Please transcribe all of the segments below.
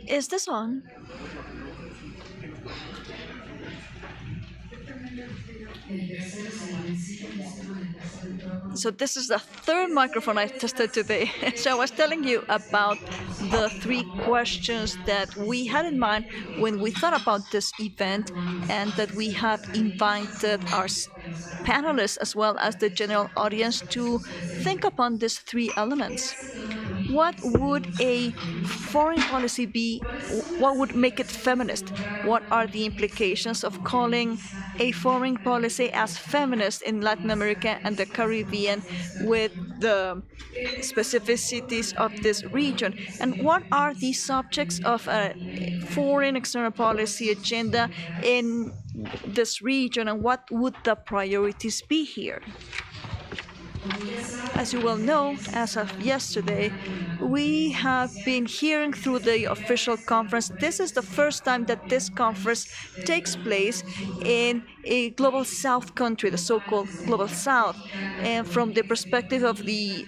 Is this on? So this is the third microphone I tested today. So I was telling you about the three questions that we had in mind when we thought about this event, and that we have invited our panelists as well as the general audience to think upon these three elements. What would a foreign policy be? What would make it feminist? What are the implications of calling a foreign policy as feminist in Latin America and the Caribbean with the specificities of this region? And what are the subjects of a foreign external policy agenda in this region, and what would the priorities be here? As you well know, as of yesterday, we have been hearing through the official conference. This is the first time that this conference takes place in a global south country, the so-called global south. And from the perspective of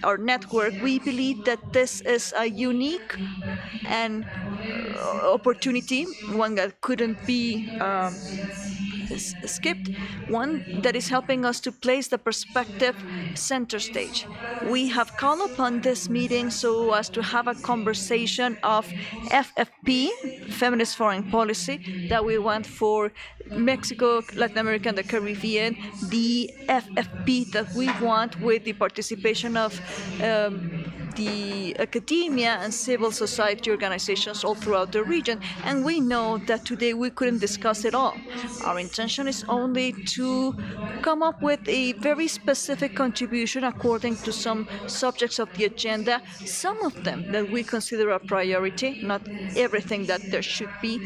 our network, we believe that this is a unique and opportunity, one that couldn't be skipped, one that is helping us to place the perspective center stage. We have called upon this meeting so as to have a conversation of FFP, Feminist Foreign Policy, that we want for Mexico, Latin America, and the Caribbean, the FFP that we want with the participation of the academia and civil society organizations all throughout the region. And we know that today we couldn't discuss it all. Our intention is only to come up with a very specific contribution according to some subjects of the agenda, some of them that we consider a priority, not everything that there should be,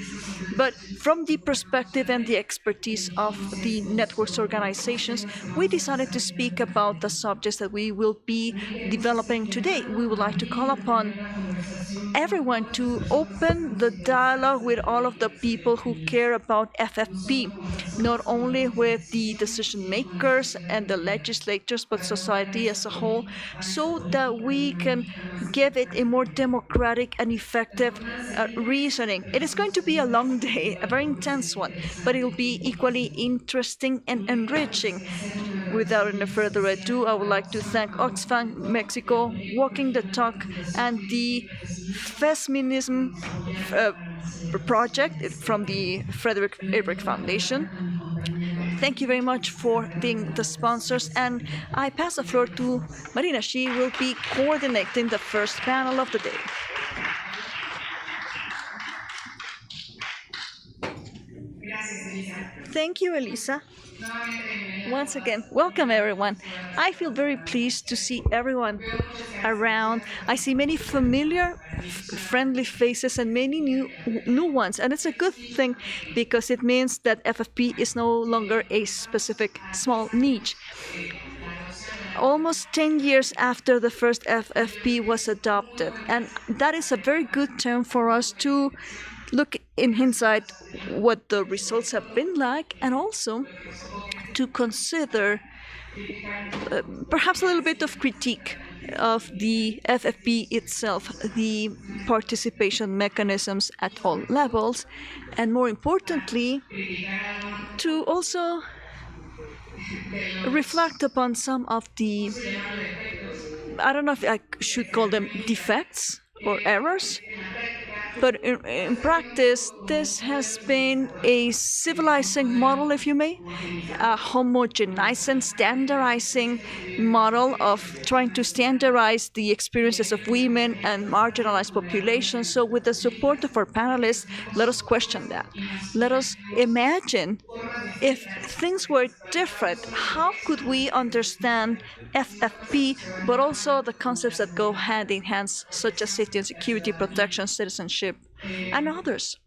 but from the perspective and the expertise of the network's organizations, we decided to speak about the subjects that we will be developing today. We would like to call upon everyone to open the dialogue with all of the people who care about FFP, not only with the decision makers and the legislators, but society as a whole, so that we can give it a more democratic and effective reasoning. It is going to be a long day, a very intense one, but it will be equally interesting and enriching. Without any further ado, I would like to thank Oxfam Mexico, Walking the Talk, and the Feminism project from the Frederick Ebert Foundation. Thank you very much for being the sponsors, and I pass the floor to Marina. She will be coordinating the first panel of the day. Thank you, Elisa. Once again, welcome everyone. I feel very pleased to see everyone around. I see many familiar, friendly faces and many new ones, and it's a good thing because it means that FFP is no longer a specific small niche. Almost 10 years after the first FFP was adopted, and that is a very good term for us to look in hindsight what the results have been like, and also to consider perhaps a little bit of critique of the FFP itself, the participation mechanisms at all levels, and more importantly, to also reflect upon some of the, I don't know if I should call them defects or errors, but in practice, this has been a civilizing model, if you may, a homogenizing, standardizing model of trying to standardize the experiences of women and marginalized populations. So with the support of our panelists, let us question that. Let us imagine if things were different, how could we understand FFP, but also the concepts that go hand in hand, such as safety and security, protection, citizenship, and others.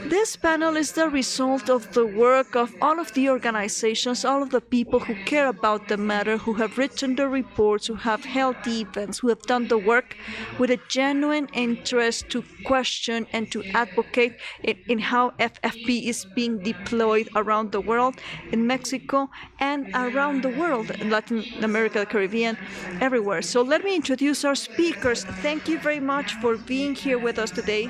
This panel is the result of the work of all of the organizations, all of the people who care about the matter, who have written the reports, who have held the events, who have done the work with a genuine interest to question and to advocate in how FFP is being deployed around the world, in Mexico and around the world, in Latin America, the Caribbean, everywhere. So let me introduce our speakers. Thank you very much for being here with us today,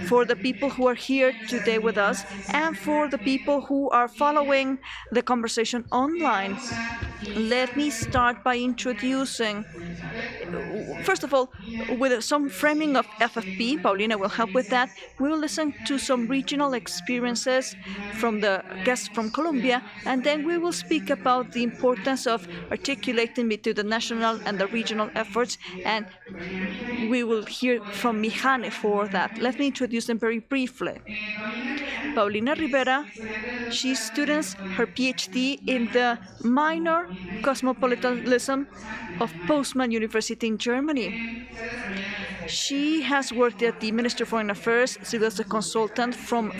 for the people who are here today with us, and for the people who are following the conversation online. Let me start by introducing, first of all, with some framing of FFP. Paulina will help with that. We will listen to some regional experiences from the guests from Colombia, and then we will speak about the importance of articulating between the national and the regional efforts, and we will hear from Mijane for that. Let me introduce them very briefly. Paulina Rivera, she studies her PhD in the minor cosmopolitanism of Postman University in Germany. She has worked at the Ministry of Foreign Affairs. She was a consultant from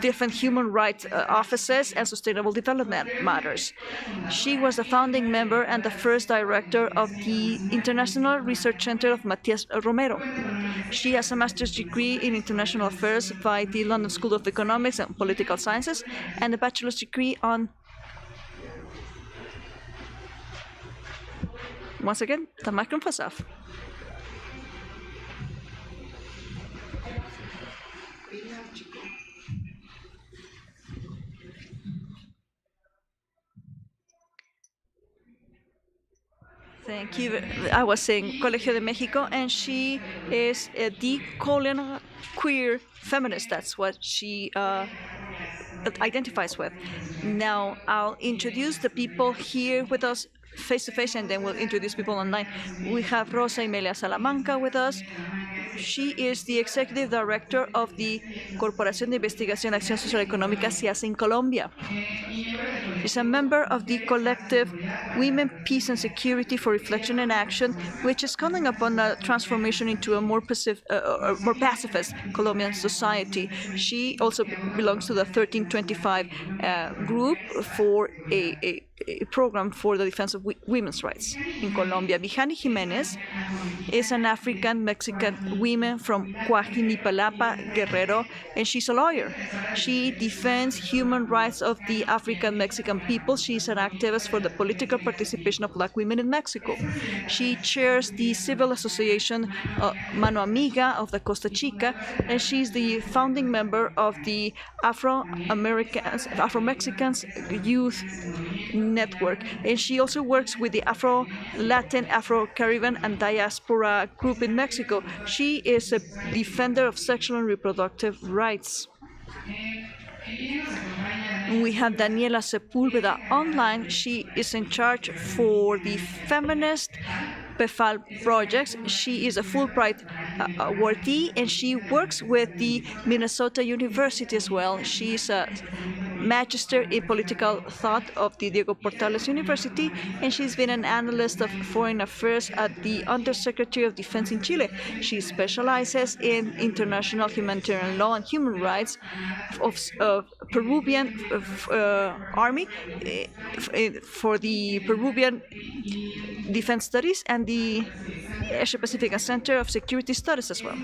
different human rights offices and sustainable development matters. She was the founding member and the first director of the International Research Center of Matias Romero. She has a master's degree in international affairs by the London School of Economics and Political Sciences and a bachelor's degree on, once again, the microphone was off. Thank you. I was saying Colegio de Mexico, and she is a decolonial queer feminist. That's what she identifies with. Now I'll introduce the people here with us face to face, and then we'll introduce people online. We have Rosa Imelia Salamanca with us. She is the executive director of the Corporación de Investigación y Acción Socioeconómica CIAS in Colombia. She's a member of the collective Women, Peace and Security for Reflection and Action, which is calling upon a transformation into a more pacifist Colombian society. She also belongs to the 1325 group for a program for the defense of women's rights in Colombia. Mijane Jimenez is an African-Mexican woman from Coajimalpa, Guerrero, and she's a lawyer. She defends human rights of the African-Mexican people. She's an activist for the political participation of Black women in Mexico. She chairs the civil association Mano Amiga of the Costa Chica, and she's the founding member of the Afro-Mexicans Youth Network, and she also works with the Afro-Latin, Afro-Caribbean, and Diaspora group in Mexico. She is a defender of sexual and reproductive rights. We have Daniela Sepúlveda online. She is in charge for the Feminist PEFAL projects. She is a Fulbright awardee, and she works with the Minnesota University as well. She is a Magister in Political Thought of the Diego Portales University, and she's been an analyst of foreign affairs at the Undersecretary of Defense in Chile. She specializes in international humanitarian law and human rights of Peruvian Army for the Peruvian Defense Studies and the Asia Pacific Center of Security Studies as well.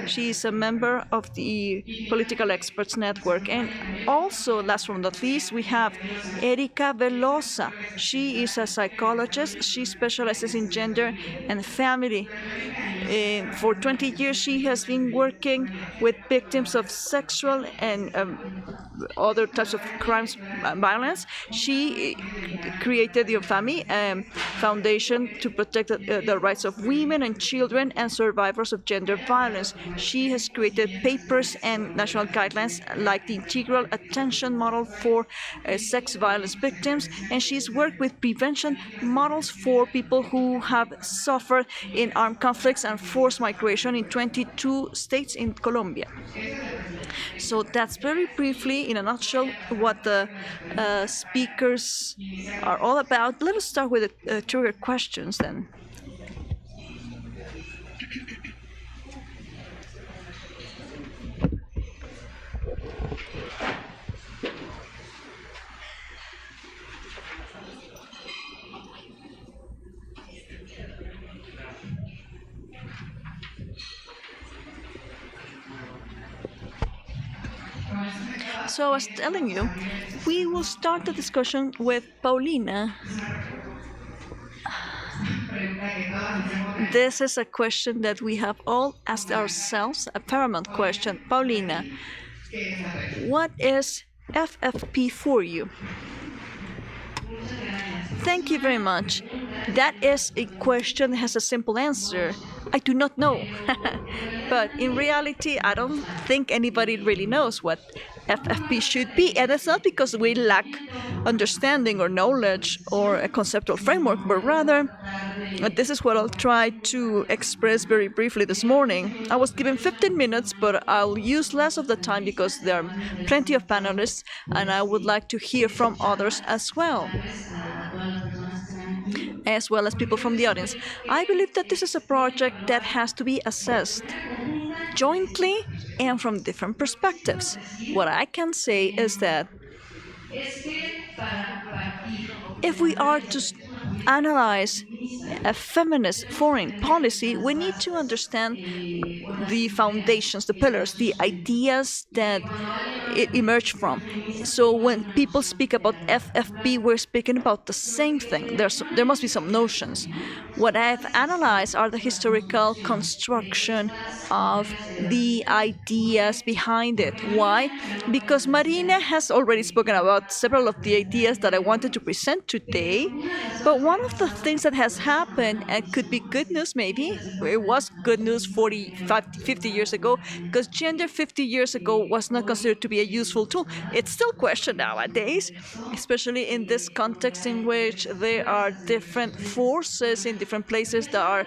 She is a member of the Political Experts Network. And also, last but not least, we have Erika Velosa. She is a psychologist. She specializes in gender and family. For 20 years, she has been working with victims of sexual and other types of crimes, violence. She created the Family Foundation to protect the rights of women and children and survivors of gender violence. She has created papers and national guidelines like the Integral Attention Model for sex violence victims, and she's worked with prevention models for people who have suffered in armed conflicts and forced migration in 22 states in Colombia. So that's very briefly, in a nutshell, what the speakers are all about. Let us start with the trigger questions then. So, I was telling you, we will start the discussion with Paulina. This is a question that we have all asked ourselves, a paramount question. Paulina, what is FFP for you? Thank you very much. That is a question that has a simple answer. I do not know. But in reality, I don't think anybody really knows what FFP should be. And it's not because we lack understanding or knowledge or a conceptual framework, but rather, this is what I'll try to express very briefly this morning. I was given 15 minutes, but I'll use less of the time because there are plenty of panelists and I would like to hear from others as well, as well as people from the audience. I believe that this is a project that has to be assessed jointly and from different perspectives. What I can say is that if we are to analyze a feminist foreign policy, we need to understand the foundations, the pillars, the ideas that it emerged from. So when people speak about FFP, we're speaking about the same thing. There must be some notions. What I've analyzed are the historical construction of the ideas behind it. Why? Because Marina has already spoken about several of the ideas that I wanted to present today. But one of the things that has happened, and could be good news maybe, it was good news 50 years ago, because gender 50 years ago was not considered to be a useful tool. It's still questioned nowadays, especially in this context in which there are different forces in different places that are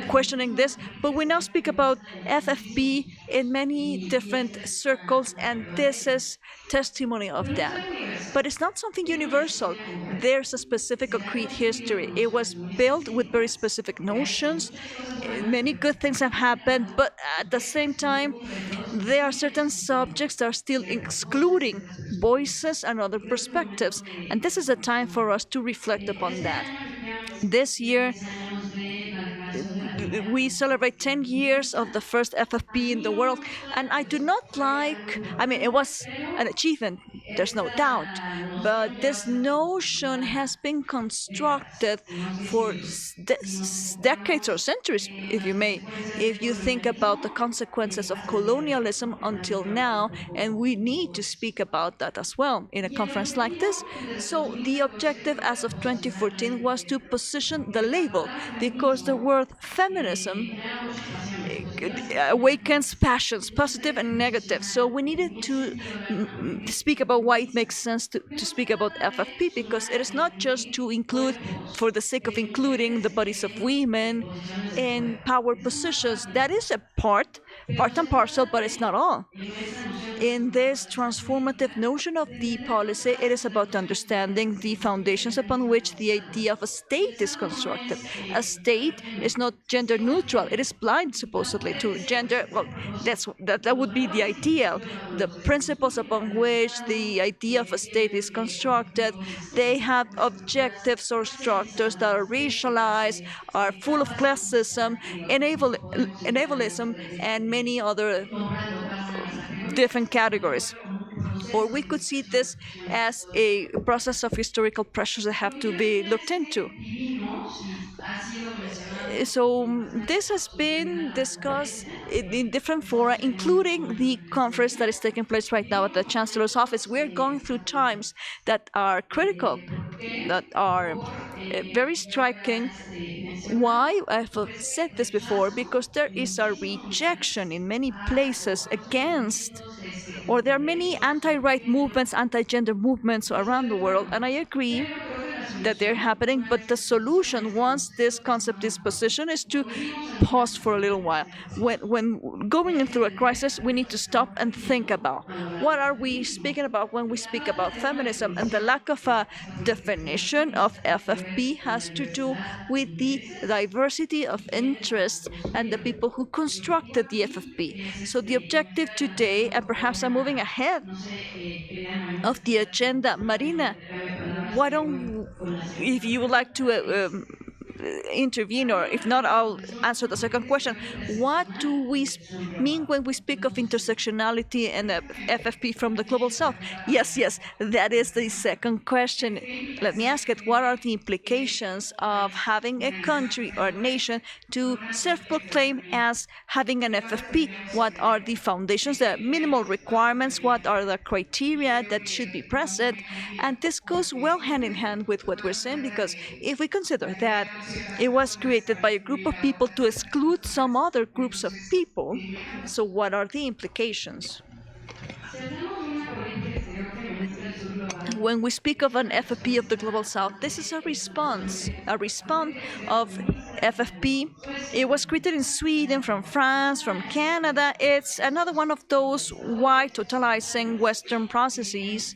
questioning this. But we now speak about FFP in many different circles, and this is testimony of that. But it's not something universal. There's a specific concrete history. It was built with very specific notions. Many good things have happened, but at the same time, there are certain subjects that are still excluding voices and other perspectives. And this is a time for us to reflect upon that. This year, we celebrate 10 years of the first FFP in the world, and I do not like, I mean, it was an achievement, there's no doubt, but this notion has been constructed for decades or centuries, if you may, if you think about the consequences of colonialism until now, and we need to speak about that as well in a conference like this. So the objective as of 2014 was to position the label, because the word feminism awakens passions, positive and negative. So we needed to speak about why it makes sense to speak about FFP, because it is not just to include for the sake of including the bodies of women in power positions. That is a part and parcel, but it's not all. In this transformative notion of the policy, it is about understanding the foundations upon which the idea of a state is constructed. A state is not gender neutral. It is blind, supposedly, to gender. Well, that would be the ideal. The principles upon which the idea of a state is constructed, they have objectives or structures that are racialized, are full of classism, enablism, and many other different categories. Or we could see this as a process of historical pressures that have to be looked into. So this has been discussed in different fora, including the conference that is taking place right now at the Chancellor's office. We're going through times that are critical, that are very striking. Why? I've said this before, because there is a rejection in many places against, or there are many anti-right movements, anti-gender movements around the world, and I agree that they're happening, but the solution, once this concept is positioned, is to pause for a little while. When going through a crisis, we need to stop and think about what are we speaking about when we speak about feminism, and the lack of a definition of FFP has to do with the diversity of interests and the people who constructed the FFP. So the objective today, and perhaps I'm moving ahead of the agenda, Marina, why don't, if you would like to intervene, or if not, I'll answer the second question. What do we mean when we speak of intersectionality and FFP from the global south? Yes, yes, that is the second question. Let me ask it. What are the implications of having a country or a nation to self-proclaim as having an FFP? What are the foundations, the minimal requirements? What are the criteria that should be present? And this goes well hand in hand with what we're saying, because if we consider that it was created by a group of people to exclude some other groups of people, so what are the implications? When we speak of an FFP of the Global South, this is a response of FFP. It was created in Sweden, from France, from Canada. It's another one of those white totalizing Western processes.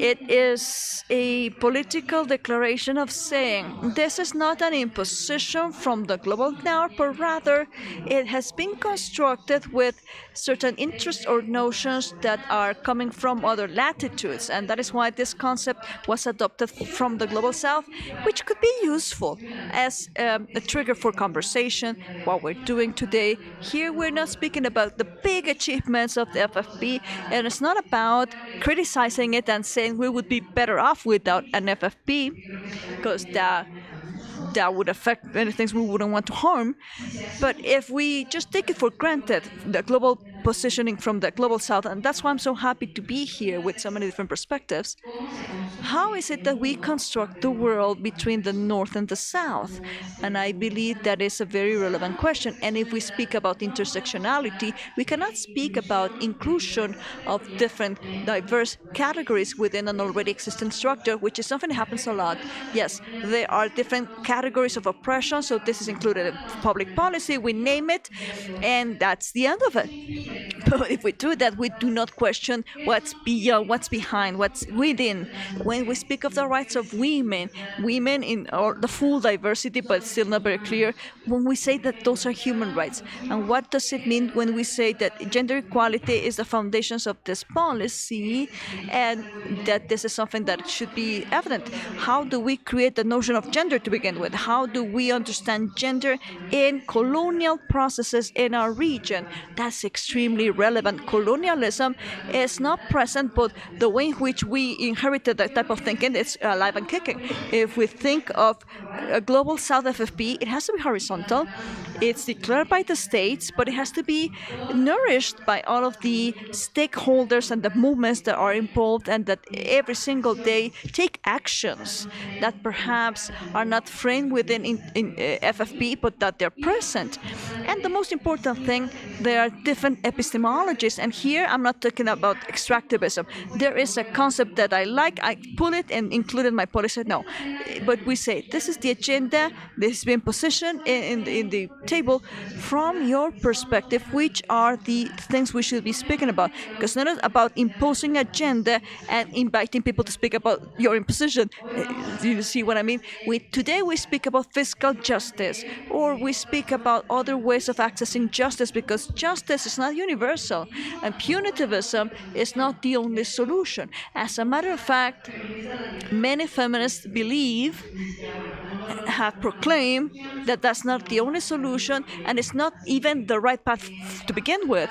It is a political declaration of saying this is not an imposition from the global north, but rather it has been constructed with certain interests or notions that are coming from other latitudes. And that is why this concept was adopted from the global south, which could be useful as a trigger for conversation. What we're doing today here, we're not speaking about the big achievements of the FFP, and it's not about criticizing it and saying we would be better off without an FFP, because that would affect many things we wouldn't want to harm. But if we just take it for granted, the global positioning from the global south, and that's why I'm so happy to be here with so many different perspectives, how is it that we construct the world between the north and the south? And I believe that is a very relevant question. And if we speak about intersectionality, we cannot speak about inclusion of different diverse categories within an already existing structure, which is something that happens a lot. Yes, there are different categories of oppression, so this is included in public policy, we name it, and that's the end of it. But if we do that, we do not question what's beyond, what's behind, what's within. When we speak of the rights of women, women in the full diversity, but still not very clear, when we say that those are human rights. And what does it mean when we say that gender equality is the foundations of this policy, and that this is something that should be evident? How do we create the notion of gender to begin with? How do we understand gender in colonial processes in our region? That's extremely relevant. Colonialism is not present, but the way in which we inherited that type of thinking is alive and kicking. If we think of a global South FFP, it has to be horizontal. It's declared by the states, but it has to be nourished by all of the stakeholders and the movements that are involved, and that every single day take actions that perhaps are not framed within FFP, but that they're present. And the most important thing, there are different epistemologies. And here I'm not talking about extractivism. There is a concept that I like. I pull it and include it in my policy. No, but we say this is the agenda. This has been positioned in the table from your perspective. Which are the things we should be speaking about? Because it's not about imposing agenda and inviting people to speak about your imposition. Do you see what I mean? Today we speak about fiscal justice, or we speak about other ways of accessing justice, because justice is not universal, and punitivism is not the only solution. As a matter of fact, many feminists believe, have proclaimed, that that's not the only solution, and it's not even the right path to begin with.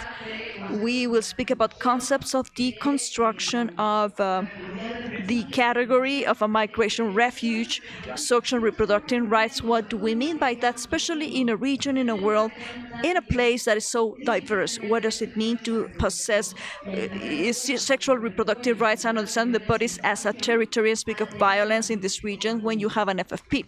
We will speak about concepts of deconstruction of the category of a migration refuge, social reproductive rights. What do we mean by that, especially in a region, in a world, in a place that is so diverse? What does it mean to possess sexual reproductive rights and understand the bodies as a territory, and speak of violence in this region when you have an FFP?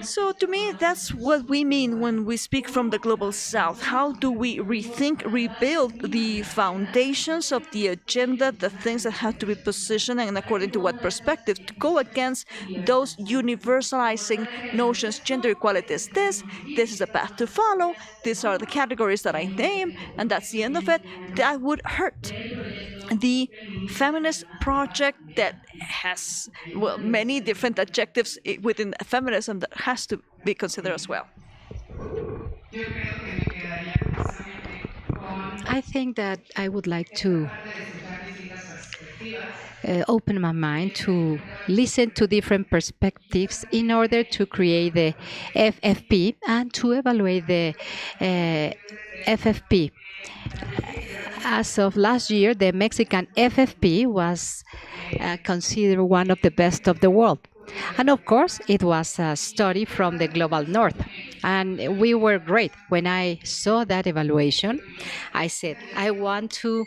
So to me, that's what we mean when we speak from the global south. How do we rethink, rebuild the foundations of the agenda, the things that have to be positioned, and according to what perspective, to go against those universalizing notions? Gender equality is this is a path to follow, these are the categories that I name, and that's the end of it. That would hurt the feminist project that has, well, many different adjectives within feminism that has to be considered as well. I think that I would like to opened my mind to listen to different perspectives in order to create the FFP and to evaluate the FFP. As of last year, the Mexican FFP was considered one of the best of the world. And of course, it was a study from the global north. And we were great. When I saw that evaluation, I said, I want to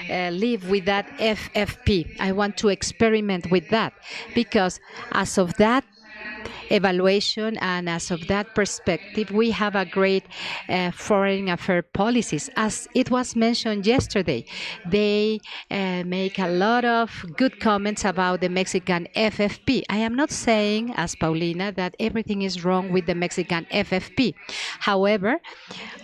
live with that FFP. I want to experiment with that. Because as of that evaluation and as of that perspective, we have a great foreign affairs policies. As it was mentioned yesterday, they make a lot of good comments about the Mexican FFP. I am not saying, as Paulina, that everything is wrong with the Mexican FFP. However,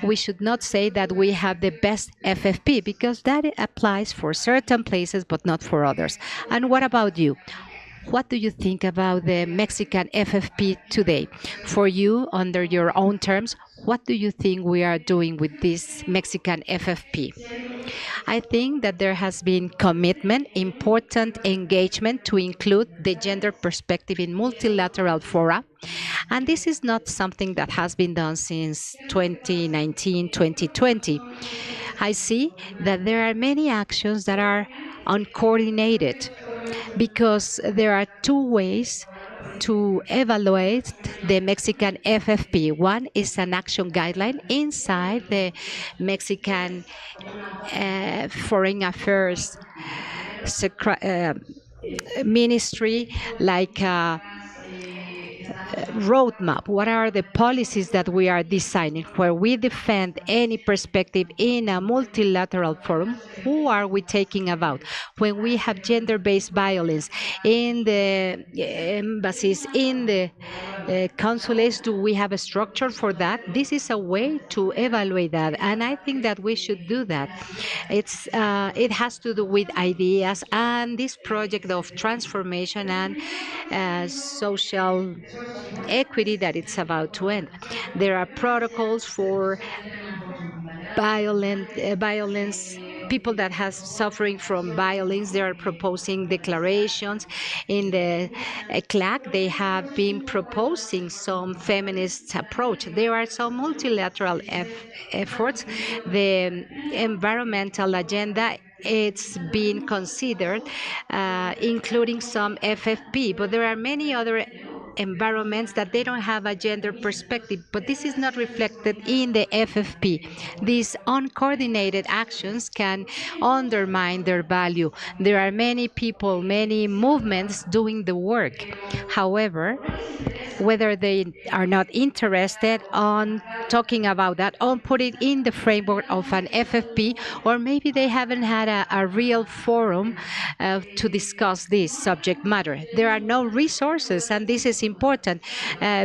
we should not say that we have the best FFP because that applies for certain places but not for others. And what about you? What do you think about the Mexican FFP today? For you, under your own terms, what do you think we are doing with this Mexican FFP? I think that there has been commitment, important engagement to include the gender perspective in multilateral fora. And this is not something that has been done since 2019, 2020. I see that there are many actions that are uncoordinated because there are two ways to evaluate the Mexican FFP. One is an action guideline inside the Mexican Foreign Affairs Ministry, like roadmap. What are the policies that we are designing where we defend any perspective in a multilateral forum? Who are we taking about? When we have gender-based violence in the embassies, in the consulates, do we have a structure for that? This is a way to evaluate that, and I think that we should do that. It has to do with ideas and this project of transformation and social equity that it's about to end. There are protocols for violence, people that have suffering from violence. They are proposing declarations. In the CLAC, they have been proposing some feminist approach. There are some multilateral efforts. The environmental agenda, it's been considered, including some FFP, but there are many other environments that they don't have a gender perspective, but this is not reflected in the FFP. These uncoordinated actions can undermine their value. There are many people, many movements doing the work. However, whether they are not interested on talking about that, on put it in the framework of an FFP, or maybe they haven't had a real forum to discuss this subject matter. There are no resources, and this is important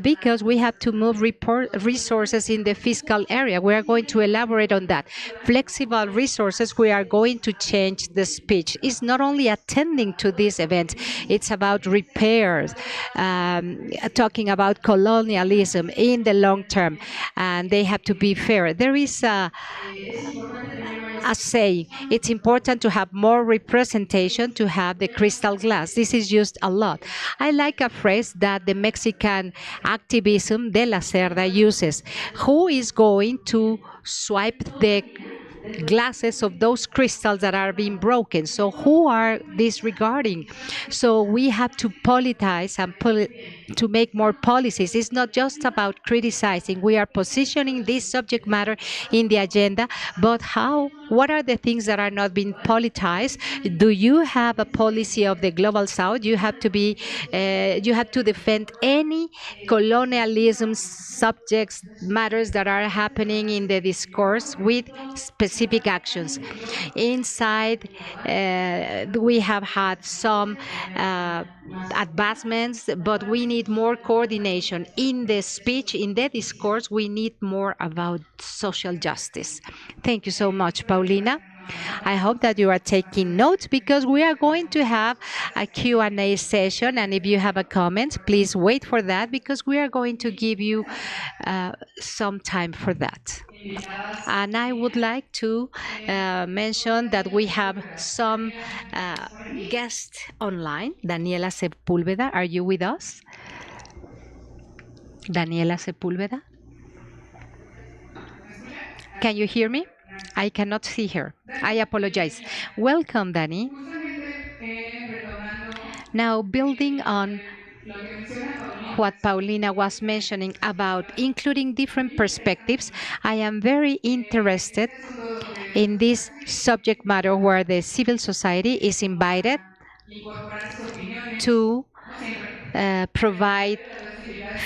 because we have to move resources in the fiscal area. We are going to elaborate on that. Flexible resources, we are going to change the speech. It's not only attending to this event, it's about repairs, talking about colonialism in the long term, and they have to be fair. There is a saying, it's important to have more representation to have the crystal glass. This is used a lot. I like a phrase that the Mexican activism de la Cerda uses. Who is going to swipe the glasses of those crystals that are being broken? So who are disregarding? So we have to politize and to make more policies. It's not just about criticizing. We are positioning this subject matter in the agenda, but what are the things that are not being politicized? Do you have a policy of the global south? You have to defend any colonialism subjects, matters that are happening in the discourse with specific actions. Inside, we have had some advancements, but we need more coordination. In the speech, in the discourse, we need more about social justice. Thank you so much, Paulina. I hope that you are taking notes because we are going to have a Q&A session, and if you have a comment, please wait for that because we are going to give you some time for that. And I would like to mention that we have some guests online. Daniela Sepúlveda, are you with us? Daniela Sepúlveda? Can you hear me? I cannot see her. I apologize. Welcome, Dani. Now, building on what Paulina was mentioning about including different perspectives, I am very interested in this subject matter where the civil society is invited to provide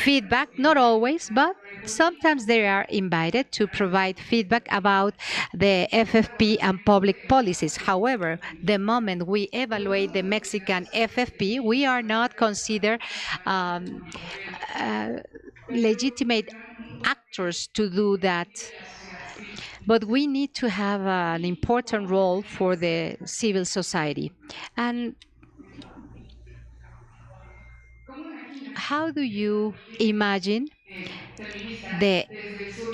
feedback, not always, but sometimes they are invited to provide feedback about the FFP and public policies. However, the moment we evaluate the Mexican FFP, we are not considered legitimate actors to do that. But we need to have an important role for the civil society. And how do you imagine the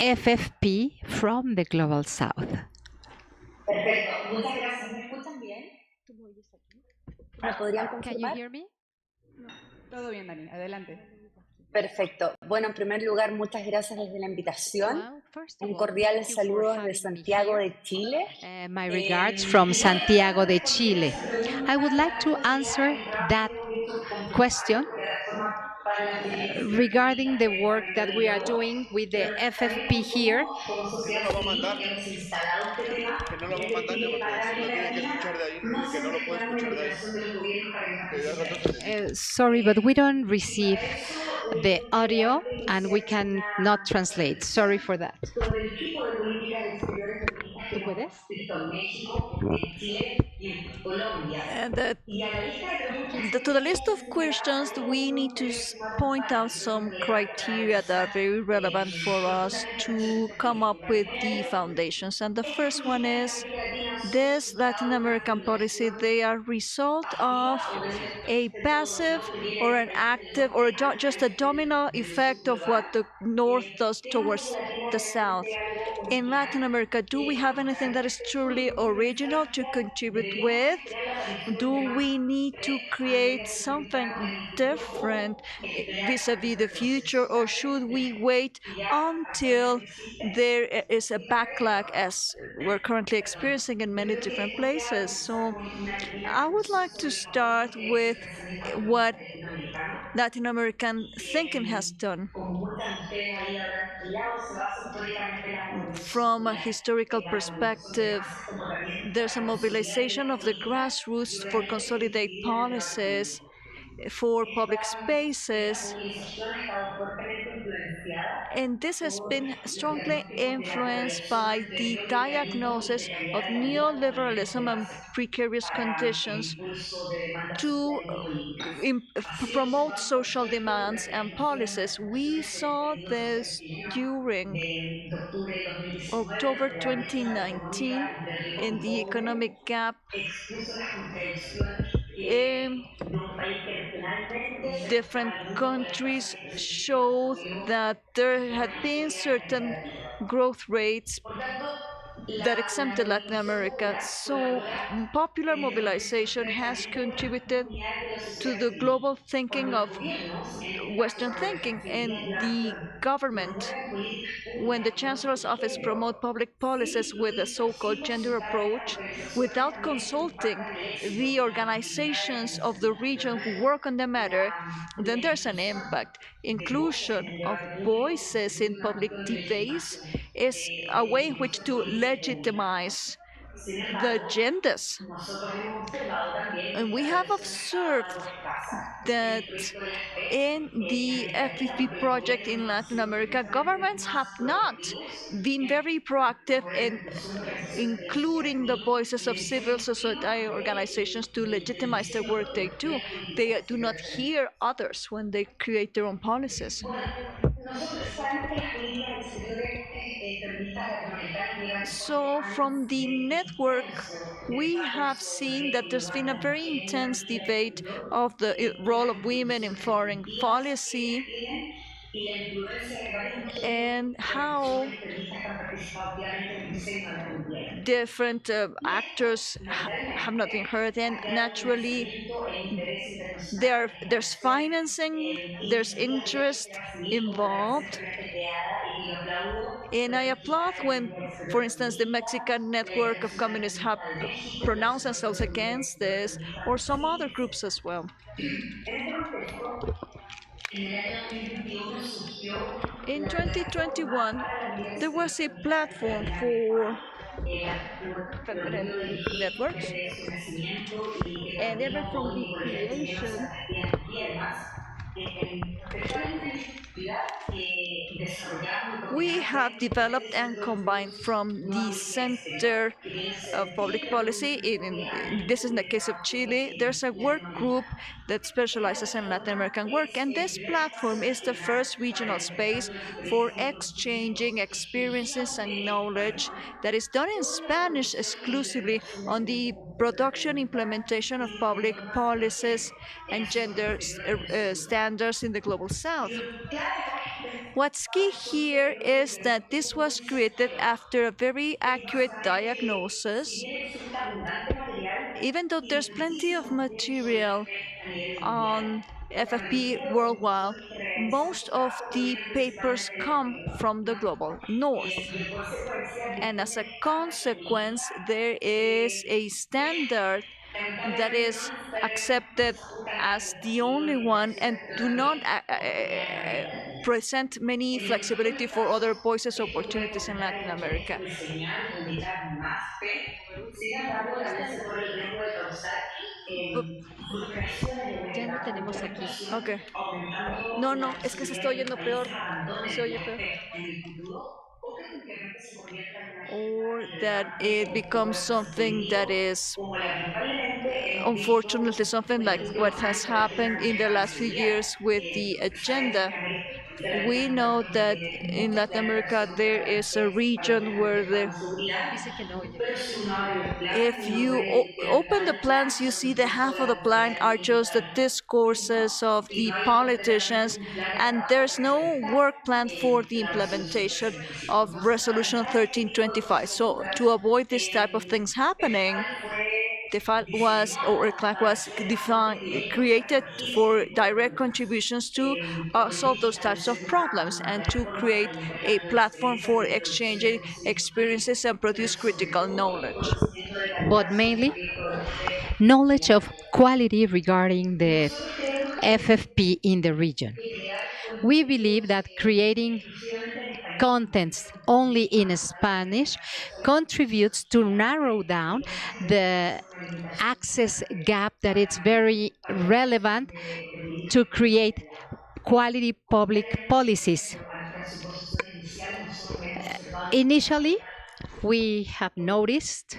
FFP from the Global South? Perfecto, muchas gracias. ¿Me escuchan bien? ¿Me podrían Can you confirmar? hear me? Todo bien, Dani, adelante. Perfecto. Bueno, en primer lugar, muchas gracias desde la invitación. Well, first of Un all, cordial thank you for saludo desde having me Santiago here. de Chile. My regards from Santiago de Chile. I would like to answer that question regarding the work that we are doing with the FFP here. Como Que no sociedad lo va a civil mandar, hemos instalado este tema que no lo va a desde mandar Chile porque para si lo tiene que América escuchar Latina. de ahí No y que no lo siempre puede esperamos la escuchar de ahí, invitación de los gobiernos para que que al rato participemos. se le dice. Sorry, but we don't Y receive para eso the es audio relevante and we iniciar can not una translate. Sorry for that. sobre el tipo de políticas exteriores feministas que ¿Tú hemos puedes? visto en México, en Chile y en Colombia. And Y a la lista de preguntas que to the tenemos list of questions, we need to point out some criteria that are very relevant for us to come up with the foundations. And the first one is this Latin American policy, they are result of a passive or an active or just a domino effect of what the North does towards the South. In Latin America, do we have anything that is truly original to contribute with? Do we need to create something different vis-a-vis the future, or should we wait until there is a backlash as we're currently experiencing in many different places? So I would like to start with what Latin American thinking has done. From a historical perspective, there's a mobilization of the grassroots for consolidate policies for public spaces. And this has been strongly influenced by the diagnosis of neoliberalism and precarious conditions to promote social demands and policies. We saw this during October 2019 in the economic gap. Different countries showed that there had been certain growth rates that exempted Latin America. So popular mobilization has contributed to the global thinking of Western thinking, and the government, when the Chancellor's office promote public policies with a so-called gender approach, without consulting the organizations of the region who work on the matter, then there's an impact. Inclusion of voices in public debates is a way in which to legitimize the agendas. And we have observed that in the FPP project in Latin America, governments have not been very proactive in including the voices of civil society organizations to legitimize the work they do. They do not hear others when they create their own policies. So from the network, we have seen that there's been a very intense debate of the role of women in foreign policy and how different actors have not been heard. And naturally, there's financing, there's interest involved. And I applaud when, for instance, the Mexican network of communists have pronounced themselves against this, or some other groups as well. In 2021, there was a platform for feminine networks, and ever from the creation, we have developed and combined from the Center of Public Policy. This is in the case of Chile. There's a work group that specializes in Latin American work, and this platform is the first regional space for exchanging experiences and knowledge that is done in Spanish exclusively on the production implementation of public policies and gender standards in the global south. What's key here is that this was created after a very accurate diagnosis. Even though there's plenty of material on FFP worldwide, most of the papers come from the global north. And as a consequence, there is a standard that is accepted as the only one and do not present many flexibility for other voices opportunities in Latin America. But, Ya no tenemos aquí. okay. No, no, es que se está oyendo peor. Se oye peor. Or that it becomes something that is unfortunately something like what has happened in the last few years with the agenda. We know that in Latin America there is a region where Dice que no oye. if you open the plans, you see that half of the plan are just the discourses of the politicians, and there's no work plan for the implementation of Resolution 1325. So to avoid this type of things happening, the file was or CLAC was created for direct contributions to solve those types of problems and to create a platform for exchanging experiences and produce critical knowledge. But mainly knowledge of quality regarding the FFP in the region. We believe that creating contents only in Spanish contributes to narrow down the access gap that it's very relevant to create quality public policies. Initially, we have noticed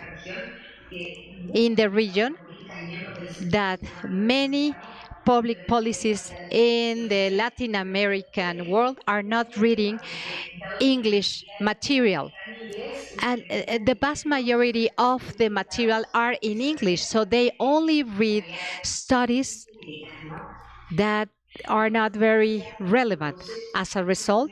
in the region that many public policies in the Latin American world are not reading English material. And the vast majority of the material are in English, so they only read studies that are not very relevant. As a result,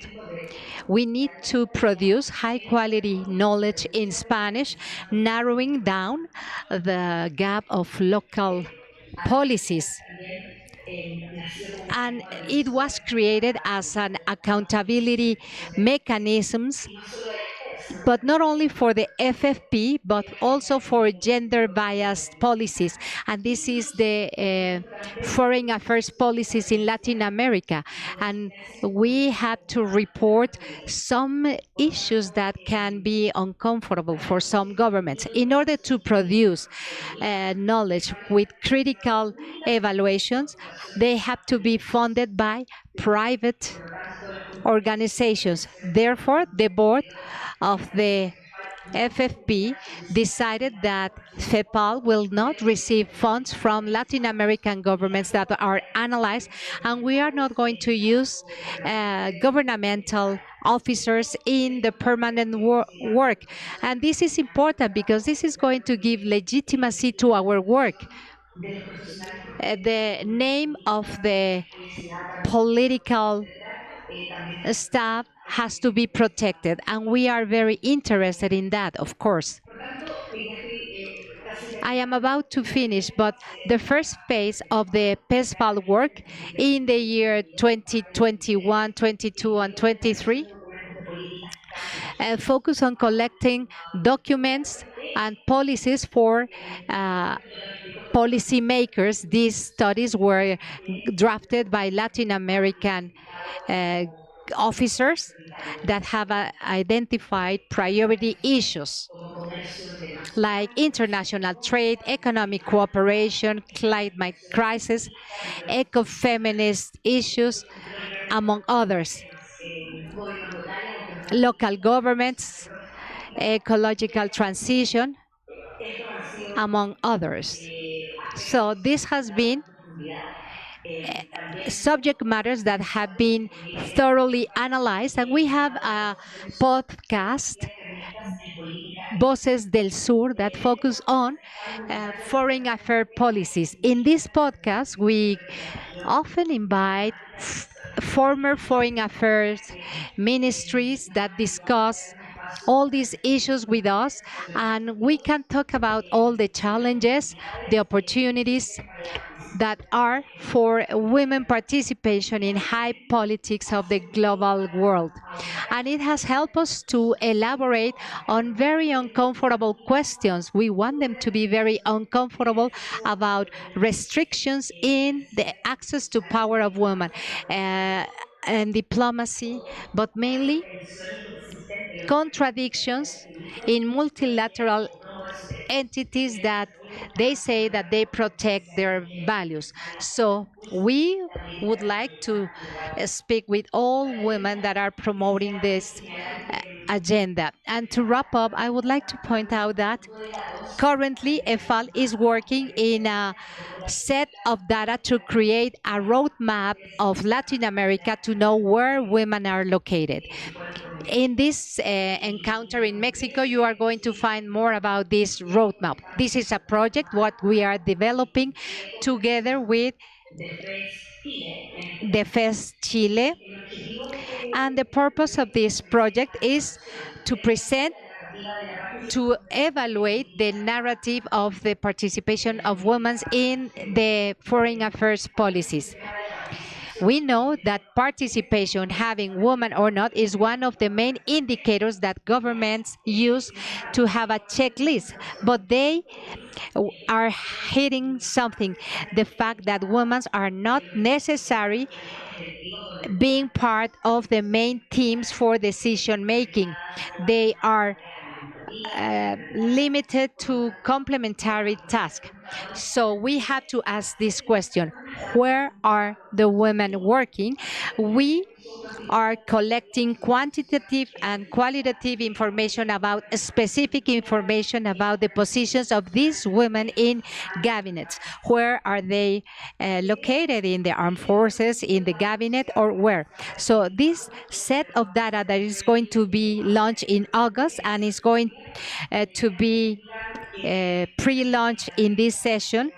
we need to produce high-quality knowledge in Spanish, narrowing down the gap of local policies. And it was created as an accountability mechanisms, but not only for the FFP, but also for gender-biased policies. And this is the foreign affairs policies in Latin America. And we had to report some issues that can be uncomfortable for some governments. In order to produce knowledge with critical evaluations, they have to be funded by private organizations. Therefore, the board of the FFP decided that FEPAL will not receive funds from Latin American governments that are analyzed, and we are not going to use governmental officers in the permanent work. And this is important because this is going to give legitimacy to our work. The name of the political staff has to be protected, and we are very interested in that, of course. I am about to finish, but the first phase of the PESPAL work in the year 2021, 22, and 23 focus on collecting documents and policies for policymakers. These studies were drafted by Latin American officers that have identified priority issues like international trade, economic cooperation, climate crisis, eco-feminist issues, among others. Local governments, ecological transition, among others. So this has been subject matters that have been thoroughly analyzed, and we have a podcast, Voces del Sur, that focus on foreign affairs policies. In this podcast, we often invite former foreign affairs ministries that discuss all these issues with us, and we can talk about all the challenges, the opportunities that are for women participation in high politics of the global world. And it has helped us to elaborate on very uncomfortable questions. We want them to be very uncomfortable about restrictions in the access to power of women and diplomacy, but mainly contradictions in multilateral entities that they say that they protect their values. So we would like to speak with all women that are promoting this agenda. And to wrap up, I would like to point out that currently EFAL is working in a set of data to create a roadmap of Latin America to know where women are located. In this encounter in Mexico, you are going to find more about this roadmap. This is a project what we are developing together with the FES Chile. And the purpose of this project is to present, to evaluate the narrative of the participation of women in the foreign affairs policies. We know that participation, having women or not, is one of the main indicators that governments use to have a checklist, but they are hitting something, the fact that women are not necessary being part of the main teams for decision making. They are limited to complementary tasks. So we have to ask this question: where are the women working? We are collecting quantitative and qualitative information about specific information about the positions of these women in cabinets. Where are they located, in the armed forces, in the cabinet, or where? So this set of data that is going to be launched in August and is going to be pre-launch in this session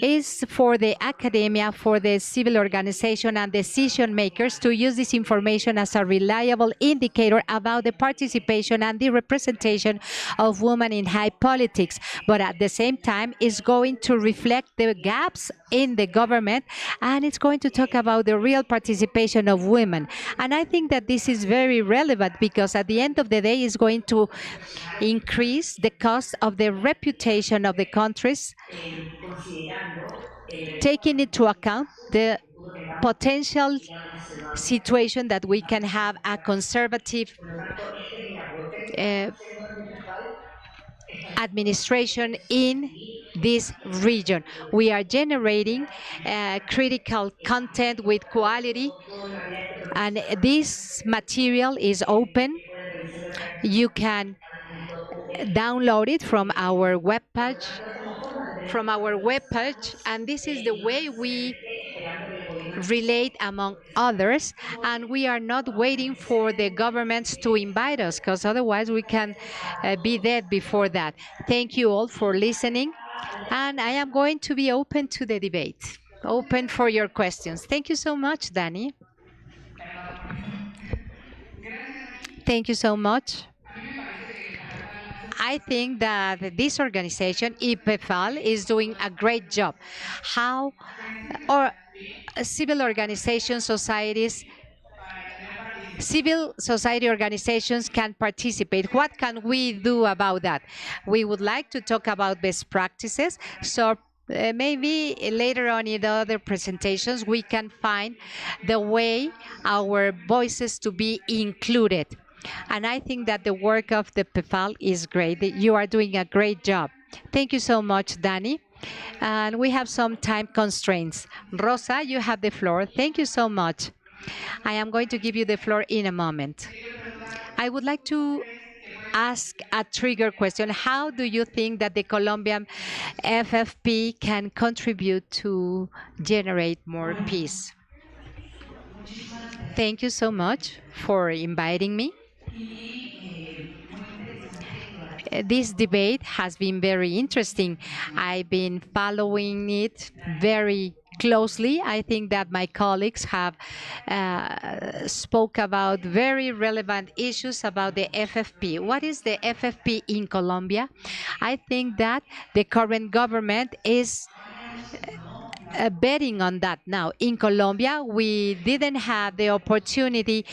is for the academia, for the civil organization and decision makers to use this information as a reliable indicator about the participation and the representation of women in high politics. But at the same time, it's going to reflect the gaps in the government, and it's going to talk about the real participation of women. And I think that this is very relevant because at the end of the day, it's going to increase the cost of the reputation of the countries, taking into account the potential situation that we can have a conservative administration in this region. We are generating critical content with quality, and this material is open. You can download it from our webpage, and this is the way we relate among others, and we are not waiting for the governments to invite us, because otherwise we can be dead before that. Thank you all for listening, and I am going to be open to the debate, open for your questions. Thank you so much, Danny. Thank you so much. I think that this organization, IPFAL, is doing a great job. How or civil organizations, civil society organizations can participate. What can we do about that? We would like to talk about best practices. So maybe later on in the other presentations, we can find the way our voices to be included. And I think that the work of the PEFAL is great. You are doing a great job. Thank you so much, Danny. And we have some time constraints. Rosa, you have the floor. Thank you so much. I am going to give you the floor in a moment. I would like to ask a trigger question. How do you think that the Colombian FFP can contribute to generate more peace? Thank you so much for inviting me. This debate has been very interesting. I've been following it very closely. I think that my colleagues have spoke about very relevant issues about the FFP. What is the FFP in Colombia? I think that the current government is betting on that now. In Colombia, we didn't have the opportunity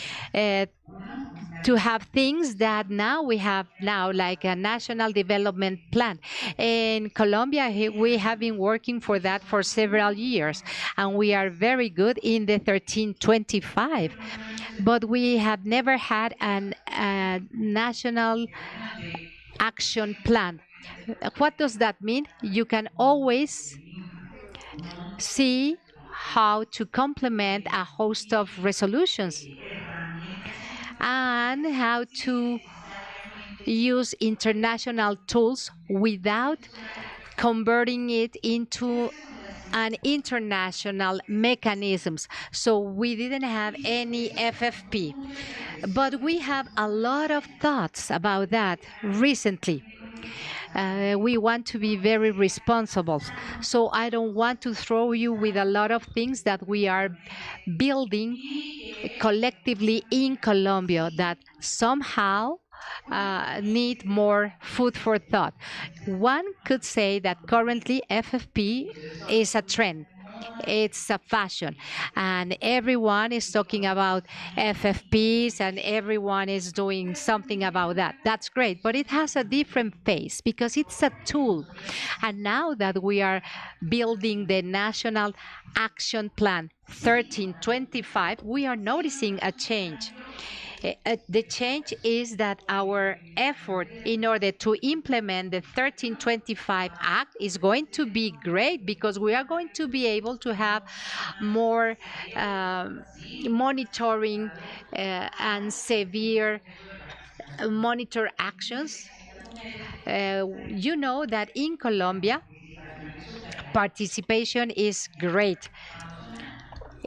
to have things that now we have now, like a national development plan. In Colombia, we have been working for that for several years, and we are very good in the 1325. But we have never had a national action plan. What does that mean? You can always see how to complement a host of resolutions and how to use international tools without converting it into an international mechanisms. So we didn't have any FFP. But we have a lot of thoughts about that recently. We want to be very responsible. So I don't want to throw you with a lot of things that we are building collectively in Colombia that somehow need more food for thought. One could say that currently FFP is a trend. It's a fashion, and everyone is talking about FFPs, and everyone is doing something about that. That's great, but it has a different face because it's a tool. And now that we are building the National Action Plan 1325, we are noticing a change. The change is that our effort in order to implement the 1325 Act is going to be great, because we are going to be able to have more monitoring and severe monitor actions. You know that in Colombia, participation is great.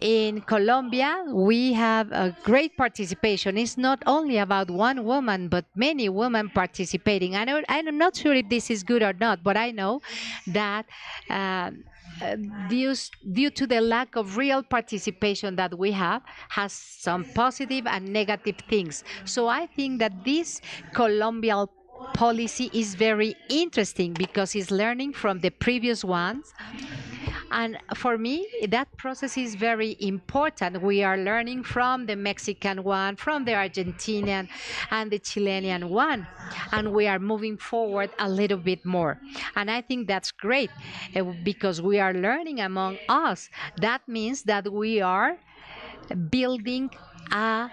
In Colombia, we have a great participation. It's not only about one woman, but many women participating. I'm not sure if this is good or not, but I know that due to the lack of real participation that we have, has some positive and negative things. So I think that this Colombian policy is very interesting because it's learning from the previous ones. And for me, that process is very important. We are learning from the Mexican one, from the Argentinian and the Chilean one, and we are moving forward a little bit more. And I think that's great because we are learning among us. That means that we are building a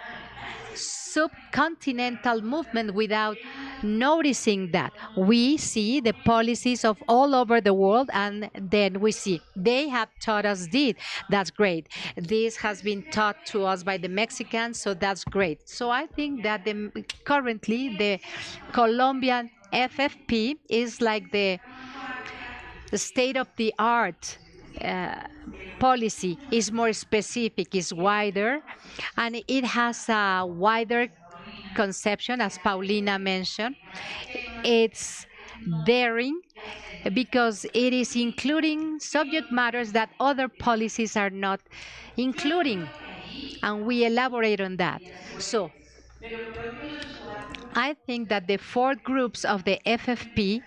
subcontinental movement without noticing that. We see the policies of all over the world, and then we see they have taught us this. That's great. This has been taught to us by the Mexicans, so that's great. So I think that currently the Colombian FFP is like the state of the art policy, is more specific, is wider, and it has a wider conception, as Paulina mentioned. It's daring because it is including subject matters that other policies are not including, and we elaborate on that. So I think that the four groups of the FFP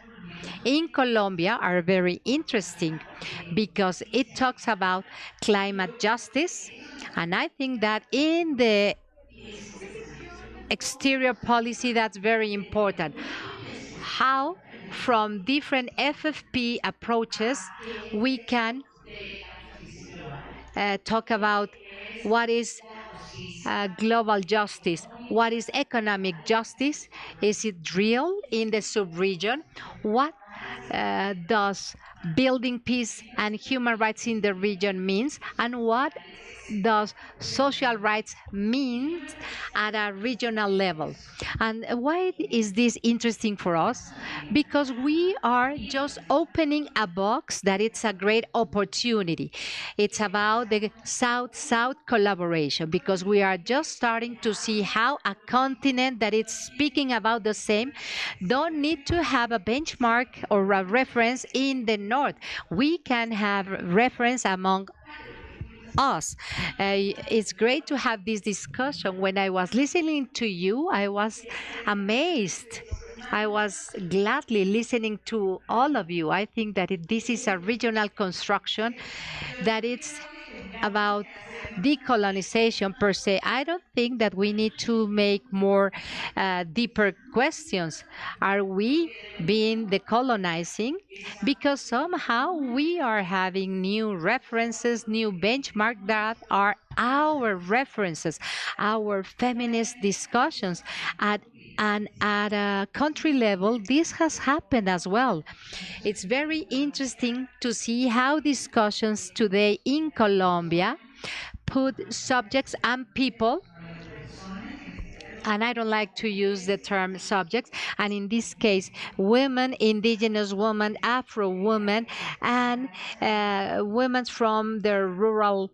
in Colombia are very interesting because it talks about climate justice. And I think that in the exterior policy, that's very important. How, from different FFP approaches, we can talk about what is global justice, what is economic justice, is it real in the sub-region, what does building peace and human rights in the region means, and what does social rights mean at a regional level. And why is this interesting for us? Because we are just opening a box that it's a great opportunity. It's about the South-South collaboration, because we are just starting to see how a continent that is speaking about the same don't need to have a benchmark or a reference in the north. We can have reference among us. It's great to have this discussion. When I was listening to you, I was amazed. I was gladly listening to all of you. I think that this is a regional construction, that it's about decolonization per se. I don't think that we need to make more deeper questions. Are we being decolonizing? Because somehow we are having new references, new benchmarks that are our references, our feminist discussions. And at a country level, this has happened as well. It's very interesting to see how discussions today in Colombia put subjects and people, and I don't like to use the term subjects, and in this case, women, indigenous women, Afro women, and women from the rural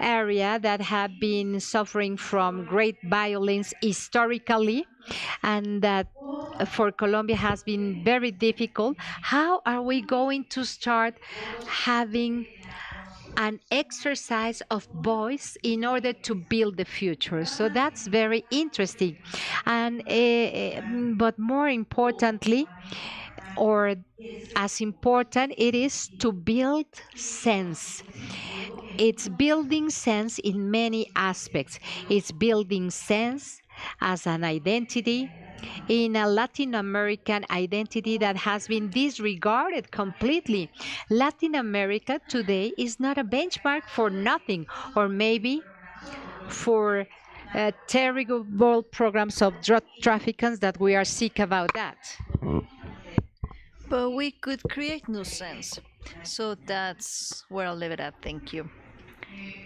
area that have been suffering from great violence historically, and that for Colombia has been very difficult. How are we going to start having an exercise of voice in order to build the future? So that's very interesting. And but more importantly, or as important, it is to build sense. It's building sense in many aspects. It's building sense as an identity, in a Latin American identity that has been disregarded completely. Latin America today is not a benchmark for nothing, or maybe for terrible programs of drug traffickers that we are sick about that. But we could create new sense. So that's where I'll leave it at. Thank you.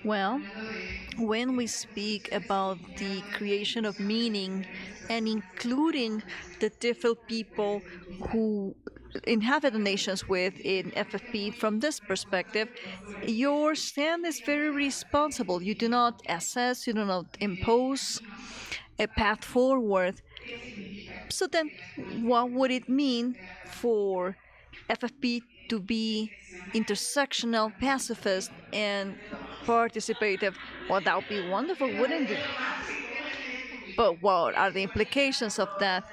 Well, when we speak about the creation of meaning and including the different people who inhabit the nations within FFP from this perspective, your stand is very responsible. You do not assess, you do not impose a path forward. So then, what would it mean for FFP to be intersectional, pacifist, and participative? Well, that would be wonderful, wouldn't it? But what are the implications of that?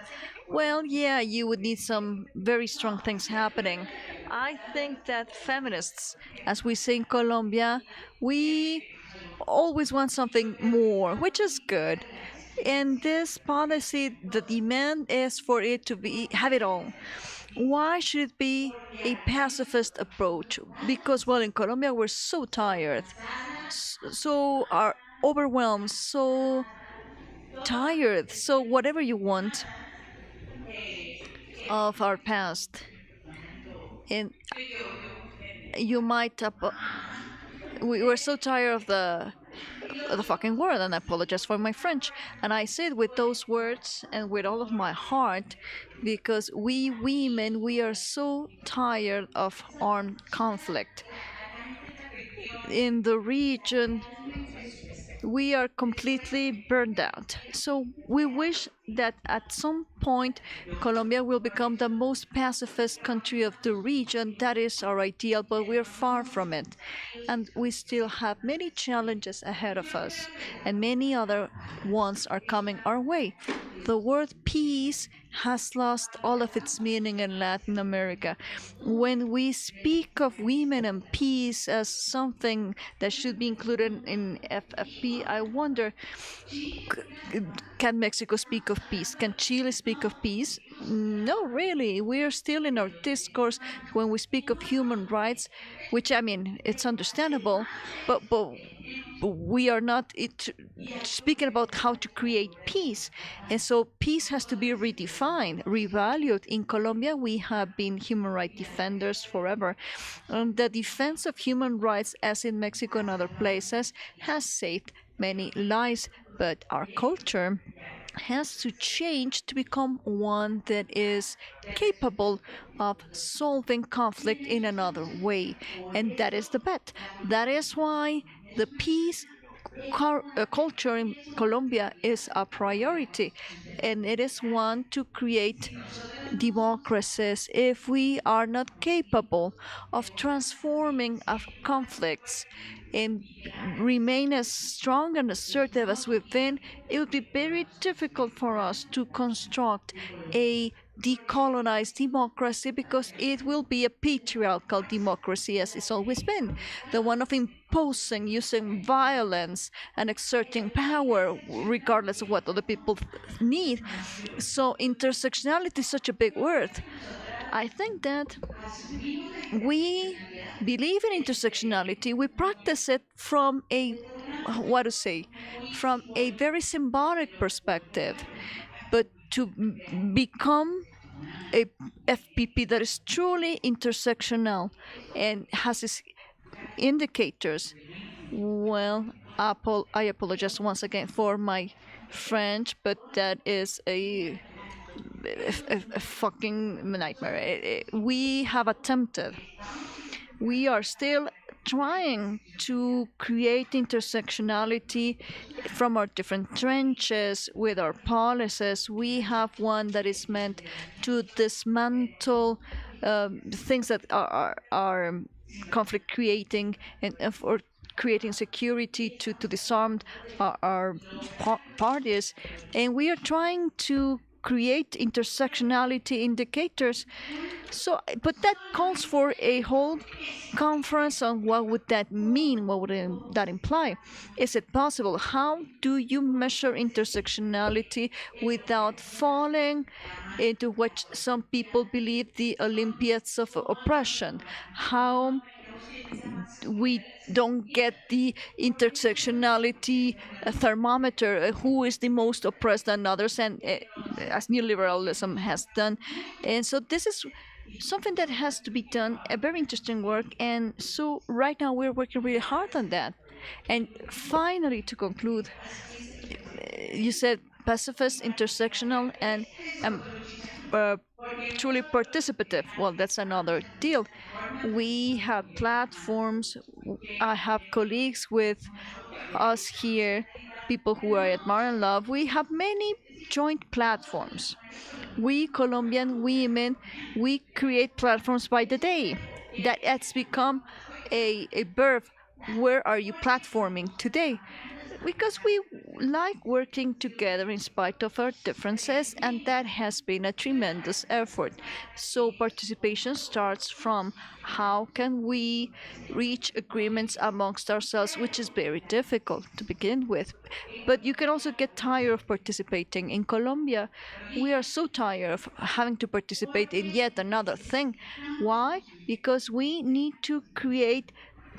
Well, yeah, you would need some very strong things happening. I think that feminists, as we say in Colombia, we always want something more, which is good. And this policy, the demand is for it to be have it all. Why should it be a pacifist approach? Because, well, in Colombia we're so tired, so are overwhelmed, so tired. So whatever you want of our past, and you might we were so tired of the the fucking word, and I apologize for my French. And I say it with those words and with all of my heart, because we women, we are so tired of armed conflict in the region. We are completely burned out. So we wish that at some point Colombia will become the most pacifist country of the region. That is our ideal, but we're far from it. And we still have many challenges ahead of us, and many other ones are coming our way. The word peace has lost all of its meaning in Latin America. When we speak of women and peace as something that should be included in FFP, I wonder, can Mexico speak of peace? Can Chile speak of peace? No, really. We are still in our discourse when we speak of human rights, which, I mean, it's understandable, but we are not speaking about how to create peace. And so peace has to be redefined, revalued. In Colombia, we have been human rights defenders forever. The defense of human rights, as in Mexico and other places, has saved many lives, but our culture has to change to become one that is capable of solving conflict in another way. And that is the bet. That is why the peace culture in Colombia is a priority, and it is one to create democracies. If we are not capable of transforming our conflicts and remain as strong and assertive as we've been, it would be very difficult for us to construct a decolonized democracy, because it will be a patriarchal democracy, as it's always been, the one of imposing, using violence and exerting power regardless of what other people need. So intersectionality is such a big word. I think that we believe in intersectionality. We practice it from from a very symbolic perspective. But to become a FPP that is truly intersectional and has its indicators, well, I apologize once again for my French, but that is a fucking nightmare. We have attempted. We are still trying to create intersectionality from our different trenches with our policies. We have one that is meant to dismantle things that are conflict creating, and for creating security, to disarm our parties. And we are trying to create intersectionality indicators. So, but that calls for a whole conference on what would that mean, what would that imply. Is it possible? How do you measure intersectionality without falling into what some people believe the Olympiads of oppression? How we don't get the intersectionality thermometer, who is the most oppressed than others, and as neoliberalism has done. And so this is something that has to be done, a very interesting work. And so right now we're working really hard on that. And finally, to conclude, you said pacifist, intersectional, and truly participative. Well, that's another deal. We have platforms. I have colleagues with us here, people who I admire and love. We have many joint platforms. We Colombian women, we create platforms by the day. That has become a verb. Where are you platforming today? Because we like working together in spite of our differences, and that has been a tremendous effort. So participation starts from how can we reach agreements amongst ourselves, which is very difficult to begin with. But you can also get tired of participating. In Colombia, we are so tired of having to participate in yet another thing. Why? Because we need to create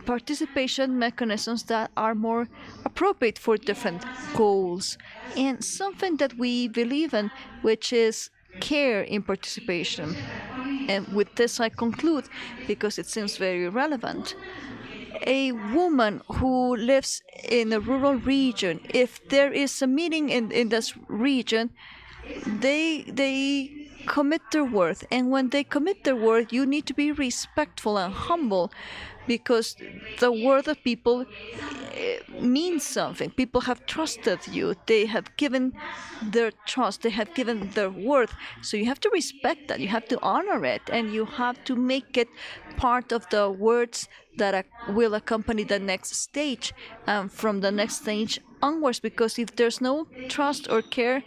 participation mechanisms that are more appropriate for different goals, and something that we believe in, which is care in participation. And with this I conclude, because it seems very relevant. A woman who lives in a rural region, if there is a meeting in this region, they commit their worth, and when they commit their worth, you need to be respectful and humble, because the word of people means something. People have trusted you, they have given their trust, they have given their worth, so you have to respect that, you have to honor it, and you have to make it part of the words that will accompany the next stage, from the next stage onwards, because if there's no trust or care,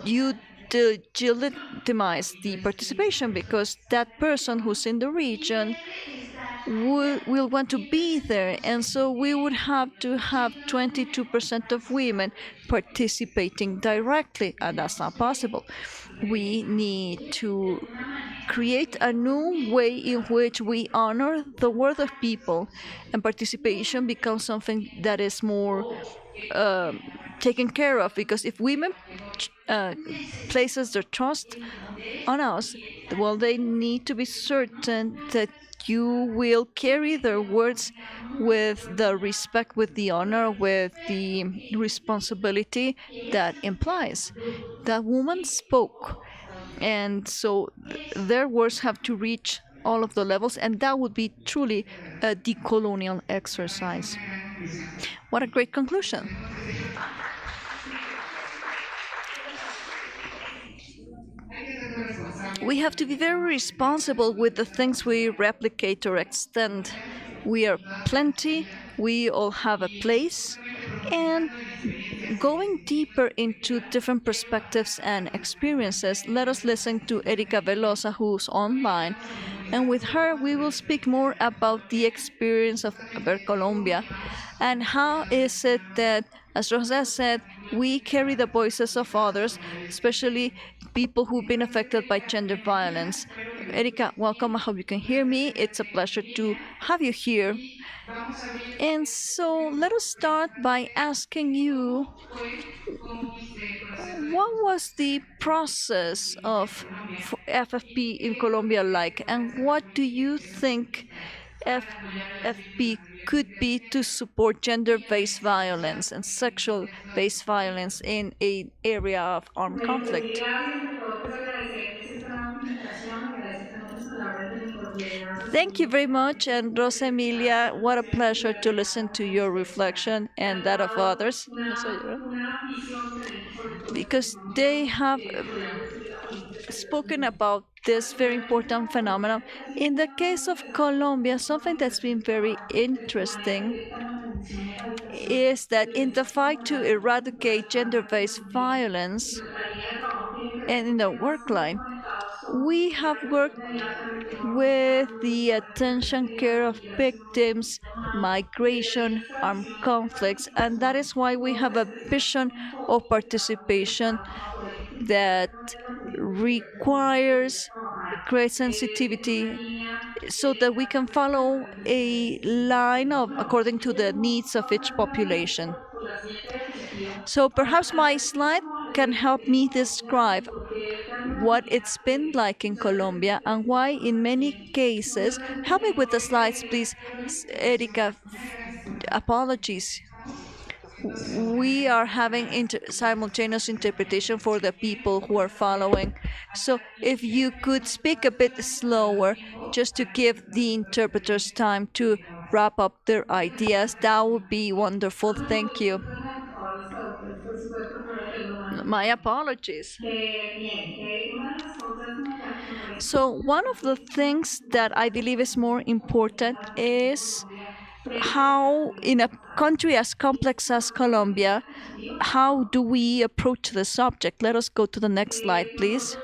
you delegitimize the participation, because that person who's in the region will want to be there. And so we would have to have 22% of women participating directly, and that's not possible. We need to create a new way in which we honor the word of people, and participation becomes something that is more taken care of, because if women places their trust on us, well, they need to be certain that you will carry their words with the respect, with the honor, with the responsibility that implies. That woman spoke, and so their words have to reach all of the levels, and that would be truly a decolonial exercise. What a great conclusion. We have to be very responsible with the things we replicate or extend. We are plenty, we all have a place, and going deeper into different perspectives and experiences, let us listen to Erika Velosa, who's online. And with her, we will speak more about the experience of Colombia, and how is it that, as Rosa said, we carry the voices of others, especially people who've been affected by gender violence. Erika, welcome. I hope you can hear me. It's a pleasure to have you here. And so let us start by asking you, what was the process of FFP in Colombia like, and what do you think FFP could be to support gender-based violence and sexual-based violence in an area of armed conflict? Thank you very much, and Rosa Emilia, what a pleasure to listen to your reflection and that of others, because they have spoken about this very important phenomenon. In the case of Colombia, something that's been very interesting is that in the fight to eradicate gender-based violence and in the work line, we have worked with the attention care of victims, migration, armed conflicts, and that is why we have a vision of participation that requires great sensitivity, so that we can follow a line of according to the needs of each population. So perhaps my slide can help me describe what it's been like in Colombia and why in many cases, help me with the slides please, Erika, apologies. We are having simultaneous interpretation for the people who are following. So if you could speak a bit slower, just to give the interpreters time to wrap up their ideas, that would be wonderful. Thank you. My apologies. So one of the things that I believe is more important is how, in a country as complex as Colombia, how do we approach the subject? Let us go to the next slide, please.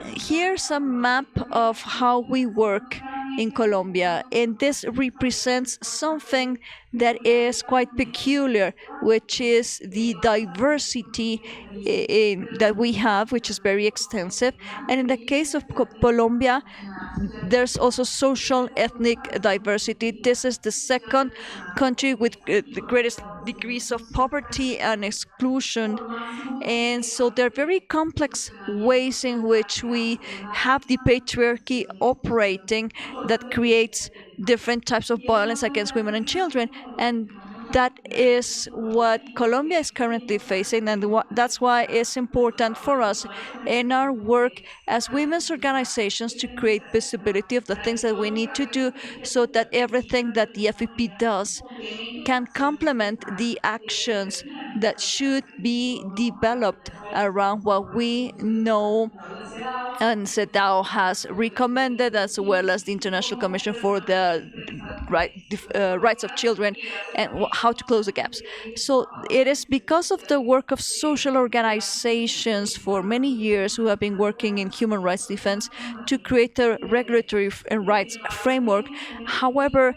Here's a map of how we work in Colombia, and this represents something that is quite peculiar, which is the diversity that we have, which is very extensive. And in the case of Colombia, there's also social ethnic diversity. This is the second country with the greatest degrees of poverty and exclusion. And so there are very complex ways in which we have the patriarchy operating that creates different types of violence against women and children. And that is what Colombia is currently facing, and that's why it's important for us in our work as women's organizations to create visibility of the things that we need to do so that everything that the FEP does can complement the actions that should be developed around what we know and CEDAW has recommended, as well as the International Commission for the Rights of Children, and how to close the gaps. So it is because of the work of social organizations for many years who have been working in human rights defense to create a regulatory and rights framework. However,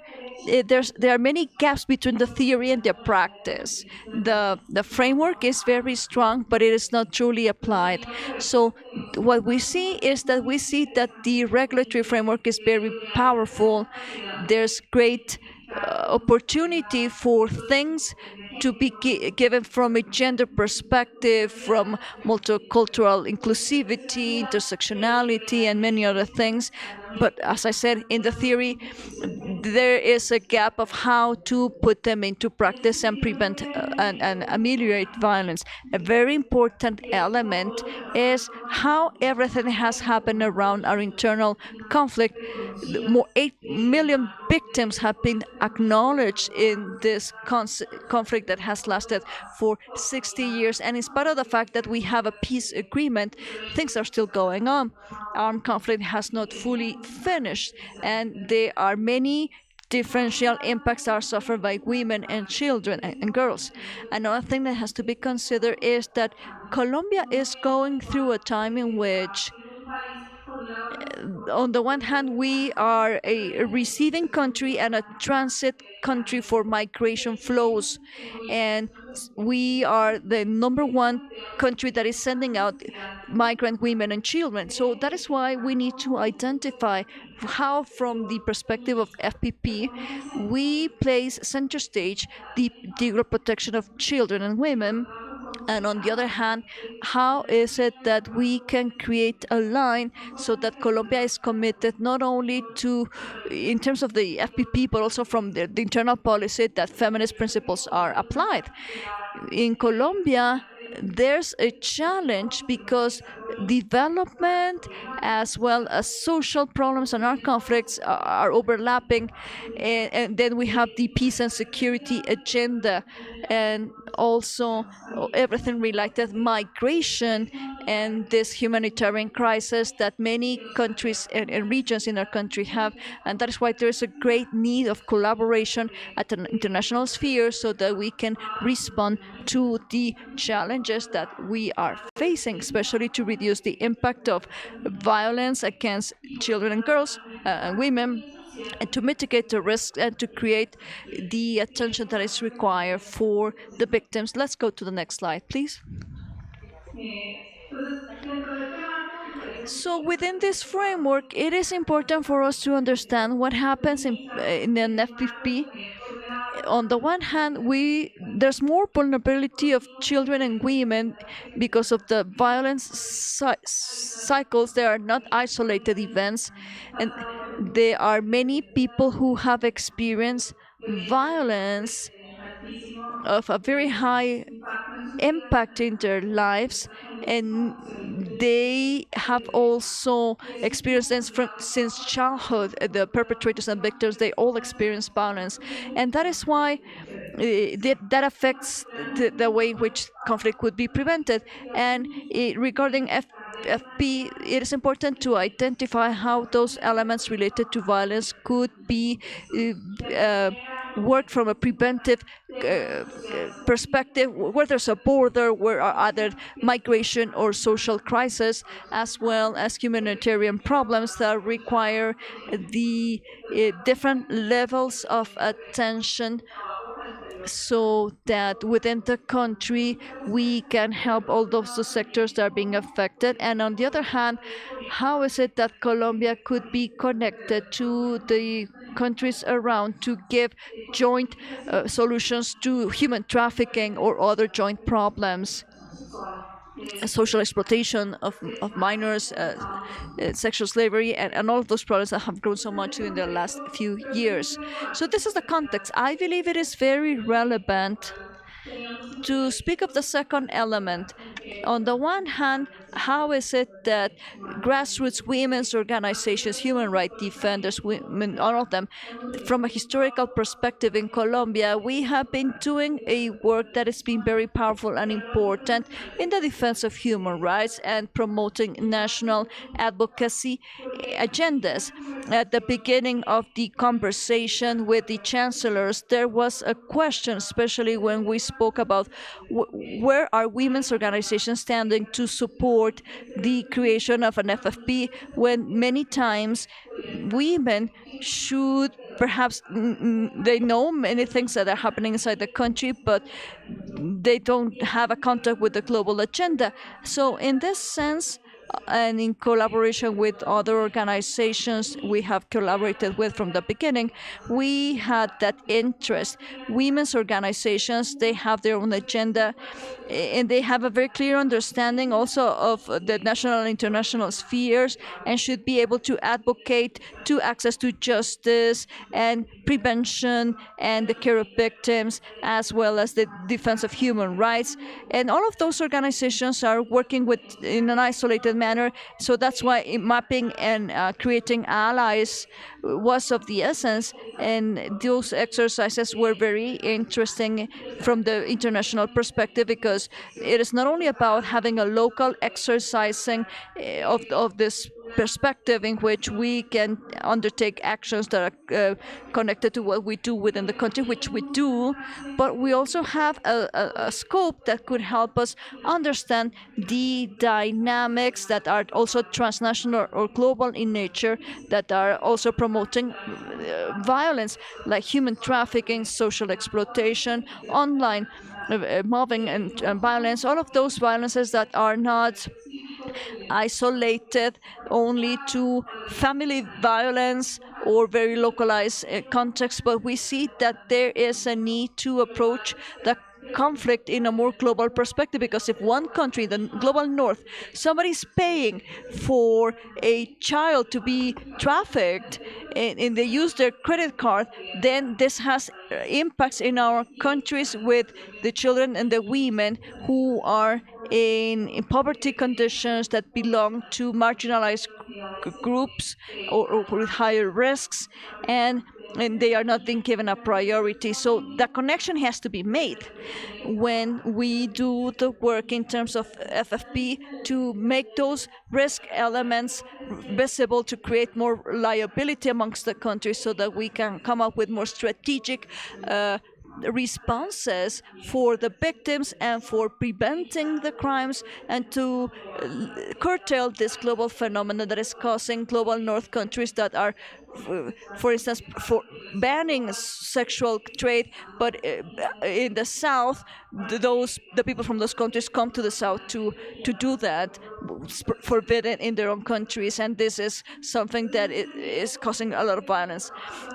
there are many gaps between the theory and the practice. The framework is very strong, but it is not truly applied. So what we see is that the regulatory framework is very powerful. There's great opportunity for things to be given from a gender perspective, from multicultural inclusivity, intersectionality, and many other things. But as I said, in the theory, there is a gap of how to put them into practice and prevent and ameliorate violence. A very important element is how everything has happened around our internal conflict. More 8 million victims have been acknowledged in this conflict that has lasted for 60 years. And in spite of the fact that we have a peace agreement, things are still going on. Armed conflict has not fully finished, and there are many differential impacts are suffered by women and children and girls. Another thing that has to be considered is that Colombia is going through a time in which on the one hand, we are a receiving country and a transit country for migration flows, and we are the number one country that is sending out migrant women and children. So that is why we need to identify how, from the perspective of FPP, we place center stage the legal protection of children and women. And on the other hand, how is it that we can create a line so that Colombia is committed not only to, in terms of the FPP, but also from the internal policy, that feminist principles are applied? In Colombia, there's a challenge because development as well as social problems and our conflicts are overlapping, and then we have the peace and security agenda, and also everything related migration and this humanitarian crisis that many countries and regions in our country have. And that is why there is a great need of collaboration at an international sphere so that we can respond to the challenges that we are facing, especially to reduce the impact of violence against children and girls and women, and to mitigate the risk and to create the attention that is required for the victims. Let's go to the next slide, please. So within this framework, it is important for us to understand what happens in an FPP. On the one hand, there's more vulnerability of children and women because of the violence cycles. There are not isolated events, and there are many people who have experienced violence of a very high impact in their lives, and they have also experienced this since childhood. The perpetrators and victims, they all experience violence, and that is why that affects the way in which conflict could be prevented. And regarding FP, it is important to identify how those elements related to violence could be worked from a preventive perspective, where there's a border, where are other migration or social crises, as well as humanitarian problems that require the different levels of attention, so that within the country we can help all those sectors that are being affected. And on the other hand, how is it that Colombia could be connected to the countries around to give joint solutions to human trafficking or other joint problems, social exploitation of minors, sexual slavery, and all of those problems that have grown so much in the last few years. So this is the context. I believe it is very relevant to speak of the second element. On the one hand, how is it that grassroots women's organizations, human rights defenders, women, all of them, from a historical perspective in Colombia, we have been doing a work that has been very powerful and important in the defense of human rights and promoting national advocacy agendas. At the beginning of the conversation with the chancellors, there was a question, especially when we spoke about where are women's organizations standing to support the creation of an FFP, when many times women should perhaps they know many things that are happening inside the country, but they don't have a contact with the global agenda. So in this sense, and in collaboration with other organizations we have collaborated with from the beginning, we had that interest. Women's organizations, they have their own agenda, and they have a very clear understanding also of the national and international spheres, and should be able to advocate to access to justice and prevention and the care of victims, as well as the defense of human rights. And all of those organizations are working with in an isolated manner. So that's why mapping and creating allies was of the essence. And those exercises were very interesting from the international perspective, because it is not only about having a local exercising of this perspective in which we can undertake actions that are connected to what we do within the country, which we do, but we also have a scope that could help us understand the dynamics that are also transnational or global in nature, that are also promoting violence, like human trafficking, social exploitation, online mobbing and violence, all of those violences that are not isolated only to family violence or very localized contexts, but we see that there is a need to approach the conflict in a more global perspective, because if one country, the global north, somebody's paying for a child to be trafficked and they use their credit card, then this has impacts in our countries with the children and the women who are in poverty conditions, that belong to marginalized groups or with higher risks, and they are not being given a priority. So the connection has to be made when we do the work in terms of FFP to make those risk elements visible, to create more liability amongst the countries, so that we can come up with more strategic responses for the victims and for preventing the crimes, and to curtail this global phenomenon that is causing global north countries that are, for instance, for banning sexual trade, but in the south, the people from those countries come to the south to do that, forbidden in their own countries, and this is something that is causing a lot of violence.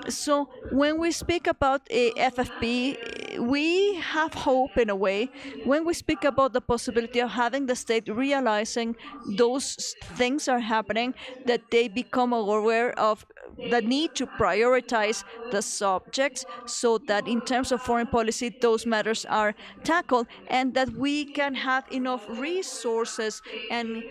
So when we speak about a FFP, we have hope in a way when we speak about the possibility of having the state realizing those things are happening, that they become aware of the need to prioritize the subjects, so that in terms of foreign policy those matters are tackled, and that we can have enough resources and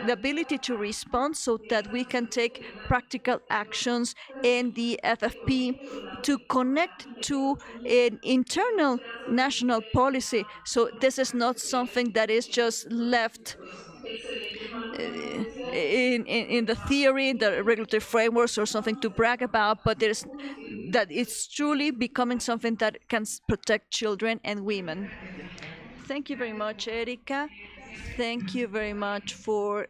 the ability to respond, so that we can take practical actions in the FFP to connect to an internal national policy. So this is not something that is just left in the theory, in the regulatory frameworks, or something to brag about, but there's that it's truly becoming something that can protect children and women. Thank you very much, Erika. Thank you very much for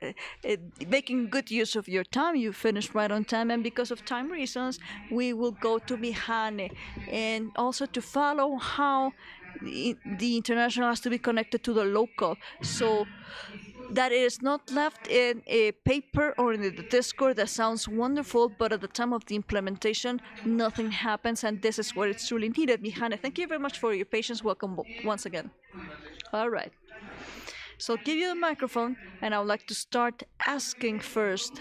making good use of your time. You finished right on time, and because of time reasons, we will go to Mihane, and also to follow how the international has to be connected to the local. So that it is not left in a paper or in the Discord that sounds wonderful, but at the time of the implementation, nothing happens, and this is where it's truly needed. Mihane, thank you very much for your patience. Welcome once again. All right. So I'll give you the microphone, and I would like to start asking first,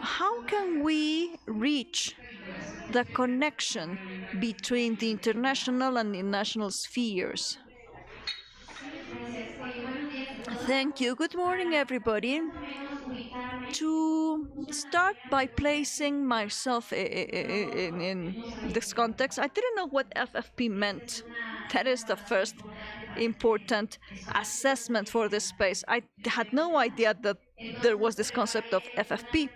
how can we reach the connection between the international and the national spheres? Thank you. Good morning, everybody. To start by placing myself in this context, I didn't know what FFP meant. That is the first important assessment for this space. I had no idea that there was this concept of FFP.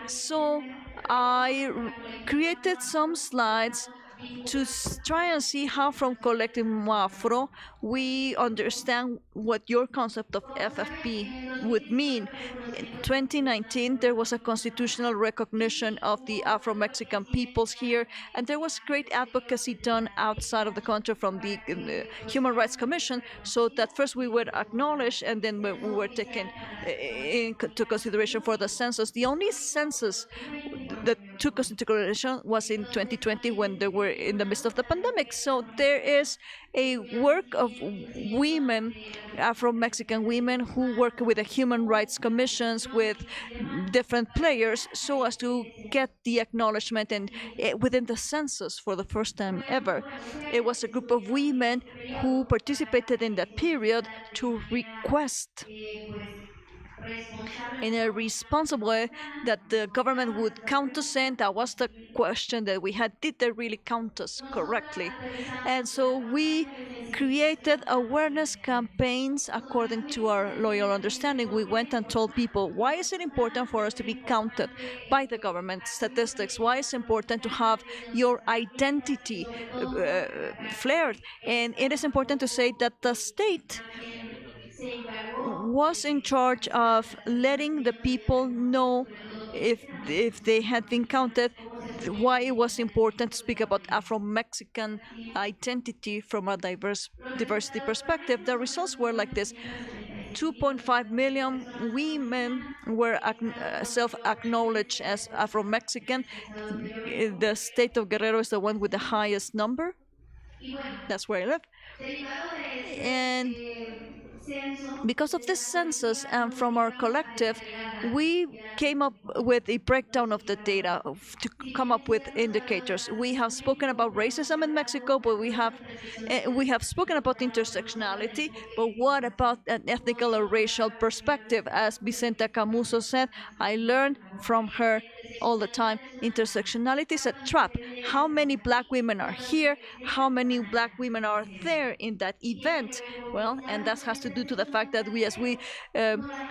So I created some slides to try and see how from Collective Afro we understand what your concept of FFP would mean. In 2019, there was a constitutional recognition of the Afro-Mexican peoples here, and there was great advocacy done outside of the country from the Human Rights Commission, so that first we were acknowledged, and then we were taken into consideration for the census. The only census that took us into consideration was in 2020 when they were in the midst of the pandemic. So there is a work of women, Afro-Mexican women, who work with the human rights commissions, with different players, so as to get the acknowledgement and within the census for the first time ever. It was a group of women who participated in that period to request in a responsible way that the government would count us in. That was the question that we had. Did they really count us correctly? And so we created awareness campaigns according to our loyal understanding. We went and told people, why is it important for us to be counted by the government statistics? Why is it important to have your identity flared? And it is important to say that the state was in charge of letting the people know if they had been counted, why it was important to speak about Afro-Mexican identity from a diversity perspective. The results were like this. 2.5 million women were self-acknowledged as Afro-Mexican. The state of Guerrero is the one with the highest number. That's where I live. And because of this census and from our collective, we came up with a breakdown of the data to come up with indicators. We have spoken about racism in Mexico, but we have spoken about intersectionality, but what about an ethnical or racial perspective? As Vicenta Camuso said, I learned from her all the time, intersectionality is a trap. How many black women are here? How many black women are there in that event? Well, and that has to do to the fact that we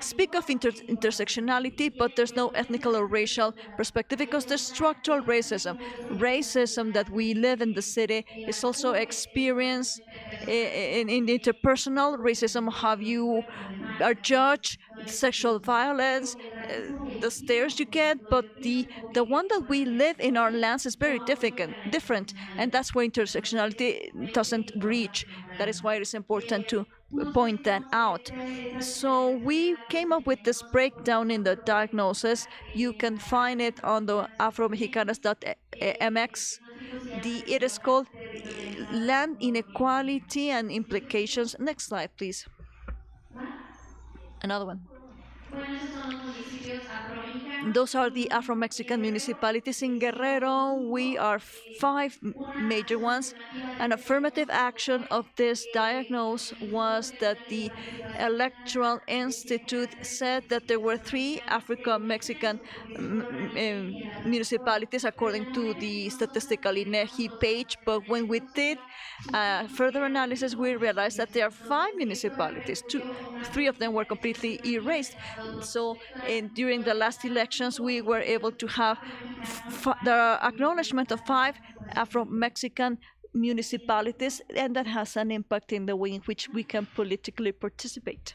speak of intersectionality, but there's no ethnical or racial perspective because there's structural racism. Racism that we live in the city is also experienced in interpersonal racism. How you are judged, sexual violence, the stares you get, but the one that we live in our lands is very different, and that's where intersectionality doesn't reach. That is why it is important to point that out. So we came up with this breakdown in the diagnosis. You can find it on the afromexicanas.mx. It is called Land Inequality and Implications. Next slide, please. Another one. Those are the Afro-Mexican municipalities in Guerrero. We are 5 major ones. An affirmative action of this diagnosis was that the Electoral Institute said that there were 3 African-Mexican municipalities according to the statistical INEGI page, but when we did further analysis, we realized that there are 5 municipalities. 3 of them were completely erased. So during the last elections, we were able to have the acknowledgement of 5 Afro-Mexican municipalities, and that has an impact in the way in which we can politically participate.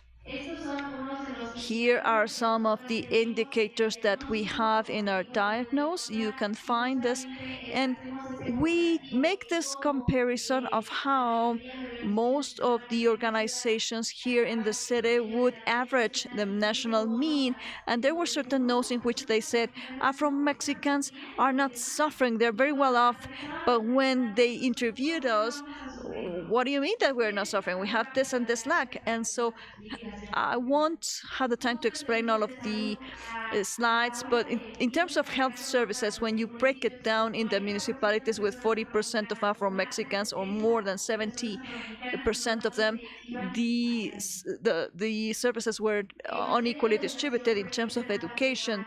Here are some of the indicators that we have in our diagnosis. You can find this, and we make this comparison of how most of the organizations here in the city would average the national mean, and there were certain notes in which they said Afro-Mexicans are not suffering, they're very well off, but when they interviewed us, what do you mean that we're not suffering? We have this and this lack. And so I won't have the time to explain all of the slides, but in terms of health services, when you break it down in the municipalities with 40% of Afro-Mexicans or more than 70% of them, the services were unequally distributed in terms of education.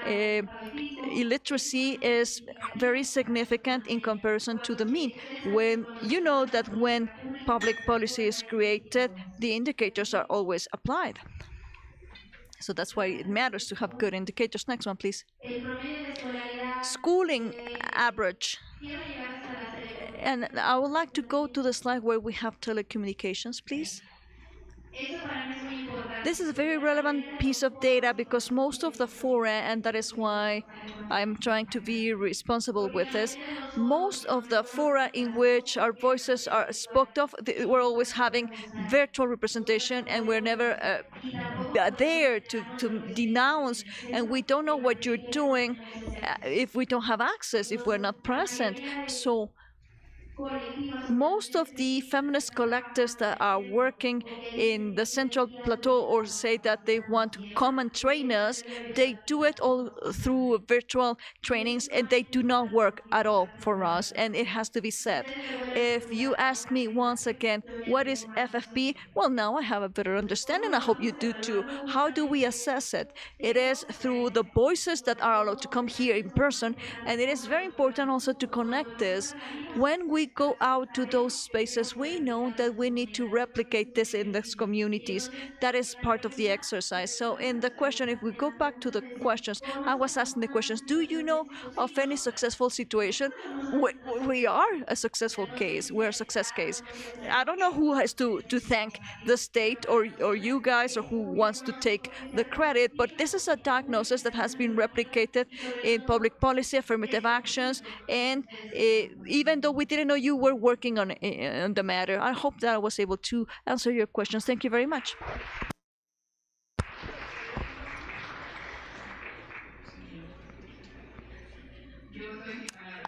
Illiteracy is very significant in comparison to the mean. When you know that when public policy is created, the indicators are always applied. So that's why it matters to have good indicators. Next one, please. Schooling average. And I would like to go to the slide where we have telecommunications, please. This is a very relevant piece of data because most of the fora, and that is why I'm trying to be responsible with this, most of the fora in which our voices are spoken of, we're always having virtual representation, and we're never there to denounce, and we don't know what you're doing if we don't have access, if we're not present. So most of the feminist collectives that are working in the Central Plateau or say that they want to come and train us, they do it all through virtual trainings, and they do not work at all for us, and it has to be said. If you ask me once again, what is FFP? Well, now I have a better understanding. I hope you do too. How do we assess it? It is through the voices that are allowed to come here in person, and it is very important also to connect this. When we go out to those spaces, we know that we need to replicate this in these communities. That is part of the exercise. So in the question, if we go back to the questions, I was asking the questions, do you know of any successful situation? We are a successful case. We're a success case. I don't know who has to thank the state or you guys or who wants to take the credit, but this is a diagnosis that has been replicated in public policy, affirmative actions, and even though we didn't know you were working on the matter. I hope that I was able to answer your questions. Thank you very much.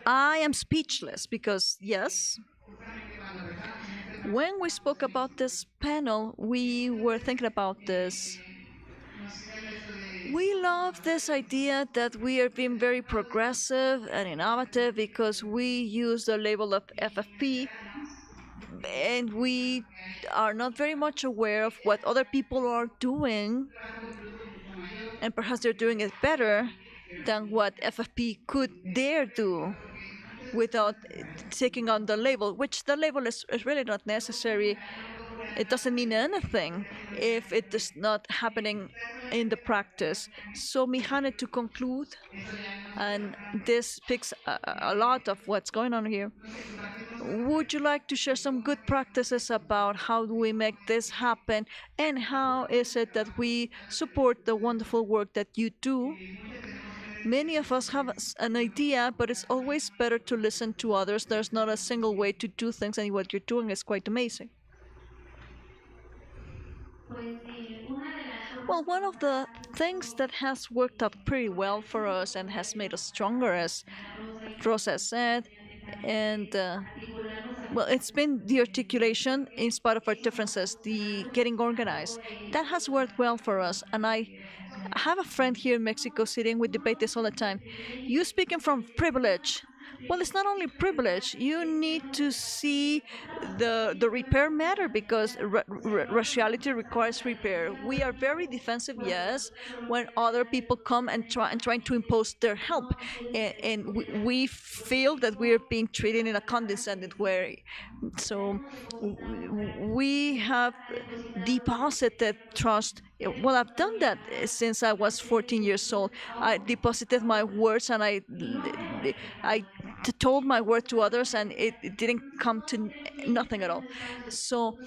I am speechless because, yes, when we spoke about this panel, we were thinking about this. We love this idea that we are being very progressive and innovative because we use the label of FFP, and we are not very much aware of what other people are doing, and perhaps they're doing it better than what FFP could dare do without taking on the label, which the label is really not necessary. It doesn't mean anything if it is not happening in the practice. So, Mihane, to conclude, and this speaks a lot of what's going on here, would you like to share some good practices about how do we make this happen, and how is it that we support the wonderful work that you do? Many of us have an idea, but it's always better to listen to others. There's not a single way to do things, and what you're doing is quite amazing. Well, one of the things that has worked out pretty well for us and has made us stronger, as Rosa said, and well, it's been the articulation in spite of our differences, the getting organized. That has worked well for us, and I have a friend here in Mexico City, and we debate this all the time. You speaking from privilege. Well, it's not only privilege. You need to see the repair matter, because raciality requires repair. We are very defensive, yes, when other people come and trying to impose their help, and we feel that we are being treated in a condescending way. So we have deposited trust. Well, I've done that since I was 14 years old. I deposited my words, and I told my word to others, and it didn't come to nothing at all. So,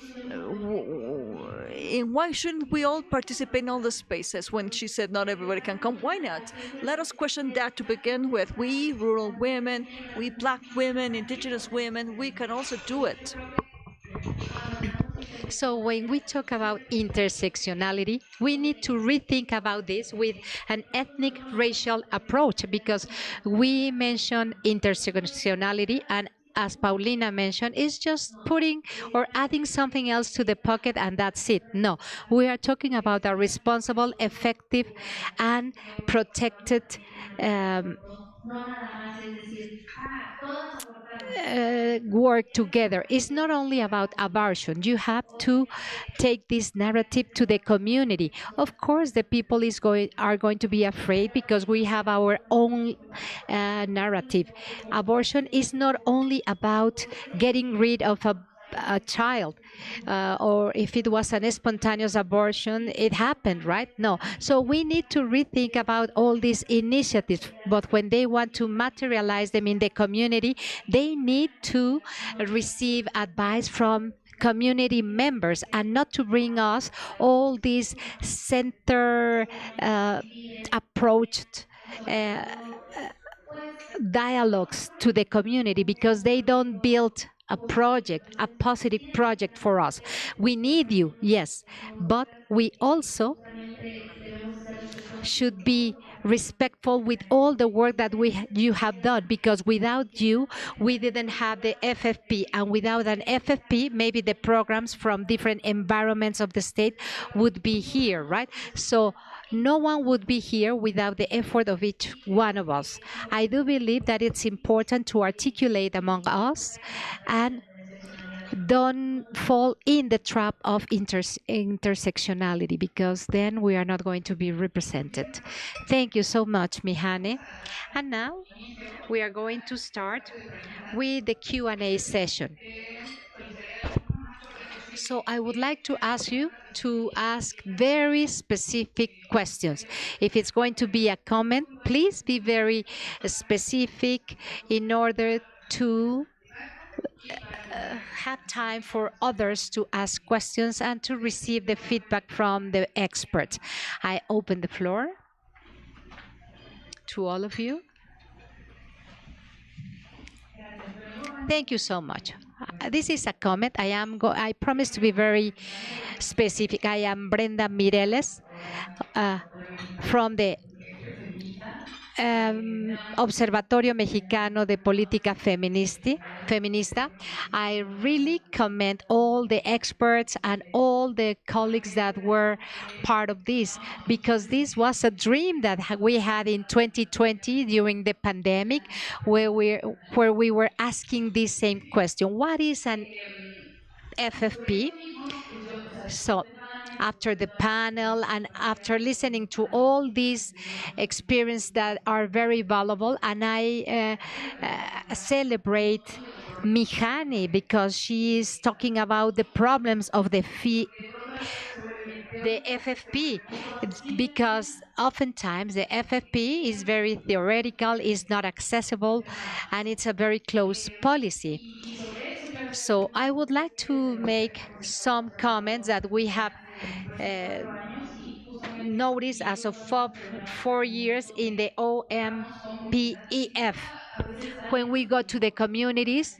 and why shouldn't we all participate in all the spaces? When she said not everybody can come, why not? Let us question that to begin with. We rural women, we black women, indigenous women, we can also do it. So when we talk about intersectionality, we need to rethink about this with an ethnic racial approach, because we mention intersectionality, and as Paulina mentioned, is just putting or adding something else to the pocket and that's it. No, we are talking about a responsible, effective, and protected work together. It's not only about abortion. You have to take this narrative to the community. Of course, the people are going to be afraid because we have our own narrative. Abortion is not only about getting rid of a child, or if it was an spontaneous abortion, it happened, right? No. So we need to rethink about all these initiatives, but when they want to materialize them in the community, they need to receive advice from community members and not to bring us all these center approached dialogues to the community, because they don't build a project, a positive project for us. We need you, yes, but we also should be respectful with all the work that you have done, because without you, we didn't have the FFP, and without an FFP, maybe the programs from different environments of the state would be here, right? So no one would be here without the effort of each one of us. I do believe that it's important to articulate among us and don't fall in the trap of intersectionality, because then we are not going to be represented. Thank you so much, Mihane. And now we are going to start with the Q&A session. So I would like to ask you to ask very specific questions. If it's going to be a comment, please be very specific in order to have time for others to ask questions and to receive the feedback from the experts. I open the floor to all of you. Thank you so much. This is a comment. I promise to be very specific. I am Brenda Mireles from the Observatorio Mexicano de Política Feminista. I really commend all the experts and all the colleagues that were part of this, because this was a dream that we had in 2020 during the pandemic, where we were asking this same question: what is an FFP? So after the panel and after listening to all these experiences that are very valuable, and I celebrate Mihani because she is talking about the problems of the FFP. It's because oftentimes the FFP is very theoretical, is not accessible, and it's a very close policy. So I would like to make some comments that we have noticed as of 4 years in the OMPEF. When we go to the communities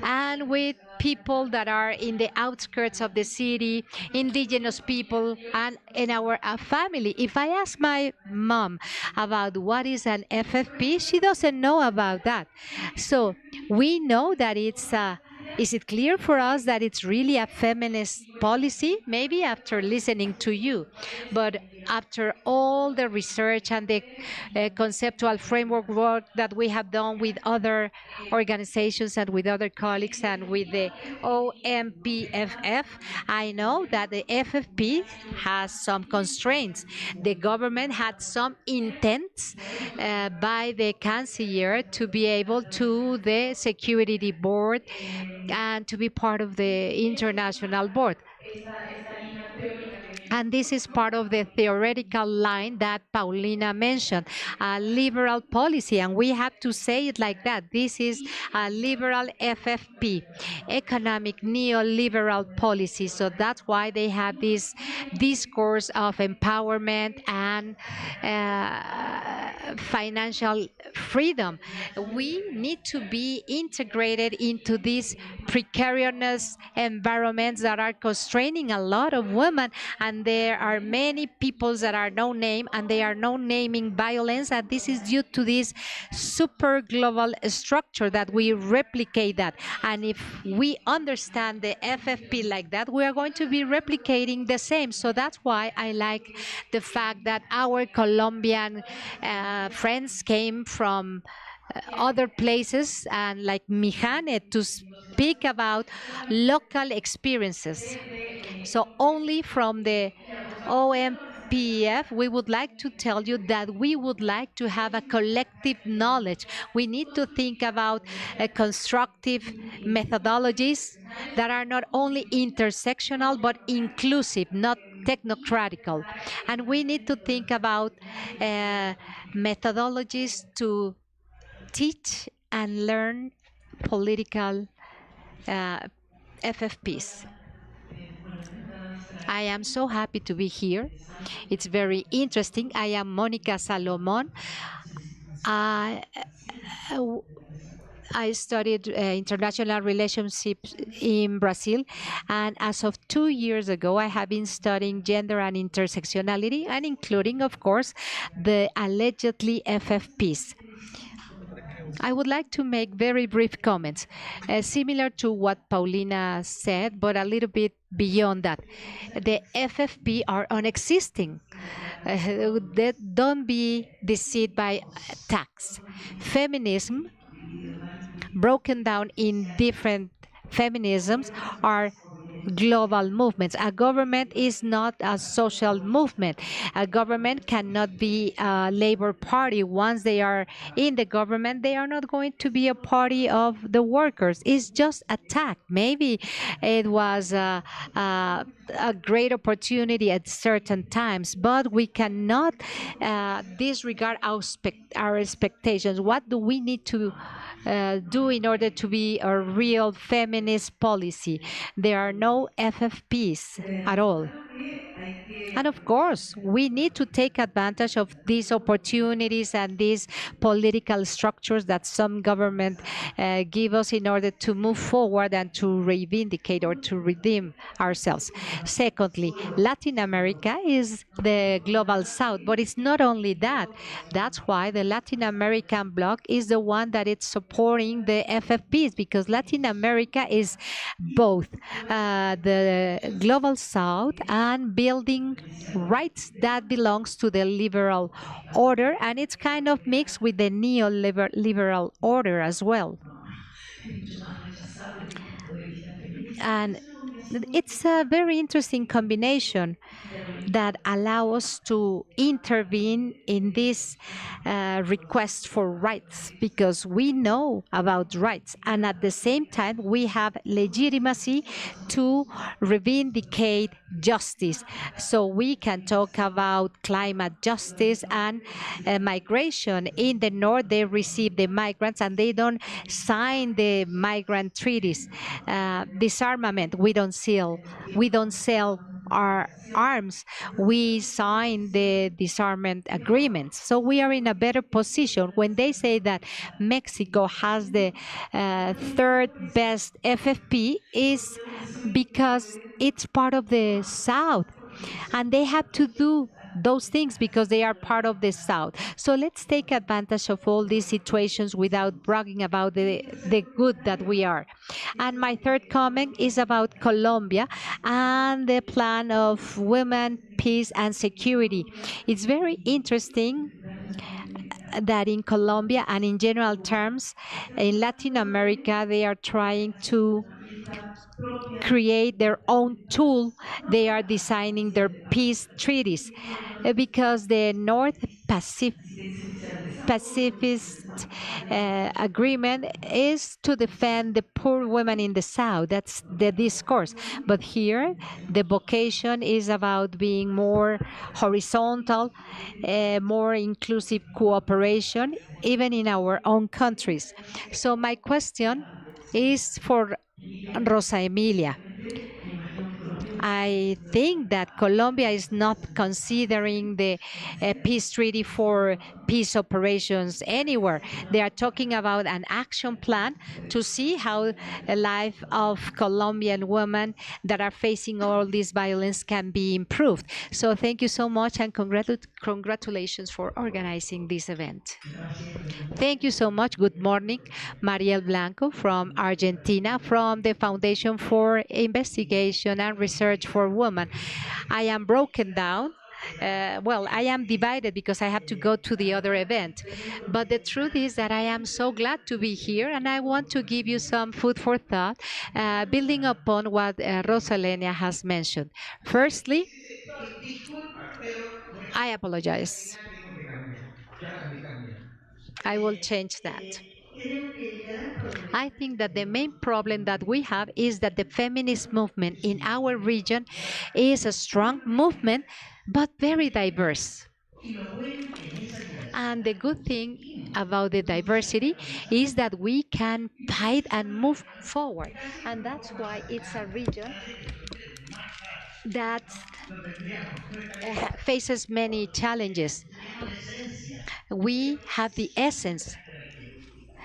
and with people that are in the outskirts of the city, indigenous people, and in our family. If I ask my mom about what is an FFP, she doesn't know about that. So we know that it's is it clear for us that it's really a feminist policy? Maybe after listening to you. But after all the research and the conceptual framework work that we have done with other organizations and with other colleagues and with the OMPFF, I know that the FFP has some constraints. The government had some intents by the Chancellor to be able to the Security Board and to be part of the international board. And this is part of the theoretical line that Paulina mentioned, a liberal policy, and we have to say it like that. This is a liberal FFP, economic neoliberal policy. So that's why they have this discourse of empowerment and financial freedom. We need to be integrated into these precarious environments that are constraining a lot of women, and there are many peoples that are no name, and they are no naming violence, and this is due to this super global structure that we replicate that. And if we understand the FFP like that, we are going to be replicating the same. So that's why I like the fact that our Colombian friends came from other places and like Mijane to speak about local experiences. So only from the OMPF, we would like to tell you that we would like to have a collective knowledge. We need to think about constructive methodologies that are not only intersectional but inclusive, not technocratical. And we need to think about methodologies to teach and learn political FFPs. I am so happy to be here. It's very interesting. I am Monica Salomon. I, I studied international relationships in Brazil, and as of 2 years ago, I have been studying gender and intersectionality, and including, of course, the allegedly FFPs. I would like to make very brief comments, similar to what Paulina said, but a little bit beyond that. The FFP are unexisting. Don't be deceived by tax. Feminism, broken down in different feminisms, are global movements. A government is not a social movement. A government cannot be a labor party. Once they are in the government, they are not going to be a party of the workers. It's just a tax. Maybe it was a great opportunity at certain times, but we cannot disregard our expectations. What do we need to do in order to be a real feminist policy? There are no FFPs at all. And of course, we need to take advantage of these opportunities and these political structures that some government give us in order to move forward and to reivindicate or to redeem ourselves. Secondly, Latin America is the global south, but it's not only that. That's why the Latin American bloc is the one that is supporting the FFPs, because Latin America is both the global south and building rights that belongs to the liberal order, and it's kind of mixed with the neoliberal order as well. And it's a very interesting combination that allow us to intervene in this request for rights, because we know about rights, and at the same time we have legitimacy to reivindicate justice. So we can talk about climate justice and migration. In the north, they receive the migrants and they don't sign the migrant treaties. Disarmament, we don't sell our arms. We sign the disarmament agreements. So we are in a better position. When they say that Mexico has the third best FFP, is because it's part of the South. And they have to do those things because they are part of the South. So let's take advantage of all these situations without bragging about the good that we are. And my third comment is about Colombia and the plan of women, peace, and security. It's very interesting that in Colombia and in general terms, in Latin America, they are trying to create their own tool. They are designing their peace treaties because the North Pacifist agreement is to defend the poor women in the South. That's the discourse. But here, the vocation is about being more horizontal, more inclusive cooperation, even in our own countries. So my question is for Rosa Emilia. I think that Colombia is not considering the peace treaty for peace operations anywhere. They are talking about an action plan to see how the life of Colombian women that are facing all this violence can be improved. So thank you so much and congratulations for organizing this event. Thank you so much. Good morning. Mariel Blanco from Argentina, from the Foundation for Investigation and Research for Women. I am broken down. I am divided because I have to go to the other event. But the truth is that I am so glad to be here, and I want to give you some food for thought, building upon what Rosalenia has mentioned. Firstly, I apologize. I will change that. I think that the main problem that we have is that the feminist movement in our region is a strong movement, but very diverse. And the good thing about the diversity is that we can fight and move forward. And that's why it's a region that faces many challenges. We have the essence,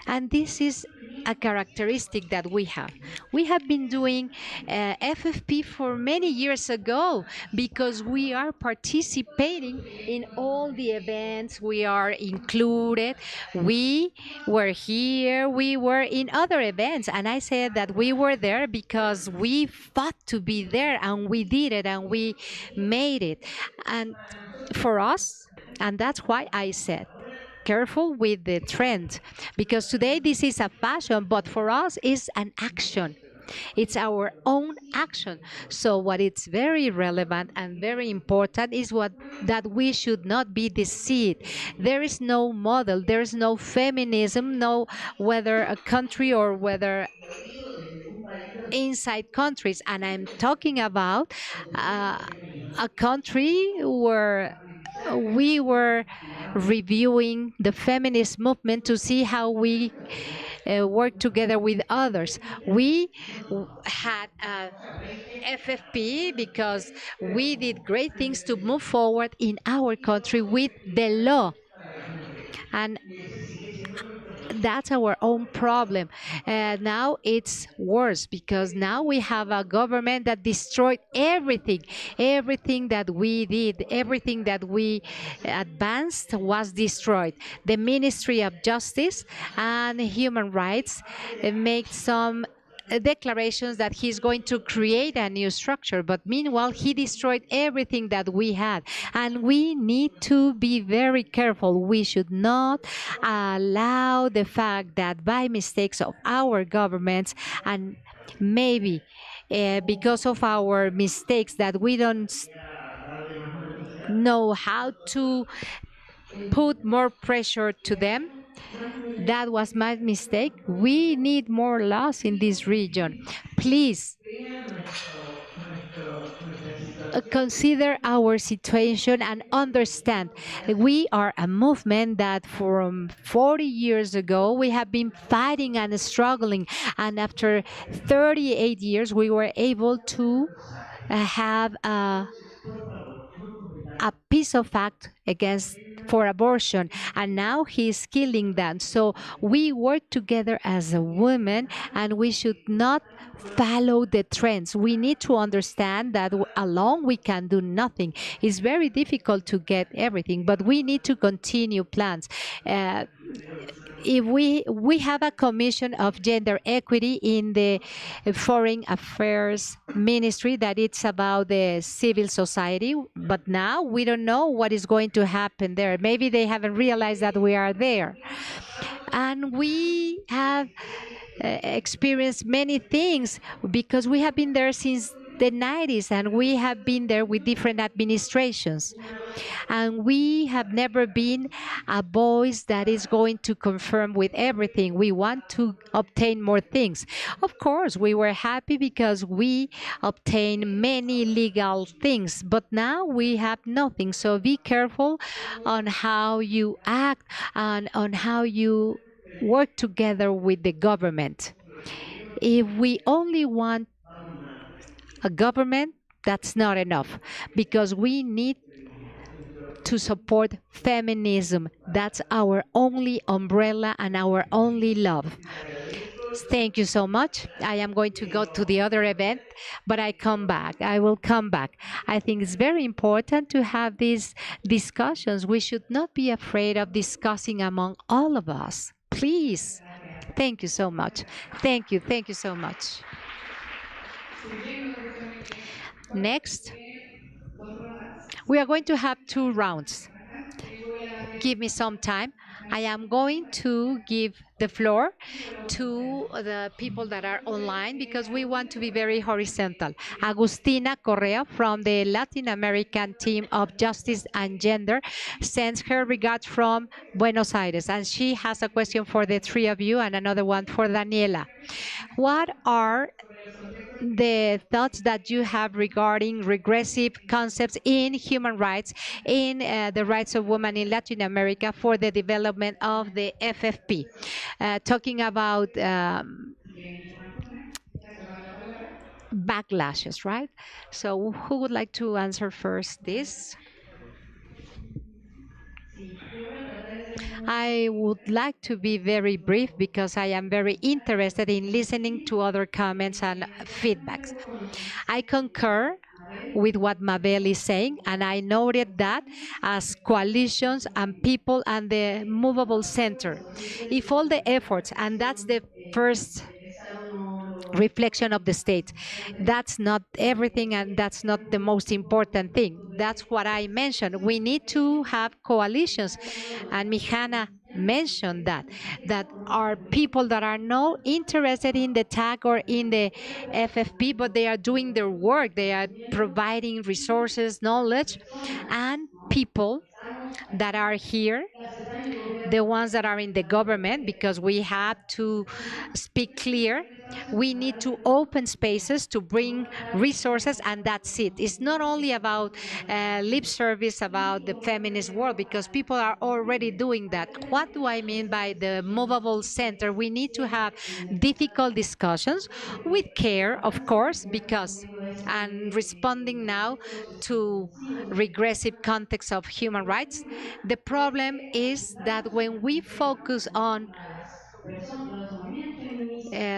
and this is a characteristic that we have. We have been doing FFP for many years ago because we are participating in all the events. We are included. We were here. We were in other events. And I said that we were there because we fought to be there, and we did it, and we made it. And for us, and that's why I said, careful with the trend, because today this is a fashion, but for us it's an action. It's our own action. So what is very relevant and very important is that we should not be deceived. There is no model, there is no feminism, no whether a country or whether inside countries. And I'm talking about a country where we were reviewing the feminist movement to see how we work together with others. We had a FFP because we did great things to move forward in our country with the law. And that's our own problem. Now it's worse because now we have a government that destroyed everything that we did, everything that we advanced was destroyed. The Ministry of Justice and Human Rights made some declarations that he's going to create a new structure, but meanwhile he destroyed everything that we had. And we need to be very careful. We should not allow the fact that by mistakes of our governments, and maybe because of our mistakes, that we don't know how to put more pressure to them. That was my mistake. We need more laws in this region. Please consider our situation and understand we are a movement that from 40 years ago we have been fighting and struggling, and after 38 years we were able to have a piece of fact against for abortion, and now he's killing them. So we work together as a woman, and we should not follow the trends. We need to understand that alone we can do nothing. It's very difficult to get everything, but we need to continue plans. If we have a commission of gender equity in the foreign affairs ministry that it's about the civil society, but now we don't know what is going to happen there. Maybe they haven't realized that we are there, and we have experienced many things because we have been there since the 90s, and we have been there with different administrations, and we have never been a voice that is going to confirm with everything. We want to obtain more things. Of course, we were happy because we obtained many legal things, but now we have nothing. So be careful on how you act and on how you work together with the government. If we only want a government that's not enough, because we need to support feminism. That's our only umbrella and our only love. Thank you so much. I am going to go to the other event, but I come back. I will come back. I think it's very important to have these discussions. We should not be afraid of discussing among all of us. Please. Thank you so much. Thank you. Thank you so much. Next, we are going to have 2 rounds. Give me some time. I am going to give the floor to the people that are online because we want to be very horizontal. Agustina Correa from the Latin American team of Justice and Gender sends her regards from Buenos Aires, and she has a question for the 3 of you and another one for Daniela. What are the thoughts that you have regarding regressive concepts in human rights, in the rights of women in Latin America for the development of the FFP? Talking about backlashes, right? So who would like to answer first this? I would like to be very brief because I am very interested in listening to other comments and feedbacks. I concur with what Mabel is saying, and I noted that as coalitions and people and the movable center, if all the efforts, and that's the first reflection of the state. That's not everything, and that's not the most important thing. That's what I mentioned. We need to have coalitions, and Mijana mentioned that are people that are not interested in the tag or in the FFP, but they are doing their work. They are providing resources, knowledge, and people that are here, the ones that are in the government, because we have to speak clear. We need to open spaces to bring resources, and that's it. It's not only about lip service about the feminist world, because people are already doing that. What do I mean by the movable center? We need to have difficult discussions with care, of course, because and responding now to regressive context of human rights. The problem is that when we focus on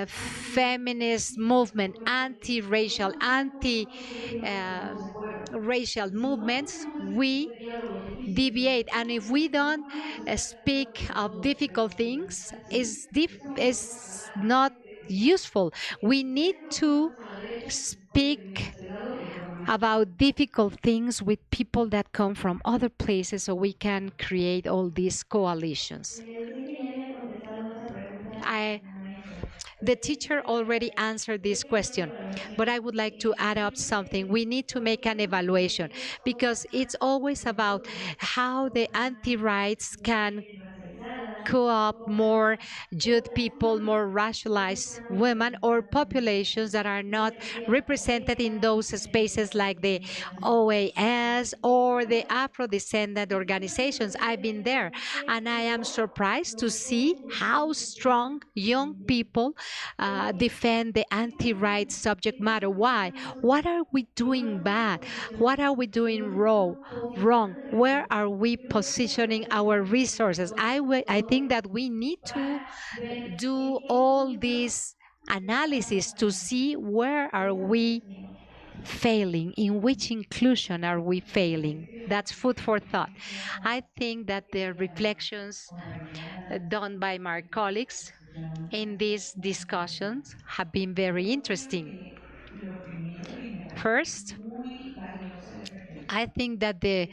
feminist movement, anti-racial, anti-racial movements, we deviate. And if we don't speak of difficult things, is not useful. We need to speak about difficult things with people that come from other places so we can create all these coalitions. The teacher already answered this question, but I would like to add up something. We need to make an evaluation because it's always about how the anti-rights can co-opt more youth people, more racialized women, or populations that are not represented in those spaces like the OAS or the Afro-descendant organizations. I've been there, and I am surprised to see how strong young people defend the anti-rights subject matter. Why? What are we doing bad? What are we doing wrong? Where are we positioning our resources? I think that we need to do all this analysis to see where are we failing, in which inclusion are we failing. That's food for thought. I think that the reflections done by my colleagues in these discussions have been very interesting. First, I think that the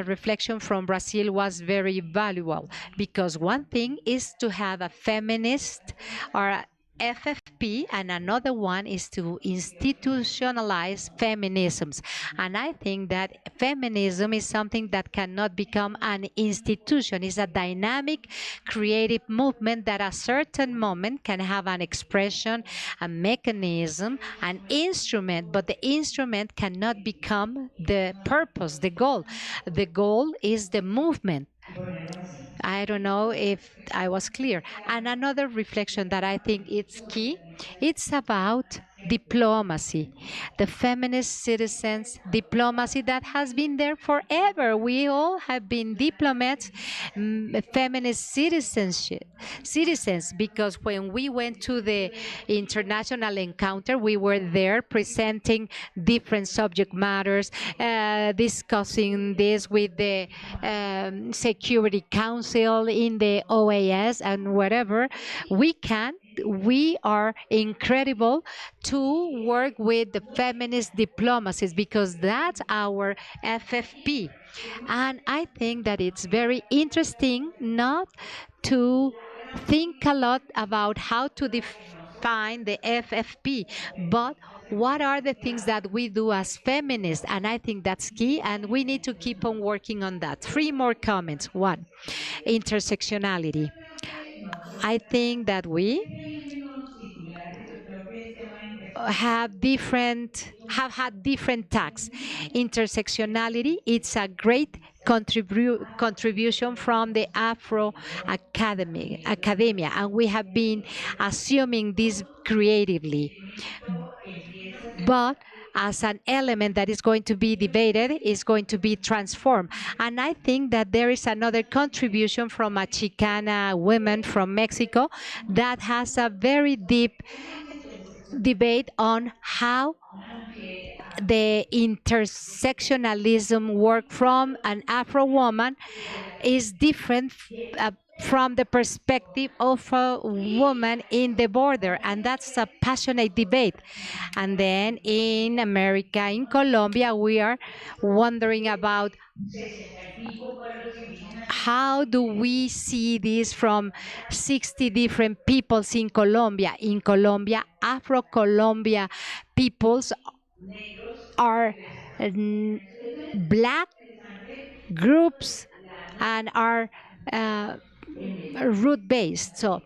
reflection from Brazil was very valuable because one thing is to have a feminist or a FFP, and another one is to institutionalize feminisms. And I think that feminism is something that cannot become an institution. It's a dynamic, creative movement that at a certain moment can have an expression, a mechanism, an instrument, but the instrument cannot become the purpose, the goal. The goal is the movement. I don't know if I was clear. And another reflection that I think is key, it's about diplomacy, the feminist citizens diplomacy that has been there forever. We all have been diplomats, feminist citizens, because when we went to the international encounter, we were there presenting different subject matters, discussing this with the Security Council in the OAS and whatever. We are incredible to work with the feminist diplomacies because that's our FFP. And I think that it's very interesting not to think a lot about how to define the FFP, but what are the things that we do as feminists? And I think that's key, and we need to keep on working on that. Three more comments. One, intersectionality. I think that we have had different tags. Intersectionality, it's a great contribution from the Afro academia, and we have been assuming this creatively. But as an element that is going to be debated, is going to be transformed. And I think that there is another contribution from a Chicana woman from Mexico that has a very deep debate on how the intersectionalism work from an Afro woman is different from the perspective of a woman in the border, and that's a passionate debate. And then in America, in Colombia, we are wondering about how do we see this from 60 different peoples in Colombia? In Colombia, Afro-Colombia peoples are black groups and are root based. So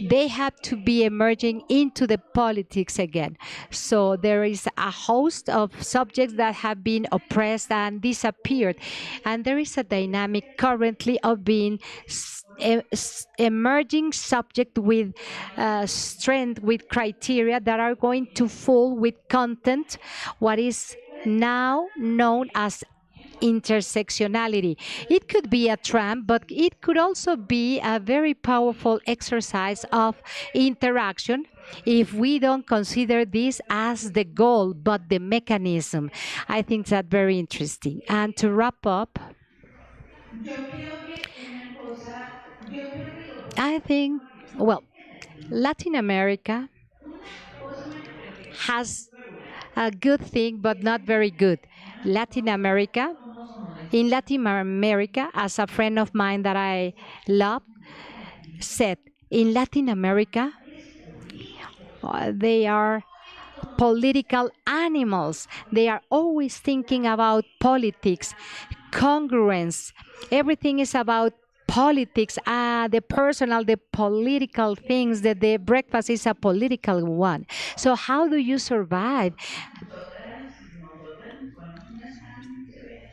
they have to be emerging into the politics again. So there is a host of subjects that have been oppressed and disappeared. And there is a dynamic currently of being emerging subject with strength, with criteria that are going to fall with content, what is now known as intersectionality. It could be a trap, but it could also be a very powerful exercise of interaction if we don't consider this as the goal, but the mechanism. I think that's very interesting. And to wrap up, I think, well, Latin America has a good thing, but not very good. Latin America, in Latin America, as a friend of mine that I love said, in Latin America, they are political animals. They are always thinking about politics, congruence. Everything is about politics, the personal, the political things, that the breakfast is a political one. So how do you survive?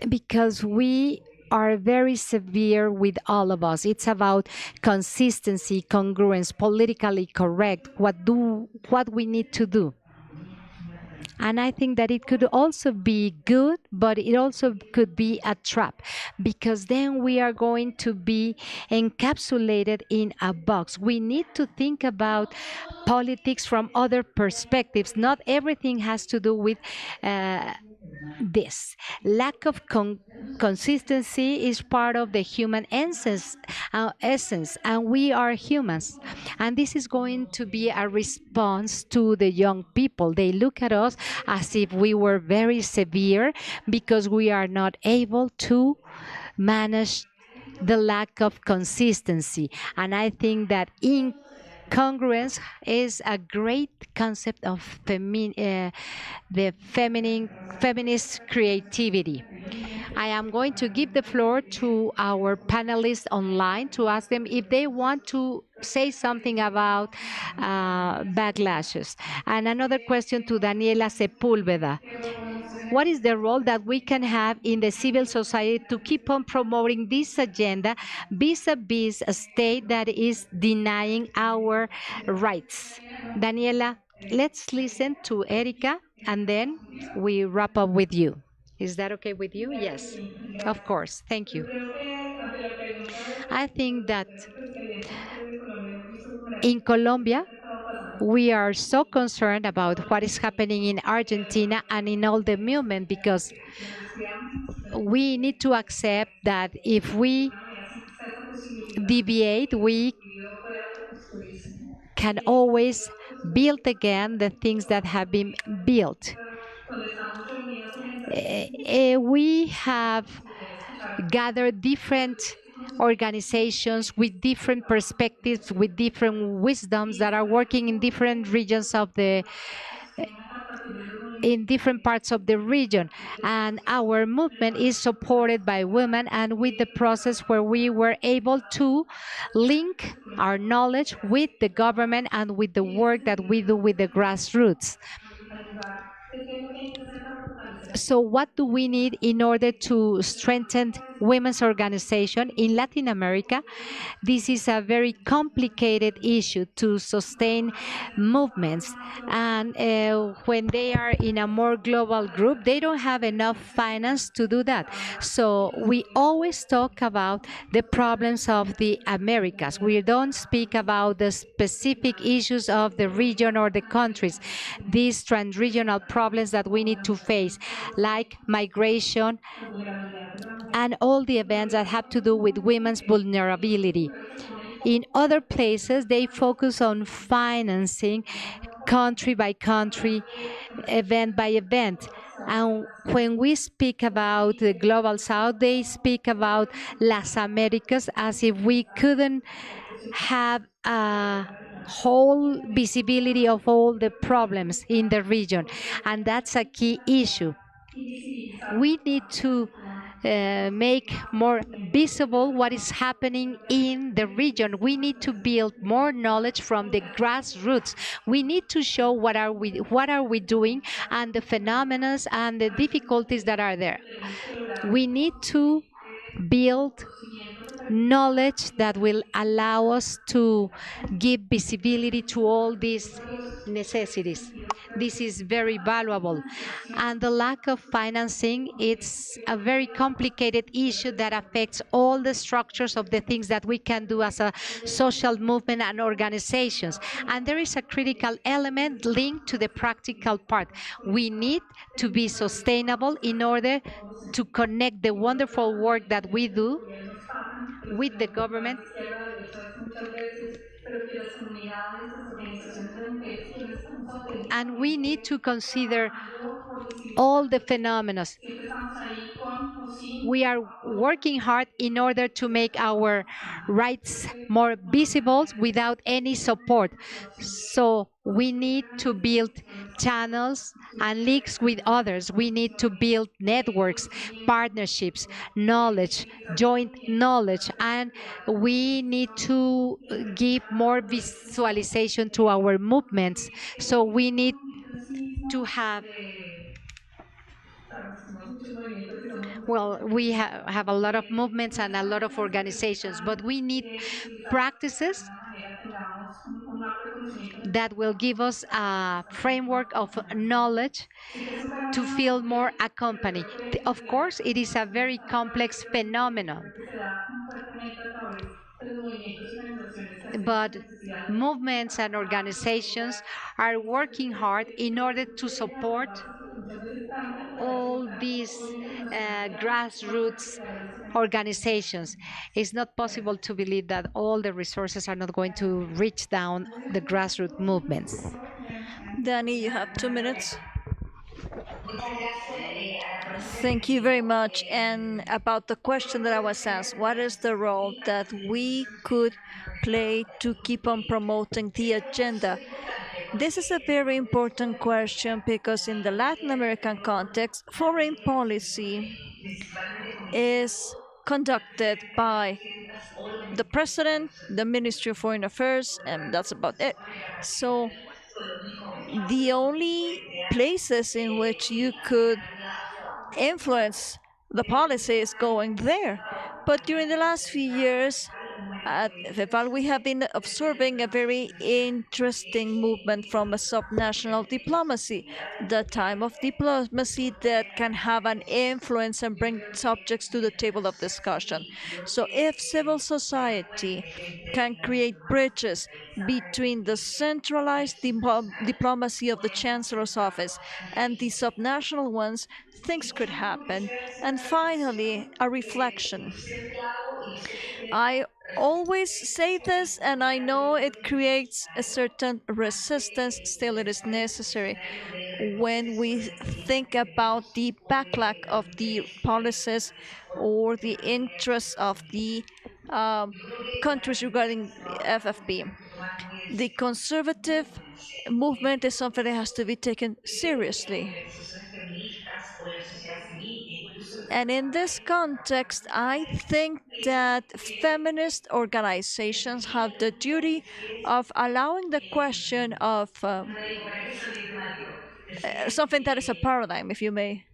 Because we are very severe with all of us. It's about consistency, congruence, politically correct, what we need to do. And I think that it could also be good, but it also could be a trap, because then we are going to be encapsulated in a box. We need to think about politics from other perspectives. Not everything has to do with this. Lack of consistency is part of the human essence, and we are humans. And this is going to be a response to the young people. They look at us as if we were very severe because we are not able to manage the lack of consistency. And I think that incongruence is a great concept of the feminist creativity. I am going to give the floor to our panelists online to ask them if they want to say something about backlashes. And another question to Daniela Sepúlveda. What is the role that we can have in the civil society to keep on promoting this agenda vis-a-vis a state that is denying our rights? Daniela, let's listen to Erika and then we wrap up with you. Is that okay with you? Yes, of course. Thank you. I think that in Colombia, we are so concerned about what is happening in Argentina and in all the movement because we need to accept that if we deviate, we can always build again the things that have been built. We have gathered different organizations with different perspectives, with different wisdoms that are working in different regions of the in different parts of the region. And our movement is supported by women, and with the process where we were able to link our knowledge with the government and with the work that we do with the grassroots. So what do we need in order to strengthen women's organization in Latin America? This is a very complicated issue to sustain movements. And when they are in a more global group, they don't have enough finance to do that. So we always talk about the problems of the Americas. We don't speak about the specific issues of the region or the countries, these trans-regional problems that we need to face, like migration and all the events that have to do with women's vulnerability. In other places, they focus on financing country by country, event by event. And when we speak about the Global South, they speak about Las Americas as if we couldn't have a whole visibility of all the problems in the region. And that's a key issue. We need to make more visible what is happening in the region. We need to build more knowledge from the grassroots. We need to show what are we doing and the phenomena and the difficulties that are there. We need to build knowledge that will allow us to give visibility to all these necessities. This is very valuable. And the lack of financing, it's a very complicated issue that affects all the structures of the things that we can do as a social movement and organizations. And there is a critical element linked to the practical part. We need to be sustainable in order to connect the wonderful work that we do with the government, and we need to consider all the phenomena. We are working hard in order to make our rights more visible without any support. So we need to build channels and links with others. We need to build networks, partnerships, knowledge, joint knowledge, and we need to give more visualization to our movements. So we need to have we have a lot of movements and a lot of organizations, but we need practices that will give us a framework of knowledge to feel more accompanied. Of course, it is a very complex phenomenon, but movements and organizations are working hard in order to support all these grassroots organizations. It's not possible to believe that all the resources are not going to reach down the grassroots movements. Danny, you have 2 minutes. Thank you very much. And about the question that I was asked, what is the role that we could play to keep on promoting the agenda? This is a very important question because in the Latin American context, foreign policy is conducted by the president, the Ministry of Foreign Affairs, and that's about it. So the only places in which you could influence the policy is going there. But during the last few years, At FEPAL, we have been observing a very interesting movement from a subnational diplomacy, the time of diplomacy that can have an influence and bring subjects to the table of discussion. So if civil society can create bridges between the centralized diplomacy of the Chancellor's office and the subnational ones, things could happen. And finally, a reflection. I always say this, and I know it creates a certain resistance, still, it is necessary. When we think about the backlash of the policies or the interests of the countries regarding FFP, the conservative movement is something that has to be taken seriously. And in this context, I think that feminist organizations have the duty of allowing the question of something that is a paradigm, if you may.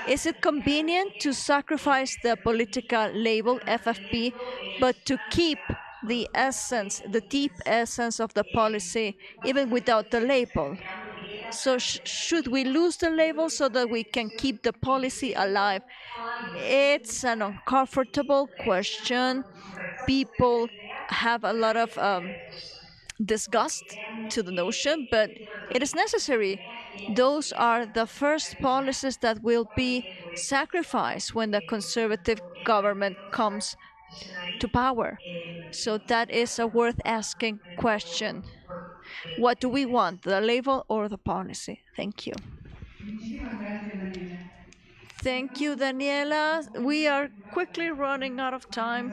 Is it convenient to sacrifice the political label FFP, but to keep the essence, the deep essence of the policy, even without the label? So should we lose the label so that we can keep the policy alive? It's an uncomfortable question. People have a lot of disgust to the notion, but it is necessary. Those are the first policies that will be sacrificed when the conservative government comes to power. So that is a worth asking question. What do we want, the label or the policy? Thank you. Muchísimas gracias, Daniela. Thank you, Daniela. We are quickly running out of time.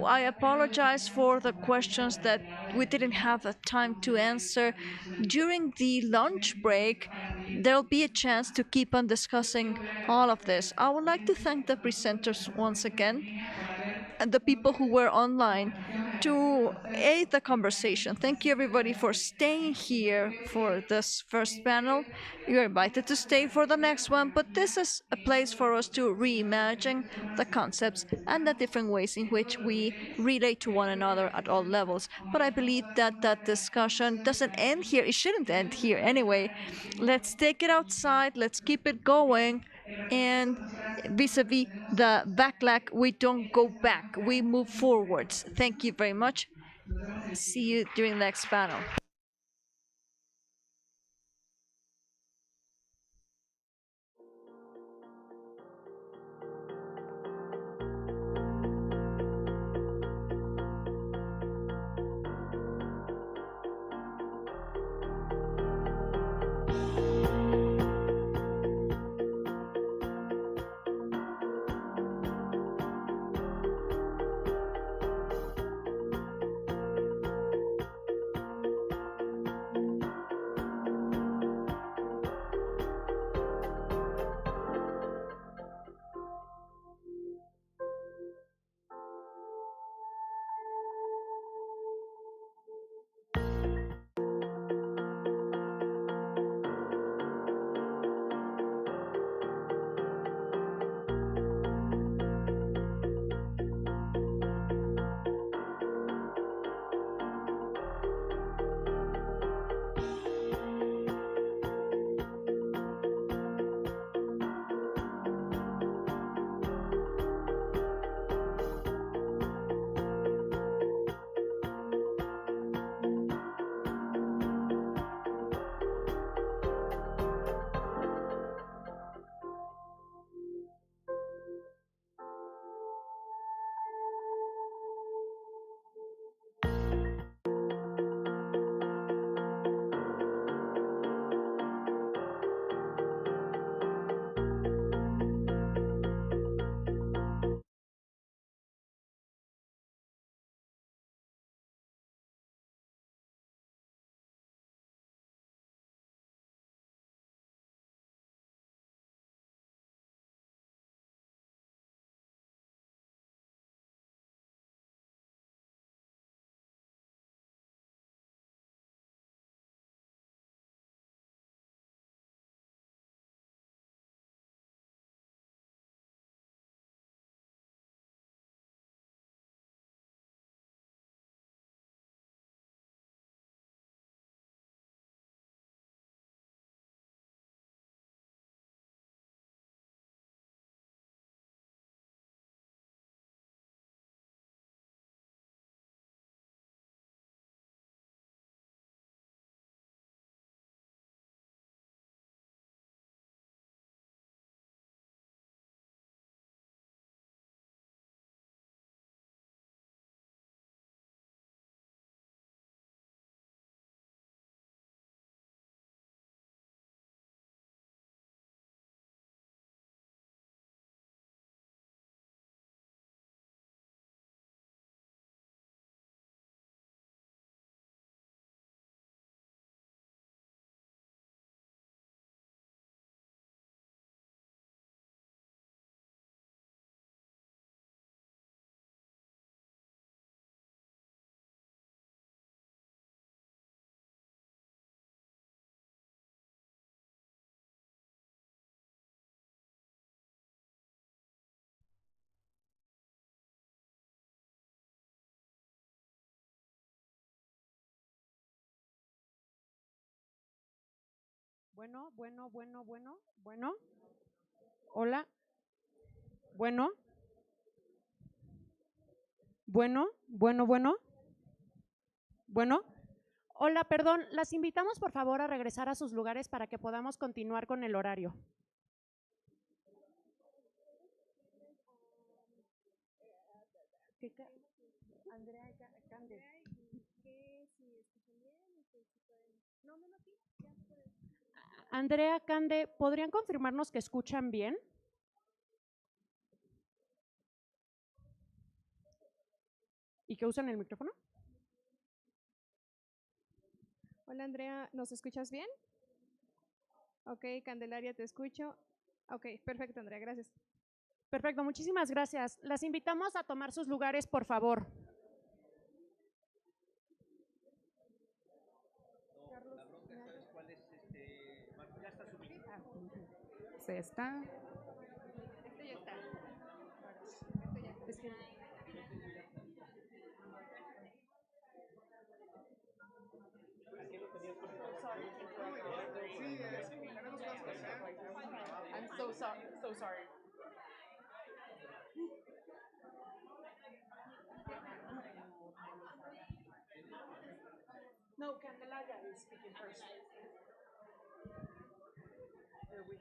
I apologize for the questions that we didn't have the time to answer. During the lunch break, there'll be a chance to keep on discussing all of this. I would like to thank the presenters once again and the people who were online to aid the conversation. Thank you, everybody, for staying here for this first panel. You're invited to stay for the next one, but this is a place for us to reimagine the concepts and the different ways in which we relate to one another at all levels. But I believe that that discussion doesn't end here. It shouldn't end here anyway. Let's take it outside. Let's keep it going. And vis-a-vis the backlash, we don't go back. We move forwards. Thank you very much. See you during the next panel. Bueno, bueno, bueno, bueno, bueno. Hola. Bueno. Bueno, bueno, bueno. Bueno. Hola, perdón. Las invitamos por favor a regresar a sus lugares para que podamos continuar con el horario. Andrea Cande. Andrea Cande, ¿podrían confirmarnos que escuchan bien? ¿Y que usan el micrófono? Hola Andrea, ¿nos escuchas bien? Ok, Candelaria, te escucho. Ok, perfecto Andrea, gracias. Perfecto, muchísimas gracias. Las invitamos a tomar sus lugares, por favor. Se está. I'm so sorry. No, Candelaria is speaking first. Here we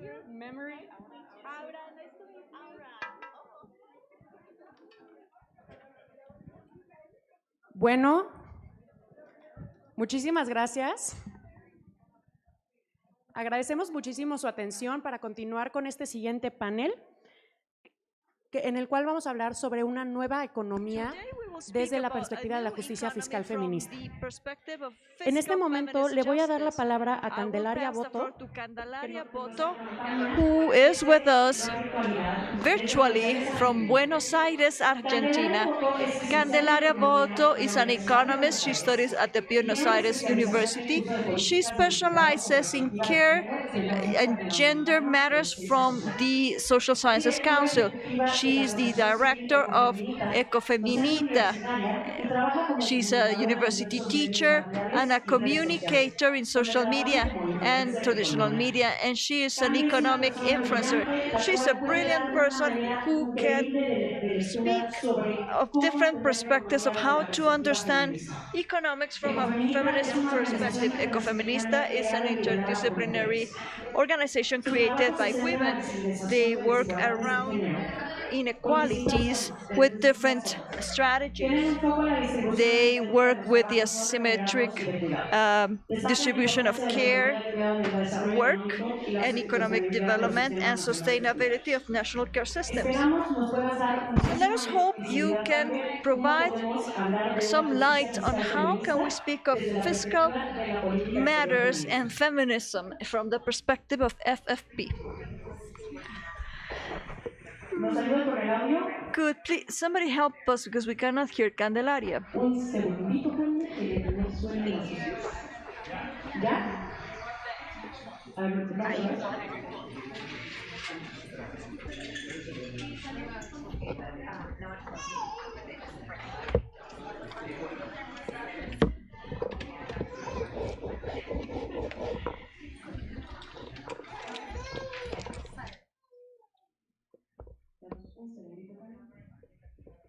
have memory. Aura, nice to meet Aura. Bueno, muchísimas gracias. Agradecemos muchísimo su atención para continuar con este siguiente panel, en el cual vamos a hablar sobre una nueva economía desde la perspectiva de la justicia fiscal feminista. En este momento le voy a dar la palabra a Candelaria Boto, who is with us virtually from Buenos Aires, Argentina. Candelaria Boto is an economist. She studies at the Buenos Aires University. She specializes in care and gender matters from the Social Sciences Council. She's the director of Ecofeminita. She's a university teacher and a communicator in social media and traditional media, and she is an economic influencer. She's a brilliant person who can speak of different perspectives of how to understand economics from a feminist perspective. Ecofeminista is an interdisciplinary organization created by women. They work around inequalities with different strategies. They work with the asymmetric distribution of care, work, and economic development and sustainability of national care systems. Let us hope you can provide some light on how can we speak of fiscal matters and feminism from the perspective of FFP. ¿Nos ayuda con el audio? Could please somebody help us because we cannot hear Candelaria. Un segundito, Carmen, que no suenan las cosas. ¿Ya? A ver, vamos a ver.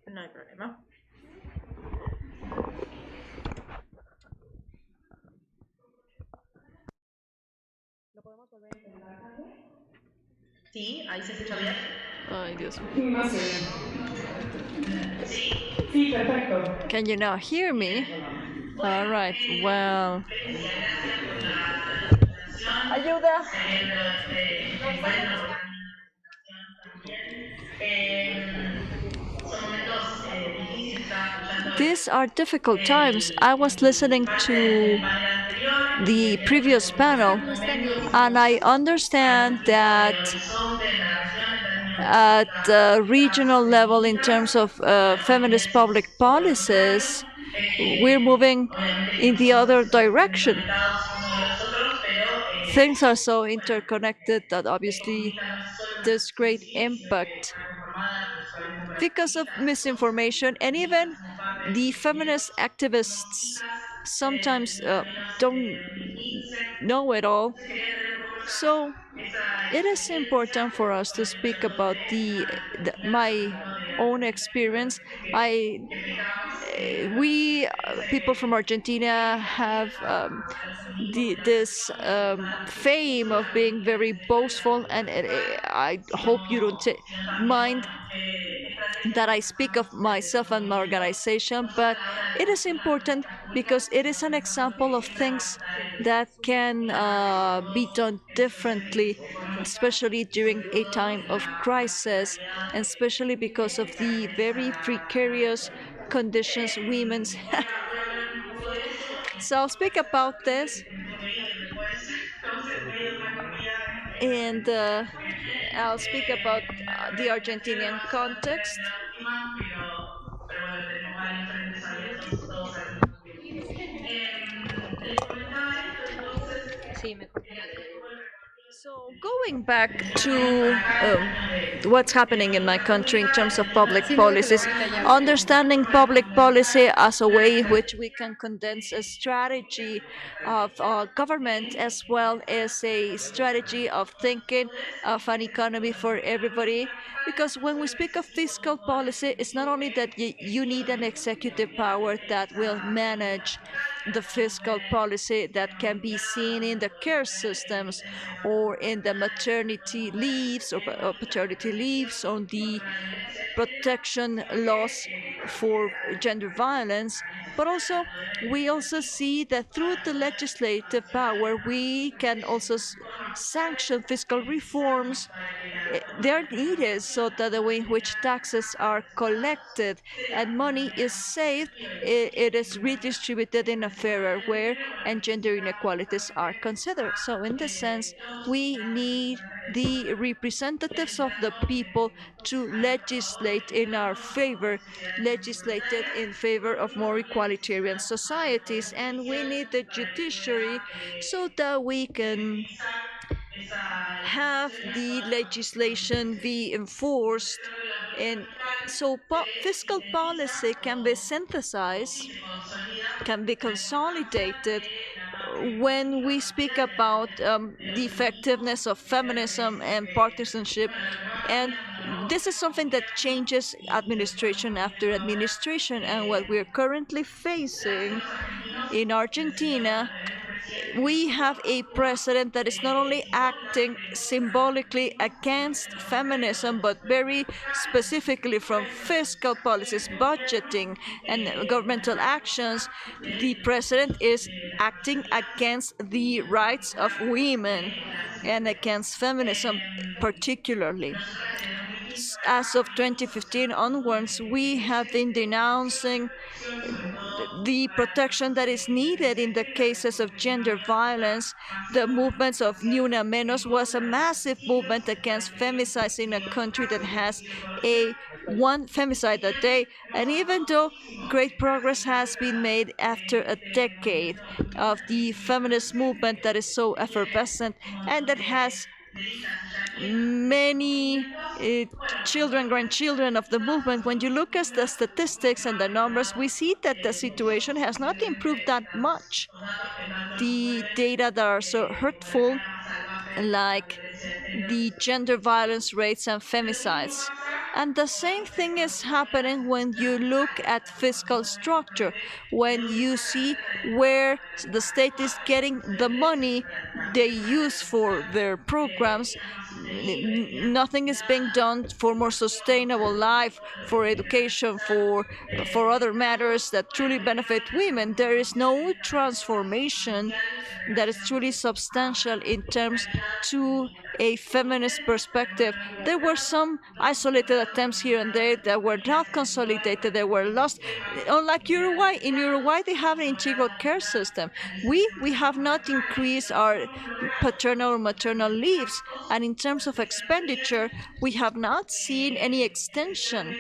No hay problema. Sí, ahí se escucha bien. Ay, Dios mío. Sí, más bien. Sí, perfecto. Can you now hear me? All right. Well. Gracias por la invitación. Ayuda. Celebro este encuentro por la presentación también. Son momentos difíciles, estaba escuchando. These are difficult times. I was listening to the previous panel, and I understand that at the regional level, in terms of feminist public policies, we're moving in the other direction. Things are so interconnected that obviously there's great impact because of misinformation, and even the feminist activists sometimes don't know it all. Entonces quería tener un poco So esa it is experiencia important for us con to respecto speak a lo que about es una Argentina my hablando de own experience. que explicamos We ese people from Argentina referir have a los feminismos this fame of being very boastful, and I hope you don't sino también, mind bueno, qué estrategias that I speak of utilizamos myself and como my gobierno, organization, no solo a but la hora de it is construir las important políticas públicas, because it sino is an también cuando example of empieza a things aportar that can una parte de be fondos done en situaciones de differently, crisis económica especially y sobre during a todo time en of la crisis, particularidad and especially because of que the caracteriza very a la precarious región. conditions women's have. Voy a hablar un poco de eso y So I'll speak about this, que me tengo que ir y después estamos en medio de una comida and I'll speak about the la Argentinian context. última, pero bueno, tenemos varios frentes abiertos todos al mismo tiempo. Les comentaba esto, entonces, So going back to what's happening in my country in terms of public policies, understanding public policy as a way in which we can condense a strategy of government as well as a strategy of thinking of an economy for everybody. Because when we speak of fiscal policy, it's not only that you need an executive power that will manage the fiscal policy that can be seen in the care systems or in the maternity leaves or paternity leaves, on the protection laws for gender violence, but also we also see that through the legislative power we can also sanction fiscal reforms. They are needed so that the way in which taxes are collected and money is saved, it is redistributed in a fairer way, and gender inequalities are considered. So in this sense, we need the representatives of the people to legislate in our favor, legislated in favor of more egalitarian societies, and we need the judiciary so that we can have the legislation be enforced. And so fiscal policy can be synthesized, can be consolidated when we speak about the effectiveness of feminism and partisanship. And this is something that changes administration after administration. And what we're currently facing in Argentina, we have a president that is not only acting symbolically against feminism, but very specifically from fiscal policies, budgeting, and governmental actions. The president is acting against the rights of women and against feminism particularly. As of 2015 onwards, we have been denouncing the protection that is needed in the cases of gender violence. The movements of Ni Una Menos was a massive movement against femicides in a country that has one femicide a day. And even though great progress has been made after a decade of the feminist movement that is so effervescent and that has many children, grandchildren of the movement, when you look at the statistics and the numbers, we see that the situation has not improved that much. The data that are so hurtful, like the gender violence rates and femicides. And the same thing is happening when you look at fiscal structure, when you see where the state is getting the money they use for their programs. Nothing is being done for more sustainable life, for education, for other matters that truly benefit women. There is no transformation that is truly substantial in terms to a feminist perspective. There were some isolated attempts here and there that were not consolidated, they were lost. Unlike Uruguay, in Uruguay they have an integral care system. We have not increased our paternal or maternal leaves, and in terms of expenditure, we have not seen any extension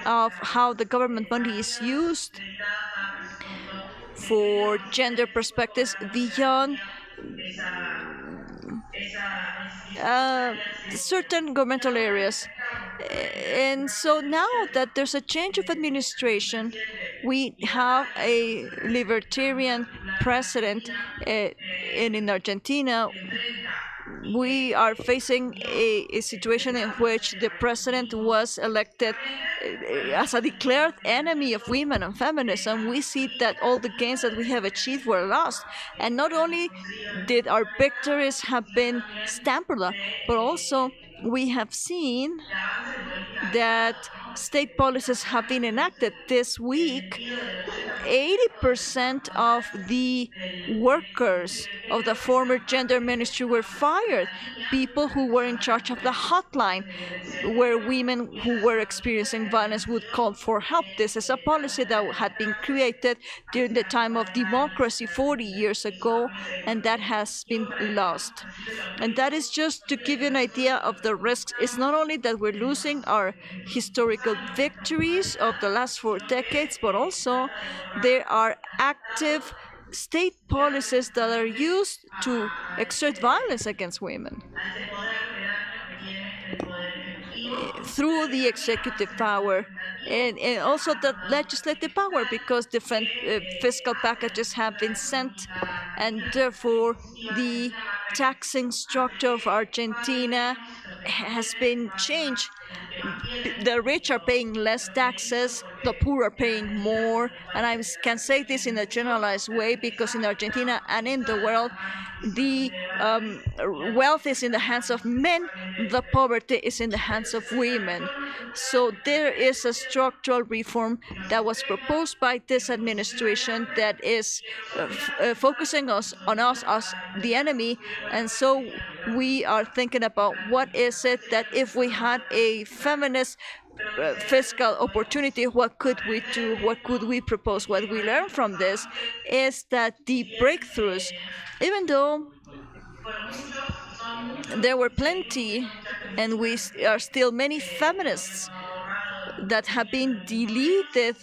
of how the government money is used for gender perspectives beyond certain governmental areas. And so now that there's a change of administration, we have a libertarian president, and in Argentina, we are facing a situation in which the president was elected as a declared enemy of women and feminism. We see that all the gains that we have achieved were lost. And not only did our victories have been stampered, but also we have seen that state policies have been enacted. This week, 80% of the workers of the former gender ministry were fired. People who were in charge of the hotline where women who were experiencing violence would call for help. This is a policy that had been created during the time of democracy 40 years ago, and that has been lost. And that is just to give you an idea of the risks. It's not only that we're losing our historical victories of the last 4 decades, but also there are active state policies that are used to exert violence against women through the executive power and also the legislative power, because different fiscal packages have been sent, and therefore the taxing structure of Argentina has been changed. The rich are paying less taxes, the poor are paying more, and I can say this in a generalized way because in Argentina and in the world, the wealth is in the hands of men, the poverty is in the hands of women. So there is a structural reform that was proposed by this administration that is focusing on us as the enemy, and so we are thinking about what is it that if we had a feminist fiscal opportunity, what could we do? What could we propose? What we learn from this is that the breakthroughs, even though there were plenty, and we are still many feminists that have been deleted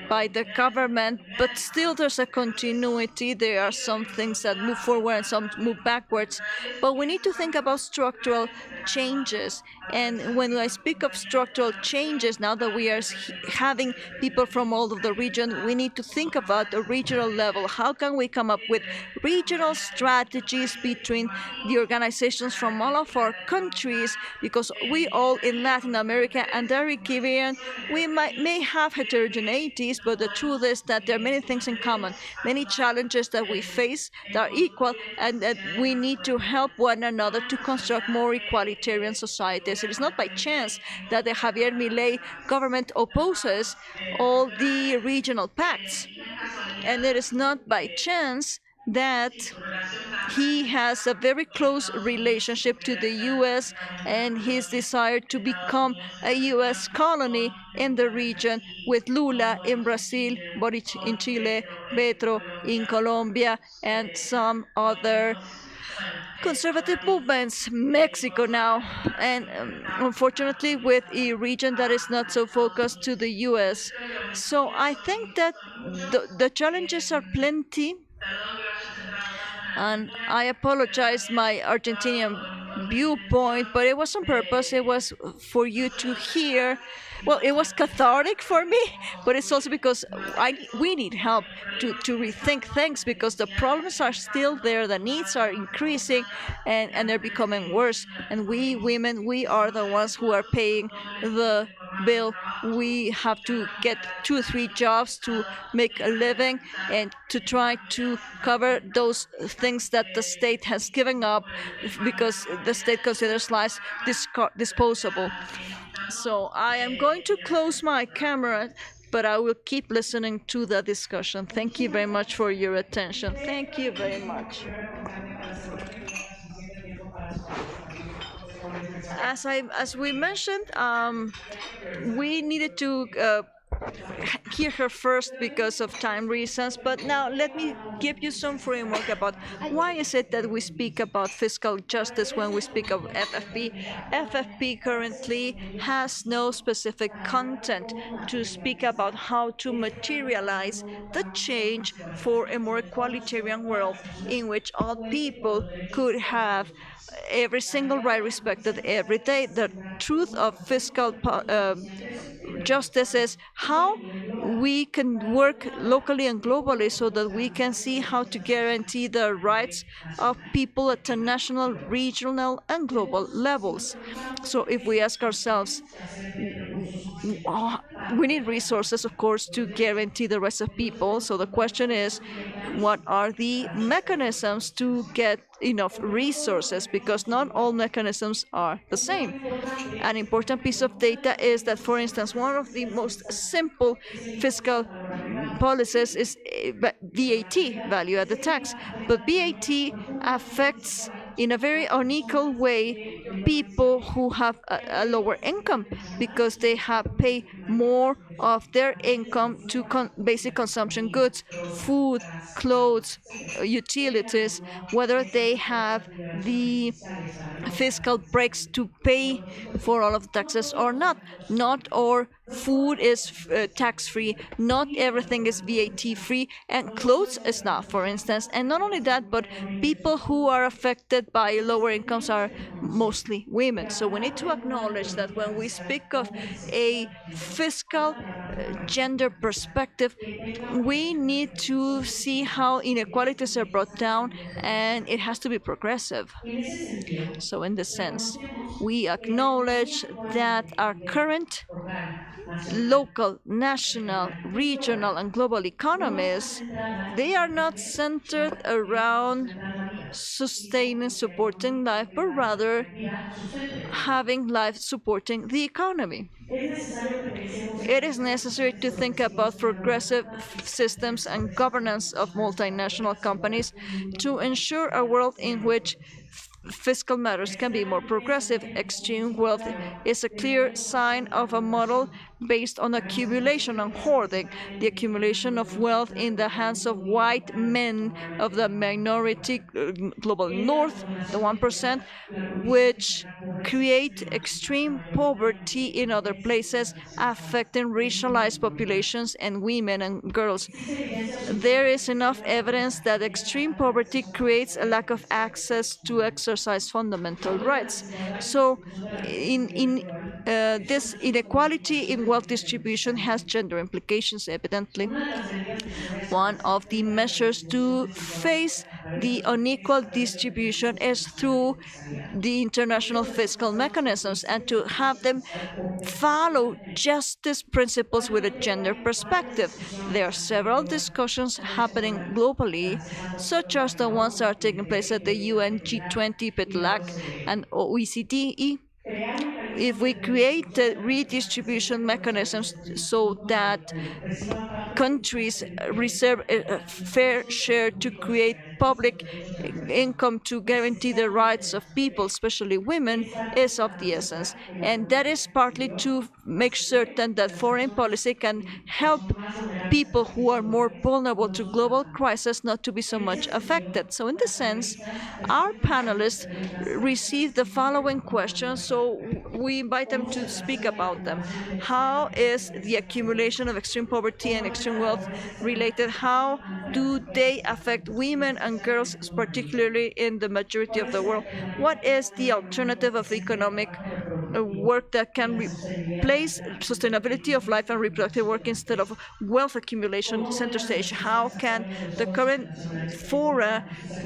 by the government, but still there's a continuity. There are some things that move forward and some move backwards. But we need to think about structural changes. And when I speak of structural changes, now that we are having people from all of the region, we need to think about the regional level. How can we come up with regional strategies between the organizations from all of our countries? Because we all in Latin America and the Caribbean, we may have heterogeneities, but the truth is that there are many things in common, many challenges that we face that are equal, and that we need to help one another to construct more egalitarian societies. It is not by chance that the Javier Milei government opposes all the regional pacts, and it is not by chance that he has a very close relationship to the U.S. and his desire to become a U.S. colony in the region, with Lula in Brazil, Boric in Chile, Petro in Colombia, and some other conservative movements, Mexico now, and unfortunately with a region that is not so focused to the U.S. So I think that the challenges are plenty, and I apologize my Argentinian viewpoint, but it was on purpose. It was for you to hear. Well, it was cathartic for me, but it's also because we need help to rethink things, because the problems are still there, the needs are increasing, and they're becoming worse. And we women, we are the ones who are paying the bill. We have to get 2 or 3 jobs to make a living and to try to cover those things that the state has given up, because the state considers lives disposable. So I am going to close my camera, but I will keep listening to the discussion. Thank you very much for your attention. Thank you very much. As we mentioned, we needed to hear her first because of time reasons, but now let me give you some framework about why is it that we speak about fiscal justice when we speak of FFP. FFP currently has no specific content to speak about how to materialize the change for a more egalitarian world in which all people could have every single right respected every day. The truth of fiscal justice is how we can work locally and globally so that we can see how to guarantee the rights of people at the national, regional, and global levels. So if we ask ourselves, we need resources, of course, to guarantee the rights of people. So the question is, what are the mechanisms to get enough resources? Because not all mechanisms are the same. An important piece of data is that, for instance, one of the most simple fiscal policies is VAT, value added tax. But VAT affects in a very unequal way people who have a lower income because they have pay more of their income to basic consumption goods, food, clothes, utilities, whether they have the fiscal breaks to pay for all of the taxes or not. Not all food is tax free, not everything is VAT free, and clothes is not, for instance. And not only that, but people who are affected by lower incomes are mostly women. So we need to acknowledge that when we speak of a fiscal gender perspective, we need to see how inequalities are brought down, and it has to be progressive. So in this sense, we acknowledge that our current local, national, regional, and global economies, they are not centered around sustaining, supporting life, but rather having life supporting the economy. It is necessary to think about progressive systems and governance of multinational companies to ensure a world in which fiscal matters can be more progressive. Extreme wealth is a clear sign of a model based on accumulation and hoarding, the accumulation of wealth in the hands of white men of the minority global north, the 1%, which create extreme poverty in other places, affecting racialized populations and women and girls. There is enough evidence that extreme poverty creates a lack of access to exercise fundamental rights. So, this inequality in wealth distribution has gender implications, evidently. One of the measures to face the unequal distribution is through the international fiscal mechanisms and to have them follow justice principles with a gender perspective. There are several discussions happening globally, such as the ones that are taking place at the UN, G20, PETLAC, and OECD. If we create the redistribution mechanisms so that countries reserve a fair share to create public income to guarantee the rights of people, especially women, is of the essence. And that is partly to make certain that foreign policy can help people who are more vulnerable to global crisis not to be so much affected. So in this sense, our panelists received the following questions, so we invite them to speak about them. How is the accumulation of extreme poverty and extreme wealth related? How do they affect women and girls, particularly in the majority of the world? What is the alternative of economic work that can replace sustainability of life and reproductive work instead of wealth accumulation center stage? How can the current fora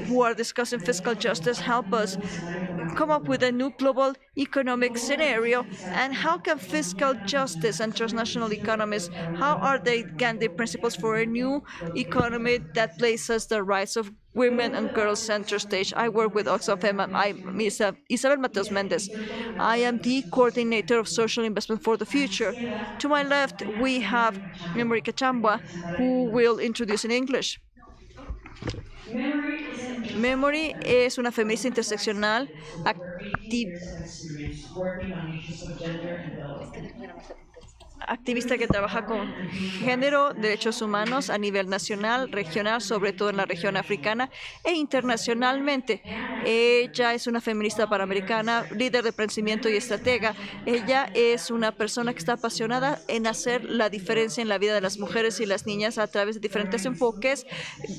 who are discussing fiscal justice help us come up with a new global economic scenario? And how can fiscal justice and transnational economies, how are they Gandhi principles for a new economy that places the rights of women and girls center stage? I work with Oxfam. I'm Isabel Mateos Mendez. I am the coordinator of social investment for the future. To my left, we have Memory Kachambwa, who will introduce in English. Memory es una feminista interseccional activa. Years of experience working on issues of gender and development. activista que trabaja con género, derechos humanos a nivel nacional, regional, sobre todo en la región africana e internacionalmente. Ella es una feminista panamericana, líder de pensamiento y estratega. Ella es una persona que está apasionada en hacer la diferencia en la vida de las mujeres y las niñas a través de diferentes enfoques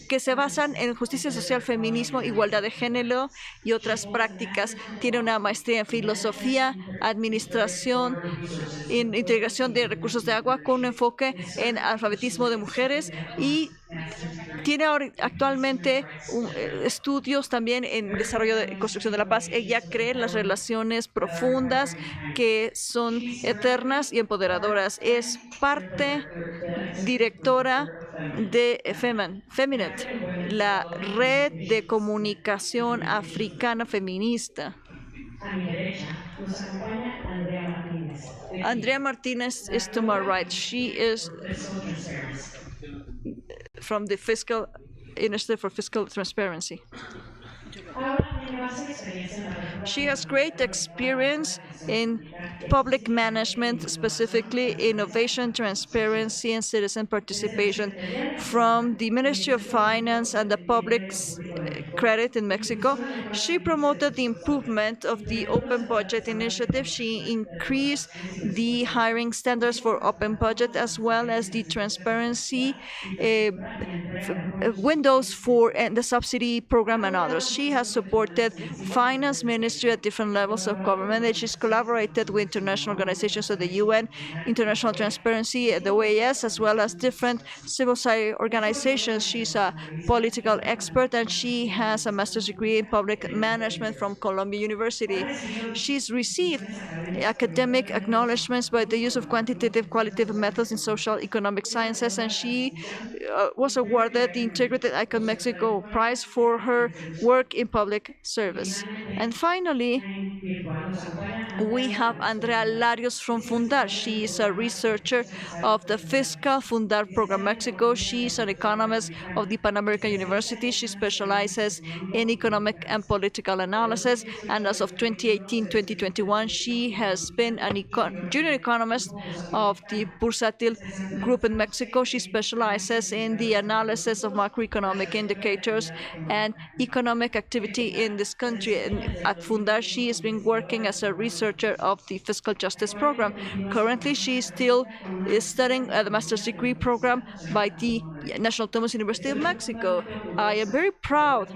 que se basan en justicia social, feminismo, igualdad de género y otras prácticas. Tiene una maestría en filosofía, administración, en integración de recursos de agua con un enfoque en alfabetismo de mujeres y tiene actualmente estudios también en desarrollo de construcción de la paz. Ella cree en las relaciones profundas que son eternas y empoderadoras. Es parte directora de Feminist, la red de comunicación africana feminista. A mi derecha nos acompaña Andrea Martínez. Andrea Martinez is to my right. She is Fiscal Transparency. from the Fiscal Initiative for Fiscal Transparency. She has great experience in public management, specifically innovation, transparency, and citizen participation from the Ministry of Finance and the Public Credit in Mexico. She promoted the improvement of the open budget initiative. She increased the hiring standards for open budget as well as the transparency windows for the subsidy program and others. She has supported finance ministry at different levels of government, and she's collaborated with international organizations of the UN, International Transparency, the OAS, as well as different civil society organizations. She's a political expert, and she has a master's degree in public management from Columbia University. She's received academic acknowledgments by the use of quantitative, qualitative methods in social economic sciences, and she was awarded the Integrated Icon Mexico Prize for her work in public service. And finally, we have Andrea Larios from Fundar. She is a researcher of the Fiscal Fundar Program Mexico. She is an economist of the Pan American University. She specializes in economic and political analysis. And as of 2018-2021, she has been a junior economist of the Bursatil Group in Mexico. She specializes in the analysis of macroeconomic indicators and economic activity in this country. And at Fundar, she has been working as a researcher of the fiscal justice program. Currently, she is still studying the master's degree program by the National Thomas University of Mexico. I am very proud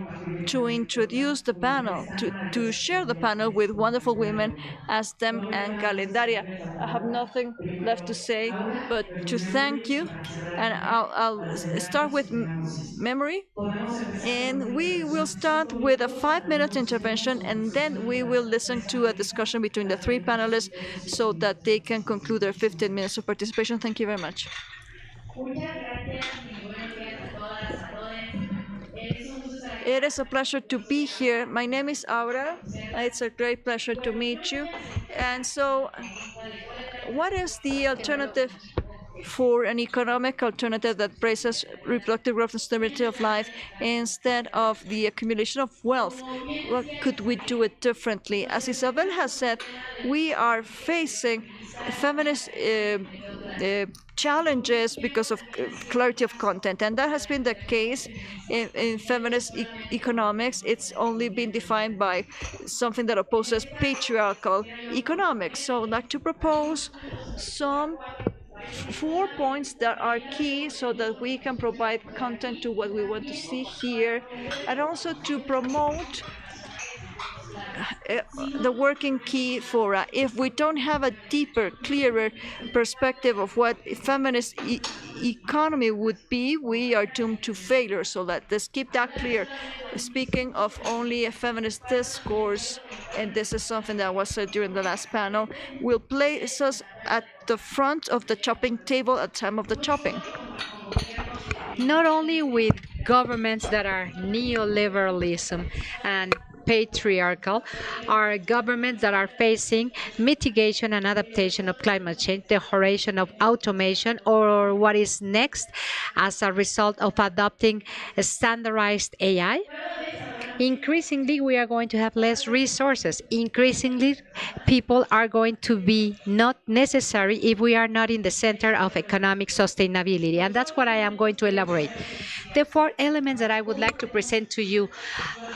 to introduce the panel, to share the panel with wonderful women as Dem and Calendaria. I have nothing left to say but to thank you, and I'll start with memory. And we will start with a 5-minute intervention, and then we will listen to a discussion between the three panelists so that they can conclude their 15 minutes of participation. Thank you very much. It is a pleasure to be here. My name is Aura. It's a great pleasure to meet you. And so, what is the alternative for an economic alternative that praises reproductive growth and stability of life instead of the accumulation of wealth? What could we do it differently? As Isabel has said, we are facing feminist challenges because of clarity of content, and that has been the case in feminist economics. It's only been defined by something that opposes patriarchal economics. So I'd like to propose some 4 points that are key so that we can provide content to what we want to see here, and also to promote the working key fora. If we don't have a deeper, clearer perspective of what a feminist economy would be, we are doomed to failure. So let's keep that clear. Speaking of only a feminist discourse, and this is something that was said during the last panel, will place us at the front of the chopping table at time of the chopping. Not only with governments that are neoliberalism and patriarchal, are governments that are facing mitigation and adaptation of climate change, the horizon of automation, or what is next as a result of adopting a standardized AI. Increasingly, we are going to have less resources. Increasingly, people are going to be not necessary if we are not in the center of economic sustainability. And that's what I am going to elaborate. The four elements that I would like to present to you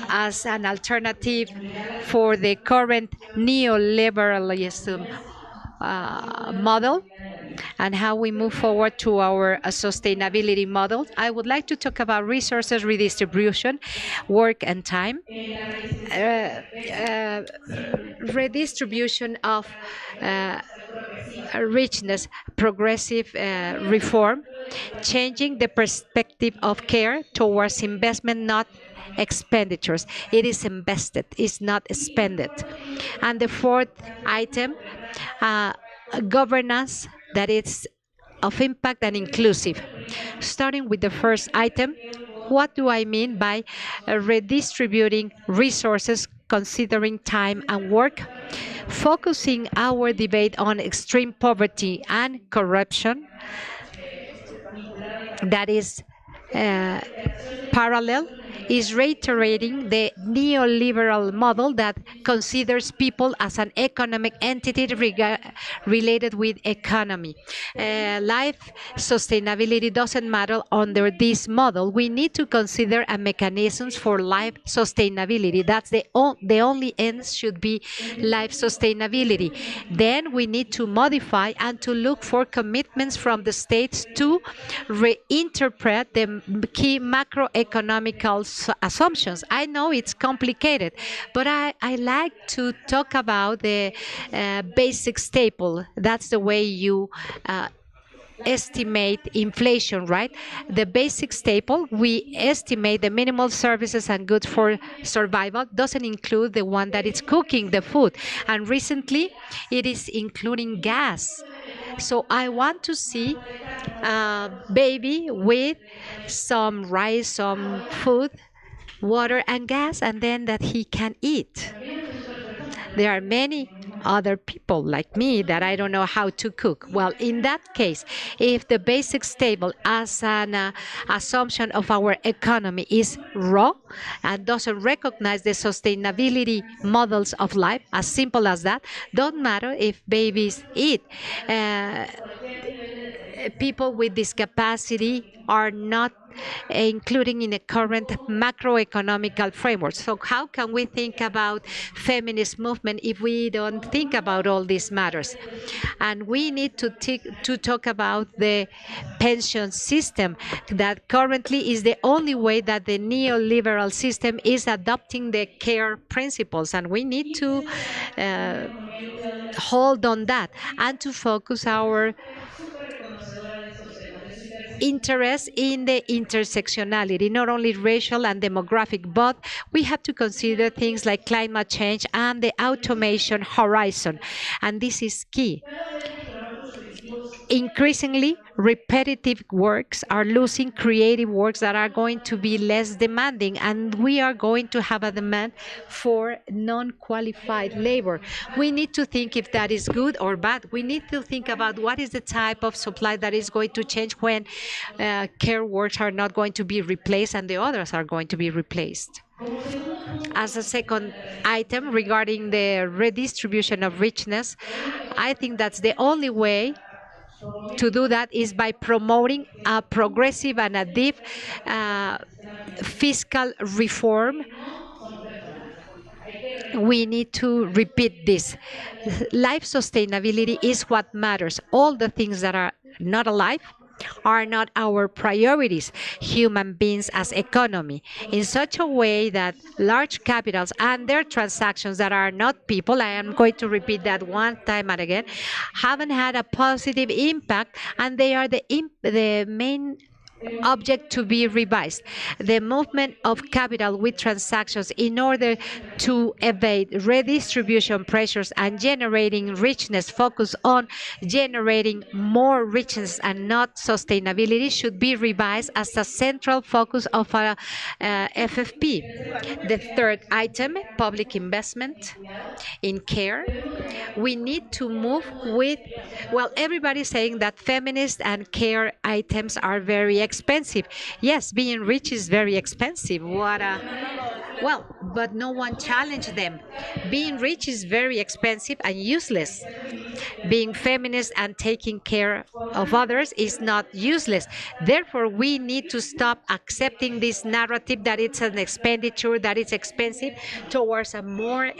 as an alternative for the current neoliberalism model and how we move forward to our sustainability model. I would like to talk about resources redistribution, work and time, redistribution of richness, progressive reform, changing the perspective of care towards investment, not expenditures. It is invested, it's not expended. And the fourth item, governance that is of impact and inclusive. Starting with the first item, what do I mean by redistributing resources considering time and work? Focusing our debate on extreme poverty and corruption that is parallel is reiterating the neoliberal model that considers people as an economic entity related with economy. Life sustainability doesn't matter under this model. We need to consider a mechanisms for life sustainability. That's the only end should be life sustainability. Then we need to modify and to look for commitments from the states to reinterpret the key macroeconomical assumptions. I know it's complicated, but I like to talk about the basic staple. That's the way you estimate inflation, right? The basic staple, we estimate the minimal services and goods for survival doesn't include the one that is cooking the food. And recently, it is including gas. So I want to see a baby with some rice, some food, water and gas, and then that he can eat. There are many other people like me that I don't know how to cook. Well, in that case, if the basic staple as an assumption of our economy is raw and doesn't recognize the sustainability models of life, as simple as that, don't matter if babies eat. People with discapacity are not including in the current macroeconomical framework. So how can we think about feminist movement if we don't think about all these matters? And we need to talk about the pension system that currently is the only way that the neoliberal system is adopting the care principles, and we need to hold on that and to focus our interest in the intersectionality, not only racial and demographic, but we have to consider things like climate change and the automation horizon. And this is key. Increasingly, repetitive works are losing creative works that are going to be less demanding, and we are going to have a demand for non-qualified labor. We need to think if that is good or bad. We need to think about what is the type of supply that is going to change when care works are not going to be replaced and the others are going to be replaced. As a second item regarding the redistribution of richness, I think that's the only way to do that is by promoting a progressive and a deep fiscal reform. We need to repeat this. Life sustainability is what matters. All the things that are not alive are not our priorities, human beings as economy, in such a way that large capitals and their transactions that are not people, I am going to repeat that one time and again, haven't had a positive impact, and they are the main object to be revised. The movement of capital with transactions in order to evade redistribution pressures and generating richness, focus on generating more richness and not sustainability, should be revised as a central focus of a FFP. The third item, public investment in care. We need to move with, well, everybody's saying that feminist and care items are very expensive. Yes, being rich is very expensive. What a Well, but no one challenged them. Being rich is very expensive and useless. Being feminist and taking care of others is not useless. Therefore, we need to stop accepting this narrative that it's an expenditure, that it's expensive, towards a more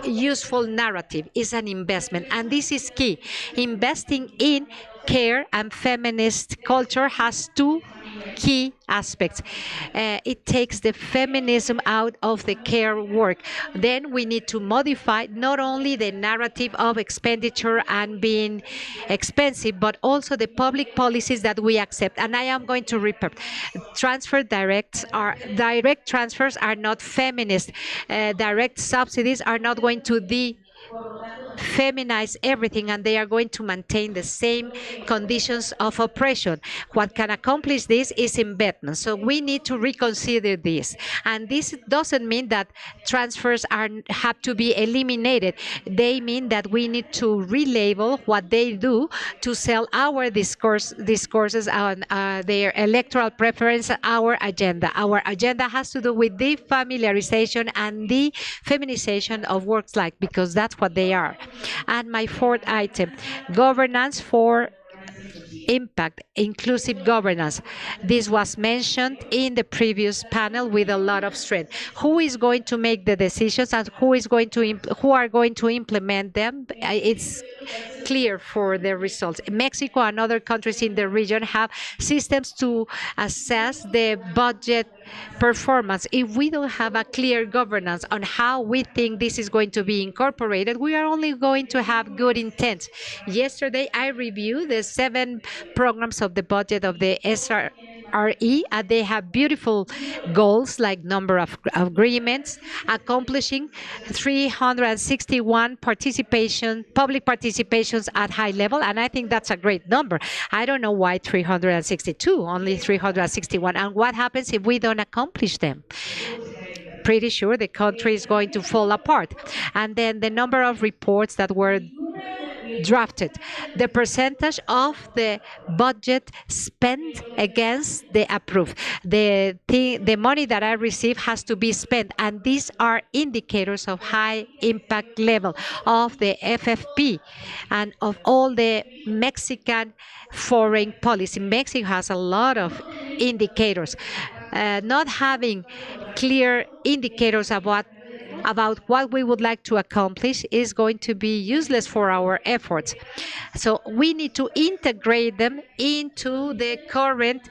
useful narrative. Is an investment, and this is key. Investing in care and feminist culture has two key aspects. It takes the feminism out of the care work. Then we need to modify not only the narrative of expenditure and being expensive, but also the public policies that we accept. And I am going to repeat: direct transfers are not feminist. Direct subsidies are not going to feminize everything, and they are going to maintain the same conditions of oppression. What can accomplish this is investment. So we need to reconsider this. And this doesn't mean that transfers have to be eliminated. They mean that we need to relabel what they do to sell our discourses on their electoral preference, our agenda. Our agenda has to do with the familiarization and the feminization of works like, because that's what they are. And my fourth item, governance for impact, inclusive governance. This was mentioned in the previous panel with a lot of strength. Who is going to make the decisions and who are going to implement them? It's clear for the results. Mexico and other countries in the region have systems to assess the budget performance. If we don't have a clear governance on how we think this is going to be incorporated, we are only going to have good intent. Yesterday, I reviewed the 7 programs of the budget of the SRE, and they have beautiful goals like number of agreements, accomplishing 361 public participations at high level, and I think that's a great number. I don't know why 362, only 361, and what happens if we don't accomplish them? Pretty sure the country is going to fall apart. And then the number of reports that were drafted, the percentage of the budget spent against the approved. The money that I receive has to be spent, and these are indicators of high impact level of the FFP and of all the Mexican foreign policy. Mexico has a lot of indicators. Not having clear indicators about what we would like to accomplish is going to be useless for our efforts. So we need to integrate them into the current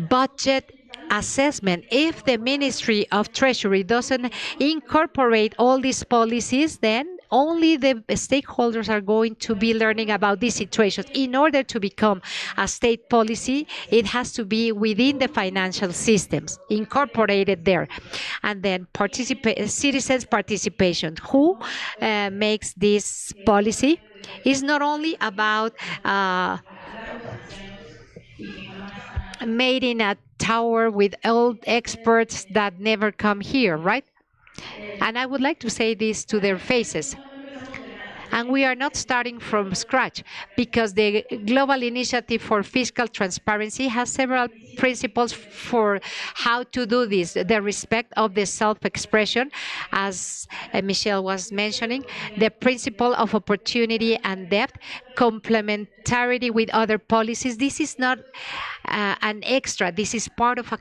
budget assessment. If the Ministry of Treasury doesn't incorporate all these policies, then only the stakeholders are going to be learning about these situations. In order to become a state policy, it has to be within the financial systems, incorporated there. And then citizens' participation. Who makes this policy? Is not only about made in a tower with old experts that never come here, right? And I would like to say this to their faces. And we are not starting from scratch, because the Global Initiative for Fiscal Transparency has several principles for how to do this. The respect of the self-expression, as Michelle was mentioning, the principle of opportunity and depth, complementarity with other policies. This is not an extra. This is part of a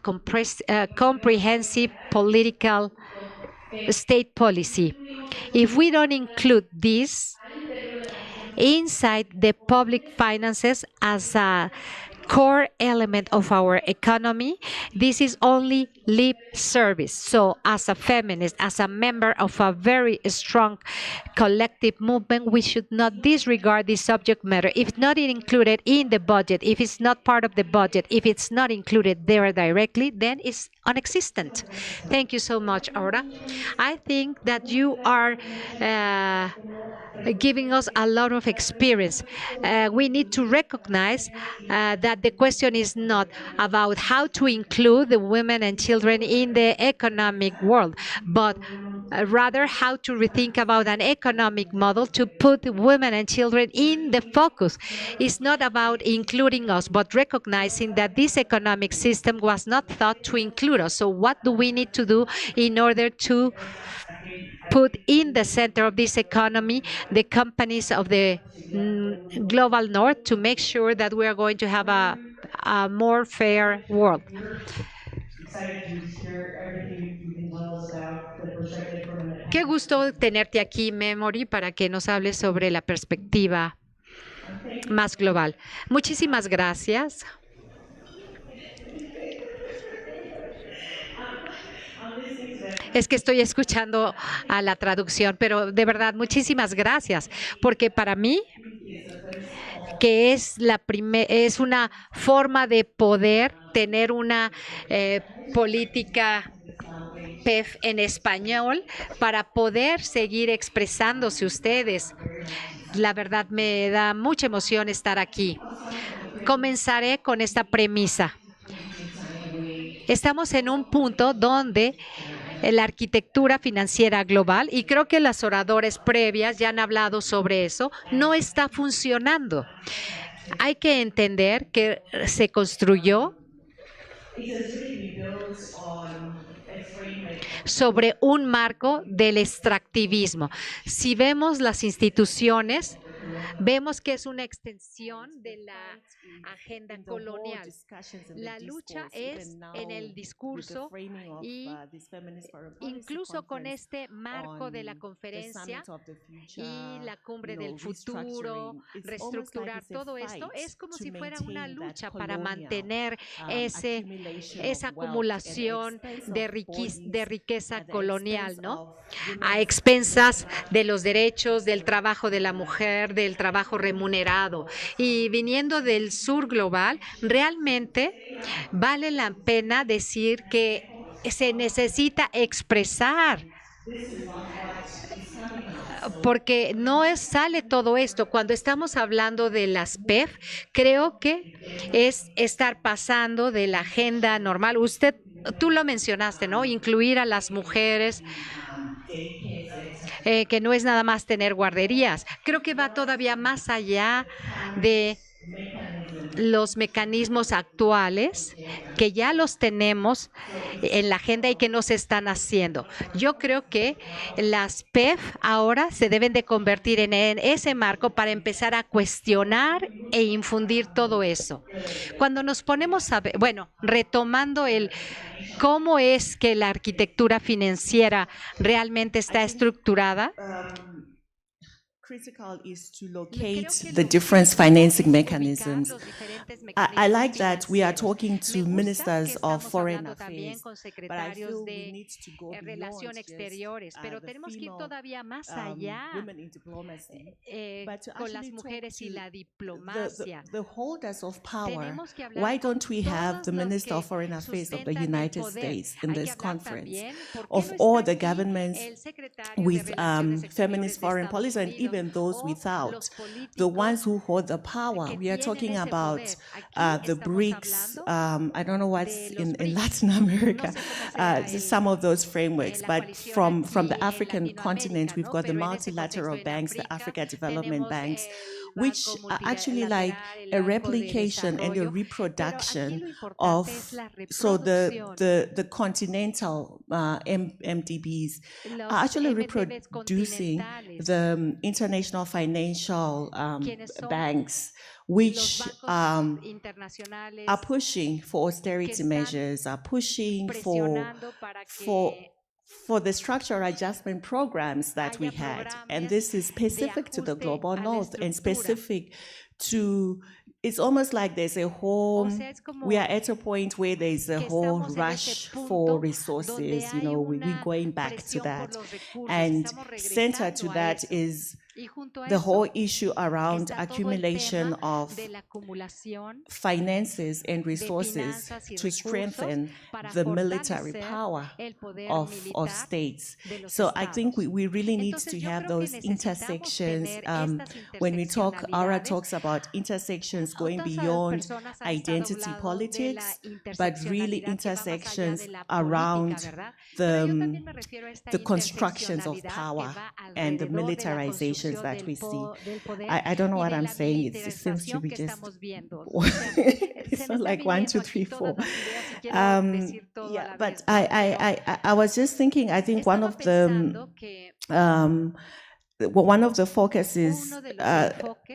comprehensive political state policy. If we don't include this inside the public finances as a core element of our economy, this is only lip service. So as a feminist, as a member of a very strong collective movement, we should not disregard this subject matter. If not included in the budget, if it's not part of the budget, if it's not included there directly, then it's non-existent. Thank you so much, Aura. I think that you are giving us a lot of experience. We need to recognize that the question is not about how to include the women and children in the economic world, but rather how to rethink about an economic model to put women and children in the focus. It's not about including us, but recognizing that this economic system was not thought to include us. So what do we need to do in order to put in the center of this economy the companies of the global north to make sure that we are going to have a more fair world? Excited to hear everything you can tell us about the perspective from an Qué gusto tenerte aquí, Memory, para que nos hables sobre la perspectiva más global. Muchísimas gracias. Es que estoy escuchando a la traducción, pero de verdad, muchísimas gracias, porque para mí, que es es una forma de poder tener una política PEF en español para poder seguir expresándose ustedes. La verdad me da mucha emoción estar aquí. Comenzaré con esta premisa. Estamos en un punto donde la arquitectura financiera global, y creo que las oradoras previas ya han hablado sobre eso, no está funcionando. Hay que entender que se construyó sobre un marco del extractivismo. Si vemos las instituciones, vemos que es una extensión de la agenda colonial. La lucha es en el discurso y incluso con este marco de la conferencia y la cumbre del futuro, reestructurar todo esto, es como si fuera una lucha para mantener esa acumulación de riqueza colonial, ¿no? A expensas de los derechos, del trabajo de la mujer, del trabajo remunerado. Y viniendo del sur global, realmente vale la pena decir que se necesita expresar, porque no sale todo esto. Cuando estamos hablando de las PEF, creo que es estar pasando de la agenda normal. Tú lo mencionaste, ¿no? Incluir a las mujeres, que no es nada más tener guarderías. Creo que va todavía más allá de los mecanismos actuales, que ya los tenemos en la agenda y que no se están haciendo. Yo creo que las PEF ahora se deben de convertir en ese marco para empezar a cuestionar e infundir todo eso. Cuando nos ponemos a ver, bueno, retomando cómo es que la arquitectura financiera realmente está estructurada. Critical is to locate the different financing mechanisms. I like that we are talking to ministers of foreign affairs, but I feel we need to go beyond just women in diplomacy, but to actually talk to the holders of power. Why don't we have the Minister of Foreign Affairs of the United States in this conference? Of all the governments with feminist foreign policy, and even those without, the ones who hold the power. We are talking about the BRICS, I don't know what's in Latin America, some of those frameworks, but from the African continent, we've got the multilateral banks, the Africa Development Banks, which are actually like a replication and a reproduction of, so the continental MDBs are actually reproducing the international financial banks, which are pushing for austerity measures, are pushing for the structural adjustment programs that we had. And this is specific to the global north and specific to, it's almost like there's a whole, we are at a point where there's a whole rush for resources, you know, we're going back to that. And center to that is the whole issue around accumulation of finances and resources to strengthen the military power of states. So I think we really need to have those intersections. When we talk, Aura talks about intersections going beyond identity politics, but really intersections around the constructions of power and the militarizations that we see. I don't know what I'm saying. It seems to be just, it's not like 1, 2, 3, 4. Yeah, but I was just thinking, I think one of the focuses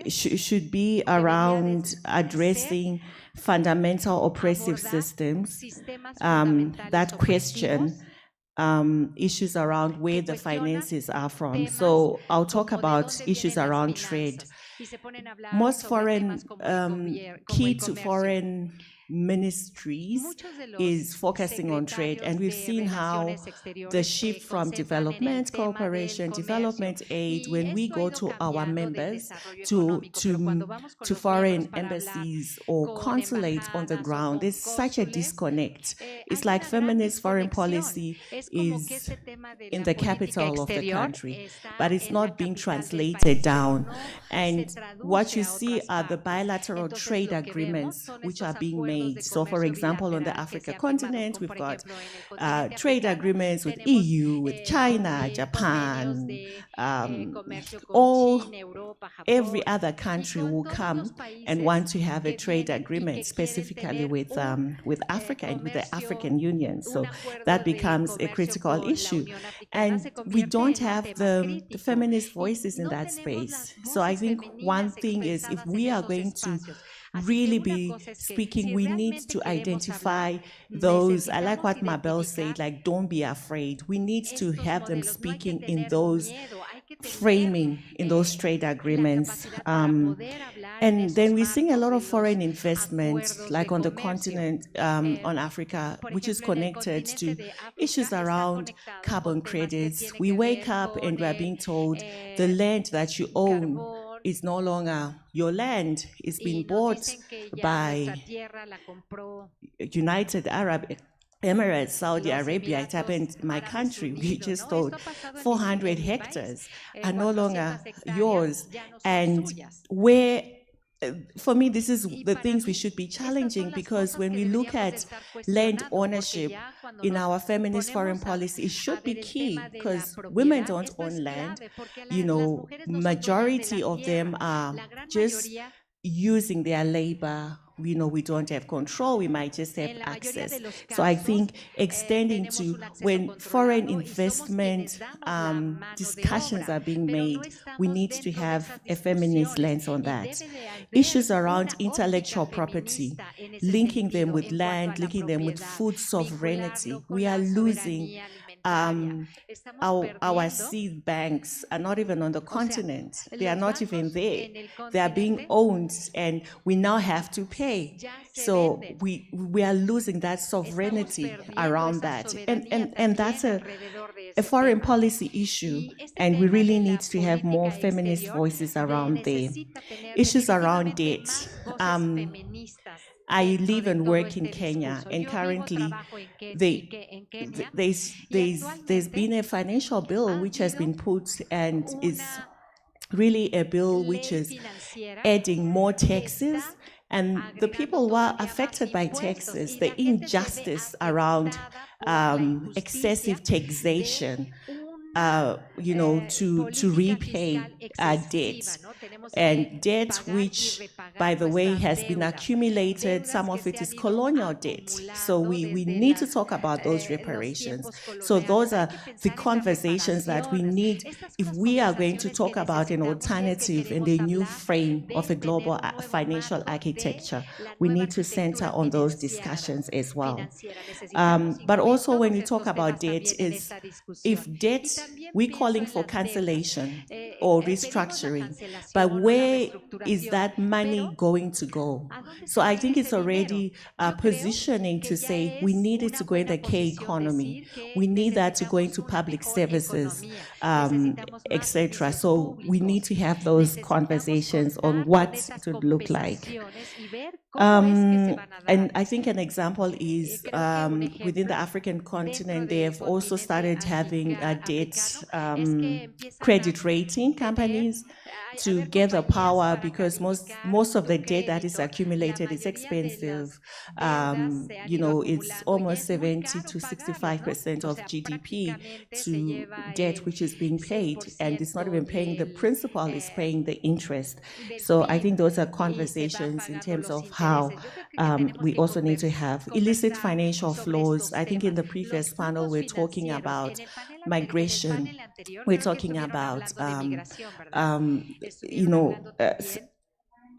should be around addressing fundamental oppressive systems that question issues around where the finances are from. So I'll talk about issues around trade. Most key to foreign ministries is focusing on trade, and we've seen how the shift from development cooperation, development aid, when we go to our members, to foreign embassies or consulates on the ground, there's such a disconnect. It's like feminist foreign policy is in the capital of the country, but it's not being translated down. And what you see are the bilateral trade agreements which are being made. So, for example, on the Africa continent, we've got trade agreements with EU, with China, Japan, every other country will come and want to have a trade agreement specifically with Africa and with the African Union. So that becomes a critical issue. And we don't have the feminist voices in that space. So I think one thing is, if we are going to really be speaking, we need to identify those. I like what Mabel said, like, don't be afraid. We need to have them speaking in those framing, in those trade agreements. And then we're seeing a lot of foreign investment, like on the continent, on Africa, which is connected to issues around carbon credits. We wake up and we're being told the land that you own is no longer your land. It's been bought by United Arab Emirates, Saudi Arabia. It happened in my country. We just told 400 hectares are no longer yours. And where, for me, this is the things we should be challenging, because when we look at land ownership in our feminist foreign policy, it should be key, because women don't own land. You know, majority of them are just using their labor. You know, we don't have control, we might just have access. So I think extending to when foreign investment discussions are being made, we need to have a feminist lens on that. Issues around intellectual property, linking them with land, linking them with food sovereignty. We are losing our seed banks are not even on the continent. They are not even there. They are being owned, and we now have to pay. So we are losing that sovereignty around that. And that's a foreign policy issue, and we really need to have more feminist voices around there. Issues around debt. I live and work in Kenya, and currently there's been a financial bill which has been put, and is really a bill which is adding more taxes. And the people who are affected by taxes, the injustice around excessive taxation, you know, to repay debt. And debt which, by the way, has been accumulated. Some of it is colonial debt. So we need to talk about those reparations. So those are the conversations that we need if we are going to talk about an alternative and a new frame of a global financial architecture. We need to center on those discussions as well. But also when you talk about debt, is if debt, we're calling for cancellation or restructuring, but where is that money money going to go? So I think it's already positioning to say we need it to go in the K economy. We need that to go into public services, etc. So we need to have those conversations on what it would look like. And I think an example is within the African continent, they have also started having debt credit rating companies to gather power, because most of the debt that is accumulated is expensive. You know, it's almost 70 to 65% of GDP to debt which is being paid, and it's not even paying the principal, it's paying the interest. So I think those are conversations in terms of how we also need to have illicit financial flows. I think in the previous panel we're talking about migration, we're talking about you know,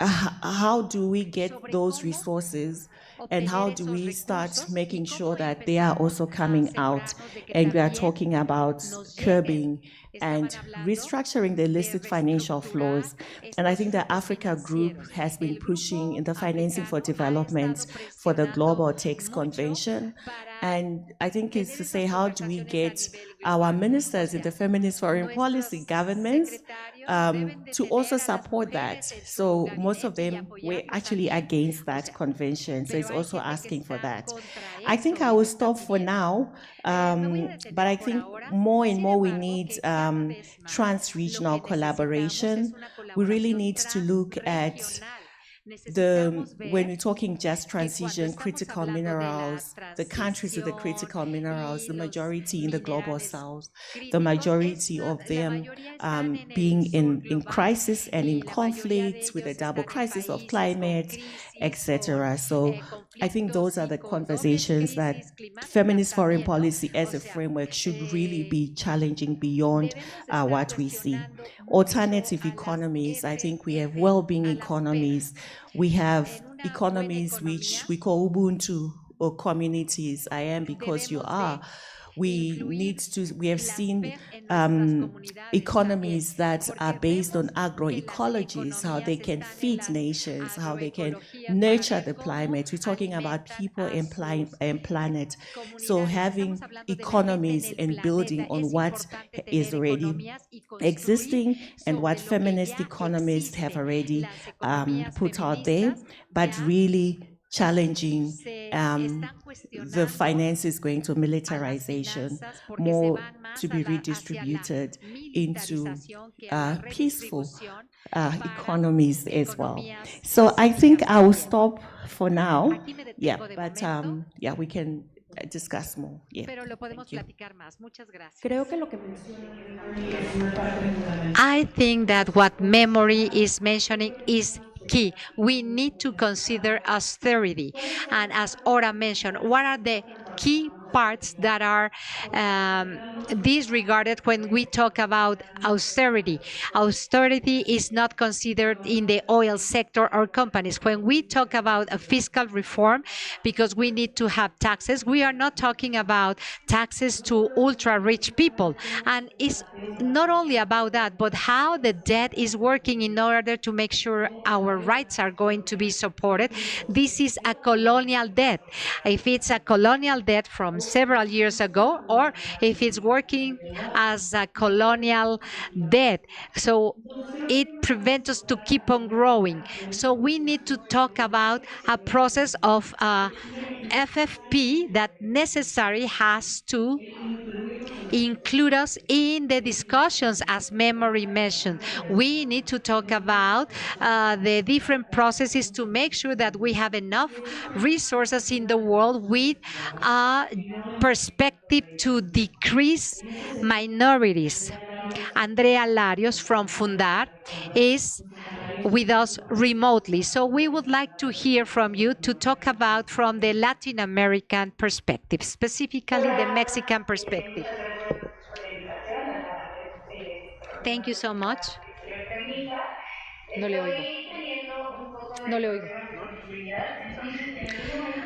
how do we get those resources, and how do we start making sure that they are also coming out? And we are talking about curbing and restructuring the illicit financial flows. And I think the Africa Group has been pushing in the Financing for Development for the Global Tax Convention. And I think it's to say, how do we get our ministers in the Feminist Foreign Policy governments to also support that? So most of them were actually against that convention. So it's also asking for that. I think I will stop for now, but I think more and more we need trans-regional collaboration. We really need to look at when we're talking just transition, critical minerals, the countries with the critical minerals, the majority in the global south, the majority of them being in crisis and in conflict with a double crisis of climate, etc. So I think those are the conversations that feminist foreign policy as a framework should really be challenging beyond what we see. Alternative economies, I think we have well-being economies. We have economies which we call Ubuntu, or communities. I am because you are. We have seen economies that are based on agroecologies, how they can feed nations, how they can nurture the climate. We're talking about people and planet. So having economies and building on what is already existing and what feminist economists have already put out there, but really challenging the finances going to militarization, more to be redistributed into peaceful economies as well. So I think I will stop for now. Yeah, but yeah, we can discuss more. Yeah. Thank you. I think that what memory is mentioning is key. We need to consider austerity. And as Ora mentioned, what are the key parts that are disregarded when we talk about austerity? Austerity is not considered in the oil sector or companies. When we talk about a fiscal reform, because we need to have taxes, we are not talking about taxes to ultra-rich people. And it's not only about that, but how the debt is working in order to make sure our rights are going to be supported. This is a colonial debt. If it's a colonial debt from several years ago, or if it's working as a colonial debt, so it prevents us to keep on growing. So we need to talk about a process of FFP that necessarily has to include us in the discussions, as memory mentioned. We need to talk about the different processes to make sure that we have enough resources in the world with a perspective to decrease minorities. Andrea Larios from Fundar is with us remotely. So we would like to hear from you to talk about from the Latin American perspective, specifically the Mexican perspective. Thank you so much. No le oigo. No le oigo.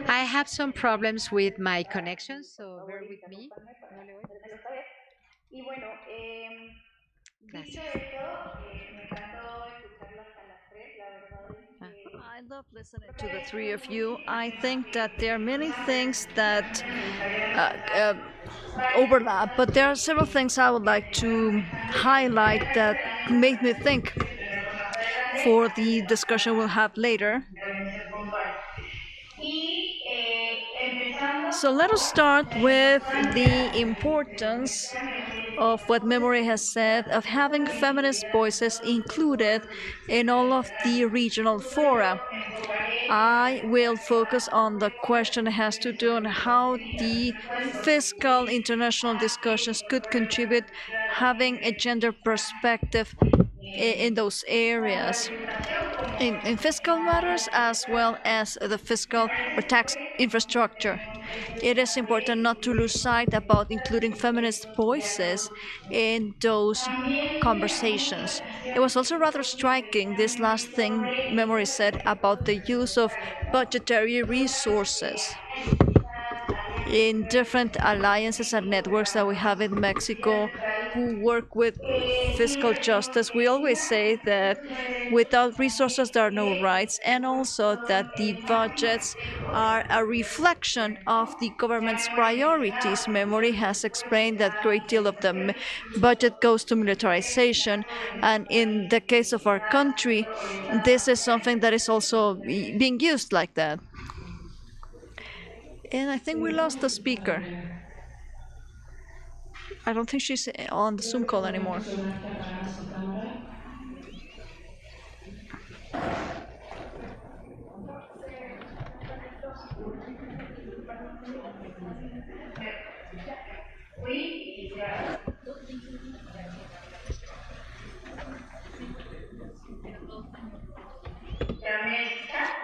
I have some problems with my connection, so bear with me. No le oigo. Y bueno, dicho esto, me encantó escucharlas a las tres. La verdad es que love listening to the three of you. I think that there are many things that overlap, but there are several things I would like to highlight that made me think for the discussion we'll have later. So let us start with the importance of what Memory has said of having feminist voices included in all of the regional fora. I will focus on the question that has to do on how the fiscal international discussions could contribute having a gender perspective in those areas. In fiscal matters as well as the fiscal or tax infrastructure. It is important not to lose sight about including feminist voices in those conversations. It was also rather striking, this last thing Memory said about the use of budgetary resources in different alliances and networks that we have in Mexico who work with fiscal justice. We always say that without resources there are no rights, and also that the budgets are a reflection of the government's priorities. Memory has explained that a great deal of the budget goes to militarization, and in the case of our country, this is something that is also being used like that. And I think we lost the speaker. I don't think she's on the Zoom call anymore.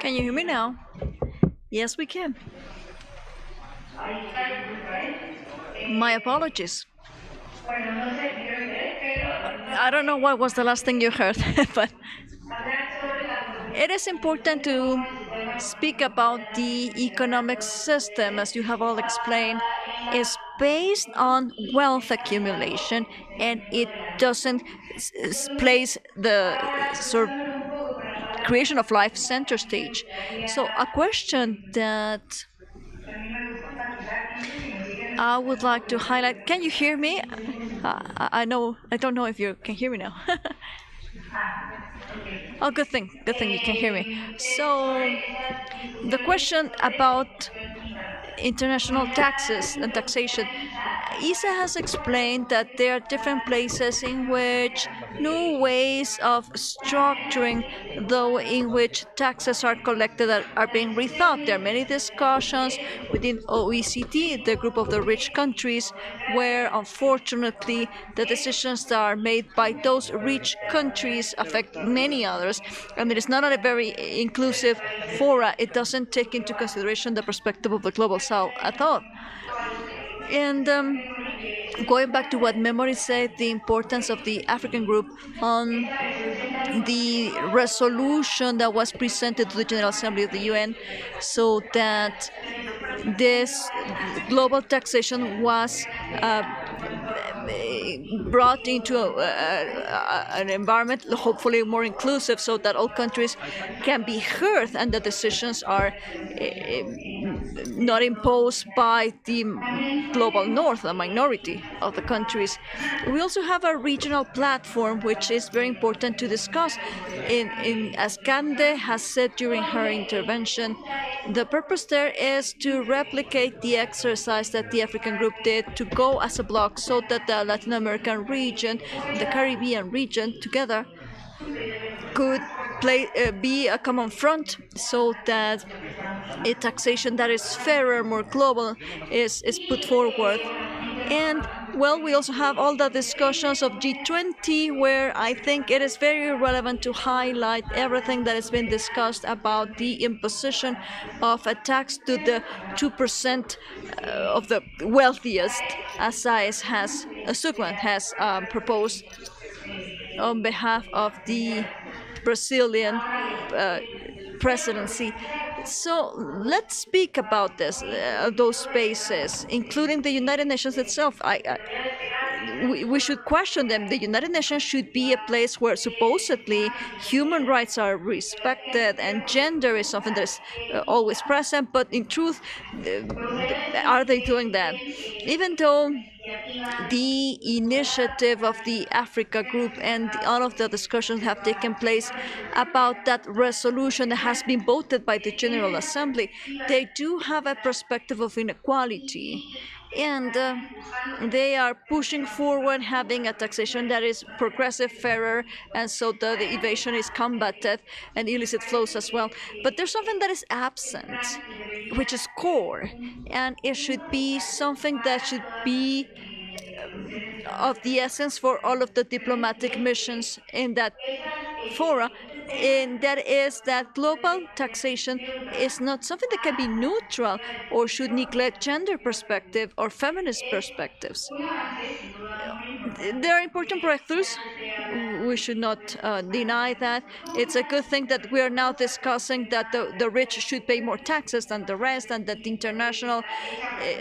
Can you hear me now? Yes, we can. My apologies. I don't know what was the last thing you heard, but it is important to speak about the economic system, as you have all explained, is based on wealth accumulation, and it doesn't place the sort of creation of life center stage. So a question that I would like to highlight. Can you hear me? I don't know if you can hear me now. Oh, good thing you can hear me. So the question about international taxes and taxation. Isa has explained that there are different places in which new ways of structuring, though, in which taxes are collected are being rethought. There are many discussions within OECD, the group of the rich countries, where unfortunately the decisions that are made by those rich countries affect many others, and it is not a very inclusive fora. It doesn't take into consideration the perspective of the global south at all. And going back to what Memory said, the importance of the African group on the resolution that was presented to the General Assembly of the UN, so that this global taxation was brought into an environment hopefully more inclusive, so that all countries can be heard and the decisions are not imposed by the global north, the minority of the countries. We also have a regional platform which is very important to discuss. As Cande has said during her intervention, the purpose there is to replicate the exercise that the African group did to go as a bloc, so that the Latin American region, the Caribbean region together could be a common front, so that a taxation that is fairer, more global, is put forward. And well, we also have all the discussions of G20, where I think it is very relevant to highlight everything that has been discussed about the imposition of a tax to the 2% of the wealthiest, as Sugman has proposed on behalf of the Brazilian presidency. So let's speak about those spaces, including the United Nations itself. we should question them. The United Nations should be a place where supposedly human rights are respected and gender is something that is always present, but in truth, are they doing that? Even though the initiative of the Africa group and all of the discussions have taken place about that resolution that has been voted by the General Assembly, they do have a perspective of inequality. And they are pushing forward having a taxation that is progressive, fairer, and so the evasion is combated and illicit flows as well. But there's something that is absent, which is core, and it should be something that should be of the essence for all of the diplomatic missions in that fora, and that is that global taxation is not something that can be neutral or should neglect gender perspective or feminist perspectives. There are important breakthroughs. We should not deny that. It's a good thing that we are now discussing that the rich should pay more taxes than the rest, and that the international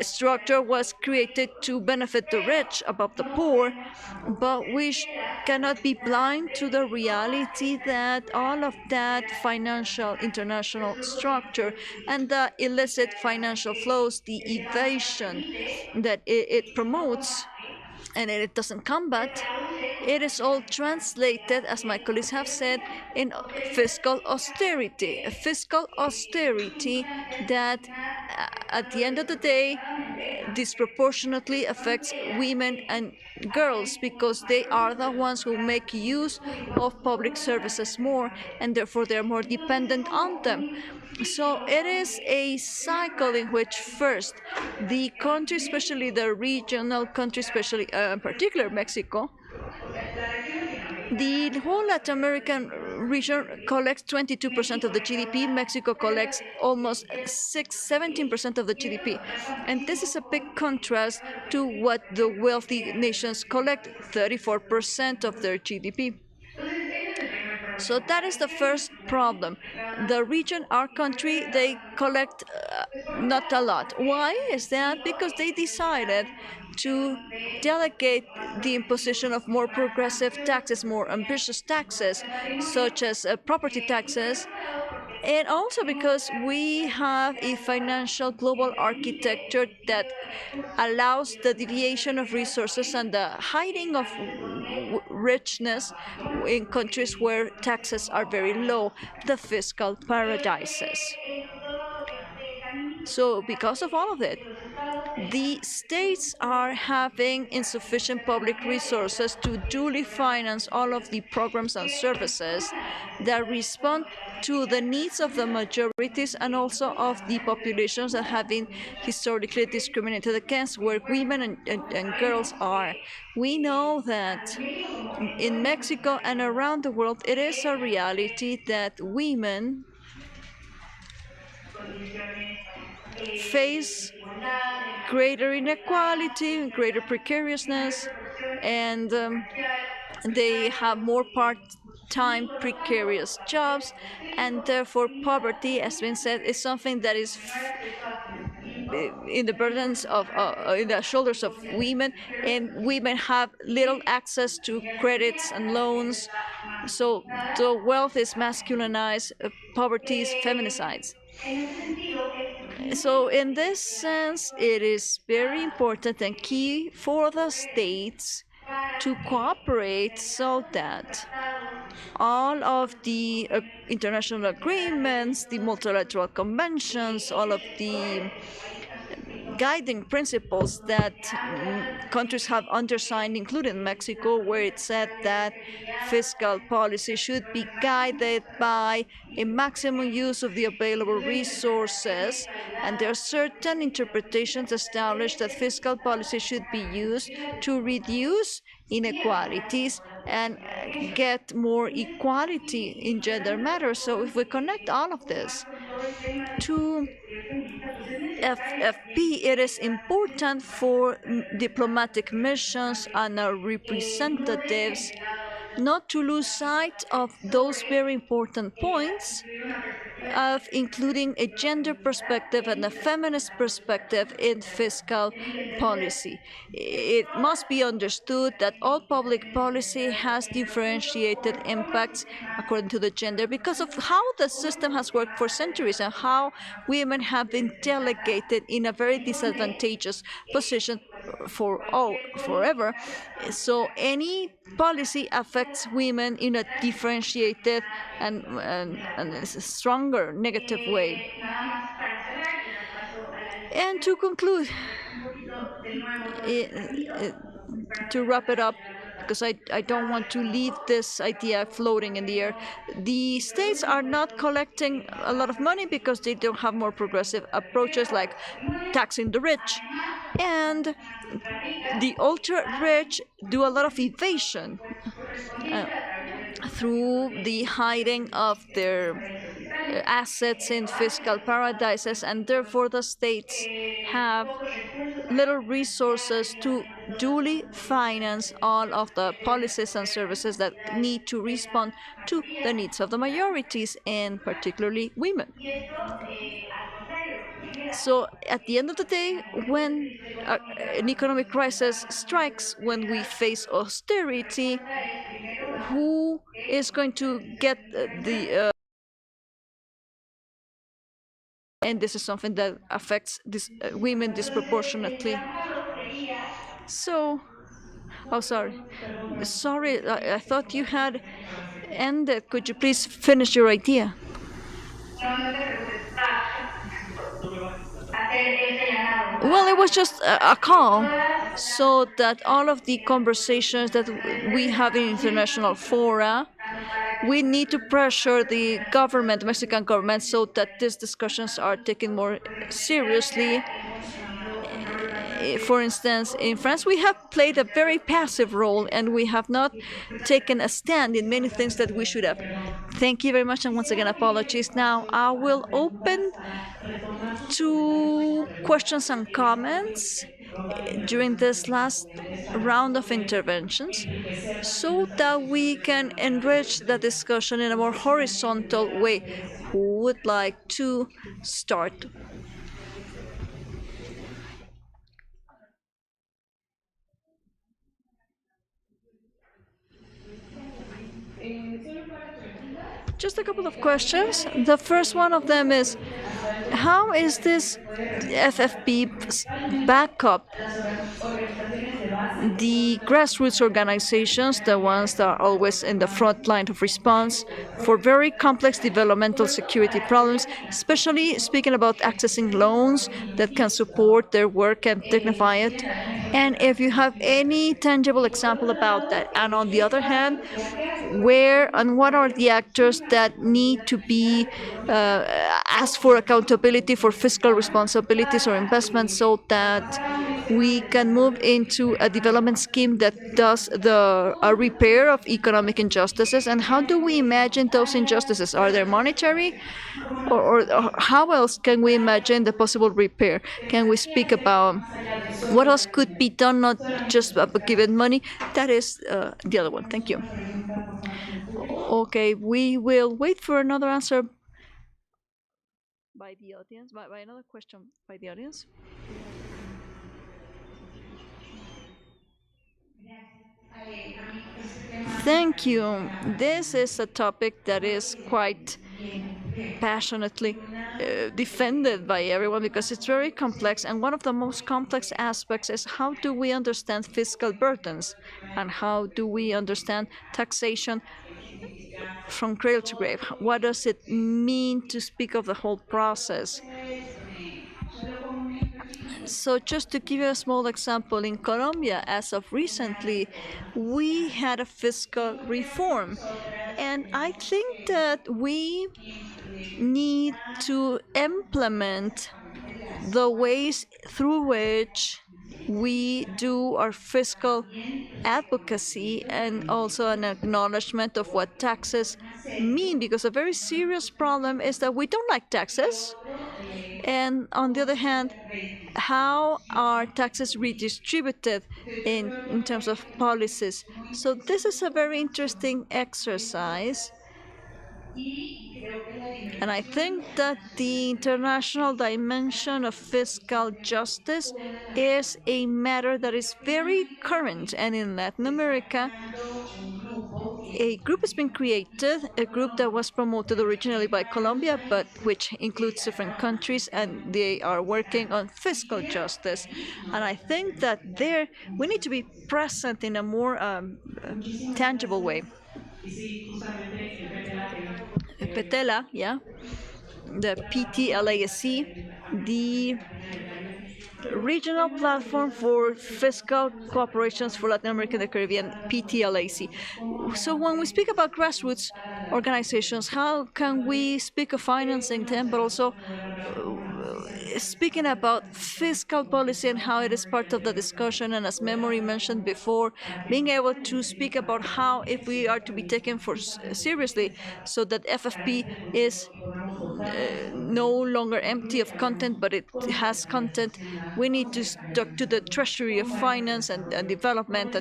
structure was created to benefit the rich above the poor. But we cannot be blind to the reality that all of that financial international structure and the illicit financial flows, the evasion that it promotes, and it doesn't combat, it is all translated, as my colleagues have said, in fiscal austerity. A fiscal austerity that, at the end of the day, disproportionately affects women and girls because they are the ones who make use of public services more, and therefore they're more dependent on them. So it is a cycle in which first the country, especially the regional country, especially in particular Mexico, the whole Latin American region collects 22% of the GDP. Mexico collects almost 17% of the GDP. And this is a big contrast to what the wealthy nations collect, 34% of their GDP. So that is the first problem. The region, our country, they collect not a lot. Why is that? Because they decided to delegate the imposition of more progressive taxes, more ambitious taxes, such as property taxes, and also because we have a financial global architecture that allows the deviation of resources and the hiding of richness in countries where taxes are very low, the fiscal paradises. So because of all of it, the states are having insufficient public resources to duly finance all of the programs and services that respond to the needs of the majorities and also of the populations that have been historically discriminated against, where women and girls are. We know that in Mexico and around the world, it is a reality that women face greater inequality, greater precariousness, and they have more part-time precarious jobs, and therefore poverty, as been said, is something that is in the burdens of in the shoulders of women, and women have little access to credits and loans. So the wealth is masculinized, poverty is feminicized. So in this sense, it is very important and key for the states to cooperate so that all of the international agreements, the multilateral conventions, all of the guiding principles that countries have undersigned, including Mexico, where it said that fiscal policy should be guided by a maximum use of the available resources, and there are certain interpretations established that fiscal policy should be used to reduce inequalities and get more equality in gender matters. So if we connect all of this to FFP, it is important for diplomatic missions and our representatives not to lose sight of those very important points of including a gender perspective and a feminist perspective in fiscal policy. It must be understood that all public policy has differentiated impacts according to the gender because of how the system has worked for centuries and how women have been delegated in a very disadvantageous position forever. So any policy affects women in a differentiated and a stronger negative way. Nada más para cerrar y dar paso a la And discusión, to conclude, un poquito del nuevo partido. to wrap it up, because I don't want to leave this idea floating in the air. The states are not collecting a lot of money because they don't have more progressive approaches like taxing the rich. And the ultra rich do a lot of evasion through the hiding of their assets in fiscal paradises, and therefore the states have little resources to duly finance all of the policies and services that need to respond to the needs of the majorities, and particularly women. So at the end of the day, when an economic crisis strikes, when we face austerity, who is going to get the and this is something that affects women disproportionately. So, oh, sorry. I thought you had ended. Could you please finish your idea? Well, it was just a call so that all of the conversations that we have in international fora, we need to pressure the government, Mexican government, so that these discussions are taken more seriously. For instance, in France, we have played a very passive role and we have not taken a stand in many things that we should have. Thank you very much, and once again, apologies. Now, I will open to questions and comments during this last round of interventions so that we can enrich the discussion in a more horizontal way. Who would like to start? Just a couple of questions. The first one of them is, how is this FFP's backup the grassroots organizations, the ones that are always in the front line of response for very complex developmental security problems, especially speaking about accessing loans that can support their work and dignify it? And if you have any tangible example about that. And on the other hand, where and what are the actors that need to be asked for accountability for fiscal responsibilities or investments so that we can move into a development scheme that does the repair of economic injustices? And how do we imagine those injustices? Are they monetary? Or how else can we imagine the possible repair? Can we speak about what else could be done, not just about giving money? That is the other one. Thank you. Okay, we will wait for another answer by the audience, by another question by the audience. Thank you. This is a topic that is quite passionately defended by everyone because it's very complex, and one of the most complex aspects is how do we understand fiscal burdens and how do we understand taxation from cradle to grave? What does it mean to speak of the whole process? So just to give you a small example, in Colombia, as of recently, we had a fiscal reform. And I think that we need to implement the ways through which we do our fiscal advocacy and also an acknowledgement of what taxes mean, because a very serious problem is that we don't like taxes. And on the other hand, how are taxes redistributed in terms of policies? So this is a very interesting exercise And I think that the international dimension of fiscal justice is a matter that is very current. And in Latin America, a group has been created, a group that was promoted originally by Colombia, but which includes different countries, and they are working on fiscal justice. And I think that there we need to be present in a more tangible way. Petela, yeah, the PTLASC, the Regional Platform for Fiscal Cooperations for Latin America and the Caribbean, PTLAC. So when we speak about grassroots organizations, how can we speak of financing them, but also speaking about fiscal policy and how it is part of the discussion, and as Memory mentioned before, being able to speak about how, if we are to be taken seriously, so that FFP is no longer empty of content, but it has content. We need to talk to the Treasury of Finance and development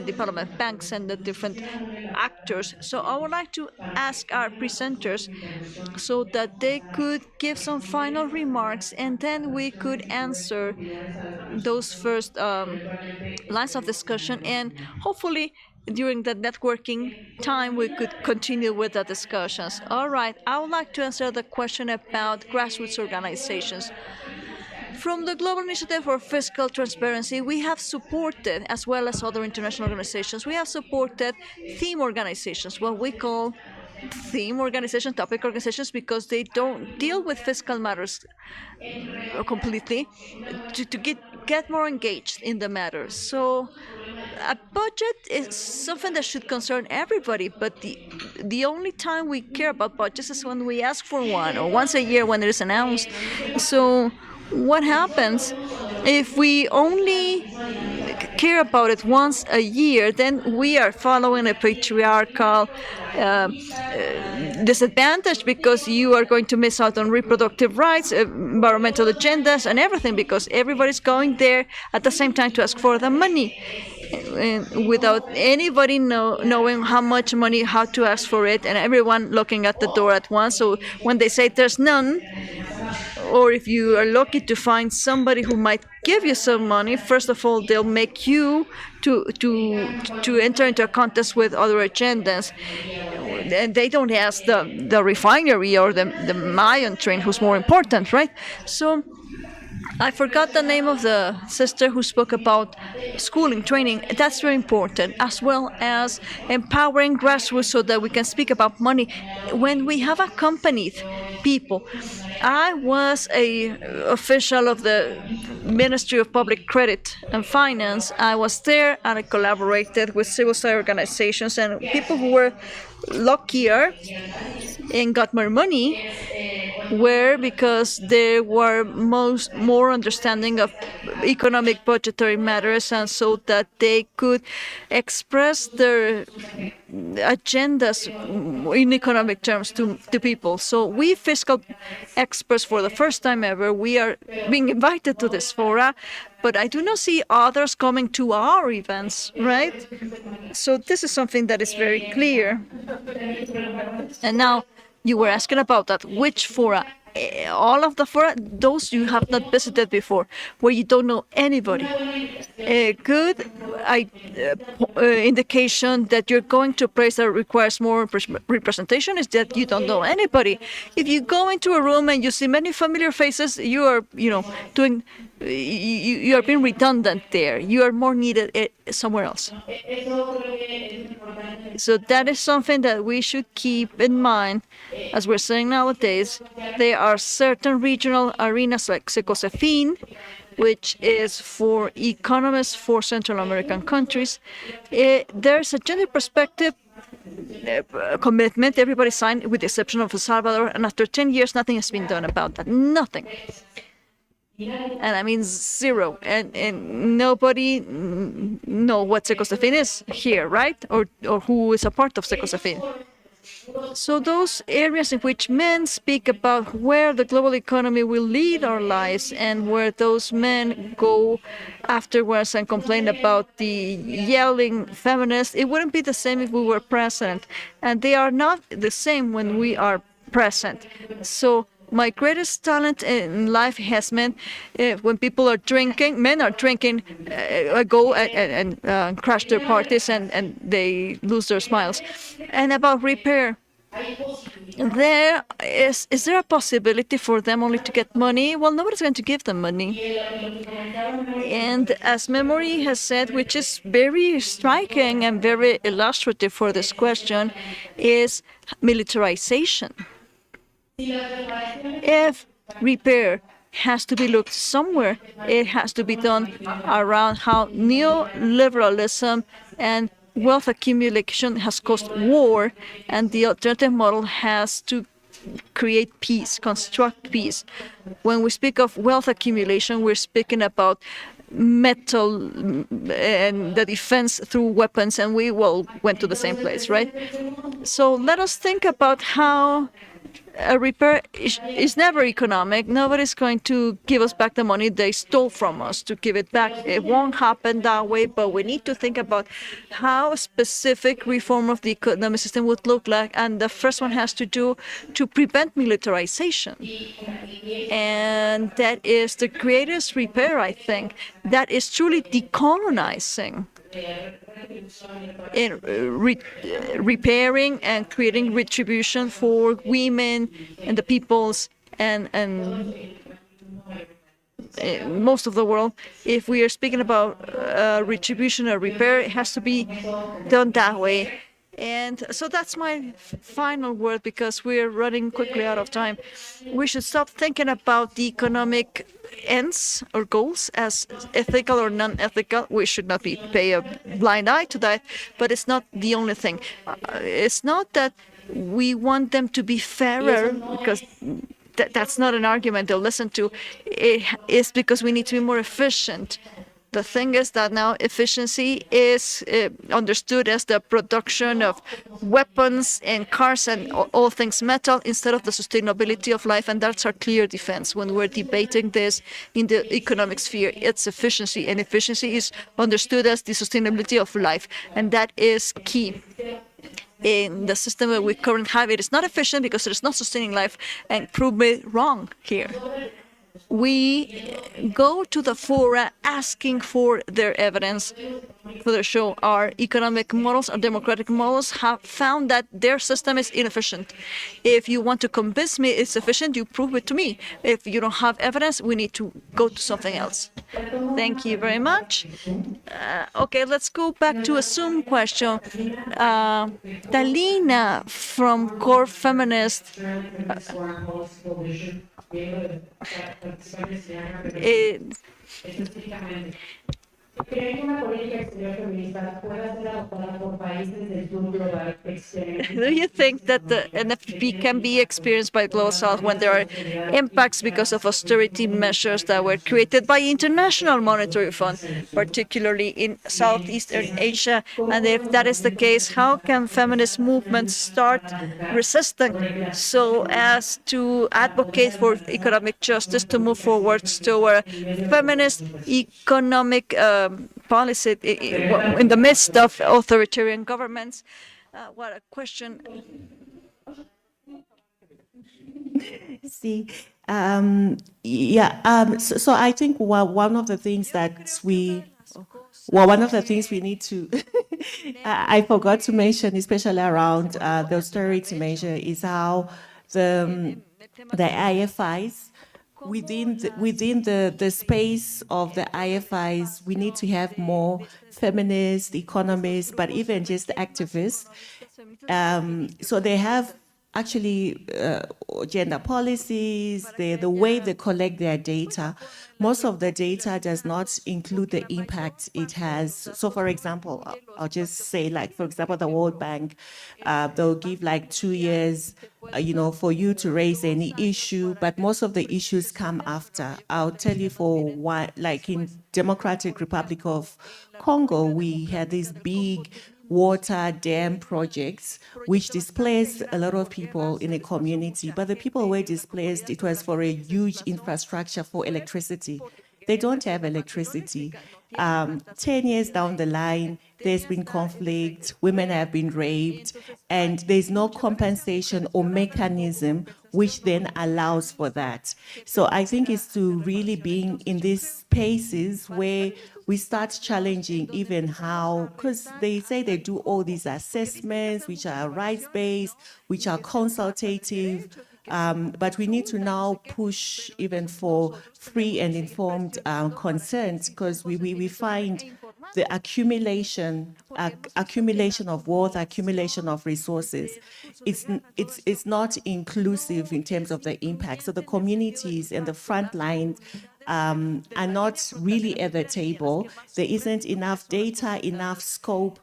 banks and the different actors. So I would like to ask our presenters so that they could give some final remarks, and then we could answer those first lines of discussion, and hopefully during the networking time we could continue with the discussions. All right, I would like to answer the question about grassroots organizations. From the Global Initiative for Fiscal Transparency, we have supported, as well as other international organizations, we have supported theme organizations, what we call theme organizations, topic organizations, because they don't deal with fiscal matters completely, to get more engaged in the matter. So a budget is something that should concern everybody, but the only time we care about budgets is when we ask for one, or once a year when it is announced. So what happens if we only care about it once a year? Then we are following a patriarchal disadvantage, because you are going to miss out on reproductive rights, environmental agendas, and everything, because everybody's going there at the same time to ask for the money, without anybody knowing how much money, how to ask for it, and everyone looking at the door at once. So when they say there's none, or if you are lucky to find somebody who might give you some money, first of all, they'll make you to enter into a contest with other agendas. And they don't ask the refinery or the Mayan train who's more important, right? So I forgot the name of the sister who spoke about schooling, training. That's very important, as well as empowering grassroots so that we can speak about money. When we have accompanied people, I was an official of the Ministry of Public Credit and Finance. I was there and I collaborated with civil society organizations and people who were luckier and got more money were because they were more understanding of economic budgetary matters, and so that they could express their agendas in economic terms to people. So we fiscal experts, for the first time ever, we are being invited to this fora, but I do not see others coming to our events, right? So this is something that is very clear. And now you were asking about that, which fora? All of the fora, those you have not visited before, where you don't know anybody. A good indication that you're going to a place that requires more representation is that you don't know anybody. If you go into a room and you see many familiar faces, you are, doing. You are being redundant there. You are more needed somewhere else. So that is something that we should keep in mind, as we're saying nowadays. There are certain regional arenas like CECOSEFIN, which is for economists for Central American countries. There's a gender perspective commitment. Everybody signed, with the exception of El Salvador, and after 10 years, nothing has been done about that. Nothing. And I mean zero. And nobody know what CECOSEFIN is here, right? Or who is a part of CECOSEFIN. So those areas in which men speak about where the global economy will lead our lives, and where those men go afterwards and complain about the yelling feminists, it wouldn't be the same if we were present. And they are not the same when we are present. So my greatest talent in life has meant when people are drinking, men are drinking, go and crash their parties and they lose their smiles. And about repair, is there a possibility for them only to get money? Well, nobody's going to give them money. And as Memory has said, which is very striking and very illustrative for this question, is militarization. If repair has to be looked somewhere, it has to be done around how neoliberalism and wealth accumulation has caused war, and the alternative model has to create peace, construct peace. When we speak of wealth accumulation, we're speaking about metal and the defense through weapons, and we all went to the same place, right? So let us think about how a repair is never economic. Nobody's going to give us back the money they stole from us to give it back. It won't happen that way, but we need to think about how a specific reform of the economic system would look like. And the first one has to do to prevent militarization. And that is the greatest repair, I think. That is truly decolonizing in repairing and creating retribution for women and the peoples and most of the world. If we are speaking about retribution or repair, it has to be done that way. And so that's my final word, because we're running quickly out of time. We should stop thinking about the economic ends or goals as ethical or non-ethical. We should not pay a blind eye to that, but it's not the only thing. It's not that we want them to be fairer, because that's not an argument they'll listen to. It is because we need to be more efficient. The thing is that now efficiency is understood as the production of weapons and cars and all things metal instead of the sustainability of life. And that's our clear defense when we're debating this in the economic sphere. It's efficiency, and efficiency is understood as the sustainability of life. And that is key. In the system that we currently have, it is not efficient because it is not sustaining life. And prove me wrong here. We go to the fora asking for their evidence for their show. Our economic models, our democratic models have found that their system is inefficient. If you want to convince me it's efficient, you prove it to me. If you don't have evidence, we need to go to something else. Thank you very much. Okay, let's go back to a Zoom question. Talina from Core Feminist. ¿Cree que una política exterior feminista pueda ser adoptada por países del sur global exterior? Do you think that the NFP can be experienced by the Global South when there are impacts because of austerity measures that were created by International Monetary Fund, particularly in Southeastern Asia? And if that is the case, how can feminist movements start resisting so as to advocate for economic justice, to move forward toward feminist economic policy in the midst of authoritarian governments? What a question. See, so I think one of the things that one of the things we need to, I forgot to mention, especially around the austerity measure, is how the IFIs, within the space of the IFIs, we need to have more feminist economists, but even just activists. So they have actually gender policies, the way they collect their data. Most of the data does not include the impact it has. So for example, I'll just say, like, for example, the World Bank, they'll give like 2 years, for you to raise any issue, but most of the issues come after. I'll tell you for why, like in Democratic Republic of Congo, we had these big water dam projects which displaced a lot of people in a community, but the people were displaced, it was for a huge infrastructure for electricity. they don't have electricity. 10 years down the line, there's been conflict, women have been raped, and there's no compensation or mechanism which then allows for that. So I think it's to really being in these spaces where we start challenging even how, because they say they do all these assessments, which are rights-based, which are consultative, but we need to now push even for free and informed consent, because we find the accumulation of wealth, accumulation of resources. It's not inclusive in terms of the impact. So the communities and the front lines are not really at the table. There isn't enough data, enough scope.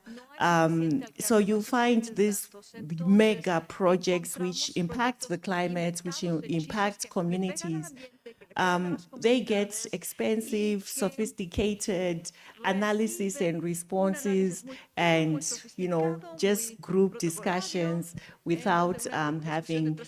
So you find these mega projects which impact the climate, which impact communities. They get expensive, sophisticated analysis and responses, and just group discussions without having,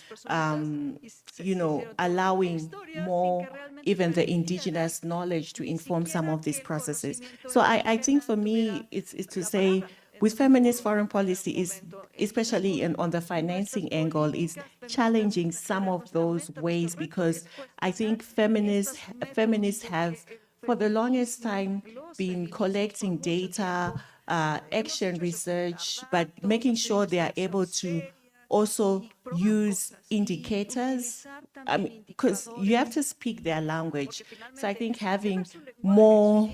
allowing more even the indigenous knowledge to inform some of these processes. So I think for me, it's to say, with feminist foreign policy, is especially on the financing angle, is challenging some of those ways, because I think feminists have, for the longest time, been collecting data, action research, but making sure they are able to also use indicators, because you have to speak their language. So I think having more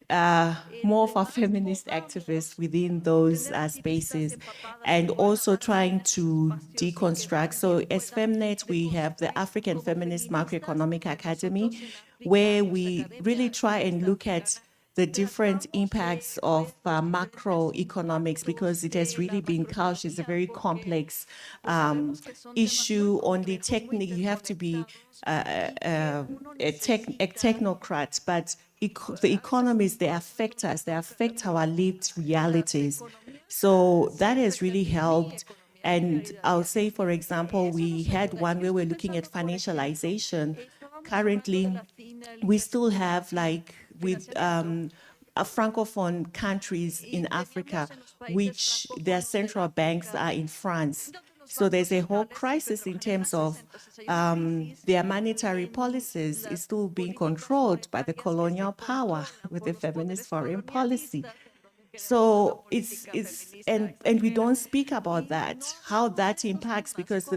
of our feminist activists within those spaces, and also trying to deconstruct. So as Femnet, we have the African Feminist Macroeconomic Academy, where we really try and look at the different impacts of macroeconomics, because it has really been couched as a very complex issue. On the technique, you have to be a technocrat, but the economies, they affect us, they affect our lived realities. So that has really helped. And I'll say, for example, we had one where we're looking at financialization. Currently, we still have, like, with Francophone countries in Africa, which their central banks are in France. So there's a whole crisis in terms of their monetary policies is still being controlled by the colonial power with the feminist foreign policy. So and we don't speak about that, how that impacts, because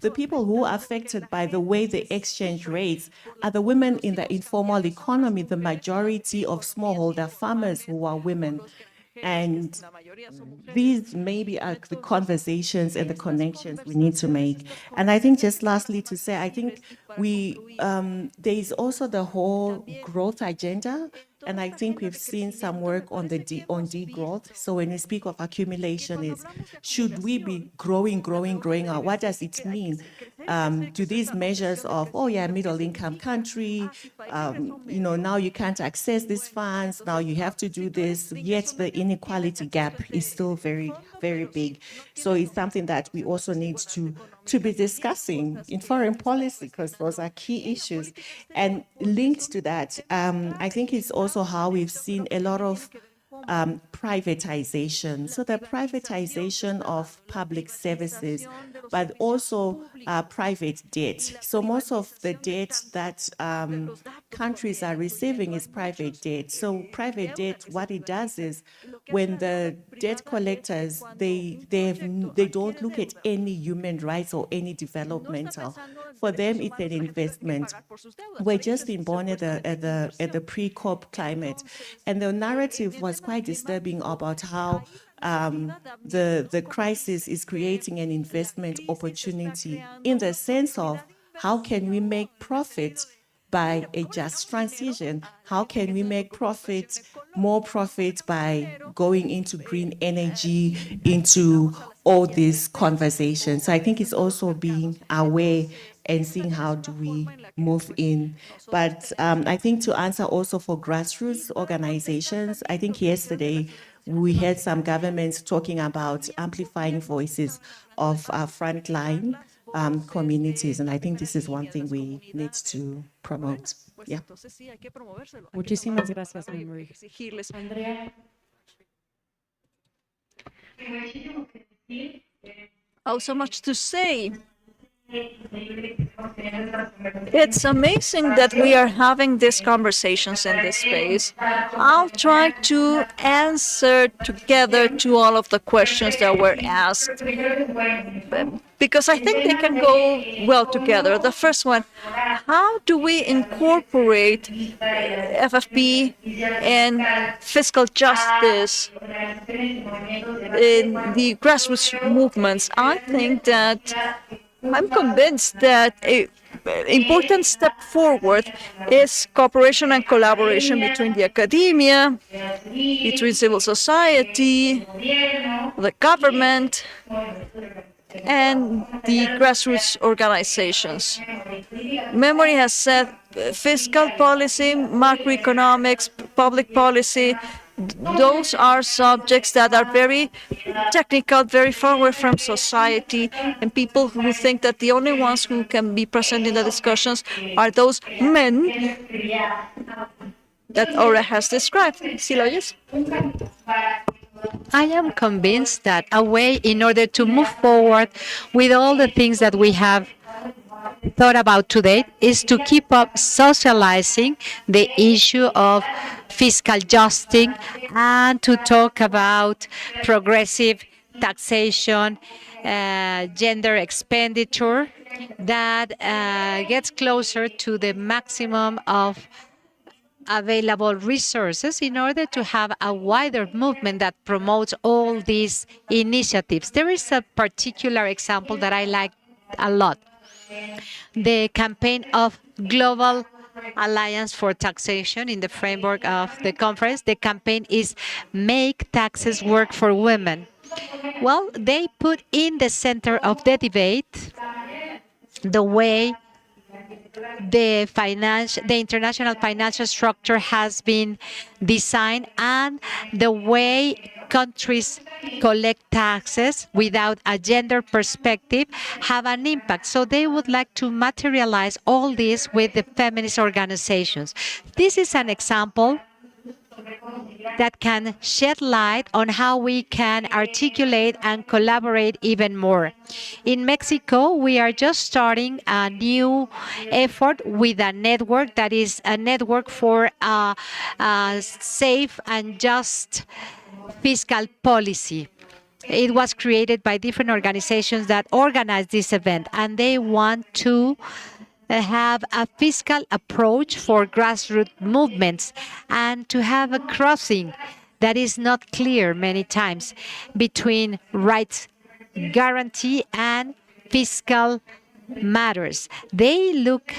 the people who are affected by the way the exchange rates are the women in the informal economy, the majority of smallholder farmers who are women. And these maybe are the conversations and the connections we need to make. And I think, just lastly to say, I think there is also the whole growth agenda. And I think we've seen some work on degrowth. So when we speak of accumulation, should we be growing, or what does it mean? Do these measures of, middle income country, now you can't access these funds, now you have to do this, yet the inequality gap is still very, very big. So it's something that we also need to be discussing in foreign policy, because those are key issues. And linked to that, I think it's also how we've seen a lot of privatization. So the privatization of public services, but also private debt. So most of the debt that countries are receiving is private debt. So private debt, what it does is, when the debt collectors, they don't look at any human rights or any developmental. For them, it's an investment. We're just born at the pre-COP climate, and the narrative was quite disturbing about how the crisis is creating an investment opportunity, in the sense of, how can we make profit by a just transition? How can we make more profit by going into green energy, into all these conversations? So I think it's also being aware and seeing how do we move in. But I think, to answer also for grassroots organizations, I think yesterday we had some governments talking about amplifying voices of our frontline communities. And I think this is one thing we need to promote. Yeah. Muchísimas gracias, Memory. Andrea. Oh, so much to say. It's amazing that we are having these conversations in this space. I'll try to answer together to all of the questions that were asked, because I think they can go well together. The first one, how do we incorporate FFP and fiscal justice in the grassroots movements? I think that I'm convinced that an important step forward is cooperation and collaboration between the academia, between civil society, the government, and the grassroots organizations. Memory has said fiscal policy, macroeconomics, public policy, those are subjects that are very technical, very far away from society, and people who think that the only ones who can be present in the discussions are those men that Aura has described. ¿Sí lo oyes? I am convinced that a way in order to move forward with all the things that we have thought about today is to keep up socializing the issue of fiscal justice and to talk about progressive taxation, gender expenditure that gets closer to the maximum of available resources in order to have a wider movement that promotes all these initiatives. There is a particular example that I like a lot. The campaign of Global Alliance for Taxation in the framework of the conference. The campaign is Make Taxes Work for Women. Well, they put in the center of the debate the way the international financial structure has been designed and the way countries collect taxes without a gender perspective have an impact. So they would like to materialize all this with the feminist organizations. This is an example that can shed light on how we can articulate and collaborate even more. In Mexico, we are just starting a new effort with a network that is a network for a safe and just fiscal policy. It was created by different organizations that organize this event, and they want to have a fiscal approach for grassroots movements and to have a crossing that is not clear many times between rights guarantee and fiscal matters. They look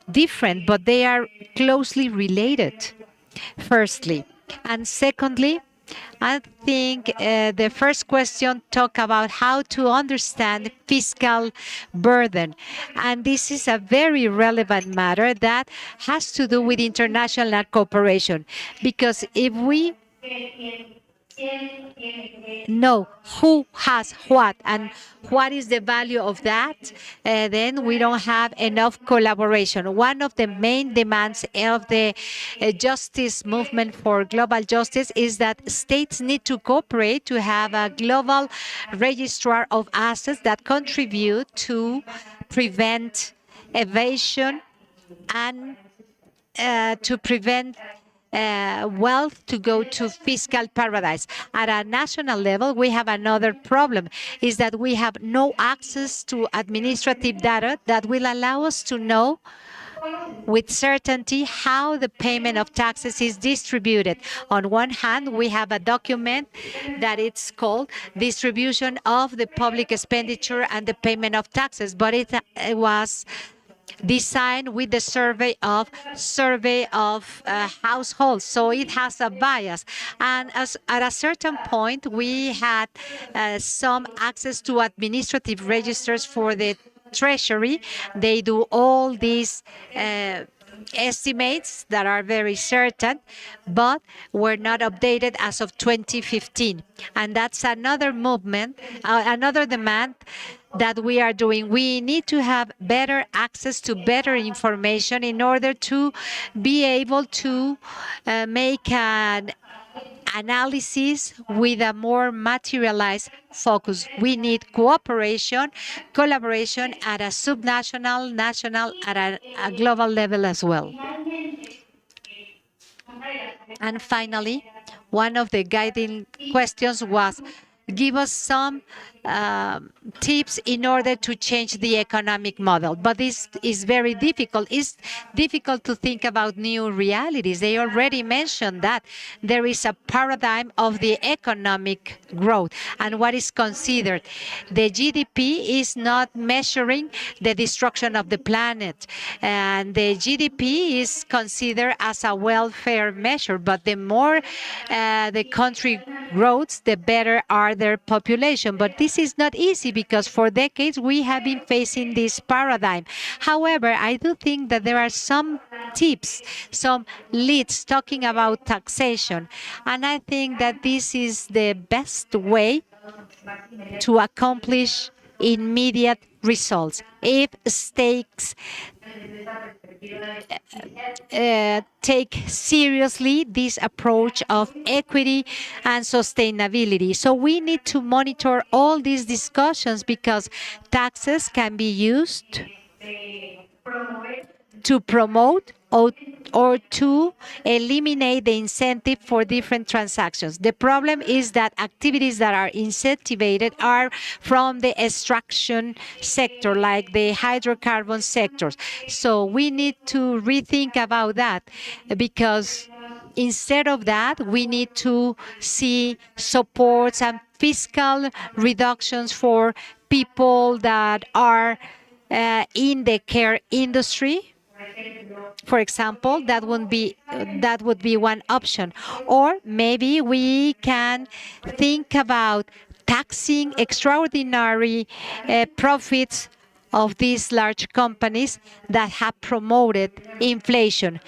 different, but they are closely related, firstly. And secondly, I think the first question talked about how to understand fiscal burden. And this is a very relevant matter that has to do with international cooperation. Because if we know who has what and what is the value of that, then we don't have enough collaboration. One of the main demands of the justice movement for global justice is that states need to cooperate to have a global registrar of assets that contribute to prevent evasion and to prevent wealth to go to fiscal paradise. At a national level, we have another problem, is that we have no access to administrative data that will allow us to know with certainty how the payment of taxes is distributed. On one hand, we have a document that it's called Distribution of the Public Expenditure and the Payment of Taxes, but it was designed with the survey of households, so it has a bias. And at a certain point, we had some access to administrative registers for the Treasury. They do all these estimates that are very certain, but were not updated as of 2015. And that's another movement, another demand that we are doing. We need to have better access to better information in order to be able to make an analysis with a more materialized focus. We need cooperation, collaboration at a subnational, national, at a global level as well. And finally, one of the guiding questions was, give us some tips in order to change the economic model. But this is very difficult. It's difficult to think about new realities. They already mentioned that there is a paradigm of the economic growth and what is considered. The GDP is not measuring the destruction of the planet, and the GDP is considered as a welfare measure. But the more the country grows, the better are their population. But this is not easy because for decades we have been facing this paradigm. However, I do think that there are some tips, some leads talking about taxation. And I think that this is the best way to accomplish immediate results. If states take seriously this approach of equity and sustainability. So we need to monitor all these discussions because taxes can be used to promote or to eliminate the incentive for different transactions. The problem is that activities that are incentivized are from the extraction sector, like the hydrocarbon sectors. So we need to rethink about that because instead of that, we need to see supports and fiscal reductions for people that are in the care industry. For example, that would be one option. Or maybe we can think about taxing extraordinary profits of these large companies that have promoted inflation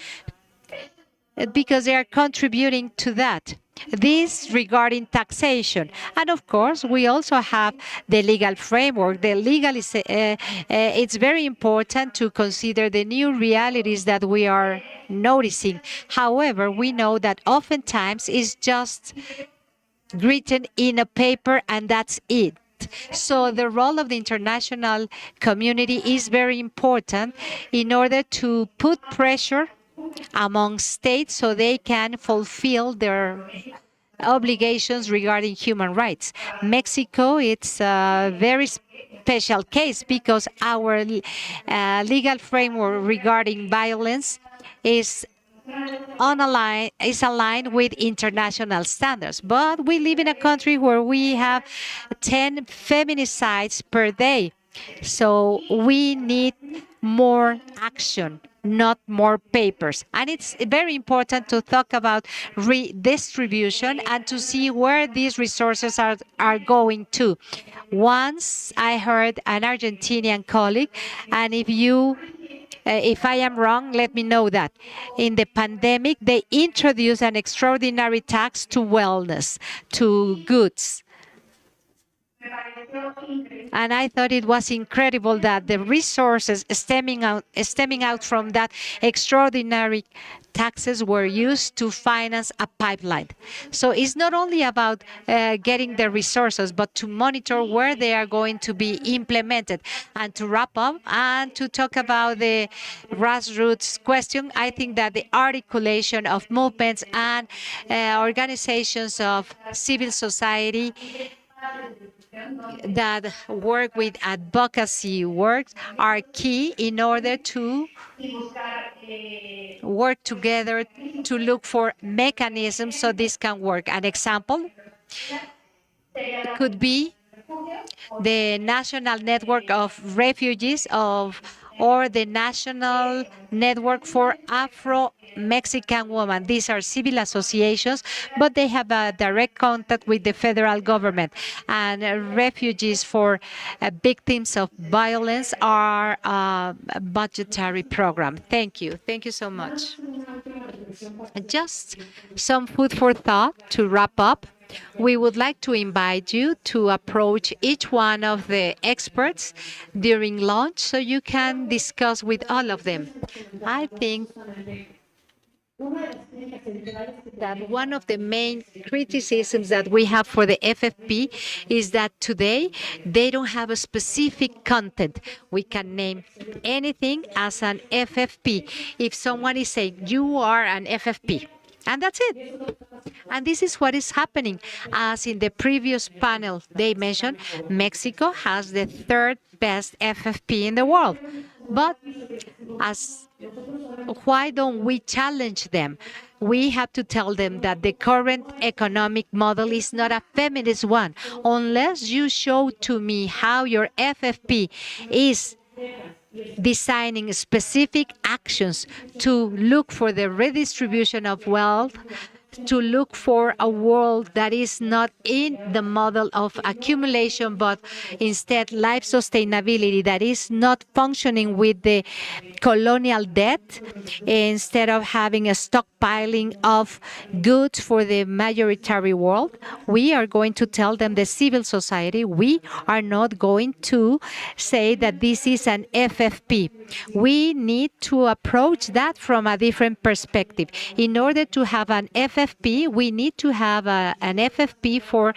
because they are contributing to that. This regarding taxation. And of course, we also have the legal framework. It's very important to consider the new realities that we are noticing. However, we know that oftentimes it's just written in a paper and that's it. So the role of the international community is very important in order to put pressure among states so they can fulfill their obligations regarding human rights. Mexico, it's a very special case because our legal framework regarding violence is aligned with international standards. But we live in a country where we have 10 feminicides per day. So we need more action, not more papers. And it's very important to talk about redistribution and to see where these resources are going to. Once I heard an Argentinian colleague, and if I am wrong, let me know that. In the pandemic, they introduced an extraordinary tax to wellness, to goods. And I thought it was incredible that the resources stemming out from that extraordinary taxes were used to finance a pipeline. So it's not only about getting the resources, but to monitor where they are going to be implemented. And to wrap up and to talk about the grassroots question, I think that the articulation of movements and organizations of civil society that work with advocacy works are key in order to work together to look for mechanisms so this can work. An example could be the National Network of Refugees of or the National Network for Afro-Mexican Women. These are civil associations, but they have a direct contact with the federal government. And refugees for victims of violence are a budgetary program. Thank you. Thank you so much. Just some food for thought to wrap up. We would like to invite you to approach each one of the experts during lunch so you can discuss with all of them. I think that one of the main criticisms that we have for the FFP is that today they don't have a specific content. We can name anything as an FFP. If someone is saying, you are an FFP, and that's it. And this is what is happening. As in the previous panel, they mentioned Mexico has the third best FFP in the world. But why don't we challenge them? We have to tell them that the current economic model is not a feminist one. Unless you show to me how your FFP is designing specific actions to look for the redistribution of wealth, to look for a world that is not in the model of accumulation, but instead life sustainability, that is not functioning with the colonial debt, instead of having a stockpiling of goods for the majority world. We are going to tell them, the civil society, we are not going to say that this is an FFP. We need to approach that from a different perspective. In order to have an FFP, we need to have an FFP for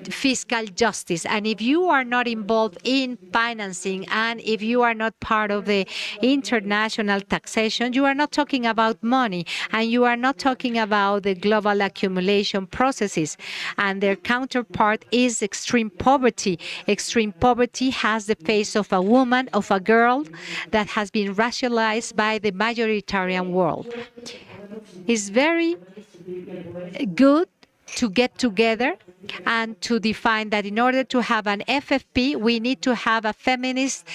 fiscal justice. And if you are not involved in financing, and if you are not part of the international taxation, you are not talking about money, and you are not talking about the global accumulation processes. And their counterpart is extreme poverty. Extreme poverty has the face of a woman, of a girl, that has been racialized by the majoritarian world. It's very good to get together and to define that in order to have an FFP, we need to have a feminist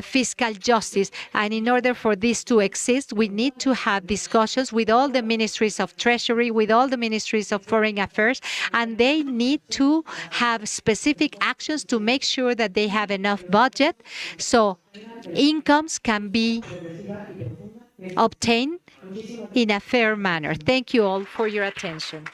fiscal justice. And in order for this to exist, we need to have discussions with all the ministries of treasury, with all the ministries of foreign affairs, and they need to have specific actions to make sure that they have enough budget so incomes can be obtained in a fair manner. Thank you all for your attention.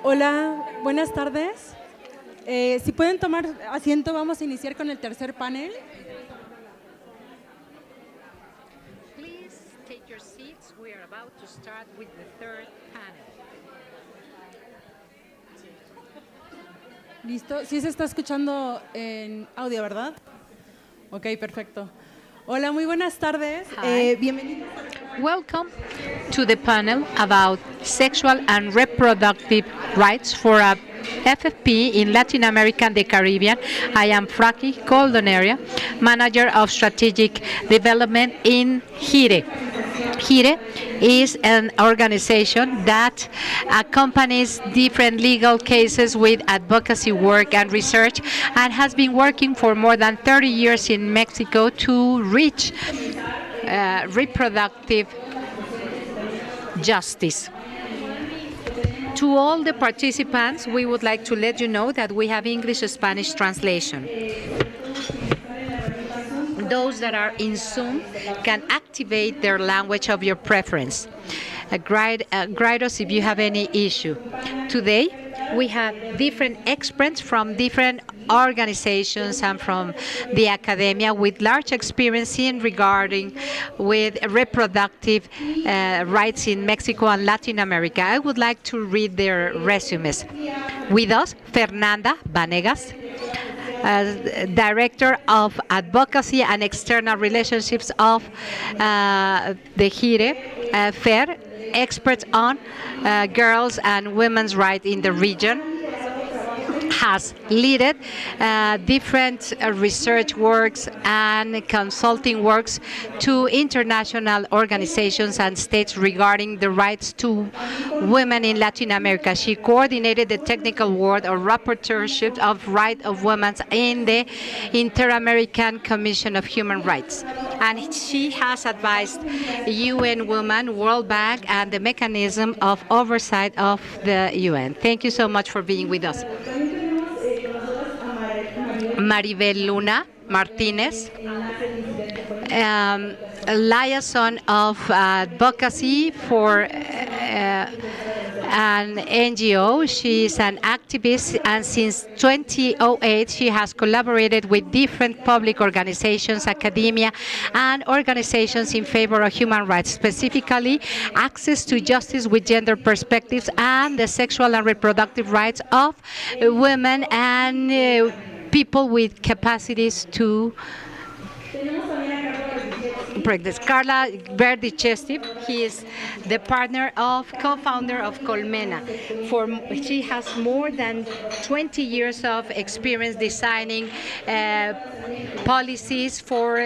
Hola, buenas tardes. Si pueden tomar asiento, vamos a iniciar con el tercer panel. Please take your seats. We are about to start with the third panel. Listo. Sí se está escuchando en audio, ¿verdad? Ok, perfecto. Hola, muy buenas tardes. Bienvenidos. Welcome to the panel about sexual and reproductive rights for a FFP in Latin America and the Caribbean. I am Fraki Coldoneria, Manager of Strategic Development in HIRE. HIRE is an organization that accompanies different legal cases with advocacy work and research and has been working for more than 30 years in Mexico to reach reproductive justice. To all the participants, we would like to let you know that we have English-Spanish translation. Those that are in Zoom can activate their language of your preference. Guide us if you have any issue. Today, we have different experts from different organizations and from the academia with large experience in regarding with reproductive rights in Mexico and Latin America. I would like to read their resumes. With us, Fernanda Vanegas, Director of Advocacy and External Relationships of the HIRE, FAIR, expert on girls and women's rights in the region, has led different research works and consulting works to international organizations and states regarding the rights to women in Latin America. She coordinated the technical work or rapporteurship of rights of women in the Inter-American Commission of Human Rights. And she has advised UN Women, World Bank, and the mechanism of oversight of the UN. Thank you so much for being with us. Maribel Luna Martinez, liaison of advocacy for an NGO. She is an activist, and since 2008 she has collaborated with different public organizations, academia, and organizations in favor of human rights, specifically access to justice with gender perspectives and the sexual and reproductive rights of women and people with capacities to practice. Carla Verdi-Chestiv, he is the co-founder of Colmena. She has more than 20 years of experience designing policies for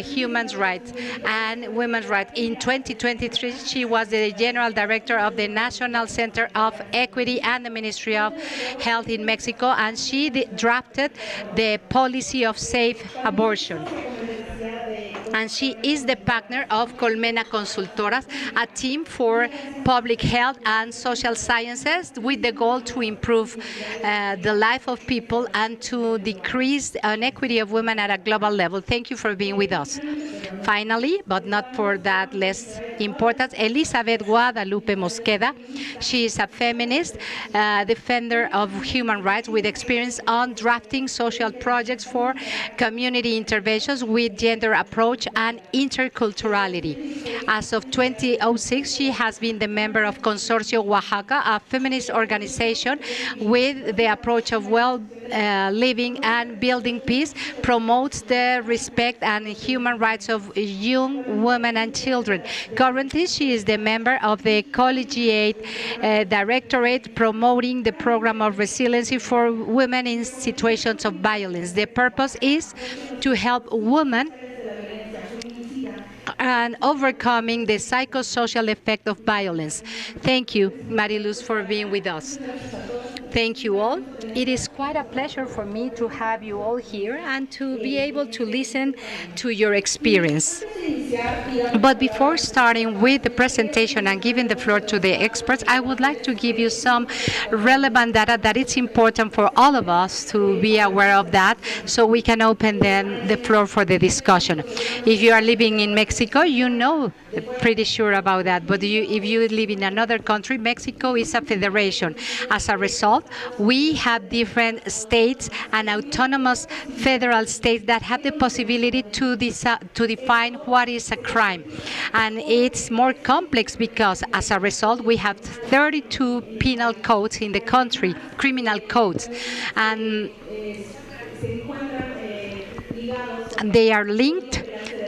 human rights and women's rights. In 2023, she was the General Director of the National Center of Equity and the Ministry of Health in Mexico, and she drafted the policy of safe abortion. And she is the partner of Colmena Consultoras, a team for public health and social sciences with the goal to improve the life of people and to decrease inequity of women at a global level. Thank you for being with us. Finally, but not for that less important, Elizabeth Guadalupe Mosqueda. She is a feminist, defender of human rights with experience on drafting social projects for community interventions with gender approach and interculturality. As of 2006, she has been the member of Consorcio Oaxaca, a feminist organization with the approach of living and building peace, promotes the respect and human rights of young women and children. Currently, she is the member of the Collegiate Directorate promoting the program of resiliency for women in situations of violence. The purpose is to help women and overcoming the psychosocial effect of violence. Thank you, Mariluz, for being with us. Thank you all. It is quite a pleasure for me to have you all here and to be able to listen to your experience. But before starting with the presentation and giving the floor to the experts, I would like to give you some relevant data that it's important for all of us to be aware of that, so we can open then the floor for the discussion. If you are living in Mexico, you know pretty sure about that. But if you live in another country, Mexico is a federation. As a result, we have different states and autonomous federal states that have the possibility to define what is a crime. And it's more complex because, as a result, we have 32 penal codes in the country, criminal codes. And they are linked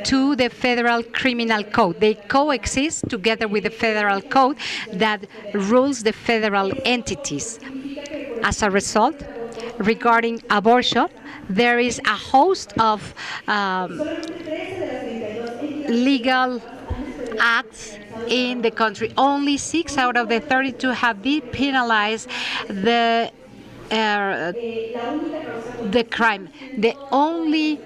to the federal criminal code. They coexist together with the federal code that rules the federal entities. As a result, regarding abortion, there is a host of legal acts in the country. Only 6 out of the 32 have depenalized the crime. The only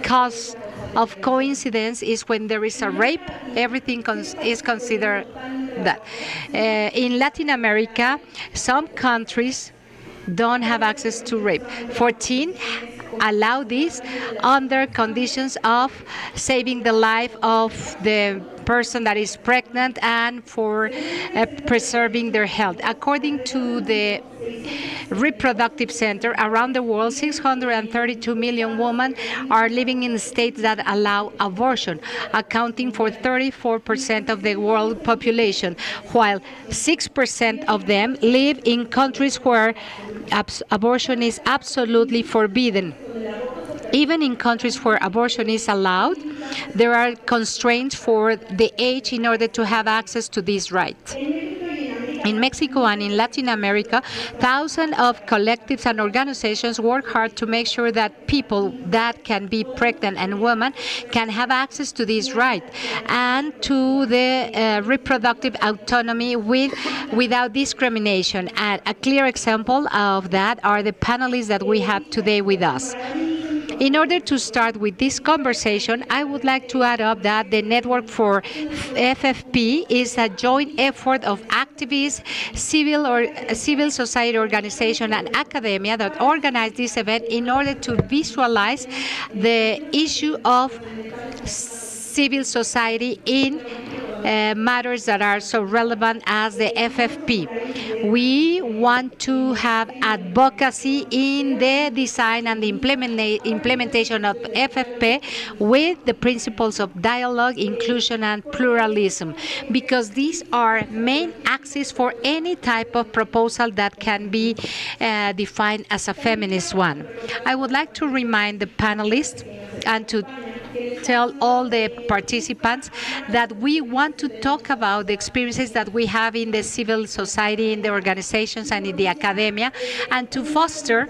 cause of coincidence is when there is a rape. Everything is considered that. In Latin America, some countries don't have access to rape. 14 allow this under conditions of saving the life of the person that is pregnant and for preserving their health. According to the Reproductive Center, around the world, 632 million women are living in states that allow abortion, accounting for 34% of the world population, while 6% of them live in countries where abortion is absolutely forbidden. Even in countries where abortion is allowed, there are constraints for the age in order to have access to this right. In Mexico and in Latin America, thousands of collectives and organizations work hard to make sure that people that can be pregnant and women can have access to this right and to the reproductive autonomy without discrimination. And a clear example of that are the panelists that we have today with us. In order to start with this conversation, I would like to add up that the Network for FFP is a joint effort of activists, civil society organization, and academia that organized this event in order to visualize the issue of civil society in matters that are so relevant as the FFP. We want to have advocacy in the design and the implementation of FFP with the principles of dialogue, inclusion, and pluralism, because these are main axes for any type of proposal that can be defined as a feminist one. I would like to remind the panelists and to tell all the participants that we want to talk about the experiences that we have in the civil society, in the organizations, and in the academia, and to foster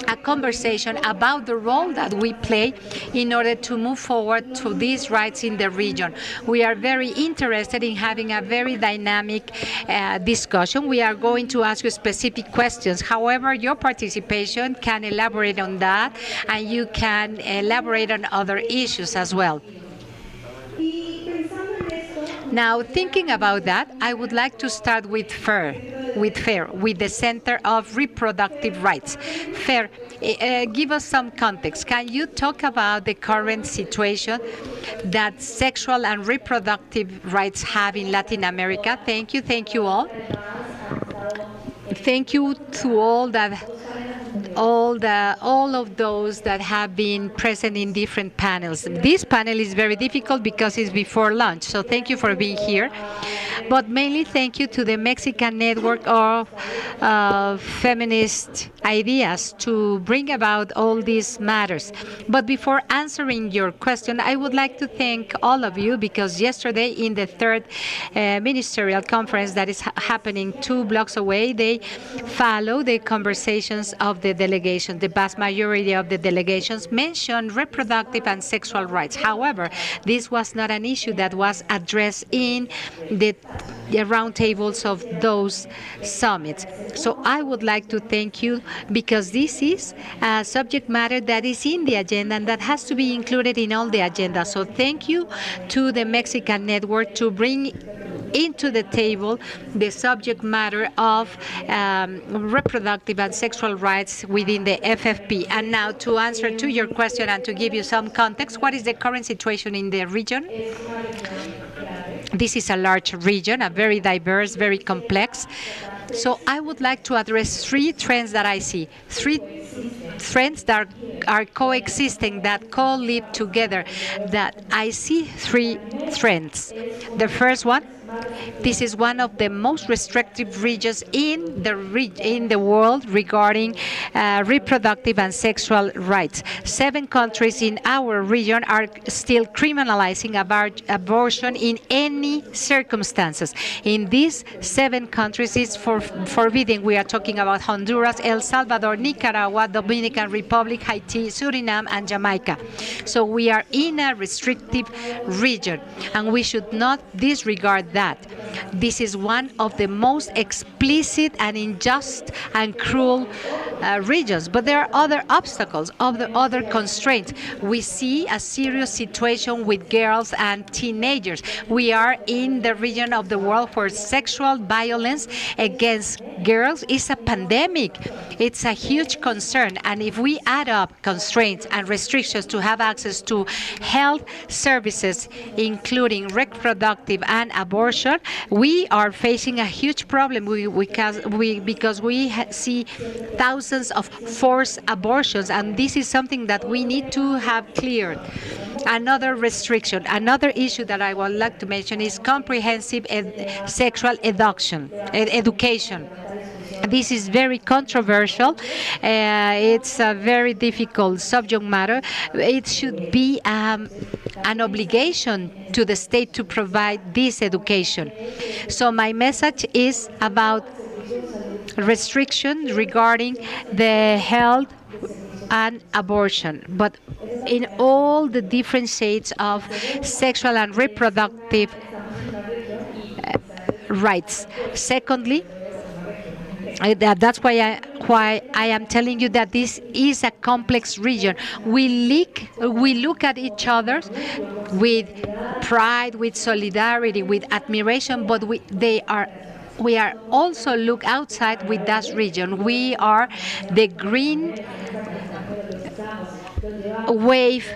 a conversation about the role that we play in order to move forward to these rights in the region. We are very interested in having a very dynamic discussion. We are going to ask you specific questions. However, your participation can elaborate on that, and you can elaborate on other issues as well. Now, thinking about that, I would like to start with FAIR, with the Center of Reproductive Rights. FAIR, give us some context. Can you talk about the current situation that sexual and reproductive rights have in Latin America? Thank you. Thank you all. Thank you to all of those that have been present in different panels. This panel is very difficult because it's before lunch, so thank you for being here. But mainly thank you to the Mexican Network of Feminist Ideas to bring about all these matters. But before answering your question, I would like to thank all of you, because yesterday in the III Ministerial Conference that is happening 2 blocks away, they follow the conversations of the delegations, the vast majority of the delegations, mentioned reproductive and sexual rights. However, this was not an issue that was addressed in the roundtables of those summits. So I would like to thank you, because this is a subject matter that is in the agenda and that has to be included in all the agendas. So thank you to the Mexican Network to bring into the table the subject matter of reproductive and sexual rights within the FFP. And now, to answer to your question and to give you some context, what is the current situation in the region? This is a large region, a very diverse, very complex. So I would like to address three trends that I see, three trends that are coexisting, that co-live together, that I see three trends. The first one, this is one of the most restrictive regions in the world regarding reproductive and sexual rights. 7 countries in our region are still criminalizing abortion in any circumstances. In these 7 countries, it's forbidden. We are talking about Honduras, El Salvador, Nicaragua, Dominican Republic, Haiti, Suriname, and Jamaica. So we are in a restrictive region, and we should not disregard that. This is one of the most explicit and unjust and cruel regions. But there are other obstacles, other constraints. We see a serious situation with girls and teenagers. We are in the region of the world where sexual violence against girls is a pandemic. It's a huge concern. And if we add up constraints and restrictions to have access to health services, including reproductive and abortion, we are facing a huge problem because we see thousands of forced abortions, and this is something that we need to have cleared. Another restriction, another issue that I would like to mention is comprehensive sexual education. This is very controversial. It's a very difficult subject matter. It should be an obligation to the state to provide this education. So my message is about restrictions regarding the health and abortion, but in all the different shades of sexual and reproductive rights. Secondly, that's why I am telling you that this is a complex region. We look at each other with pride, with solidarity, with admiration, but we are also look outside with that region. We are the green wave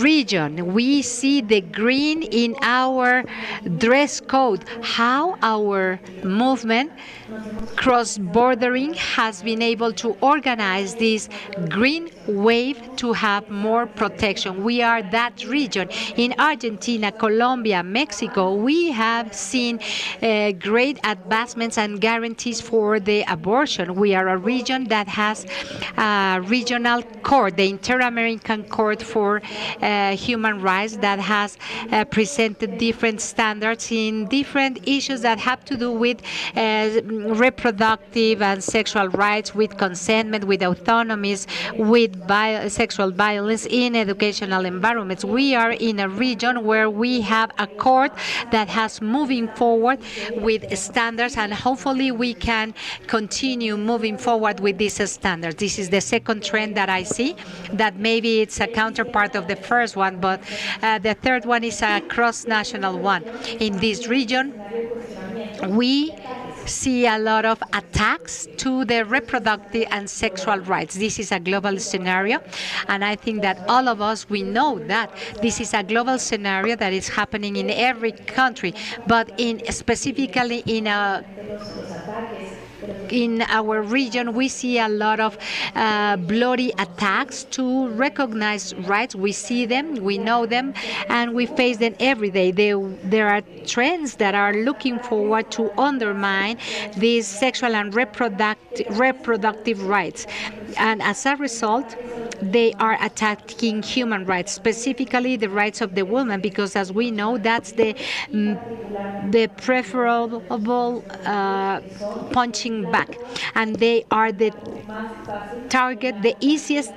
region. We see the green in our dress code, how our movement cross-bordering has been able to organize this green wave to have more protection. We are that region. In Argentina, Colombia, Mexico, we have seen great advancements and guarantees for the abortion. We are a region that has a regional court, the Inter-American Court for Human Rights, that has presented different standards in different issues that have to do with reproductive and sexual rights, with consentment, with autonomies, with sexual violence in educational environments. We are in a region where we have a court that has moving forward with standards, and hopefully we can continue moving forward with these standards. This is the second trend that I see, that maybe it's a counterpart of the first one, but the third one is a cross-national one. In this region, we see a lot of attacks to the reproductive and sexual rights. This is a global scenario, and I think that all of us, we know that this is a global scenario that is happening in every country, but specifically in our region, we see a lot of bloody attacks to recognize rights. We see them, we know them, and we face them every day. There are trends that are looking forward to undermine these sexual and reproductive rights. And as a result, they are attacking human rights, specifically the rights of the woman, because as we know, that's the preferable punching back. And they are the target, the easiest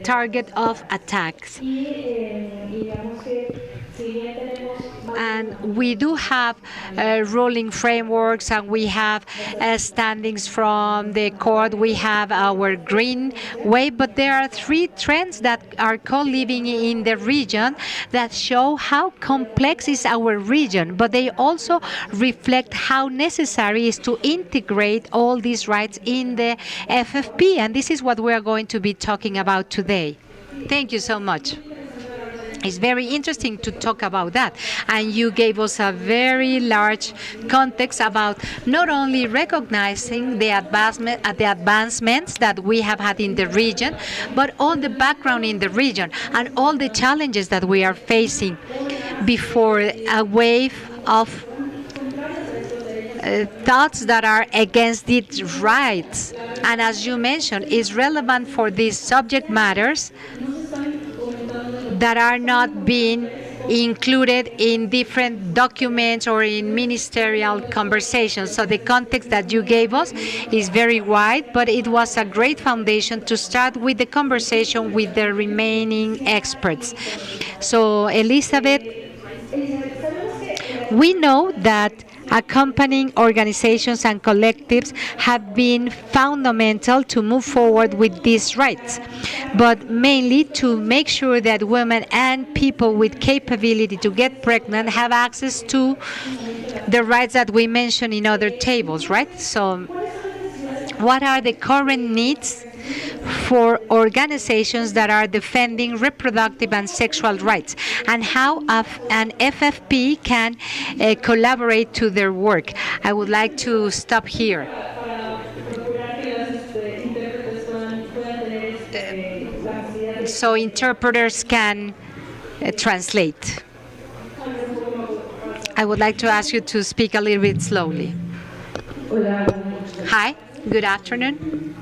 target of attacks. And we do have ruling frameworks, and we have standings from the court. We have our green wave, but there are three trends that are co-living in the region that show how complex is our region, but they also reflect how necessary it is to integrate all these rights in the FFP, and this is what we are going to be talking about today. Thank you so much. It's very interesting to talk about that. And you gave us a very large context about not only recognizing the advancements that we have had in the region, but all the background in the region and all the challenges that we are facing before a wave of thoughts that are against its rights. And as you mentioned, is relevant for these subject matters that are not being included in different documents or in ministerial conversations. So the context that you gave us is very wide, but it was a great foundation to start with the conversation with the remaining experts. So Elizabeth, we know that accompanying organizations and collectives have been fundamental to move forward with these rights, but mainly to make sure that women and people with capability to get pregnant have access to the rights that we mentioned in other tables, right? So what are the current needs for organizations that are defending reproductive and sexual rights, and how an FFP can collaborate to their work? I would like to stop here. So interpreters can translate. I would like to ask you to speak a little bit slowly. Hi, good afternoon.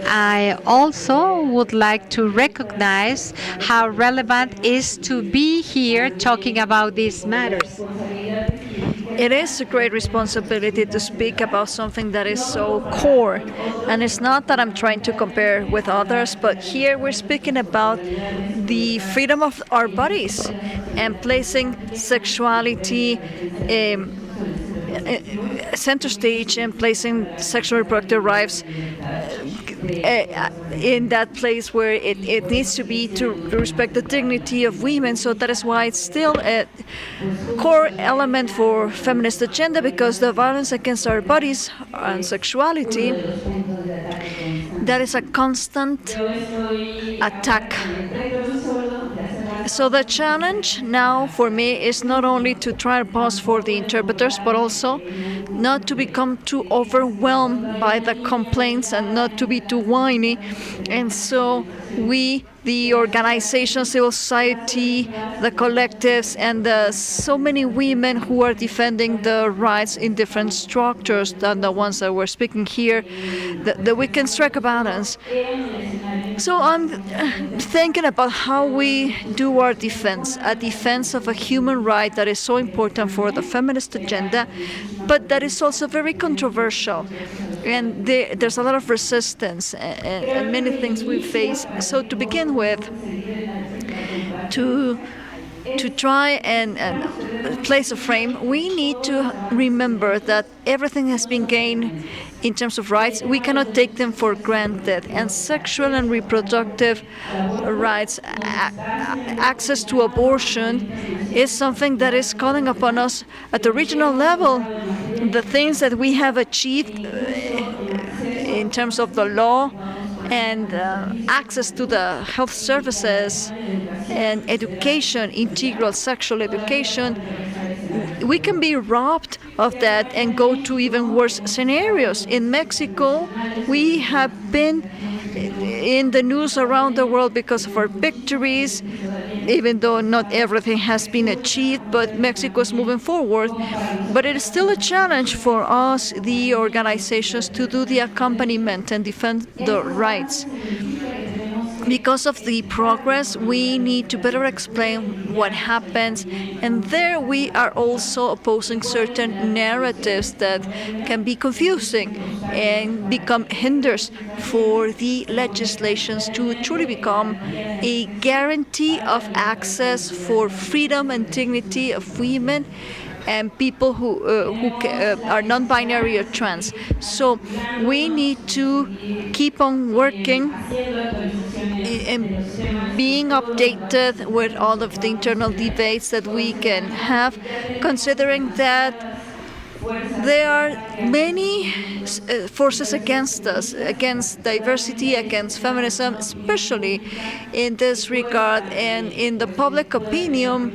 I also would like to recognize how relevant it is to be here talking about these matters. It is a great responsibility to speak about something that is so core. And it's not that I'm trying to compare with others, but here we're speaking about the freedom of our bodies and placing sexuality center stage and placing sexual reproductive rights in that place where it needs to be, to respect the dignity of women. So that is why it's still a core element for feminist agenda, because the violence against our bodies and sexuality, that is a constant attack. So the challenge now for me is not only to try to pause for the interpreters, but also not to become too overwhelmed by the complaints and not to be too whiny. And so we, the organization, civil society, the collectives, and so many women who are defending the rights in different structures than the ones that we're speaking here, that we can strike a balance. So I'm thinking about how we do our defense, a defense of a human right that is so important for the feminist agenda, but that is also very controversial. And there's a lot of resistance and many things we face. So to begin with, to try and place a frame, we need to remember that everything has been gained in terms of rights. We cannot take them for granted. And sexual and reproductive rights, access to abortion, is something that is calling upon us at the regional level. The things that we have achieved in terms of the law and access to the health services and education, integral sexual education, we can be robbed of that and go to even worse scenarios. In Mexico, we have been in the news around the world because of our victories, even though not everything has been achieved, but Mexico is moving forward. But it is still a challenge for us, the organizations, to do the accompaniment and defend the rights. because of the progress, we need to better explain what happens. And there we are also opposing certain narratives that can be confusing and become hinders for the legislations to truly become a guarantee of access for freedom and dignity of women and people who are non-binary or trans. So we need to keep on working and being updated with all of the internal debates that we can have, considering that there are many forces against us, against diversity, against feminism, especially in this regard. And in the public opinion,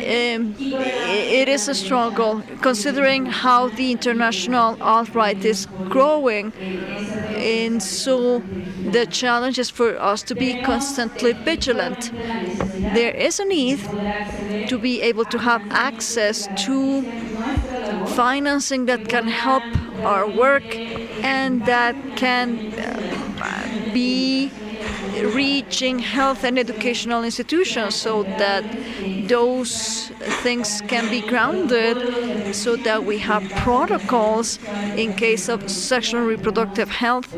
it is a struggle, considering how the international alt-right is growing. And so the challenge is for us to be constantly vigilant. There is a need to be able to have access to financing that can help our work and that can be reaching health and educational institutions, so that those things can be grounded, so that we have protocols in case of sexual and reproductive health.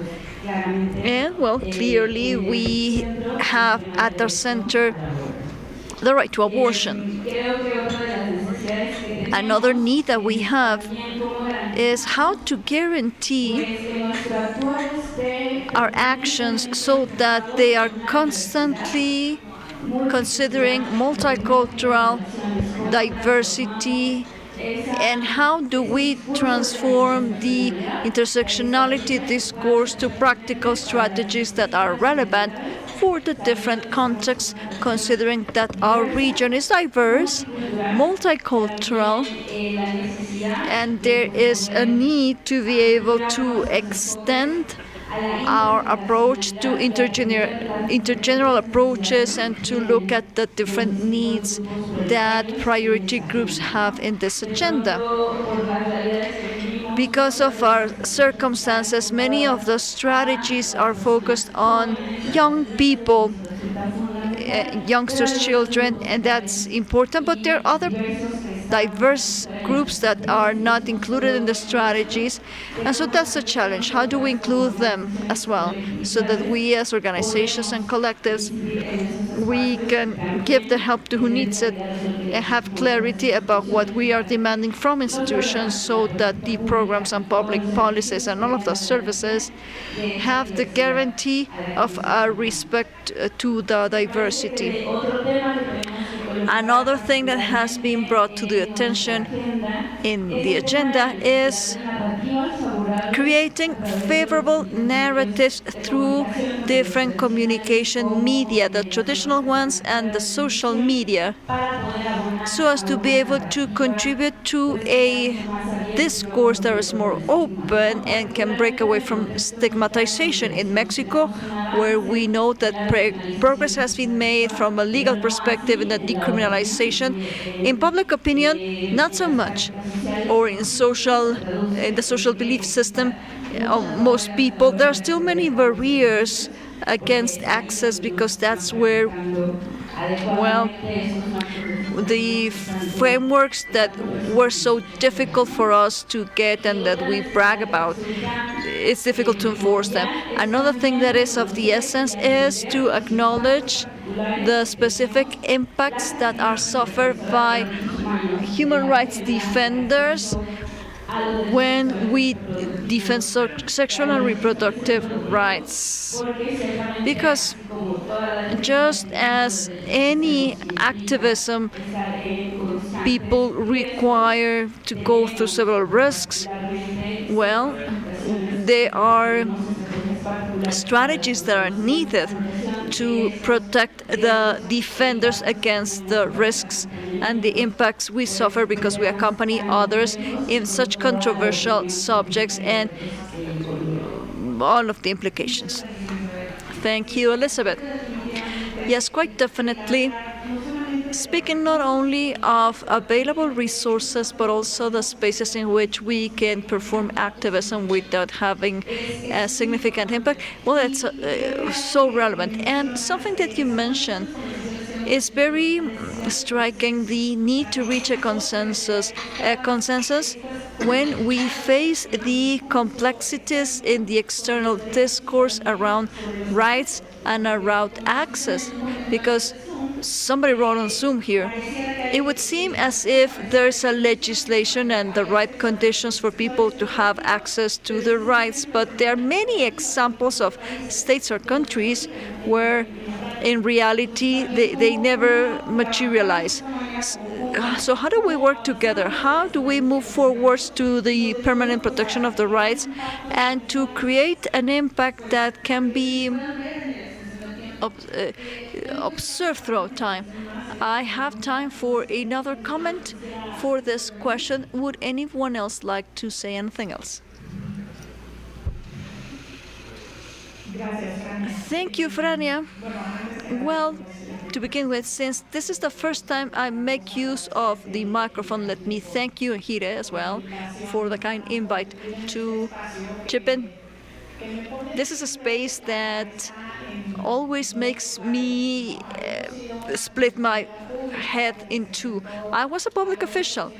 And, well, clearly we have at our center the right to abortion. Another need that we have is how to guarantee our actions so that they are constantly considering multicultural diversity, and how do we transform the intersectionality discourse to practical strategies that are relevant for the different contexts, considering that our region is diverse, multicultural, and there is a need to be able to extend our approach to intergeneral approaches and to look at the different needs that priority groups have in this agenda. Because of our circumstances, many of the strategies are focused on young people, youngsters, children, and that's important, but there are other diverse groups that are not included in the strategies, and so that's a challenge. How do we include them as well, so that we as organizations and collectives, we can give the help to who needs it and have clarity about what we are demanding from institutions, so that the programs and public policies and all of the services have the guarantee of respect to the diversity. Another thing that has been brought to the attention in the agenda is creating favorable narratives through different communication media, the traditional ones and the social media, so as to be able to contribute to a discourse that is more open and can break away from stigmatization. In Mexico, where we know that progress has been made from a legal perspective in the decriminalization, in public opinion, not so much, or in the social belief system of most people, there are still many barriers against access, because that's where, well, the frameworks that were so difficult for us to get and that we brag about, it's difficult to enforce them. Another thing that is of the essence is to acknowledge the specific impacts that are suffered by human rights defenders when we defend sexual and reproductive rights. Because just as any activism, people require to go through several risks, well, there are strategies that are needed to protect the defenders against the risks and the impacts we suffer because we accompany others in such controversial subjects and all of the implications. Thank you, Elizabeth. Yes, quite definitely. speaking not only of available resources, but also the spaces in which we can perform activism without having a significant impact. Well, that's so relevant. And something that you mentioned is very striking, the need to reach a consensus when we face the complexities in the external discourse around rights and around access. Because somebody wrote on Zoom here, it would seem as if there's a legislation and the right conditions for people to have access to their rights, but there are many examples of states or countries where in reality they never materialize. So how do we work together? How do we move forwards to the permanent protection of the rights and to create an impact that can be observed throughout time? I have time for another comment for this question. Would anyone else like to say anything else? Thank you, Frania. Well, to begin with, since this is the first time I make use of the microphone, let me thank you, Hire, as well, for the kind invite to chip in. This is a space that always makes me split my head in two. I was a public official.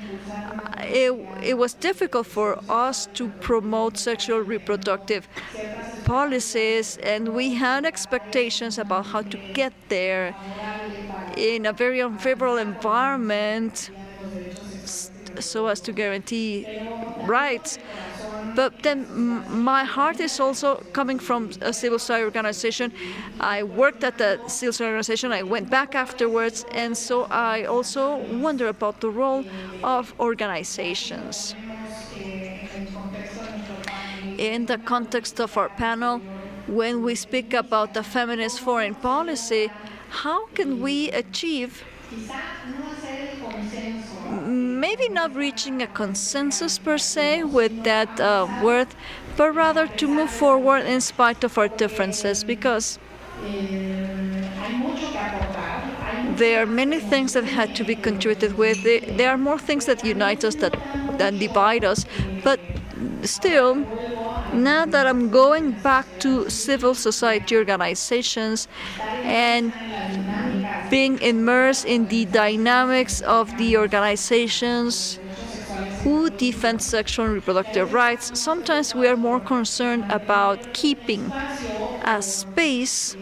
It was difficult for us to promote sexual reproductive policies, and we had expectations about how to get there in a very unfavorable environment so as to guarantee rights. But then my heart is also coming from a civil society organization. I worked at the civil society organization. I went back afterwards, and so I also wonder about the role of organizations. In the context of our panel, when we speak about the feminist foreign policy, how can we achieve maybe not reaching a consensus per se with that word, but rather to move forward in spite of our differences, because there are many things that had to be contributed with. There are more things that unite us than divide us, but still, now that I'm going back to civil society organizations and being immersed in the dynamics of the organizations who defend sexual and reproductive rights, sometimes we are more concerned about keeping a space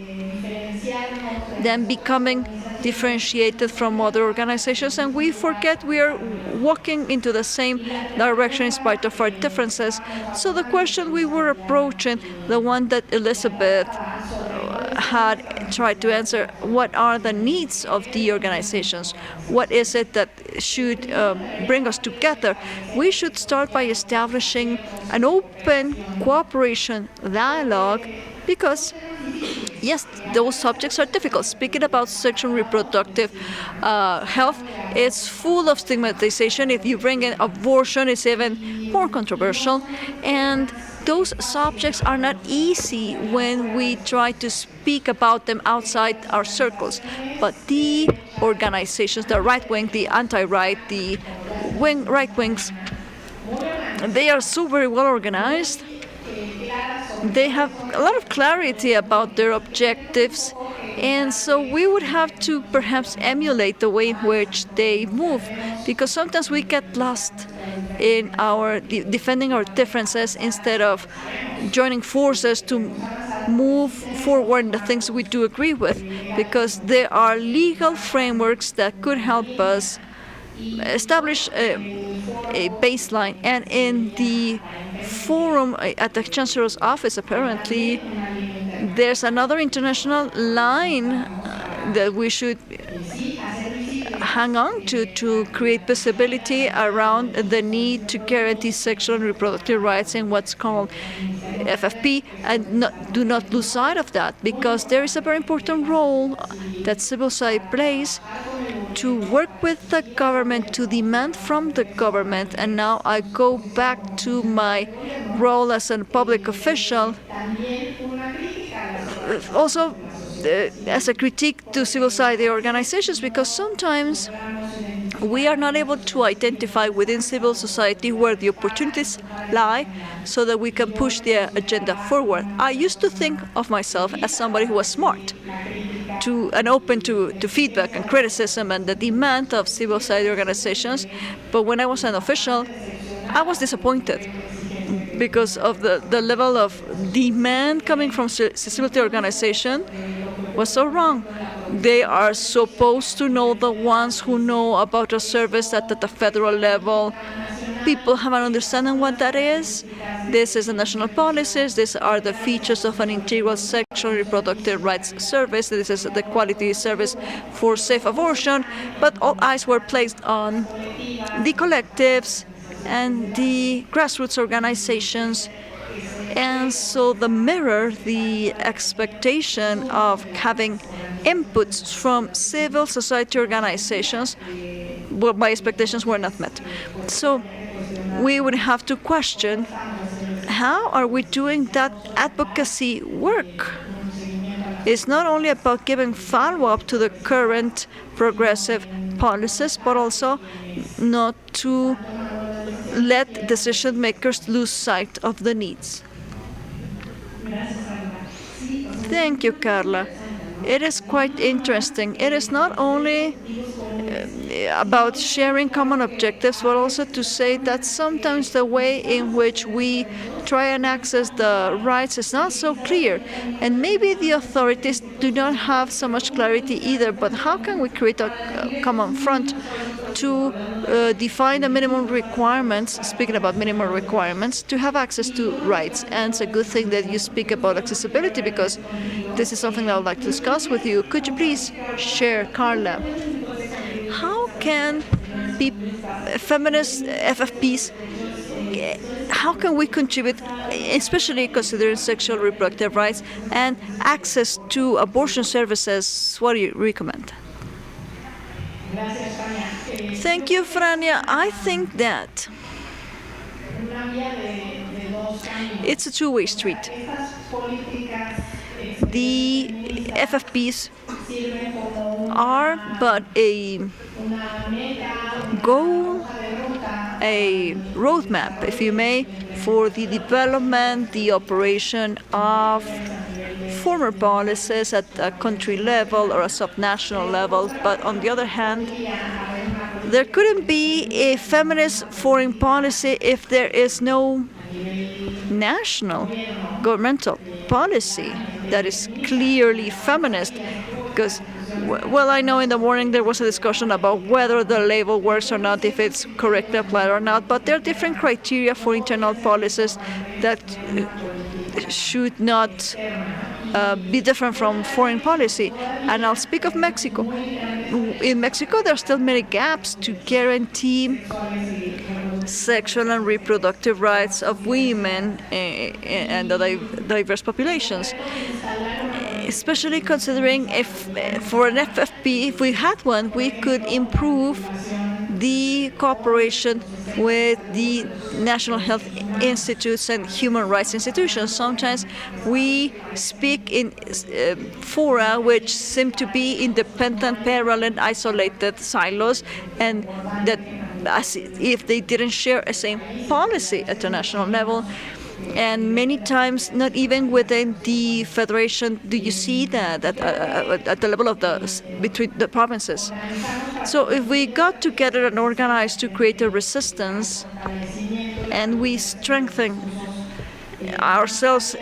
than becoming differentiated from other organizations, and we forget we are walking into the same direction in spite of our differences. So the question we were approaching, the one that Elizabeth had tried to answer, what are the needs of the organizations? What is it that should bring us together? We should start by establishing an open cooperation dialogue, because yes, those subjects are difficult. Speaking about sexual and reproductive health, it's full of stigmatization. If you bring in abortion, it's even more controversial. And those subjects are not easy when we try to speak about them outside our circles. But the organizations, the right wing, the anti-right, the right wings, they are so very well organized. They have a lot of clarity about their objectives, and so we would have to perhaps emulate the way in which they move, because sometimes we get lost in our defending our differences instead of joining forces to move forward in the things we do agree with, because there are legal frameworks that could help us establish a baseline. And in the forum at the Chancellor's office, apparently, there's another international line that we should hang on to create visibility around the need to guarantee sexual and reproductive rights in what's called FFP, and do not lose sight of that, because there is a very important role that civil society plays to work with the government, to demand from the government. And now I go back to my role as a public official, also as a critique to civil society organizations, because sometimes we are not able to identify within civil society where the opportunities lie so that we can push the agenda forward. I used to think of myself as somebody who was smart and open to feedback and criticism and the demand of civil society organizations, but when I was an official, I was disappointed because of the level of demand coming from civil society organization was so wrong. They are supposed to know, the ones who know about a service at the federal level. People have an understanding what that is. This is the national policies. These are the features of an integral sexual and reproductive rights service. This is the quality service for safe abortion. But all eyes were placed on the collectives and the grassroots organizations. And so the expectation of having inputs from civil society organizations, well, my expectations were not met. So we would have to question, how are we doing that advocacy work? It's not only about giving follow-up to the current progressive policies, but also not to let decision makers lose sight of the needs. Thank you, Carla. It is quite interesting. It is not only about sharing common objectives, but also to say that sometimes the way in which we try and access the rights is not so clear. And maybe the authorities do not have so much clarity either, but how can we create a common front to define the minimum requirements, speaking about minimum requirements, to have access to rights? And it's a good thing that you speak about accessibility, because this is something that I would like to discuss with you. Could you please share, Carla, how can feminist FFPs, how can we contribute, especially considering sexual reproductive rights and access to abortion services? What do you recommend? Thank you, Frania. I think that it's a two-way street. The FFPs are but a goal, a roadmap, if you may, for the development, the operation of former policies at a country level or a subnational level. But on the other hand, there couldn't be a feminist foreign policy if there is no national governmental policy that is clearly feminist. Because, well, I know in the morning there was a discussion about whether the label works or not, if it's correctly applied or not, but there are different criteria for internal policies that should not be different from foreign policy. And I'll speak of Mexico. In Mexico, there are still many gaps to guarantee sexual and reproductive rights of women and the diverse populations. Especially considering if for an FFP, if we had one, we could improve the cooperation with the national health institutes and human rights institutions. Sometimes we speak in fora which seem to be independent, parallel, isolated silos, and that as if they didn't share the same policy at the national level. And many times, not even within the federation, do you see that at the level of between the provinces. So if we got together and organized to create a resistance, and we strengthen ourselves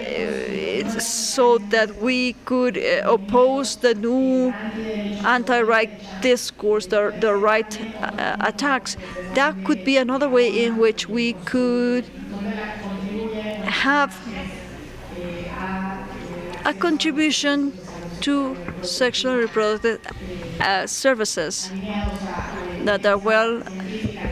so that we could oppose the new anti-right discourse, the right attacks, that could be another way in which we could have a contribution to sexual and reproductive services that are well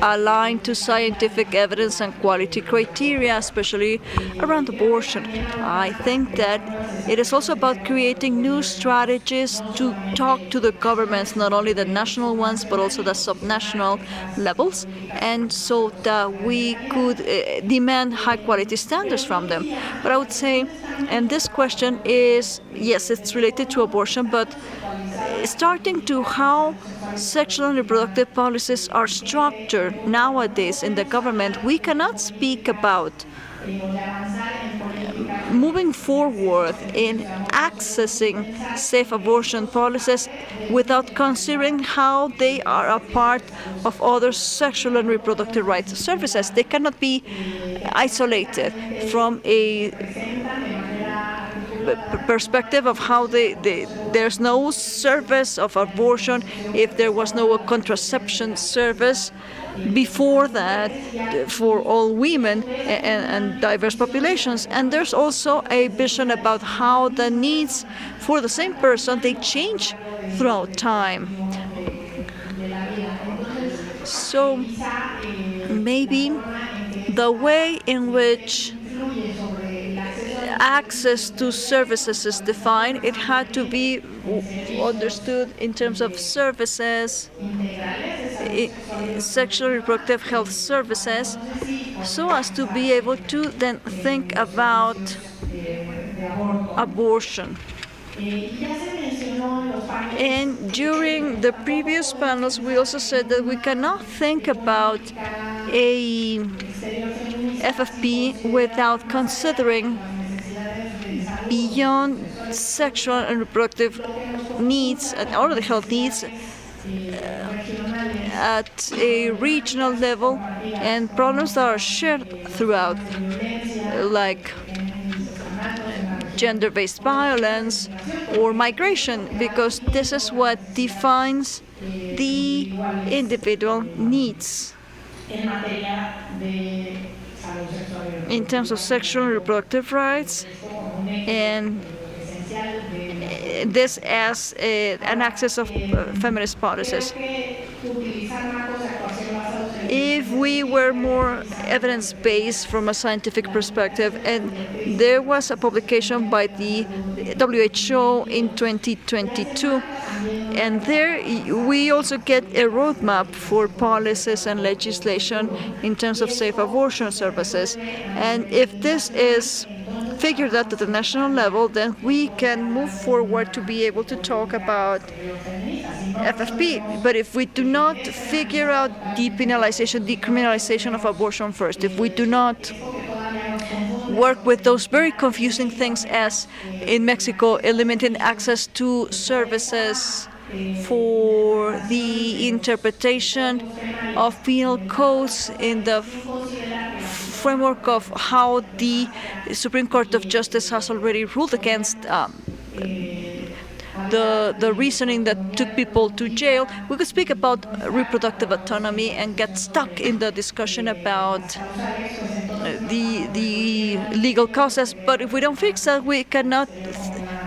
aligned to scientific evidence and quality criteria, especially around abortion. I think that it is also about creating new strategies to talk to the governments, not only the national ones, but also the subnational levels, and so that we could demand high-quality standards from them. But I would say, and this question is, yes, it's related to abortion, but starting to how sexual and reproductive policies are structured nowadays in the government, we cannot speak about moving forward in accessing safe abortion policies without considering how they are a part of other sexual and reproductive rights services. They cannot be isolated from a perspective of how there's no service of abortion if there was no contraception service before that for all women and diverse populations. And there's also a vision about how the needs for the same person, they change throughout time. So maybe the way in which access to services is defined, it had to be understood in terms of services, sexual and reproductive health services, so as to be able to then think about abortion. And during the previous panels, we also said that we cannot think about a FFP without considering beyond sexual and reproductive needs and all of the health needs at a regional level and problems that are shared throughout, like gender-based violence or migration, because this is what defines the individual needs. In terms of sexual and reproductive rights, and this as an axis of feminist policies. If we were more evidence-based from a scientific perspective, and there was a publication by the WHO in 2022, and there we also get a roadmap for policies and legislation in terms of safe abortion services. And if this is figured out at the national level, then we can move forward to be able to talk about FFP. But if we do not figure out decriminalization of abortion first, if we do not work with those very confusing things as in Mexico, eliminating access to services for the interpretation of penal codes in the framework of how the Supreme Court of Justice has already ruled against the reasoning that took people to jail, we could speak about reproductive autonomy and get stuck in the discussion about the legal causes. But if we don't fix that, we cannot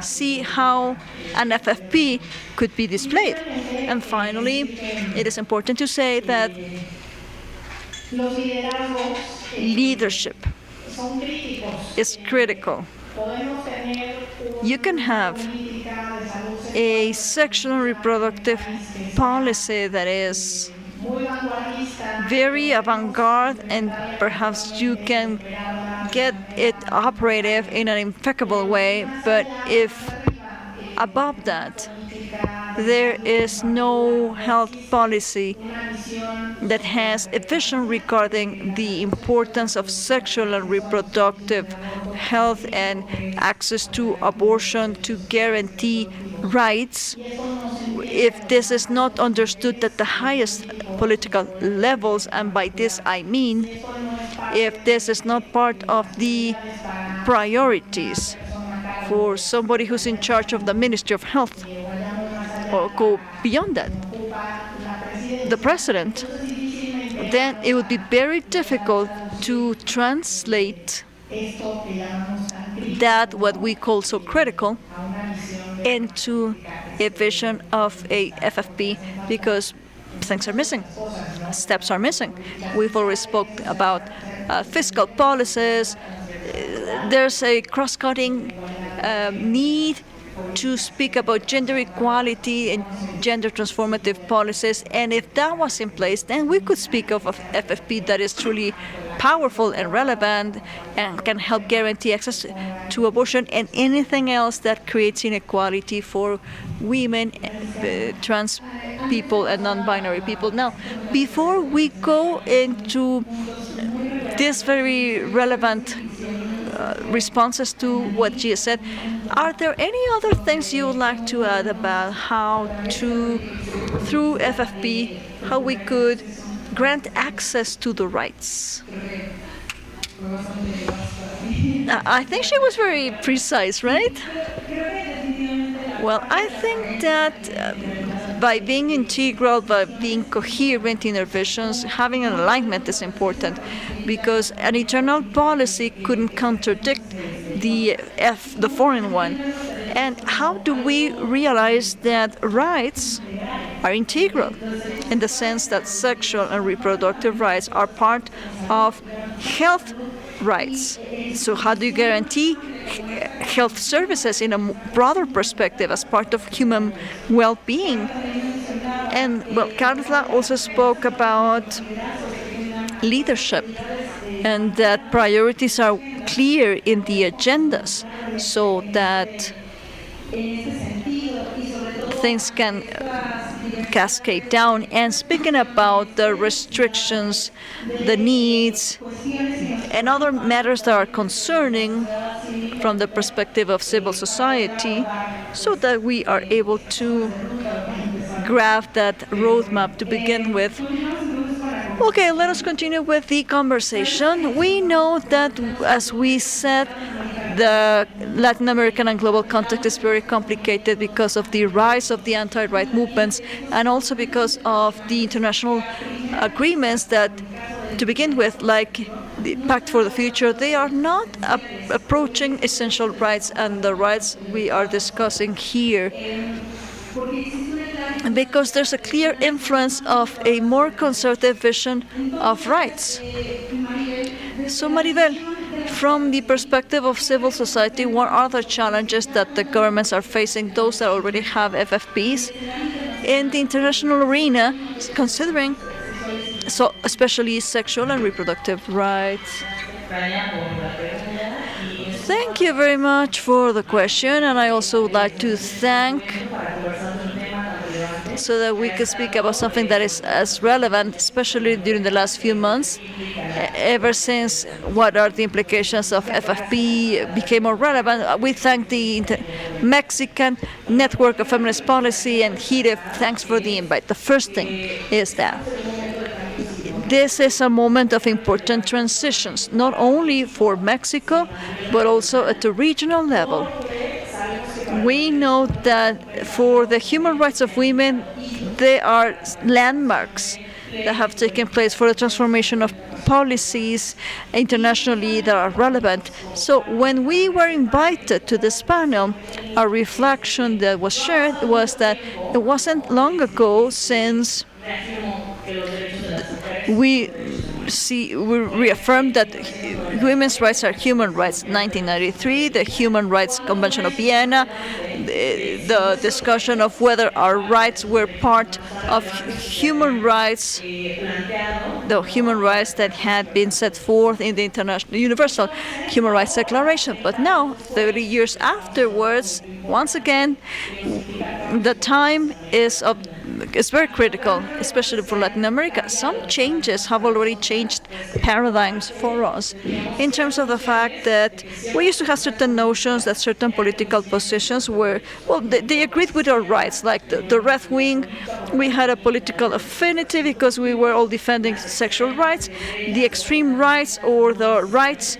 see how an FFP could be displayed. And finally, it is important to say that leadership is critical. You can have a sexual and reproductive policy that is very avant-garde, and perhaps you can get it operative in an impeccable way, but if above that there is no health policy that has a vision regarding the importance of sexual and reproductive health and access to abortion to guarantee rights, if this is not understood at the highest political levels, and by this I mean if this is not part of the priorities for somebody who's in charge of the Ministry of Health, or go beyond that, the president, then it would be very difficult to translate that, what we call so critical, into a vision of a FFP because things are missing, steps are missing. We've already spoke about fiscal policies. There's a cross-cutting need to speak about gender equality and gender transformative policies. And if that was in place, then we could speak of FFP that is truly powerful and relevant and can help guarantee access to abortion and anything else that creates inequality for women, trans people, and non-binary people. Now, before we go into this very relevant responses to what Gia said, are there any other things you would like to add about how to, through FFP, how we could grant access to the rights? I think she was very precise, right? Well, I think that by being integral, by being coherent in our visions, having an alignment is important, because an internal policy couldn't contradict the foreign one. And how do we realize that rights are integral in the sense that sexual and reproductive rights are part of health rights? So how do you guarantee health services in a broader perspective as part of human well-being? And well, Carla also spoke about leadership and that priorities are clear in the agendas so that things can cascade down. And speaking about the restrictions, the needs, and other matters that are concerning from the perspective of civil society, so that we are able to graph that roadmap to begin with. Okay, let us continue with the conversation. We know that, as we said, the Latin American and global context is very complicated because of the rise of the anti-right movements and also because of the international agreements that, to begin with, like the Pact for the Future, they are not approaching essential rights and the rights we are discussing here, because there's a clear influence of a more conservative vision of rights. So, Maribel, from the perspective of civil society, what are the challenges that the governments are facing, those that already have FFPs, in the international arena, considering, so especially sexual and reproductive rights? Thank you very much for the question, and I also would like to thank so that we can speak about something that is as relevant, especially during the last few months, ever since what are the implications of FFP became more relevant. We thank the Mexican Network of Feminist Policy and HIREF. Thanks for the invite. The first thing is that this is a moment of important transitions, not only for Mexico, but also at the regional level. We know that for the human rights of women, there are landmarks that have taken place for the transformation of policies internationally that are relevant. So when we were invited to this panel, a reflection that was shared was that it wasn't long ago since we reaffirmed that women's rights are human rights. 1993, the Human Rights Convention of Vienna, the discussion of whether our rights were part of human rights, the human rights that had been set forth in the International Universal Human Rights Declaration. But now, 30 years afterwards, once again, the time is very critical, especially for Latin America. Some changes have already changed paradigms for us in terms of the fact that we used to have certain notions that certain political positions were, well, they agreed with our rights. Like the left wing, we had a political affinity because we were all defending sexual rights. The extreme rights or the rights,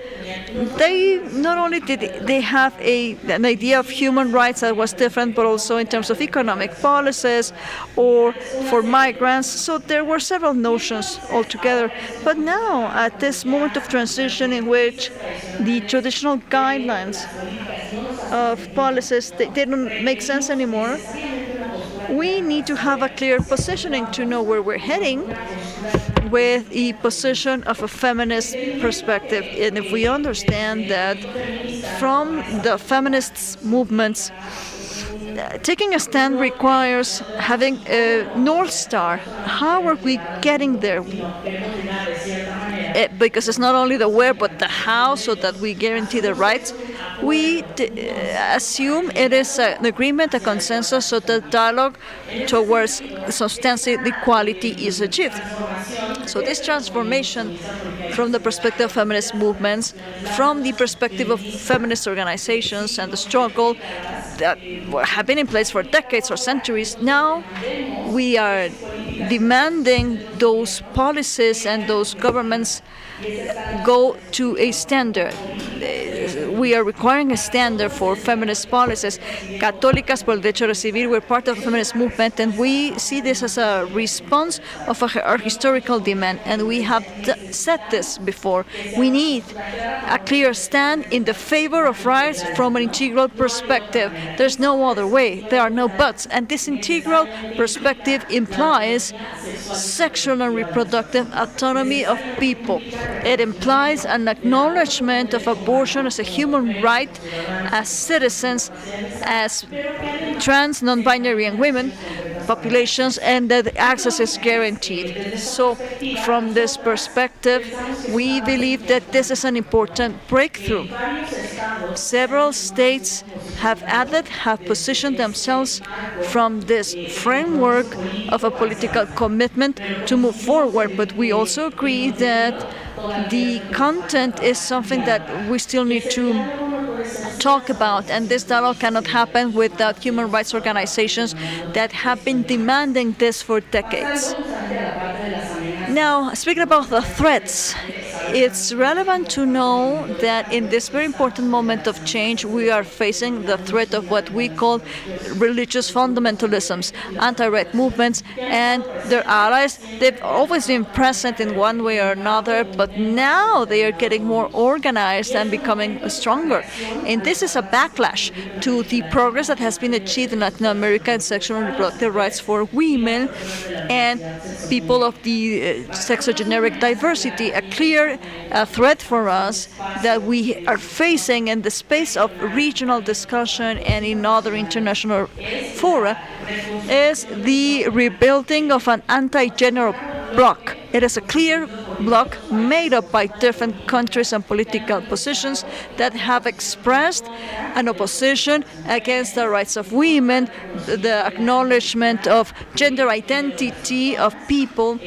they not only did they have an idea of human rights that was different, but also in terms of economic policies or for migrants. So there were several notions altogether. But now, at this moment of transition in which the traditional guidelines of policies, they don't make sense anymore, we need to have a clear positioning to know where we're heading with the position of a feminist perspective. And if we understand that from the feminist movements, taking a stand requires having a North Star. How are we getting there? Because it's not only the where, but the how, so that we guarantee the rights. We assume it is an agreement, a consensus, so that dialogue towards substantive equality is achieved. So this transformation from the perspective of feminist movements, from the perspective of feminist organizations and the struggle that have been in place for decades or centuries, now we are demanding those policies and those governments go to a standard. We are requiring a standard for feminist policies. Católicas por el Derecho a Recibir, we're part of the feminist movement, and we see this as a response of our historical demand, and we have said this before. We need a clear stand in the favor of rights from an integral perspective. There's no other way. There are no buts, and this integral perspective implies sexual and reproductive autonomy of people. It implies an acknowledgement of abortion as a human right, as citizens, as trans, non-binary, and women populations, and that access is guaranteed. So from this perspective, we believe that this is an important breakthrough. Several states have positioned themselves from this framework of a political commitment to move forward, but we also agree that the content is something that we still need to talk about, and this dialogue cannot happen without human rights organizations that have been demanding this for decades. Now, speaking about the threats, it's relevant to know that in this very important moment of change, we are facing the threat of what we call religious fundamentalisms, anti-right movements, and their allies. They've always been present in one way or another, but now they are getting more organized and becoming stronger. And this is a backlash to the progress that has been achieved in Latin America in sexual and reproductive rights for women and people of the sexogeneric diversity. A clear threat for us that we are facing in the space of regional discussion and in other international fora is the rebuilding of an anti-gender bloc. It is a clear bloc made up by different countries and political positions that have expressed an opposition against the rights of women, the acknowledgement of gender identity of people,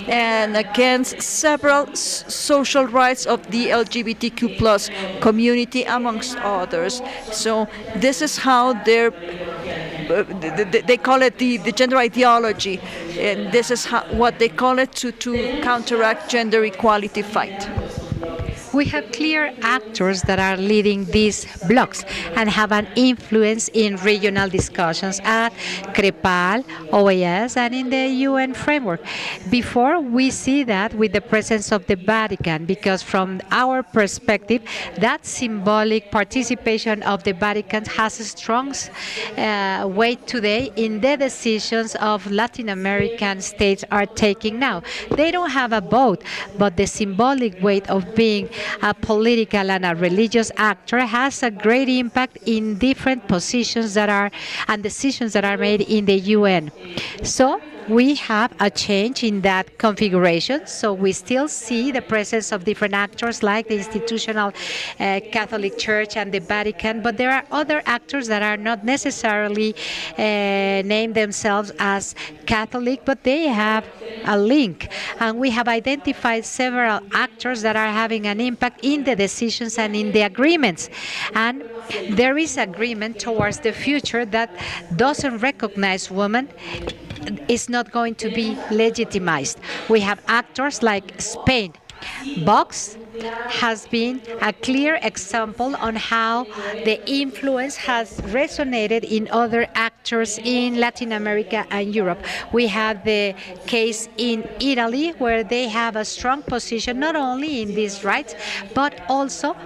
and against several social rights of the LGBTQ plus community, amongst others. So this is how they call it the gender ideology, and this is what they call it to counteract gender equality fight. We have clear actors that are leading these blocs and have an influence in regional discussions at CREPAL, OAS, and in the UN framework. Before, we see that with the presence of the Vatican, because from our perspective, that symbolic participation of the Vatican has a strong weight today in the decisions of Latin American states are taking now. They don't have a vote, but the symbolic weight of being a political and a religious actor has a great impact in different positions and decisions that are made in the UN. So we have a change in that configuration. So we still see the presence of different actors like the institutional Catholic Church and the Vatican, but there are other actors that are not necessarily named themselves as Catholic, but they have a link. And we have identified several actors that are having an impact in the decisions and in the agreements. And there is agreement towards the future that doesn't recognize women is not going to be legitimized. We have actors like Spain. Vox has been a clear example on how the influence has resonated in other actors actors in Latin America and Europe. We have the case in Italy, where they have a strong position not only in these rights, but also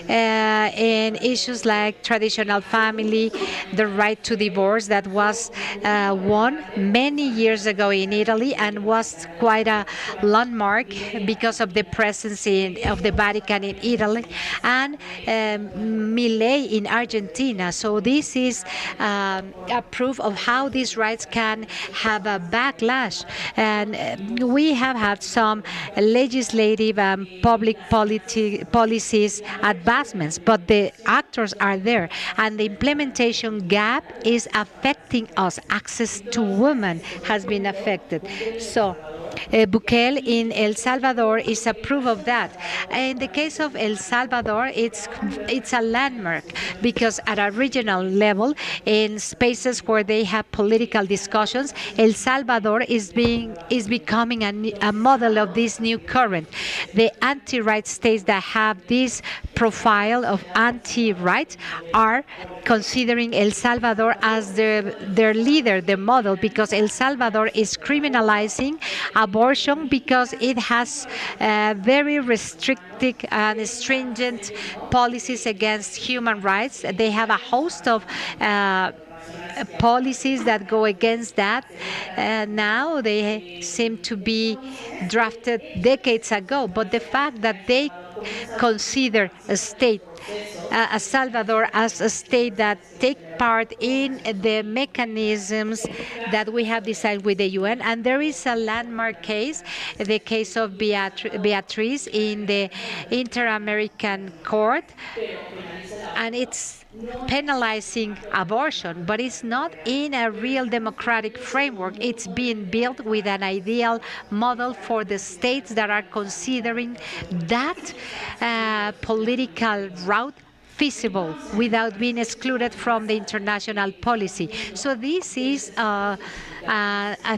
in issues like traditional family, the right to divorce that was won many years ago in Italy and was quite a landmark because of the presence of the Vatican in Italy, and Milei in Argentina. So this is a proof of how these rights can have a backlash. And we have had some legislative and public policies advancements, but the actors are there, and the implementation gap is affecting us. Access to women has been affected. So Bukele in El Salvador is a proof of that. In the case of El Salvador, it's a landmark because at a regional level, in spaces where they have political discussions, El Salvador is becoming a model of this new current. The anti-rights states that have this profile of anti-rights are considering El Salvador as their leader, the model, because El Salvador is criminalizing abortion because it has very restrictive and stringent policies against human rights. They have a host of policies that go against that. Now they seem to be drafted decades ago, but the fact that they consider a state, El Salvador, as a state that take part in the mechanisms that we have decided with the UN. And there is a landmark case, the case of Beatriz in the Inter-American Court, and it's penalizing abortion, but it's not in a real democratic framework. It's being built with an ideal model for the states that are considering that political route feasible without being excluded from the international policy. So this is a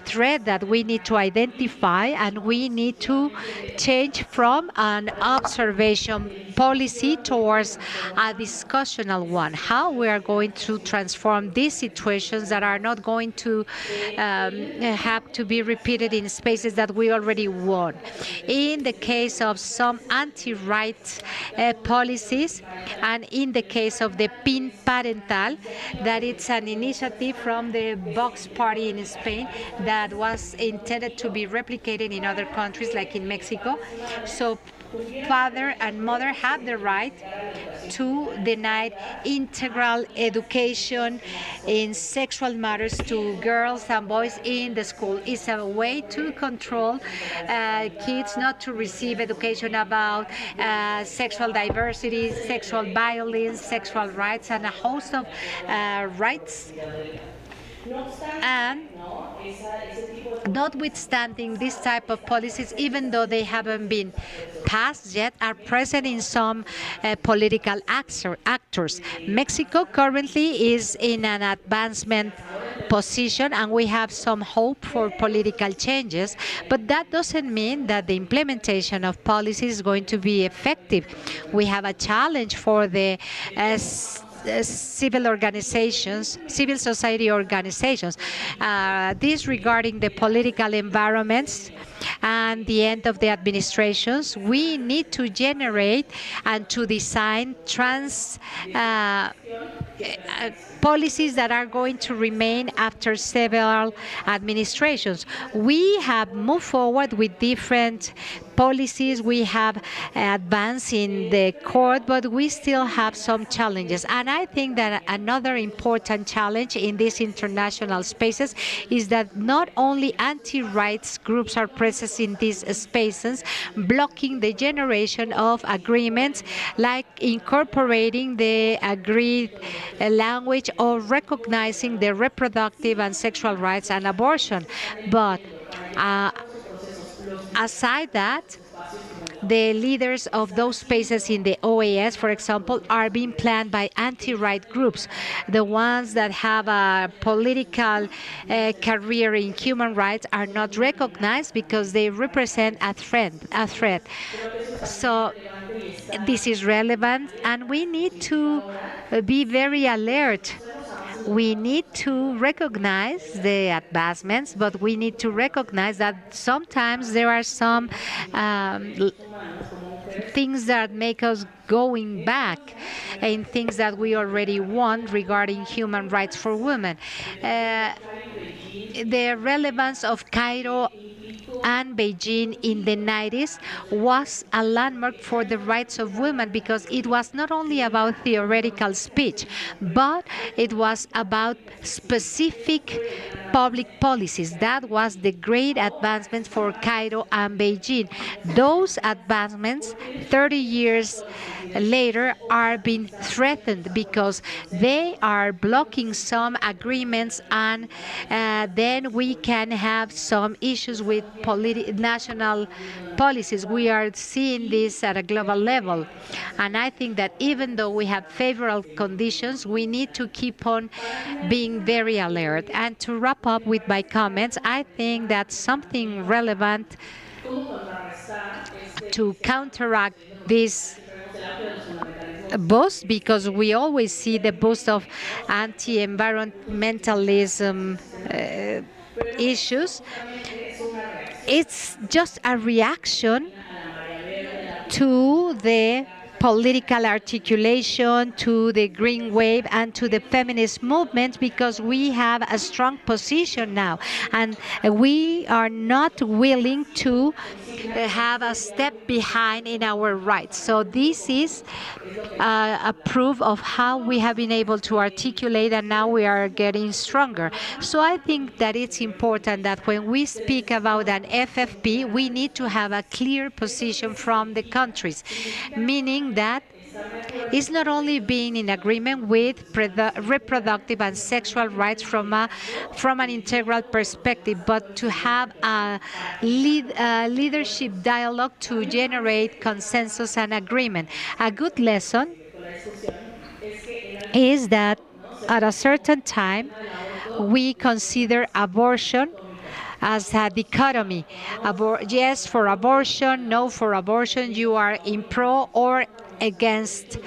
threat that we need to identify, and we need to change from an observation policy towards a discussional one. How we are going to transform these situations that are not going to have to be repeated in spaces that we already won. In the case of some anti-rights policies, and in the case of the PIN parental, that it's an initiative from the Vox Party in Spain that was intended to be replicated in other countries like in Mexico. So father and mother have the right to deny integral education in sexual matters to girls and boys in the school. It's a way to control kids not to receive education about sexual diversity, sexual violence, sexual rights, and a host of rights. And notwithstanding this type of policies, even though they haven't been passed yet, are present in some political actors. Mexico currently is in an advancement position, and we have some hope for political changes, but that doesn't mean that the implementation of policies is going to be effective. We have a challenge for the civil organizations, civil society organizations. This regarding the political environments and the end of the administrations. We need to generate and to design policies that are going to remain after several administrations. We have moved forward with different policies. We have advanced in the court, but we still have some challenges. And I think that another important challenge in these international spaces is that not only anti-rights groups are present in these spaces, blocking the generation of agreements like incorporating the agreed language or recognizing the reproductive and sexual rights and abortion. But aside that, the leaders of those spaces in the OAS, for example, are being planned by anti-right groups, the ones that have a political career in human rights are not recognized because they represent a threat. So this is relevant, and we need to be very alert we need to recognize the advancements, but we need to recognize that sometimes there are some things that make us going back in things that we already want regarding human rights for women. The relevance of Cairo and Beijing in the 90s was a landmark for the rights of women because it was not only about theoretical speech, but it was about specific public policies. That was the great advancement for Cairo and Beijing. Those advancements, 30 years later, are being threatened because they are blocking some agreements, and then we can have some issues with national policies. We are seeing this at a global level. And I think that even though we have favorable conditions, we need to keep on being very alert. And to wrap up with my comments, I think that something relevant to counteract this boost, because we always see the boost of anti-environmentalism issues, it's just a reaction to the political articulation, to the green wave, and to the feminist movement, because we have a strong position now, and we are not willing to have a step behind in our rights. So this is a proof of how we have been able to articulate, and now we are getting stronger. So I think that it's important that when we speak about an FFP, we need to have a clear position from the countries, meaning that it's not only being in agreement with reproductive and sexual rights from an integral perspective, but to have a leadership dialogue to generate consensus and agreement. A good lesson is that at a certain time we consider abortion as a dichotomy. Yes for abortion, no for abortion. You are in pro or against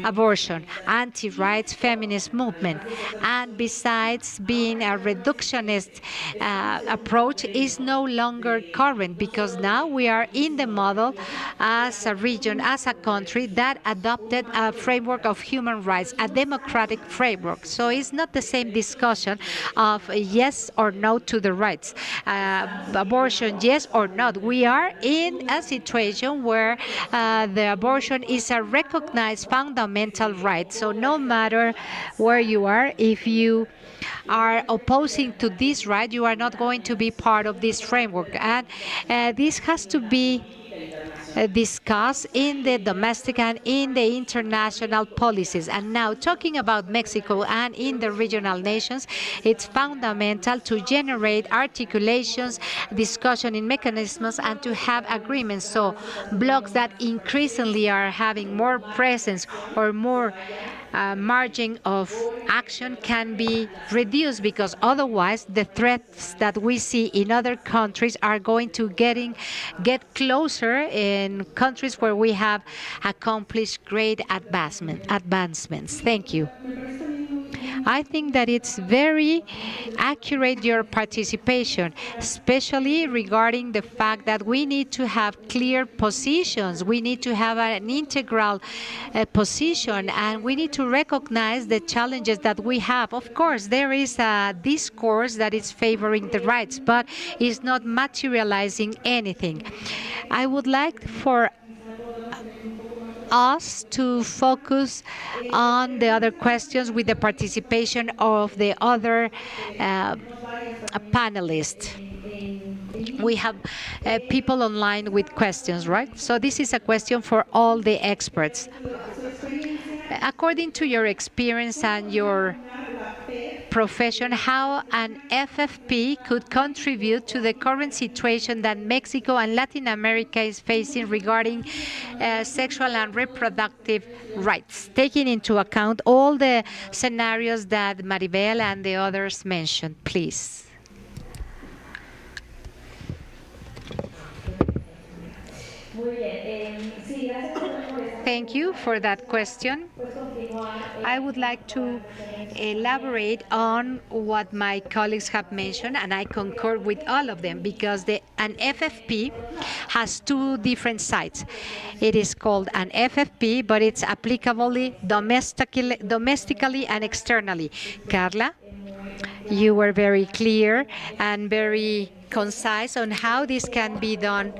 abortion, anti-rights feminist movement. And besides, being a reductionist approach is no longer current, because now we are in the model as a region, as a country that adopted a framework of human rights, a democratic framework. So it's not the same discussion of yes or no to the rights. Abortion, yes or not. We are in a situation where the abortion is a recognized fundamental right. So no matter where you are, if you are opposing to this right, you are not going to be part of this framework. And this has to be discussed in the domestic and in the international policies. And now, talking about Mexico and in the regional nations, it's fundamental to generate articulations, discussion in mechanisms, and to have agreements. So blocs that increasingly are having more presence or more margin of action can be reduced, because otherwise the threats that we see in other countries are going to get closer in countries where we have accomplished great advancements. Thank you. I think that it's very accurate, your participation, especially regarding the fact that we need to have clear positions. We need to have an integral position, and we need to recognize the challenges that we have. Of course, there is a discourse that is favoring the rights, but is not materializing anything. I would like for us to focus on the other questions with the participation of the other panelists. We have people online with questions, right? So this is a question for all the experts. According to your experience and your profession, how an FFP could contribute to the current situation that Mexico and Latin America is facing regarding sexual and reproductive rights, taking into account all the scenarios that Maribel and the others mentioned, please. Thank you for that question. I would like to elaborate on what my colleagues have mentioned, and I concur with all of them because an FFP has two different sides. It is called an FFP, but it's applicable domestically and externally. Carla, you were very clear and very concise on how this can be done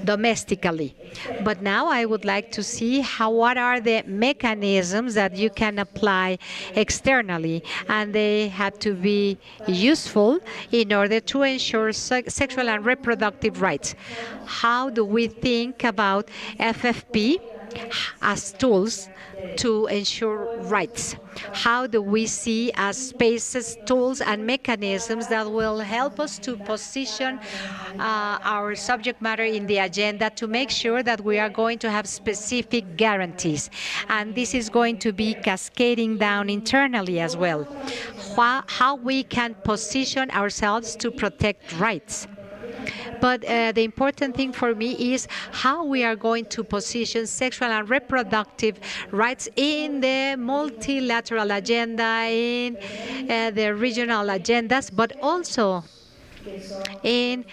domestically. But now I would like to see what are the mechanisms that you can apply externally, and they have to be useful in order to ensure sexual and reproductive rights. How do we think about FFP as tools to ensure rights? How do we see as spaces, tools, and mechanisms that will help us to position our subject matter in the agenda to make sure that we are going to have specific guarantees? And this is going to be cascading down internally as well. How we can position ourselves to protect rights. But the important thing for me is how we are going to position sexual and reproductive rights in the multilateral agenda, in the regional agendas, but also in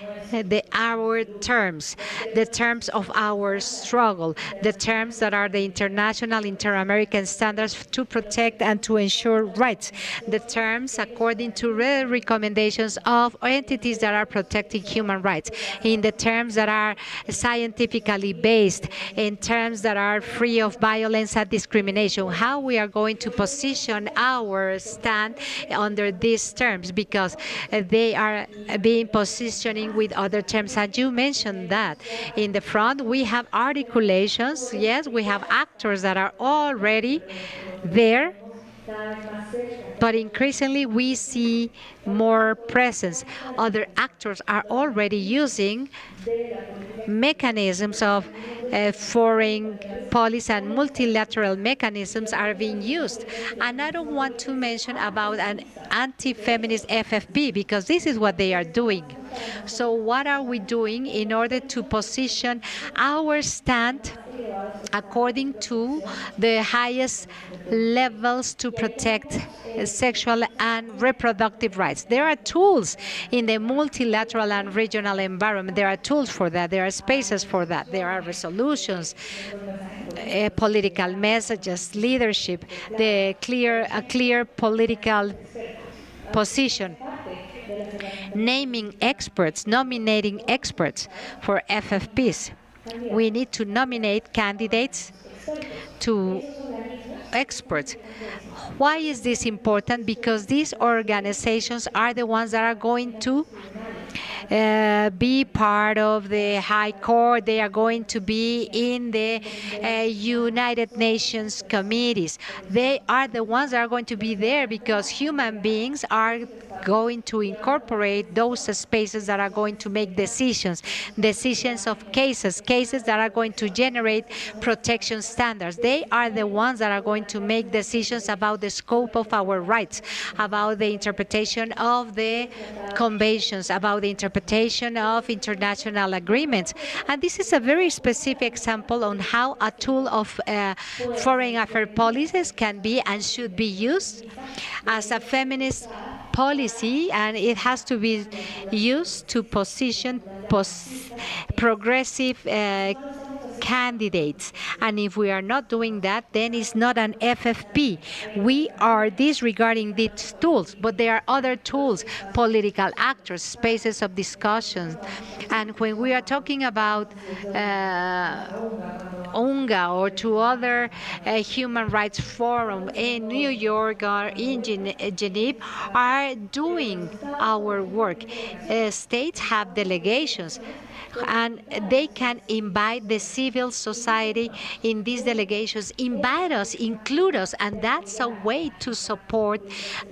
our terms, the terms of our struggle, the terms that are the international, inter-American standards to protect and to ensure rights, the terms according to the recommendations of entities that are protecting human rights, in the terms that are scientifically based, in terms that are free of violence and discrimination. How we are going to position our stand under these terms, because they are being positioning with other terms. And you mentioned that in the front we have articulations. Yes, we have actors that are already there, but increasingly we see more presence. Other actors are already using mechanisms of foreign policy, and multilateral mechanisms are being used. And I don't want to mention about an anti-feminist FFP, because this is what they are doing. So what are we doing in order to position our stand according to the highest levels to protect sexual and reproductive rights? There are tools in the multilateral and regional environment. There are tools for that. There are spaces for that. There are resolutions, political messages, leadership, a clear political position, naming experts, nominating experts for FFPs. We need to nominate candidates to experts. Why is this important? Because these organizations are the ones that are going to be part of the High Court. They are going to be in the United Nations committees. They are the ones that are going to be there because human beings are going to incorporate those spaces that are going to make decisions of cases that are going to generate protection standards. They are the ones that are going to make decisions about the scope of our rights, about the interpretation of the conventions, about the interpretation of international agreements. And this is a very specific example on how a tool of foreign affairs policies can be and should be used as a feminist policy, and it has to be used to position progressive candidates. And if we are not doing that, then it's not an FFP. We are disregarding these tools, but there are other tools, political actors, spaces of discussion. And when we are talking about UNGA or to other human rights forum in New York or in Geneva, are doing our work. States have delegations, and they can invite the civil society in these delegations, invite us, include us, and that's a way to support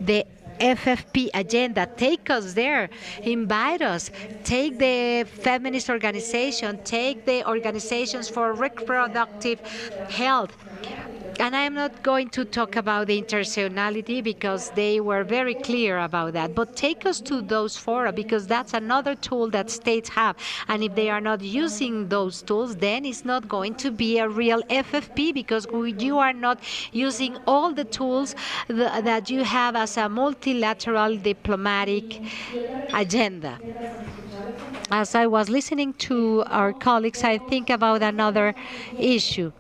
the FFP agenda. Take us there, invite us, take the feminist organization, take the organizations for reproductive health, And I'm not going to talk about the intersectionality because they were very clear about that. But take us to those fora because that's another tool that states have. And if they are not using those tools, then it's not going to be a real FFP because you are not using all the tools that you have as a multilateral diplomatic agenda. As I was listening to our colleagues, I think about another issue.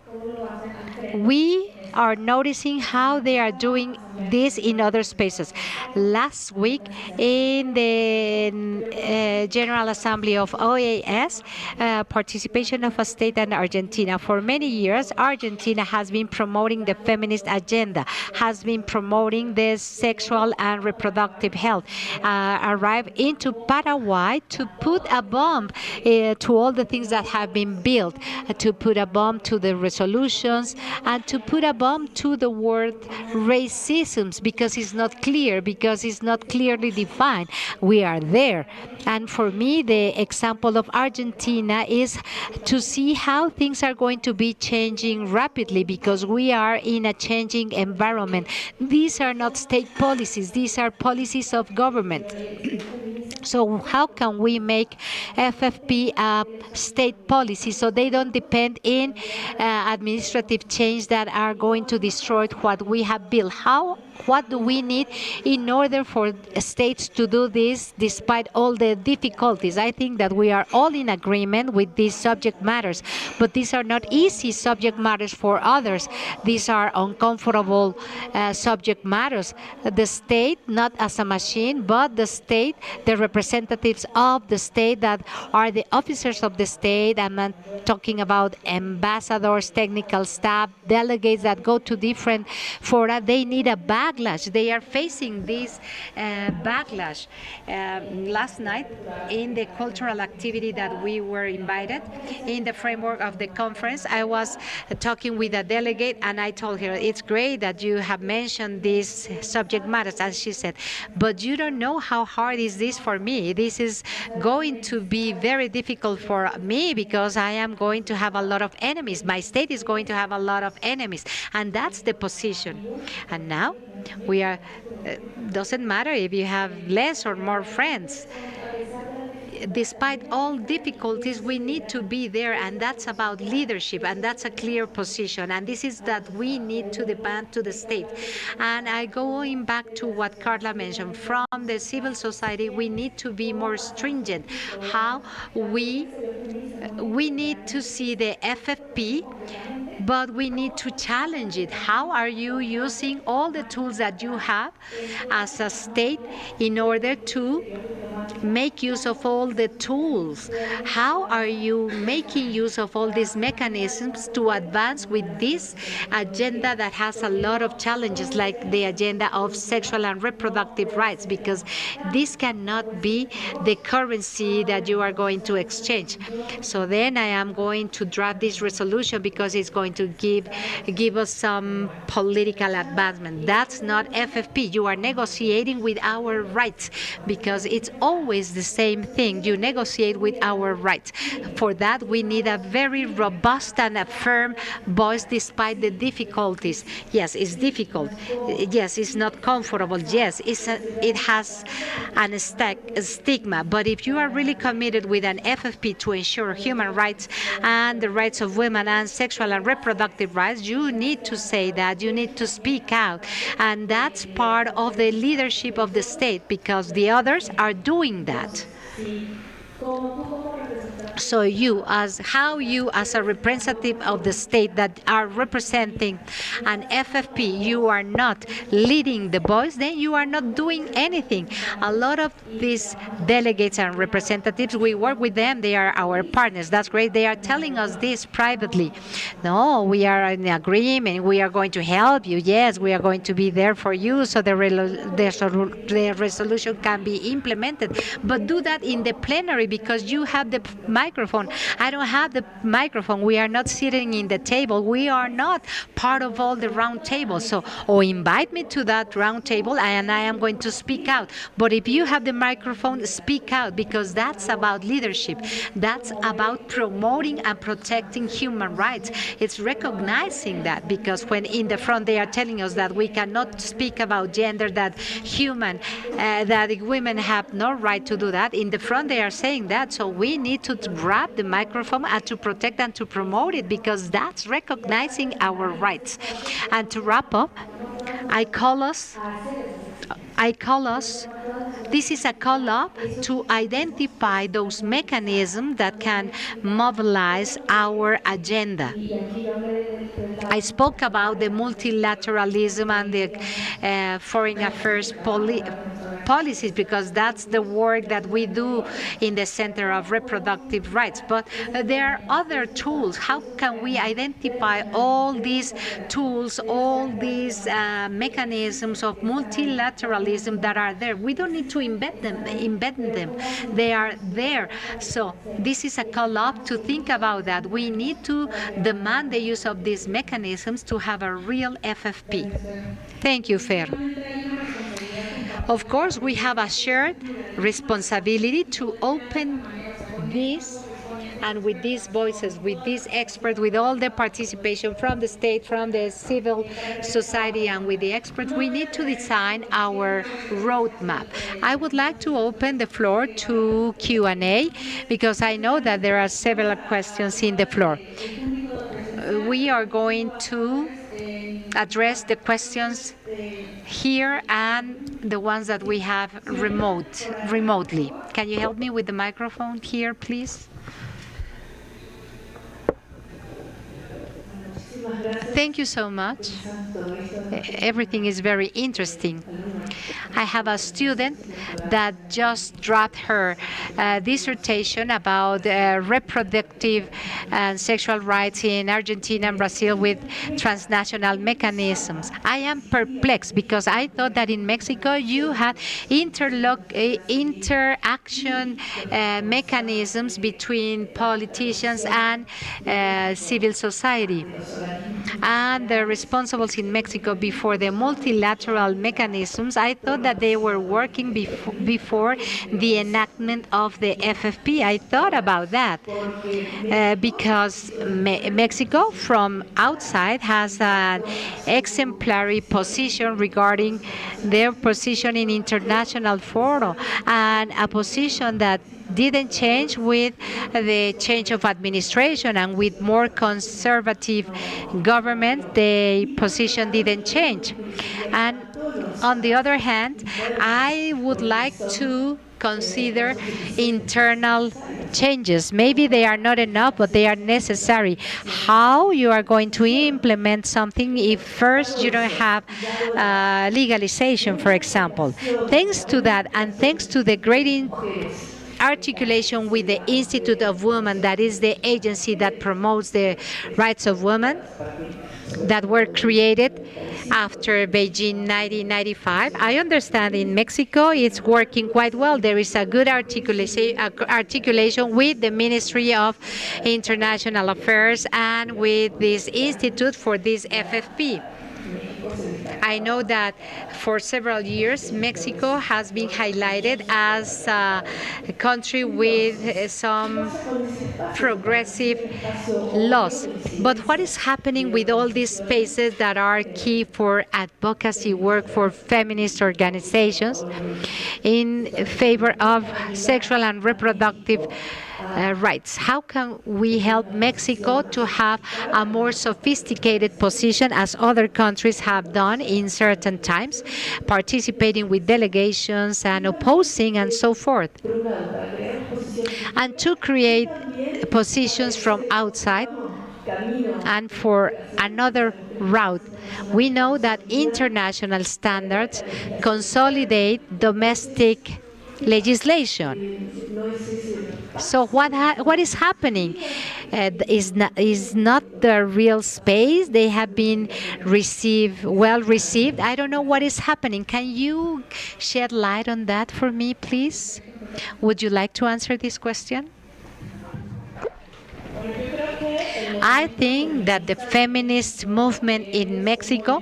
We are noticing how they are doing this in other spaces. Last week, in the General Assembly of OAS, participation of a state and Argentina. For many years, Argentina has been promoting the feminist agenda, has been promoting the sexual and reproductive health, arrived into Paraguay to put a bomb to all the things that have been built, to put a bomb to the resolutions, and to put a bomb to the word racism because it's not clear, because it's not clearly defined. We are there. And for me, the example of Argentina is to see how things are going to be changing rapidly because we are in a changing environment. These are not state policies. These are policies of government. So how can we make FFP a state policy so they don't depend in administrative change that are going to destroy what we have built? What do we need in order for states to do this despite all the difficulties? I think that we are all in agreement with these subject matters, but these are not easy subject matters for others. These are uncomfortable subject matters. The state, not as a machine, but the state, the representatives of the state that are the officers of the state. I'm not talking about ambassadors, technical staff, delegates that go to different fora. They need a backlash. They are facing this backlash. Last night, in the cultural activity that we were invited, in the framework of the conference, I was talking with a delegate, and I told her, it's great that you have mentioned these subject matters. And she said, but you don't know how hard is this for me. This is going to be very difficult for me because I am going to have a lot of enemies. My state is going to have a lot of enemies. And that's the position. And now we are, doesn't matter if you have less or more friends. Despite all difficulties, we need to be there, and that's about leadership, and that's a clear position, and this is that we need to demand to the state. And I going back to what Carla mentioned, from the civil society, we need to be more stringent. How we need to see the FFP, but we need to challenge it. How are you using all the tools that you have as a state in order to make use of all the tools? How are you making use of all these mechanisms to advance with this agenda that has a lot of challenges, like the agenda of sexual and reproductive rights? Because this cannot be the currency that you are going to exchange. So then I am going to draft this resolution because it's going to give us some political advancement. That's not FFP. You are negotiating with our rights because it's always the same thing. You negotiate with our rights. For that, we need a very robust and a firm voice despite the difficulties. Yes, it's difficult. Yes, it's not comfortable. Yes, it has a stigma. But if you are really committed with an FFP to ensure human rights and the rights of women and sexual and reproductive rights, you need to say that. You need to speak out. And that's part of the leadership of the state because the others are doing that. So how you as a representative of the state that are representing an FFP, you are not leading the voice, then you are not doing anything. A lot of these delegates and representatives, we work with them, they are our partners, that's great. They are telling us this privately. No, we are in agreement, we are going to help you, yes, we are going to be there for you so the resolution can be implemented. But do that in the plenary because you have the microphone. I don't have the microphone. We are not sitting in the table. We are not part of all the round tables. So, or invite me to that round table and I am going to speak out. But if you have the microphone, speak out, because that's about leadership. That's about promoting and protecting human rights. It's recognizing that, because when in the front they are telling us that we cannot speak about gender, that that women have no right to do that. In the front they are saying that, so we need to grab the microphone and to protect and to promote it, because that's recognizing our rights. And to wrap up, I call us, this is a call up to identify those mechanisms that can mobilize our agenda. I spoke about the multilateralism and the foreign affairs policies, because that's the work that we do in the Center of Reproductive Rights. But there are other tools. How can we identify all these tools, all these mechanisms of multilateralism that are there? We don't need to invent them. They are there. So this is a call up to think about that. We need to demand the use of these mechanisms to have a real FFP. Thank you, Fer. Of course, we have a shared responsibility to open this, and with these voices, with these experts, with all the participation from the state, from the civil society, and with the experts, we need to design our roadmap. I would like to open the floor to Q&A, because I know that there are several questions in the floor. We are going to address the questions here and the ones that we have remotely. Can you help me with the microphone here, please? Thank you so much. Everything is very interesting. I have a student that just dropped her dissertation about reproductive and sexual rights in Argentina and Brazil with transnational mechanisms. I am perplexed, because I thought that in Mexico you had interaction mechanisms between politicians and civil society. And the responsibles in Mexico before the multilateral mechanisms, I thought that they were working before the enactment of the FFP. I thought about that because Mexico from outside has an exemplary position regarding their position in international fora, and a position that didn't change with the change of administration, and with more conservative government, the position didn't change. And on the other hand, I would like to consider internal changes. Maybe they are not enough, but they are necessary. How you are going to implement something if first you don't have legalization, for example? Thanks to that, and thanks to the great articulation with the Institute of Women, that is the agency that promotes the rights of women, that were created after Beijing 1995. I understand in Mexico it's working quite well. There is a good articulation with the Ministry of International Affairs and with this institute for this FFP. I know that for several years Mexico has been highlighted as a country with some progressive laws. But what is happening with all these spaces that are key for advocacy work for feminist organizations in favor of sexual and reproductive rights? How can we help Mexico to have a more sophisticated position, as other countries have done in certain times, participating with delegations and opposing and so forth, and to create positions from outside and for another route? We know that international standards consolidate domestic legislation. So what is happening? Is not the real space. They have been well received. I don't know what is happening. Can you shed light on that for me, please? Would you like to answer this question? I think that the feminist movement in Mexico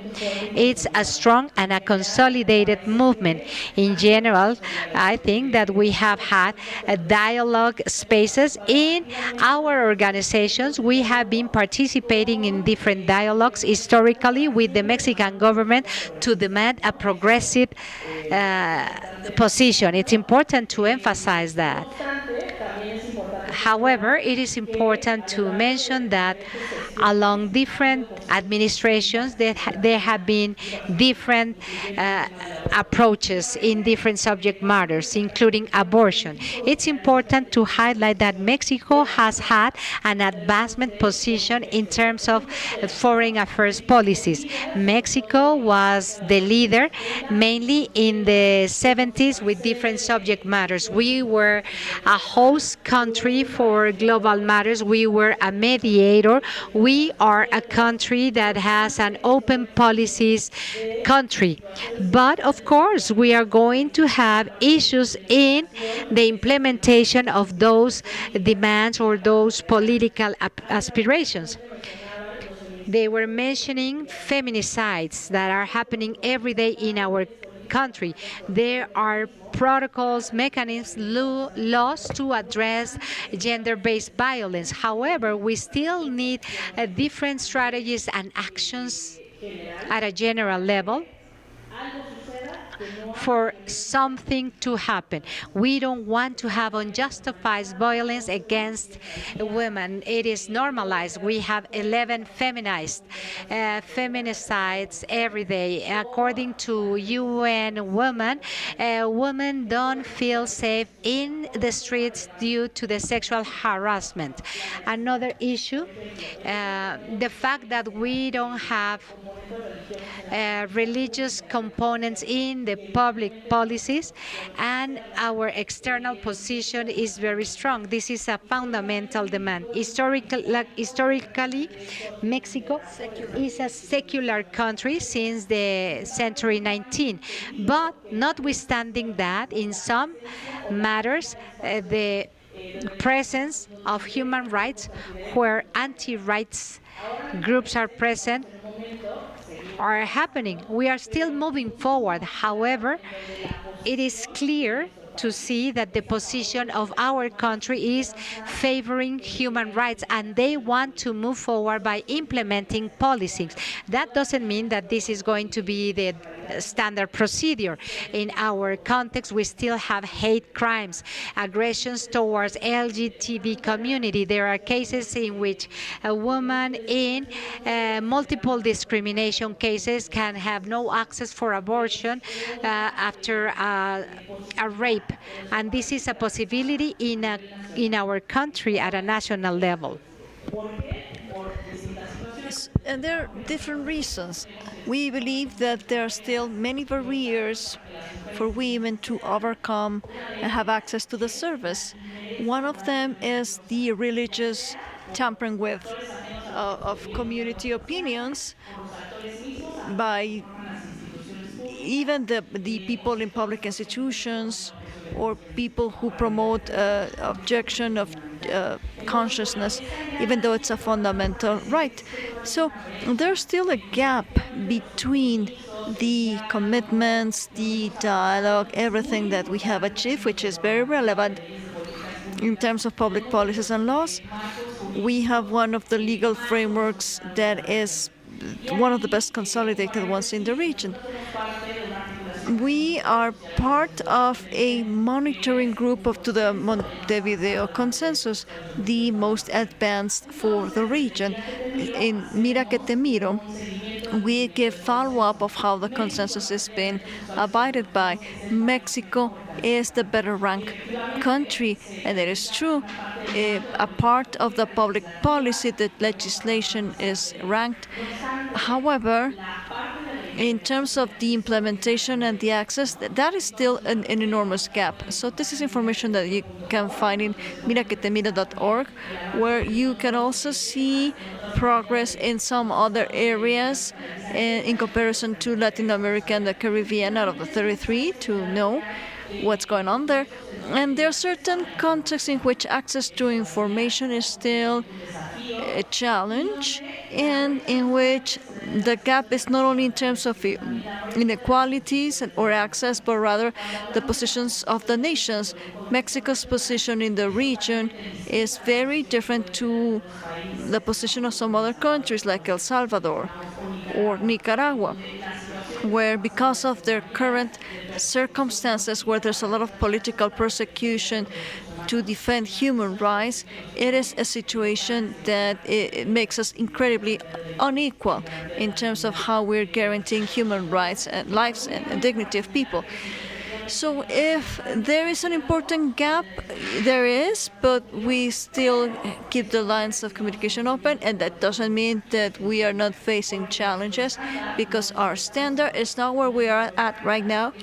is a strong and a consolidated movement. In general, I think that we have had dialogue spaces in our organizations. We have been participating in different dialogues historically with the Mexican government to demand a progressive position. It's important to emphasize that. However, it is important to mention that along different administrations, there have been different approaches in different subject matters, including abortion. It's important to highlight that Mexico has had an advancement position in terms of foreign affairs policies. Mexico was the leader mainly in the 70s with different subject matters. We were a host country for global matters. We were a mediator. We are a country that has an open policies country. But of course, we are going to have issues in the implementation of those demands or those political aspirations. They were mentioning feminicides that are happening every day in our country. There are protocols, mechanisms, laws to address gender-based violence. However, we still need different strategies and actions at a general level for something to happen. We don't want to have unjustified violence against women. It is normalized. We have 11 feminicides every day. According to UN Women, women don't feel safe in the streets due to the sexual harassment. Another issue, the fact that we don't have religious components in the public policies, and our external position is very strong. This is a fundamental demand. Historically, Mexico is a secular country since the century 19. But notwithstanding that, in some matters, the presence of human rights where anti-rights groups are present are happening. We are still moving forward. However, it is clear to see that the position of our country is favoring human rights, and they want to move forward by implementing policies. That doesn't mean that this is going to be the standard procedure. In our context, we still have hate crimes, aggressions towards LGBT community. There are cases in which a woman in multiple discrimination cases can have no access for abortion after a rape. And this is a possibility in our country at a national level. Yes, and there are different reasons. We believe that there are still many barriers for women to overcome and have access to the service. One of them is the religious tampering with of community opinions by even the people in public institutions or people who promote objection of consciousness, even though it's a fundamental right. So there's still a gap between the commitments, the dialogue, everything that we have achieved, which is very relevant in terms of public policies and laws. We have one of the legal frameworks that is one of the best consolidated ones in the region. We are part of a monitoring group to the Montevideo Consensus, the most advanced for the region. In Mira que te miro, we give follow-up of how the consensus is being abided by. Mexico is the better ranked country, and it is true. A part of the public policy, the legislation is ranked. However, in terms of the implementation and the access, that is still an enormous gap. So this is information that you can find in miraquetemira.org, where you can also see progress in some other areas in comparison to Latin America and the Caribbean out of the 33 to know. what's going on there. And there are certain contexts in which access to information is still a challenge, and in which the gap is not only in terms of inequalities or access, but rather the positions of the nations. Mexico's position in the region is very different to the position of some other countries like El Salvador or Nicaragua, where because of their current circumstances, where there's a lot of political persecution to defend human rights, it is a situation that it makes us incredibly unequal in terms of how we're guaranteeing human rights and lives and dignity of people. So if there is an important gap, there is, but we still keep the lines of communication open, and that doesn't mean that we are not facing challenges, because our standard is not where we are at right now.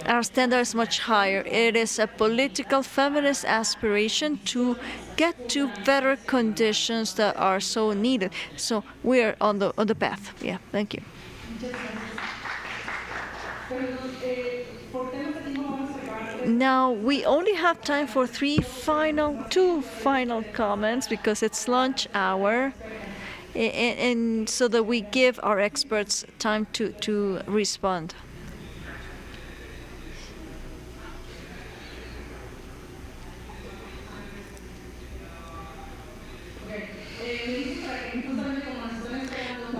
Our standard is much higher. It is a political feminist aspiration to get to better conditions that are so needed. So we are on the path. Yeah, thank you. Now we only have time for two final comments, because it's lunch hour, and so that we give our experts time to respond.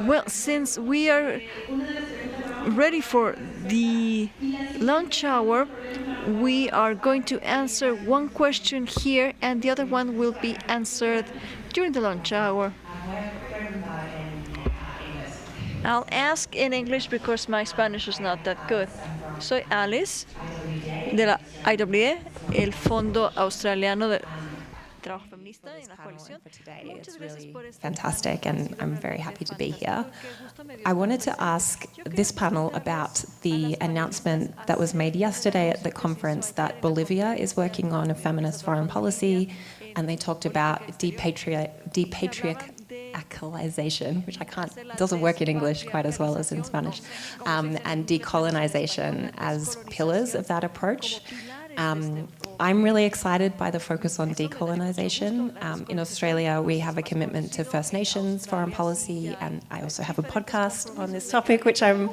Well, since we are ready for the lunch hour, we are going to answer one question here, and the other one will be answered during the lunch hour. I'll ask in English because my Spanish is not that good. Soy Alice, de la IWE, el Fondo Australiano de Trabajo Feminista en la Coalición. It's really fantastic, and I'm very happy to be here. I wanted to ask this panel about the announcement that was made yesterday at the conference that Bolivia is working on a feminist foreign policy, and they talked about depatriarchalization, which doesn't work in English quite as well as in Spanish, and decolonization as pillars of that approach. I'm really excited by the focus on decolonization. In Australia, we have a commitment to First Nations foreign policy, and I also have a podcast on this topic, which I'm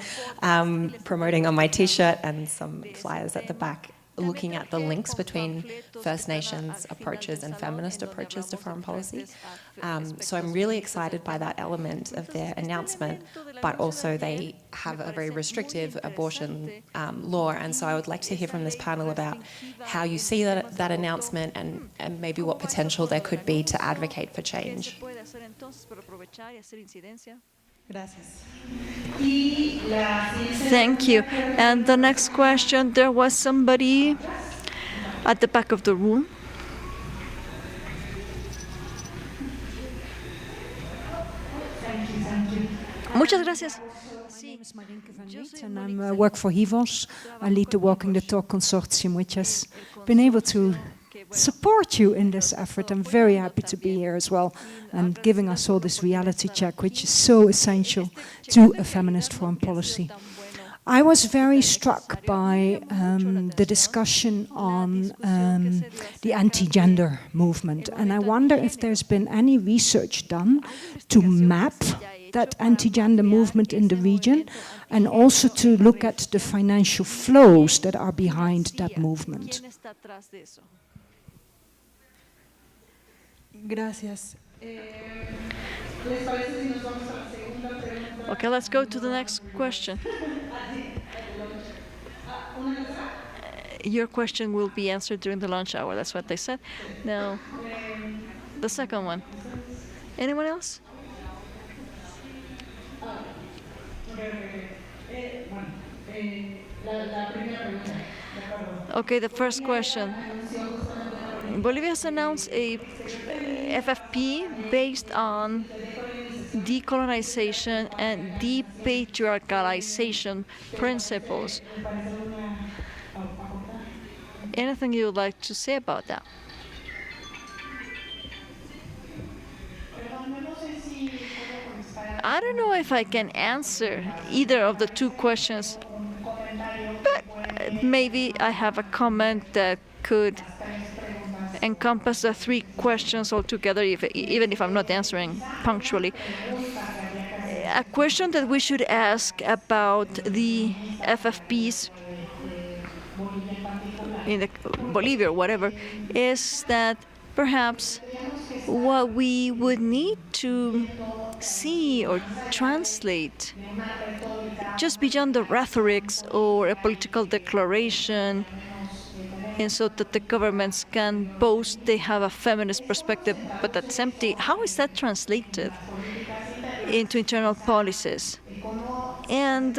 promoting on my T-shirt and some flyers at the back, looking at the links between First Nations approaches and feminist approaches to foreign policy. So I'm really excited by that element of their announcement, but also they have a very restrictive abortion law, and so I would like to hear from this panel about how you see that announcement, and maybe what potential there could be to advocate for change. Thank you. And the next question, there was somebody at the back of the room. Muchas gracias. My name is Marinke van Niet, and I work for HIVOS. I lead the Walking the Talk consortium, which has been able to support you in this effort. I'm very happy to be here as well, and giving us all this reality check, which is so essential to a feminist foreign policy. I was very struck by the discussion on the anti-gender movement, and I wonder if there's been any research done to map that anti-gender movement in the region, and also to look at the financial flows that are behind that movement. Gracias. Okay, let's go to the next question. Your question will be answered during the lunch hour. That's what they said. Now, the second one. Anyone else? Okay, the first question. Bolivia has announced a FFP based on decolonization and depatriarchalization principles. Anything you would like to say about that? I don't know if I can answer either of the two questions, but maybe I have a comment that could encompass the 3 questions altogether, even if I'm not answering punctually. A question that we should ask about the FFPs in the Bolivia or whatever is that perhaps what we would need to see or translate just beyond the rhetorics or a political declaration, and so that the governments can boast they have a feminist perspective, but that's empty. How is that translated into internal policies? And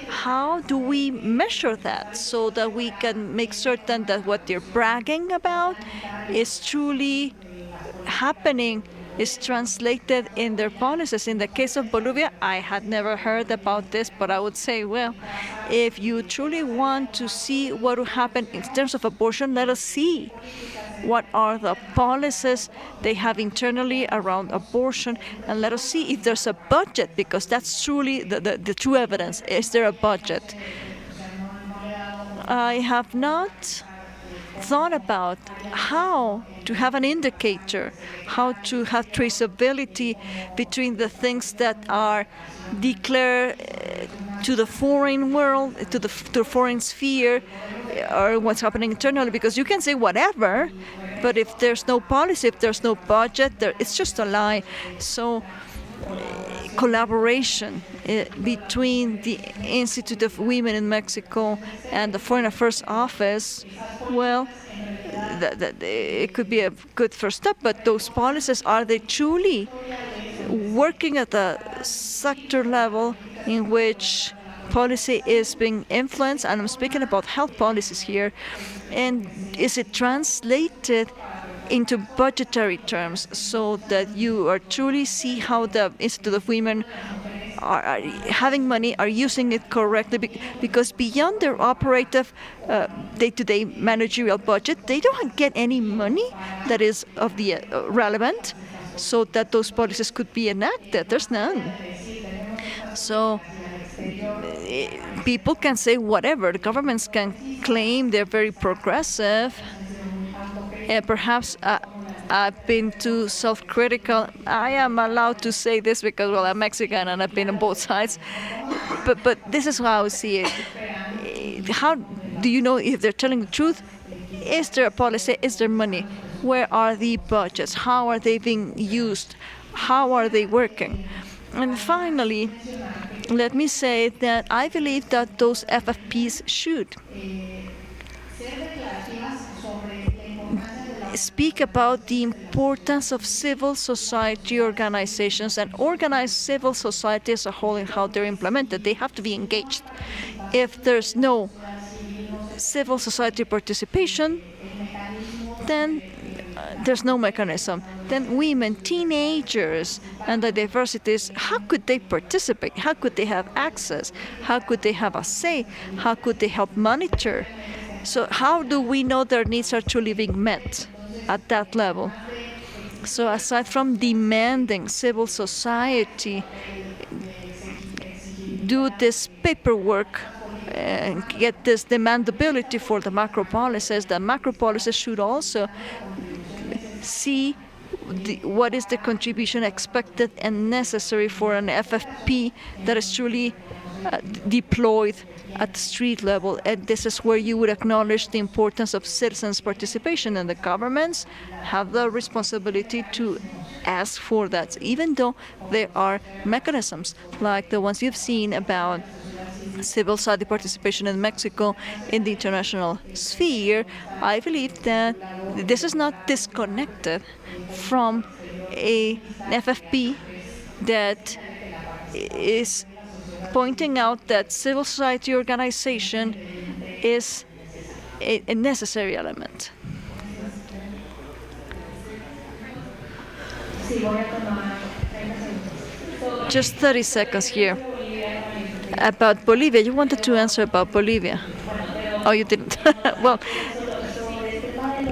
how do we measure that so that we can make certain that what they're bragging about is truly happening, is translated in their policies? In the case of Bolivia, I had never heard about this, but I would say, well, if you truly want to see what will happen in terms of abortion, let us see what are the policies they have internally around abortion, and let us see if there's a budget, because that's truly the true evidence. Is there a budget? I have not thought about how to have an indicator, how to have traceability between the things that are declared to the foreign world, to the foreign sphere, or what's happening internally, because you can say whatever, but if there's no policy, if there's no budget, it's just a lie. So collaboration between the Institute of Women in Mexico and the Foreign Affairs Office, well, it could be a good first step, but those policies, are they truly working at the sector level in which policy is being influenced? And I'm speaking about health policies here. And is it translated into budgetary terms so that you are truly see how the Institute of Women are having money, are using it correctly? Because beyond their operative day-to-day managerial budget, they don't get any money that is of the relevant so that those policies could be enacted. There's none. So people can say whatever. The governments can claim they're very progressive. Perhaps I've been too self-critical. I am allowed to say this because, well, I'm Mexican and I've been on both sides. But this is how I see it. How do you know if they're telling the truth? Is there a policy? Is there money? Where are the budgets? How are they being used? How are they working? And finally, let me say that I believe that those FFPs should speak about the importance of civil society organizations and organized civil society as a whole and how they're implemented. They have to be engaged. If there's no civil society participation, then there's no mechanism. Then women, teenagers, and the diversities, how could they participate? How could they have access? How could they have a say? How could they help monitor? So how do we know their needs are truly being met at that level? So aside from demanding civil society do this paperwork and get this demandability for the macro policies, the macro policies should also see what is the contribution expected and necessary for an FFP that is truly deployed at the street level. And this is where you would acknowledge the importance of citizens' participation, and the governments have the responsibility to ask for that, even though there are mechanisms like the ones you've seen about civil society participation in Mexico in the international sphere. I believe that this is not disconnected from an FFP that is pointing out that civil society organization is a necessary element. Just 30 seconds here. About Bolivia, you wanted to answer about Bolivia. Oh, you didn't. Well,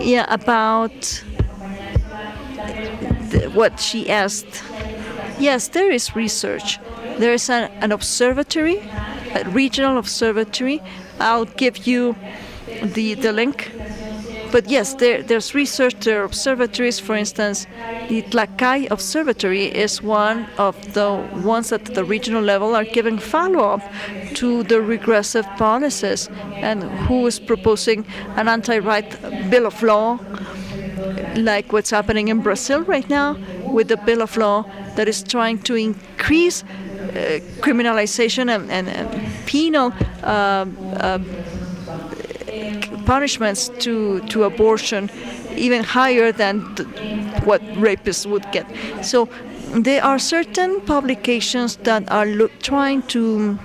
yeah, about what she asked. Yes, there is research. There is an observatory regional observatory. I'll give you the link. But yes, there's research, there are observatories. For instance, the Tlacay Observatory is one of the ones at the regional level are giving follow-up to the regressive policies, and who is proposing an anti-right bill of law, like what's happening in Brazil right now with the bill of law that is trying to increase criminalization and penal punishments to abortion even higher than what rapists would get. So there are certain publications that are trying to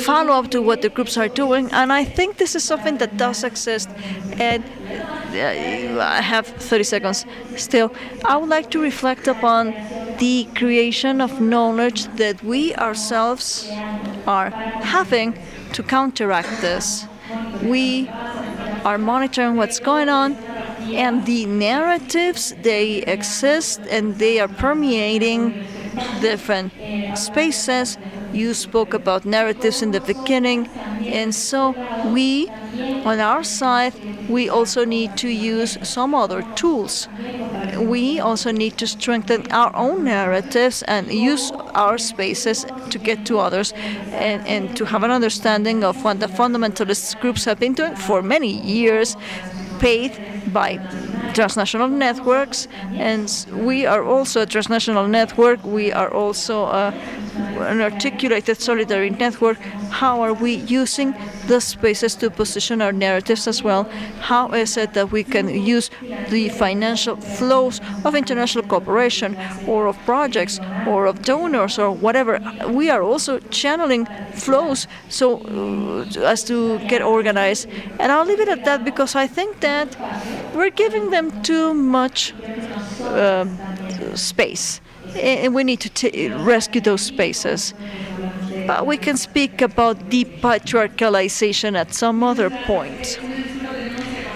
follow up to what the groups are doing, and I think this is something that does exist. And I have 30 seconds still. I would like to reflect upon the creation of knowledge that we ourselves are having to counteract this. We are monitoring what's going on, and the narratives, they exist and they are permeating different spaces. You spoke about narratives in the beginning, and so we, on our side, we also need to use some other tools. We also need to strengthen our own narratives and use our spaces to get to others, and to have an understanding of what the fundamentalist groups have been doing for many years, paid by transnational networks. And we are also a transnational network. We are also an articulated solidarity network. How are we using the spaces to position our narratives as well? How is it that we can use the financial flows of international cooperation or of projects or of donors or whatever? We are also channeling flows so as to get organized. And I'll leave it at that, because I think that we're giving them too much space, and we need to rescue those spaces. But we can speak about depatriarchalization at some other point.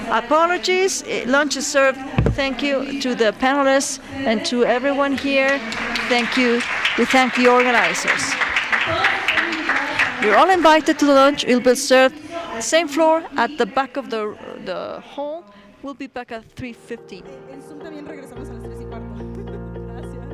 Apologies, lunch is served. Thank you to the panelists and to everyone here. Thank you. We thank the organizers. You're all invited to the lunch. It will be served same floor at the back of the hall. We'll be back at 3:15. En Zoom también regresamos a las 3:15. Gracias.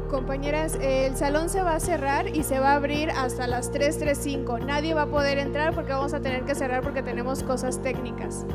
Compañeras, el salón se va a cerrar y se va a abrir hasta las 3:35. Nadie va a poder entrar porque vamos a tener que cerrar porque tenemos cosas técnicas.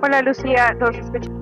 Hola Lucía, ¿nos escuchas?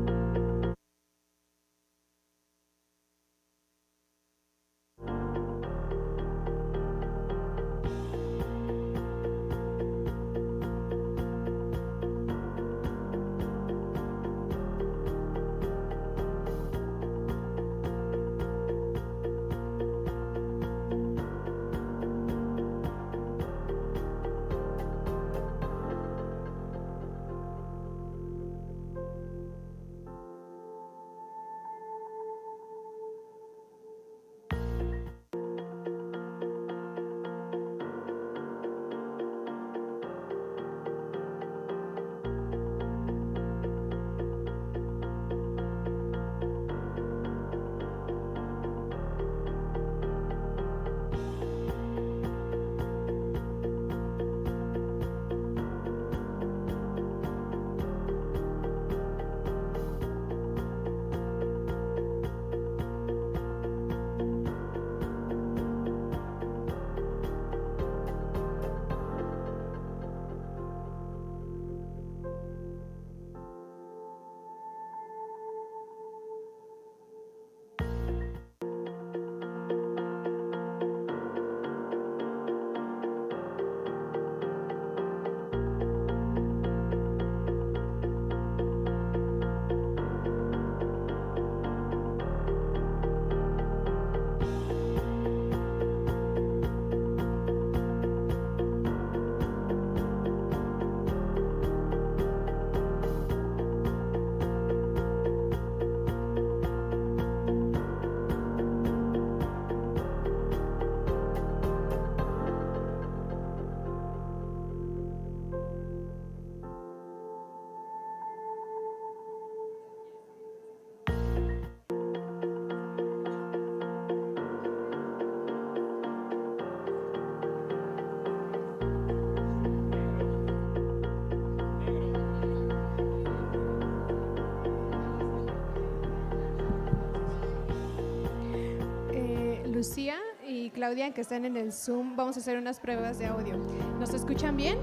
Lucía y Claudia, que están en el Zoom, vamos a hacer unas pruebas de audio. ¿Nos escuchan bien?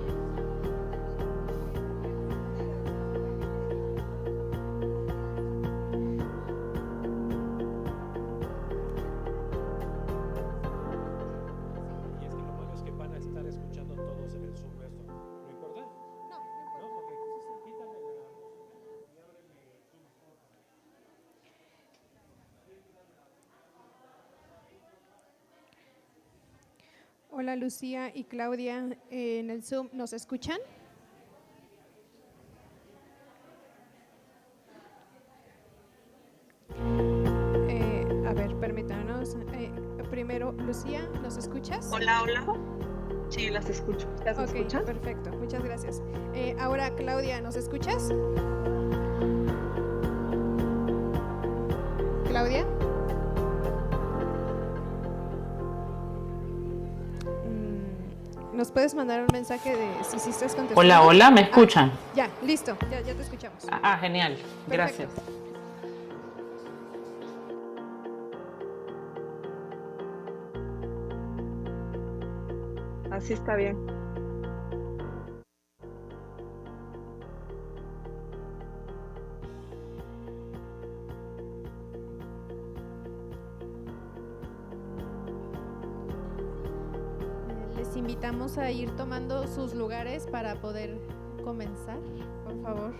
Hola Lucía y Claudia en el Zoom, ¿nos escuchan? A ver, permítanos. Primero, Lucía, ¿nos escuchas? Hola, hola. Sí, las escucho. ¿Las escuchan? Perfecto, muchas gracias. Ahora, Claudia, ¿nos escuchas? Claudia. ¿Nos puedes mandar un mensaje de si estás contestando? Hola, hola, ¿me escuchan? Ya, listo, ya te escuchamos. Genial, gracias. Perfecto. Así está bien. Les invitamos a ir tomando sus lugares para poder comenzar, por favor.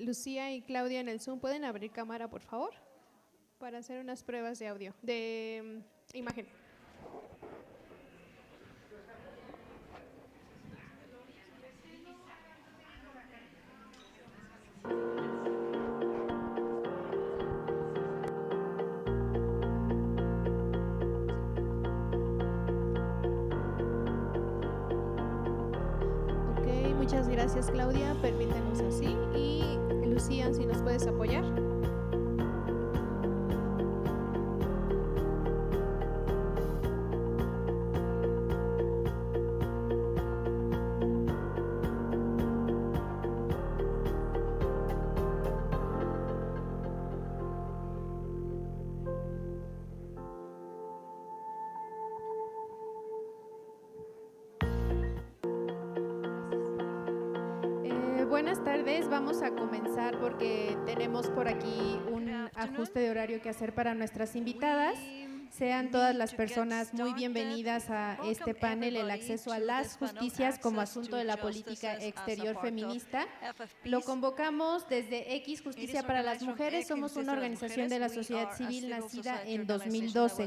Lucía y Claudia en el Zoom, ¿pueden abrir cámara, por favor? Para hacer unas pruebas de audio, de imagen. Ok, muchas gracias, Claudia. Permítanos así. Y Lucía, si nos puedes apoyar. Buenas tardes, vamos a comenzar porque tenemos por aquí un ajuste de horario que hacer para nuestras invitadas. Sean todas las personas muy bienvenidas a este panel, el acceso a las justicias como asunto de la política exterior feminista. Lo convocamos desde X Justicia para las Mujeres, somos una organización de la sociedad civil nacida en 2012.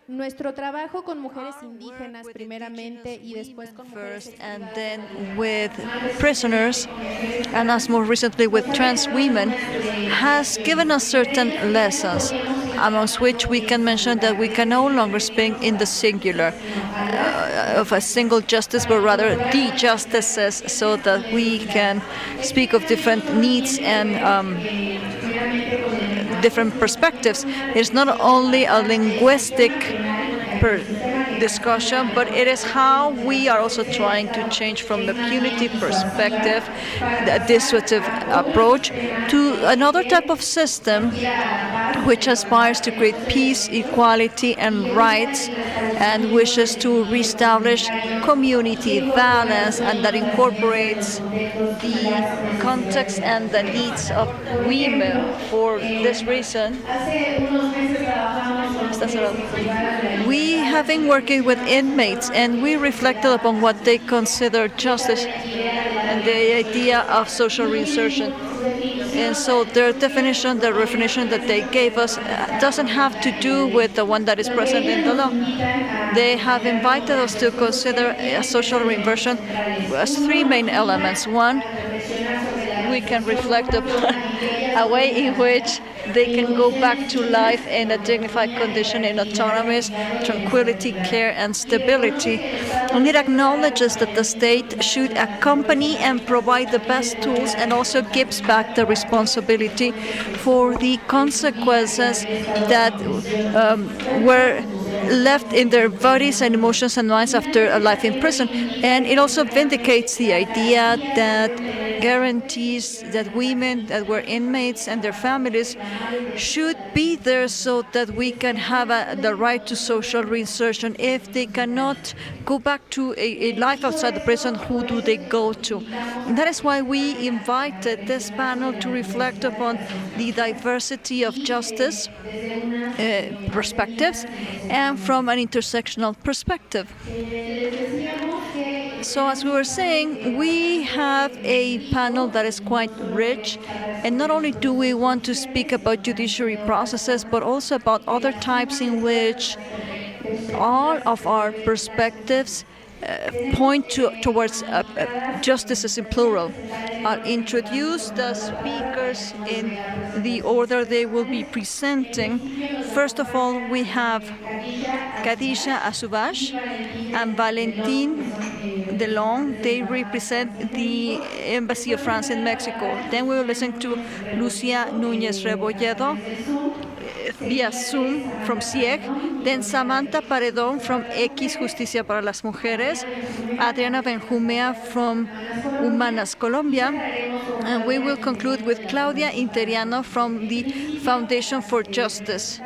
Nuestro trabajo con mujeres indígenas primeramente y después con mujeres and then with prisoners, and as more recently with trans women, has given us certain lessons, amongst which we can mention that we can no longer speak in the singular of a single justice, but rather the justices, so that we can speak of different needs and different perspectives. It's not only a linguistic discussion, but it is how we are also trying to change from the punitive perspective, the dissuasive approach, to another type of system which aspires to create peace, equality, and rights, and wishes to reestablish community balance, and that incorporates the context and the needs of women. For this reason, we have been working with inmates, and we reflected upon what they consider justice and the idea of social reinsertion. And so their definition, the definition that they gave us, doesn't have to do with the one that is present in the law. They have invited us to consider a social reinversion as three main elements. One, we can reflect upon a way in which they can go back to life in a dignified condition, in autonomous tranquility, care, and stability. And it acknowledges that the state should accompany and provide the best tools, and also gives back the responsibility for the consequences that were left in their bodies and emotions and minds after a life in prison. And it also vindicates the idea that guarantees that women that were inmates and their families should be there, so that we can have the right to social reinsertion. If they cannot go back to a life outside the prison, who do they go to? And that is why we invited this panel to reflect upon the diversity of justice perspectives, and from an intersectional perspective. So as we were saying, we have a panel that is quite rich, and not only do we want to speak about judiciary processes, but also about other types in which all of our perspectives point towards justices in plural. I'll introduce the speakers in the order they will be presenting. First of all, we have Khadija Asubash and Valentin Delong. They represent the Embassy of France in Mexico. Then we will listen to Lucia Núñez Rebolledo via Zoom from CIEG, then Samantha Paredón from X Justicia para las Mujeres, Adriana Benjumea from Humanas Colombia, and we will conclude with Claudia Interiano from the Foundation for Justice.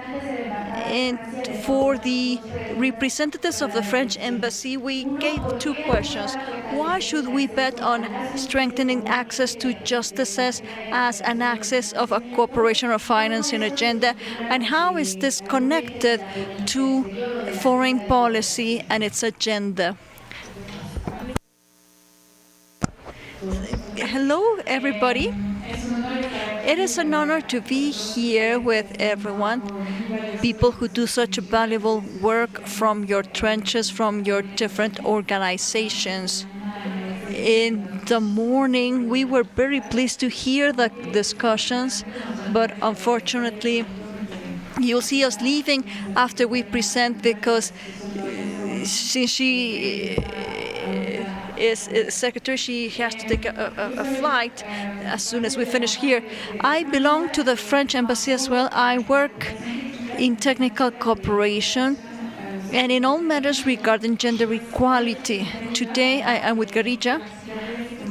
And for the representatives of the French Embassy, we gave two questions. Why should we bet on strengthening access to justices as an axis of a cooperation or financing agenda? And how is this connected to foreign policy and its agenda? Hello, everybody. It is an honor to be here with everyone, people who do such valuable work from your trenches, from your different organizations. In the morning, we were very pleased to hear the discussions, but unfortunately, you'll see us leaving after we present because since she is secretary, she has to take a flight as soon as we finish here. I belong to the French embassy as well. I work in technical cooperation and in all matters regarding gender equality. Today I am with Garija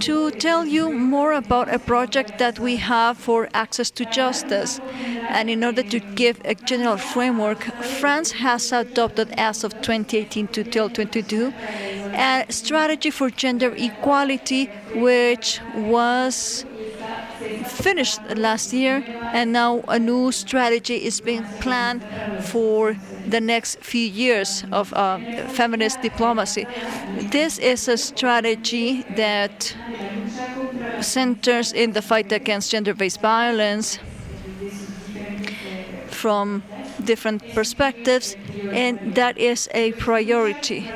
to tell you more about a project that we have for access to justice. And in order to give a general framework, France has adopted as of 2018 to 2022 a strategy for gender equality, which was finished last year, and now a new strategy is being planned for the next few years of feminist diplomacy. This is a strategy that centers in the fight against gender-based violence from different perspectives, and that is a priority.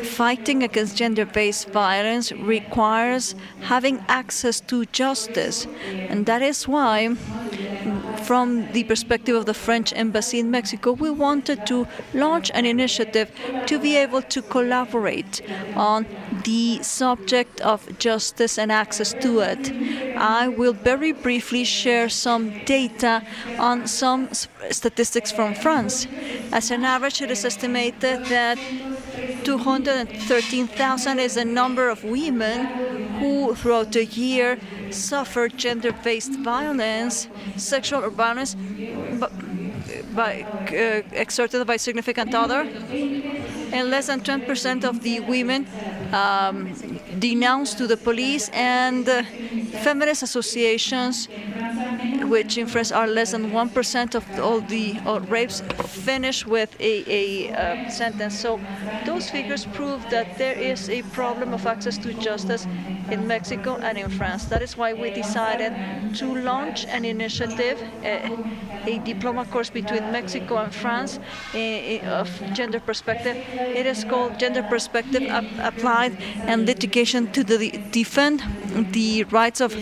Fighting against gender-based violence requires having access to justice, and that is why, from the perspective of the French embassy in Mexico, we wanted to launch an initiative to be able to collaborate on the subject of justice and access to it. I will very briefly share some data on some statistics from France. As an average, it is estimated that 213,000 is the number of women who throughout the year suffer gender-based violence, sexual violence exerted by significant other, and less than 10% of the women denounce to the police, and feminist associations, which in France are less than 1% of all the rapes, finish with a sentence. So those figures prove that there is a problem of access to justice in Mexico and in France. That is why we decided to launch an initiative, a diploma course between Mexico and France of gender perspective. It is called Gender Perspective Applied and Litigation to Defend the Rights of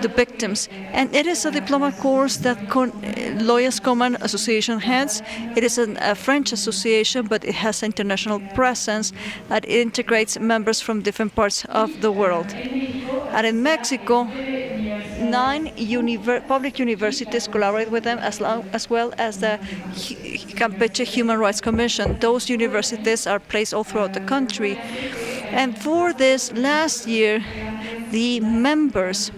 the Victims. And it is a diploma course that Lawyers Common Association heads. It is a French association, but it has international presence that integrates members from different parts of the world. And in Mexico, 9 public universities collaborate with them, as well as the Campeche Human Rights Commission. Those universities are placed all throughout the country. And for this last year, the members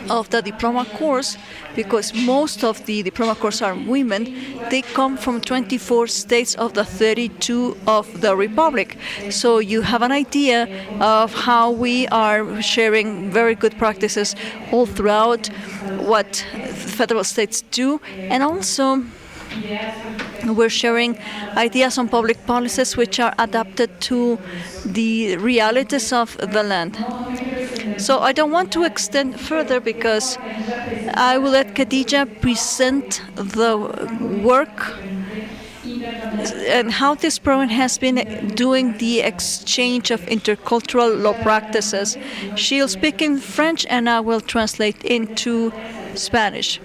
of the diploma course, because most of the diploma course are women, they come from 24 states of the 32 of the Republic. So you have an idea of how we are sharing very good practices all throughout what federal states do, and also we're sharing ideas on public policies which are adapted to the realities of the land. So I don't want to extend further because I will let Khadija present the work and how this program has been doing the exchange of intercultural law practices. She'll speak in French and I will translate into Spanish.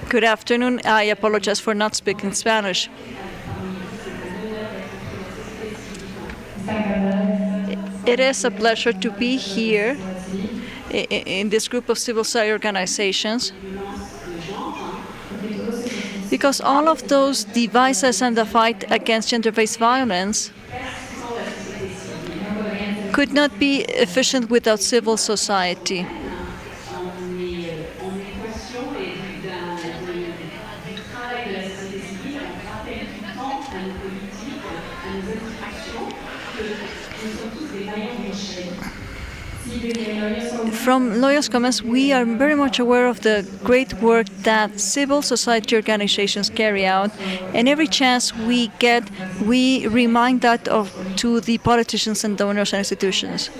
Good afternoon. I apologize for not speaking Spanish. It is a pleasure to be here in this group of civil society organizations, because all of those devices and the fight against gender-based violence could not be efficient without civil society. From lawyers' comments, we are very much aware of the great work that civil society organizations carry out, and every chance we get, we remind that to the politicians and donors and institutions.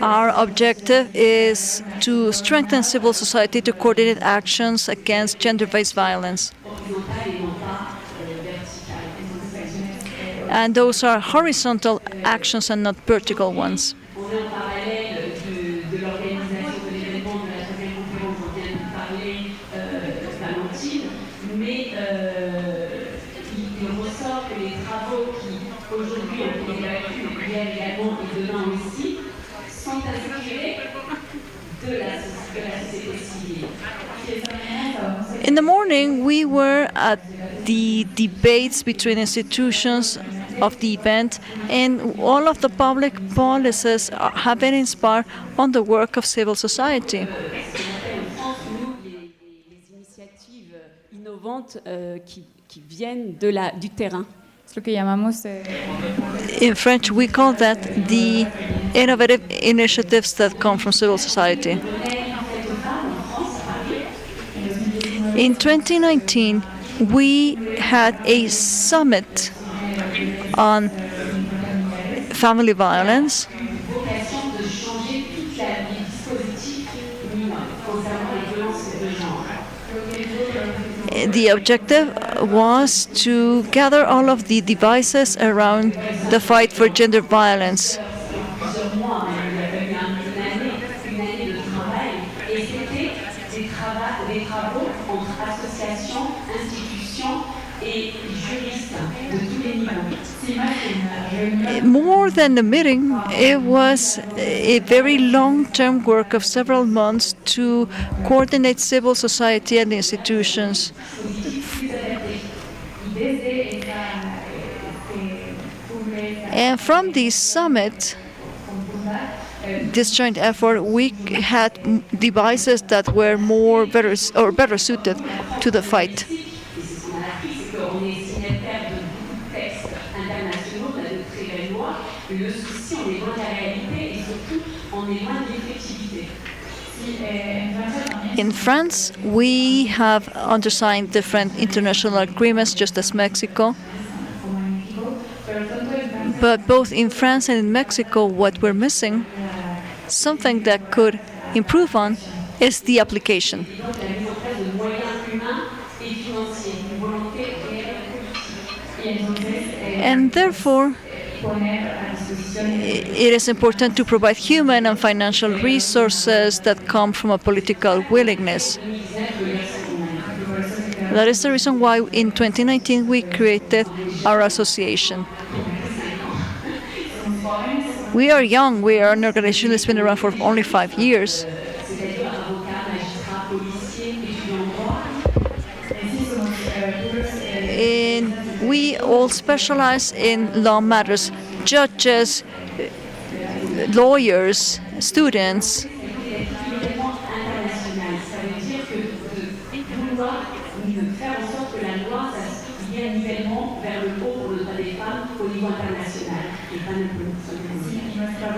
Our objective is to strengthen civil society to coordinate actions against gender-based violence. And those are horizontal actions and not vertical ones. In the morning, we were at the debates between institutions of the event, and all of the public policies have been inspired on the work of civil society. In French, we call that the innovative initiatives that come from civil society. In 2019, we had a summit on family violence. The objective was to gather all of the devices around the fight for gender violence. More than a meeting, it was a very long-term work of several months to coordinate civil society and institutions. And from the summit, this joint effort, we had devices that were better suited to the fight. In France, we have undersigned different international agreements, just as Mexico. But both in France and in Mexico, what we're missing, something that could improve on, is the application. And therefore, it is important to provide human and financial resources that come from a political willingness. That is the reason why in 2019 we created our association. We are young. We are an organization that's been around for only 5 years. And we all specialize in law matters. Judges, lawyers, students.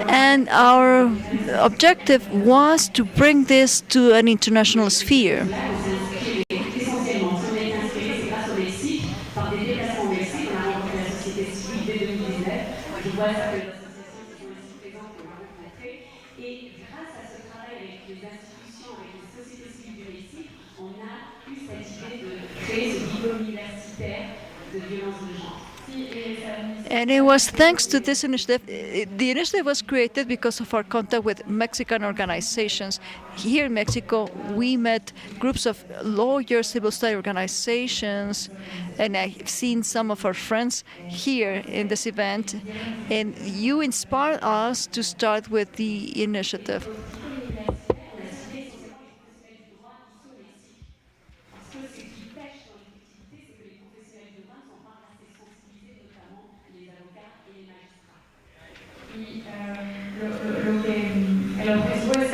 And our objective was to bring this to an international sphere. And it was thanks to this initiative. The initiative was created because of our contact with Mexican organizations. Here in Mexico, we met groups of lawyers, civil society organizations, and I've seen some of our friends here in this event. And you inspired us to start with the initiative.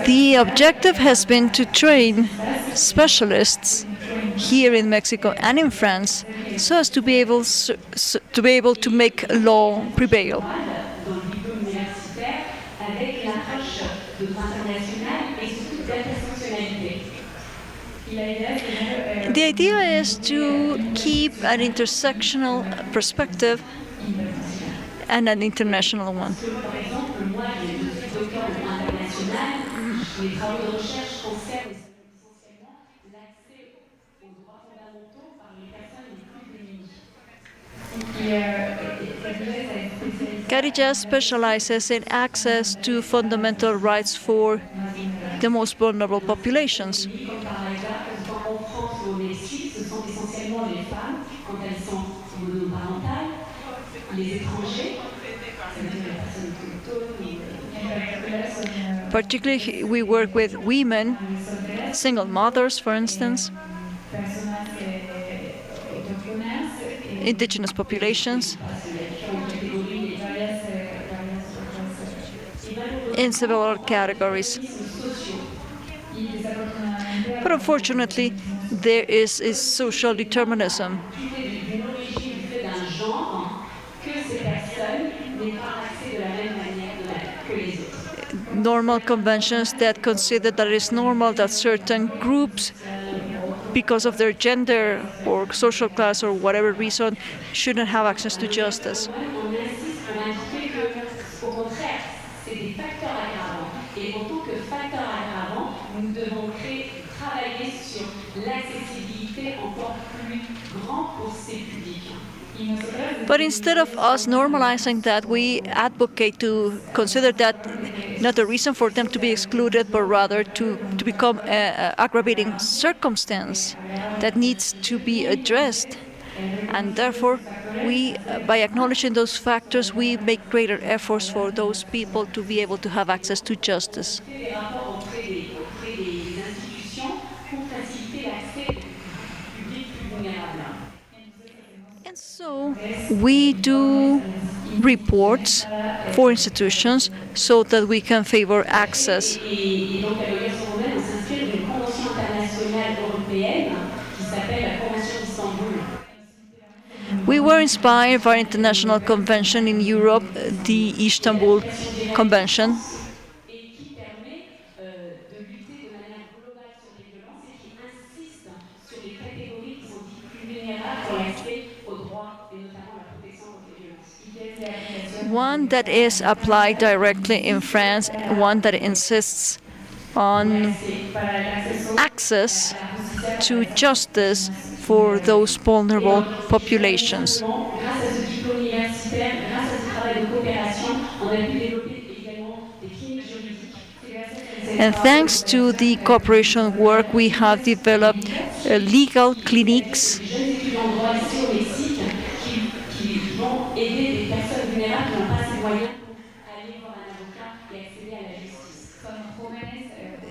The objective has been to train specialists here in Mexico and in France, so as to be able to make law prevail. The idea is to keep an intersectional perspective and an international one. Carilla specializes in access to fundamental rights for the most vulnerable populations. Particularly, we work with women, single mothers, for instance, indigenous populations, in several categories. But unfortunately, there is a social determinism. Normal conventions that consider that it is normal that certain groups, because of their gender or social class or whatever reason, shouldn't have access to justice. But instead of us normalizing that, we advocate to consider that not a reason for them to be excluded, but rather to become an aggravating circumstance that needs to be addressed. And therefore, by acknowledging those factors, we make greater efforts for those people to be able to have access to justice. And so we do reports for institutions so that we can favor access. We were inspired by an international convention in Europe, the Istanbul Convention, one that is applied directly in France, one that insists on access to justice for those vulnerable populations. And thanks to the cooperation work, we have developed legal clinics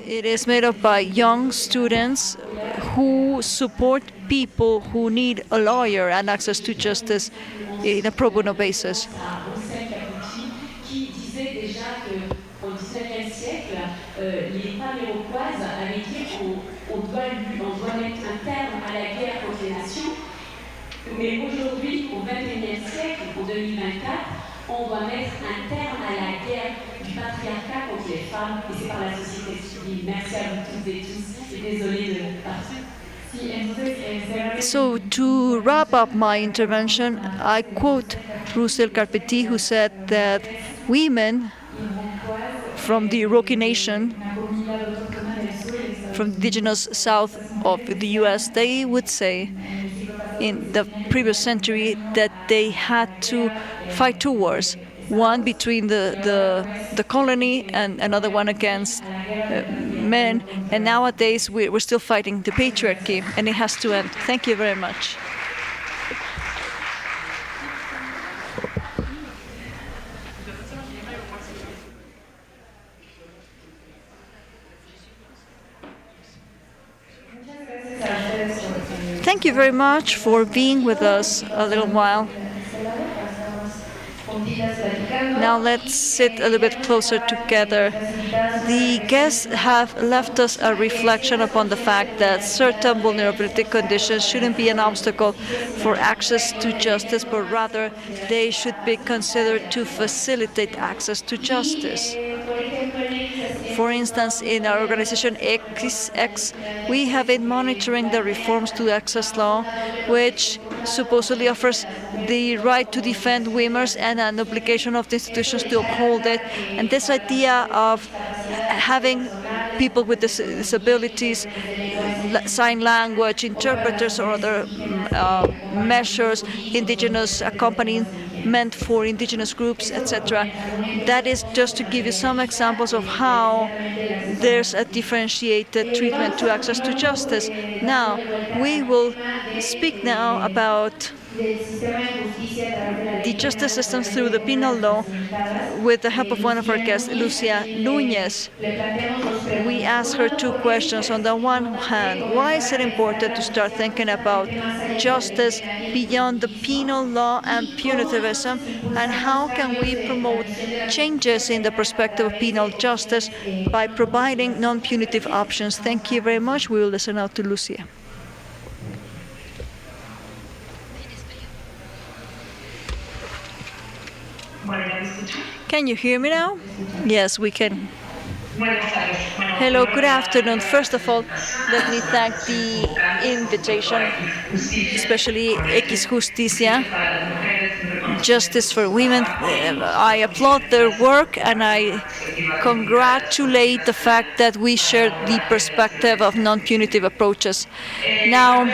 It is made up by young students who support people who need a lawyer and access to justice in a pro bono basis. Mais aujourd'hui, au XXIe siècle, en 2024, on doit mettre un terme à la guerre du patriarcat contre les femmes, et c'est par la société civile. Merci à vous toutes et tous, et désolée de partir. So to wrap up my intervention, I quote Russell Carpetti, who said that women from the Iroquois nation, from the indigenous south of the US, they would say in the previous century that they had to fight two wars, one between the colony and another one against men. And nowadays we're still fighting the patriarchy, and it has to end. Thank you very much. Thank you very much for being with us a little while. Now let's sit a little bit closer together. The guests have left us a reflection upon the fact that certain vulnerability conditions shouldn't be an obstacle for access to justice, but rather they should be considered to facilitate access to justice. For instance, in our organization X, we have been monitoring the reforms to the access law, which supposedly offers the right to defend women and an obligation of the institutions to uphold it. And this idea of having people with disabilities, sign language, interpreters, or other measures, indigenous accompaniment for indigenous groups, etc. That is just to give you some examples of how there's a differentiated treatment to access to justice. Now, we will speak now about the justice system through the penal law with the help of one of our guests, Lucia Núñez. We asked her two questions. On the one hand, why is it important to start thinking about justice beyond the penal law and punitivism, and how can we promote changes in the perspective of penal justice by providing non-punitive options? Thank you very much. We will listen now to Lucia. Can you hear me now? Yes, we can. Hello, good afternoon. First of all, let me thank the invitation, especially X Justicia, Justice for Women. I applaud their work and I congratulate the fact that we share the perspective of non-punitive approaches. Now,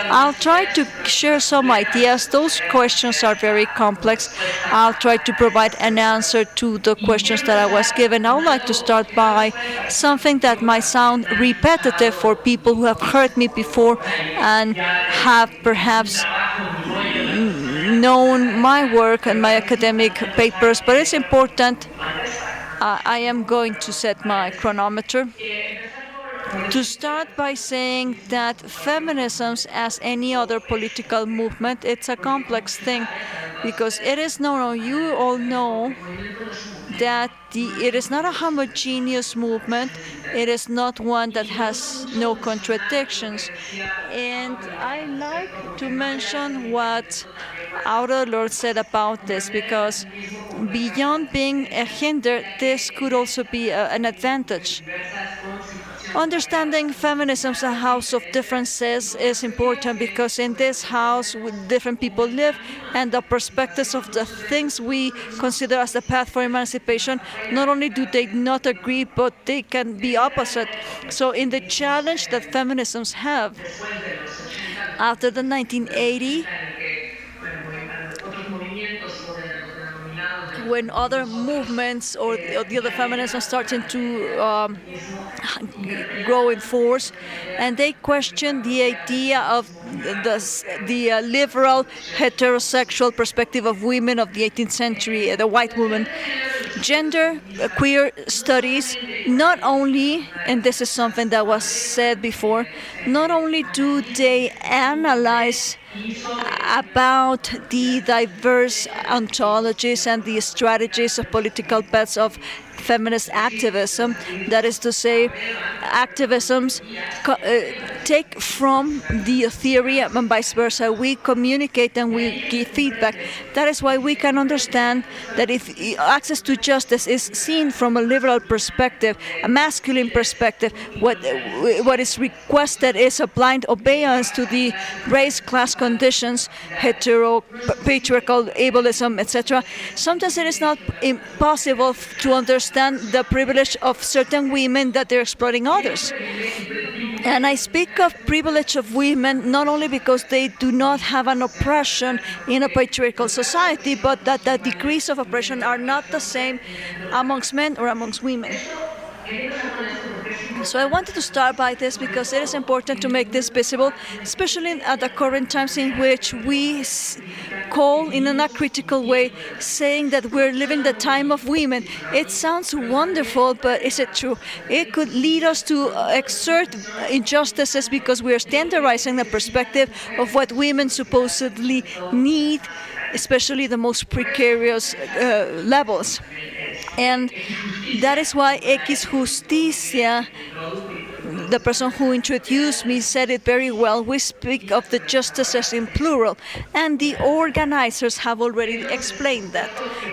I'll try to share some ideas. Those questions are very complex. I'll try to provide an answer to the questions that I was given. I would like to start by something that might sound repetitive for people who have heard me before and have perhaps known my work and my academic papers, but it's important. I am going to set my chronometer. To start by saying that feminism, as any other political movement, it's a complex thing, because it is known, you all know, that it is not a homogeneous movement. It is not one that has no contradictions. And I like to mention what our Lord said about this, because beyond being a hinder, this could also be an advantage. Understanding feminism as a house of differences is important, because in this house different people live, and the perspectives of the things we consider as the path for emancipation, not only do they not agree, but they can be opposite. So in the challenge that feminisms have after the 1980, when other movements or the other feminism starting to grow in force, and they question the idea of the liberal heterosexual perspective of women of the 18th century, the white woman. Gender queer studies not only, and this is something that was said before, not only do they analyze about the diverse ontologies and the strategies of political bets of feminist activism, that is to say, activisms take from the theory and vice versa. We communicate and we give feedback. That is why we can understand that if access to justice is seen from a liberal perspective, a masculine perspective, what is requested is a blind obedience to the race, class conditions, patriarchal ableism, etc. Sometimes it is not impossible to understand the privilege of certain women that they're exploiting others. And I speak of privilege of women not only because they do not have an oppression in a patriarchal society, but that the degrees of oppression are not the same amongst men or amongst women. So I wanted to start by this because it is important to make this visible, especially at the current times in which we call in an uncritical way, saying that we're living the time of women. It sounds wonderful, but is it true? It could lead us to exert injustices because we are standardizing the perspective of what women supposedly need, especially the most precarious levels. And that is why X Justicia, the person who introduced me, said it very well. We speak of the justices in plural, and the organizers have already explained that.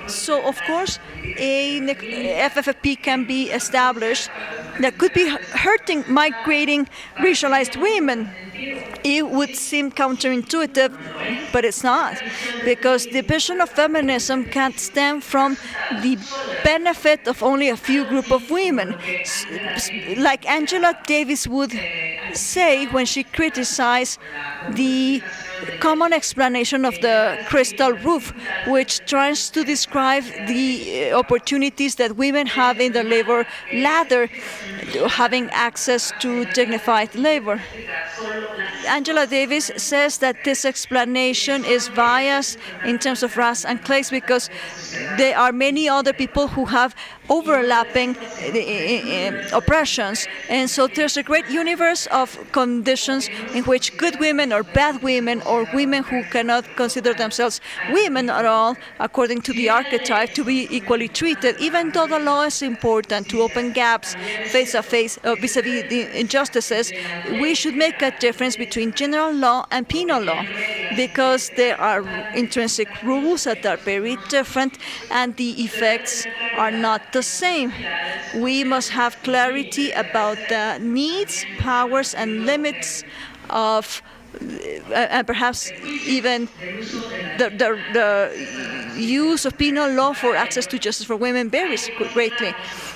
So, of course, a FFP can be established that could be hurting migrating racialized women. It would seem counterintuitive, but it's not, because the vision of feminism can't stem from the benefit of only a few group of women. Like Angela Davis would say when she criticized the common explanation of the crystal roof, which tries to describe the opportunities that women have in the labor ladder, having access to dignified labor. Angela Davis says that this explanation is biased in terms of race and class because there are many other people who have overlapping oppressions. And so there's a great universe of conditions in which good women or bad women or women who cannot consider themselves women at all, according to the archetype, to be equally treated, even though the law is important to open gaps face-to-face vis-a-vis the injustices. We should make a difference between general law and penal law because there are intrinsic rules that are very different and the effects are not the same. We must have clarity about the needs, powers, and limits of, and perhaps even the use of penal law for access to justice for women varies greatly.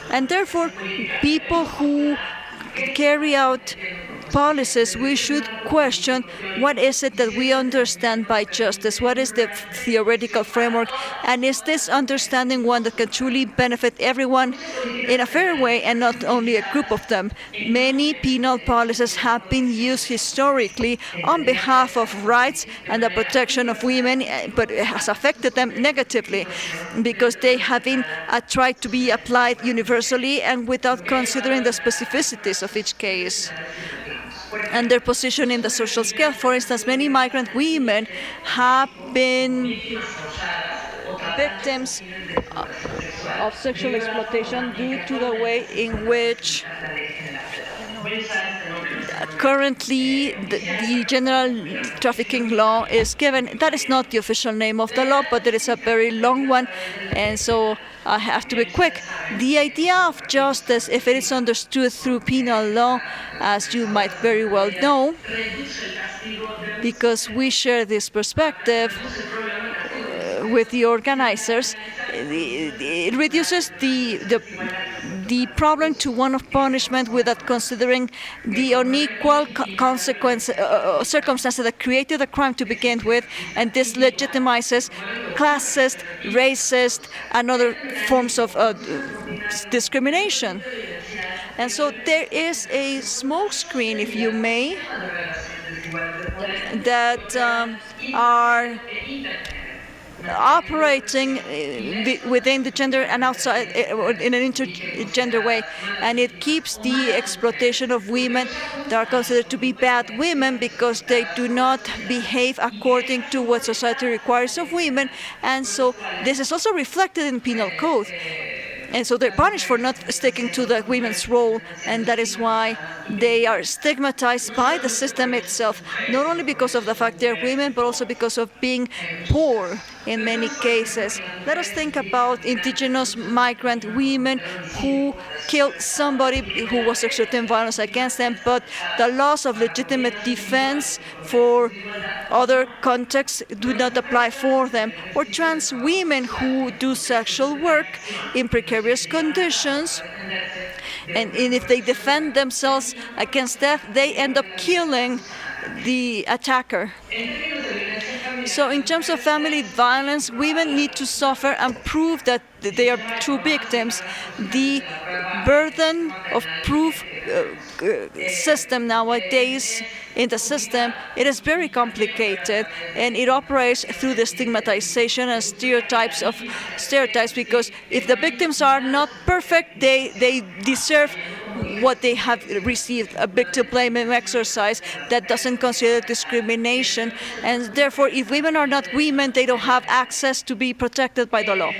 And therefore, people who carry out policies, we should question what is it that we understand by justice, what is the theoretical framework, and is this understanding one that can truly benefit everyone in a fair way and not only a group of them. Many penal policies have been used historically on behalf of rights and the protection of women, but it has affected them negatively because they have been tried to be applied universally and without considering the specificities of each case and their position in the social scale. For instance, many migrant women have been victims of sexual exploitation due to the way in which currently the general trafficking law is given. That is not the official name of the law, but there is a very long one, and so I have to be quick. The idea of justice, if it is understood through penal law, as you might very well know, because we share this perspective with the organizers, it reduces the problem to one of punishment without considering the unequal circumstances that created the crime to begin with, and this legitimizes classist, racist, and other forms of discrimination. And so there is a smokescreen, if you may, that are operating within the gender and outside in an intergender way, and it keeps the exploitation of women that are considered to be bad women because they do not behave according to what society requires of women, and so this is also reflected in penal code. And so they're punished for not sticking to the women's role, and that is why they are stigmatized by the system itself, not only because of the fact they're women, but also because of being poor in many cases. Let us think about indigenous migrant women who killed somebody who was exerting violence against them, but the laws of legitimate defense for other contexts do not apply for them. Or trans women who do sexual work in precarious conditions, and if they defend themselves against death, they end up killing the attacker. So in terms of family violence, women need to suffer and prove that they are true victims. The burden of proof system nowadays in the system, it is very complicated, and it operates through the stigmatization and stereotypes, because if the victims are not perfect, they deserve what they have received, a victim blaming exercise that doesn't consider discrimination, and therefore if women are not women, they don't have access to be protected by the law.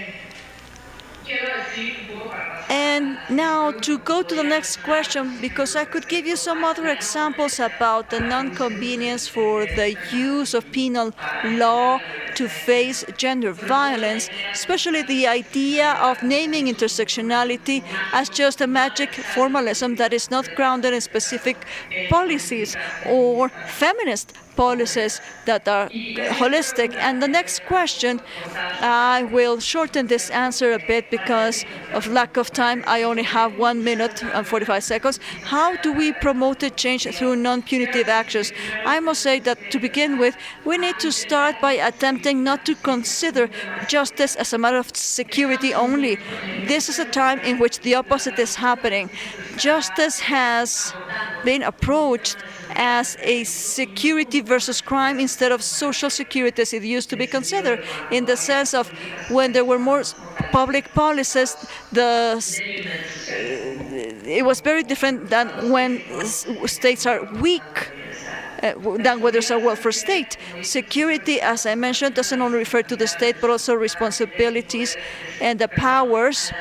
And now to go to the next question, because I could give you some other examples about the non-convenience for the use of penal law to face gender violence, especially the idea of naming intersectionality as just a magic formalism that is not grounded in specific policies or feminist policies that are holistic. And the next question, I will shorten this answer a bit because of lack of time. I only have 1 minute and 45 seconds. How do we promote a change through non-punitive actions? I must say that to begin with, we need to start by attempting not to consider justice as a matter of security only. This is a time in which the opposite is happening. Justice has been approached as a security versus crime instead of social security as it used to be considered, in the sense of when there were more public policies, it was very different than when states are weak, than when there's a welfare state. Security, as I mentioned, doesn't only refer to the state, but also responsibilities and the powers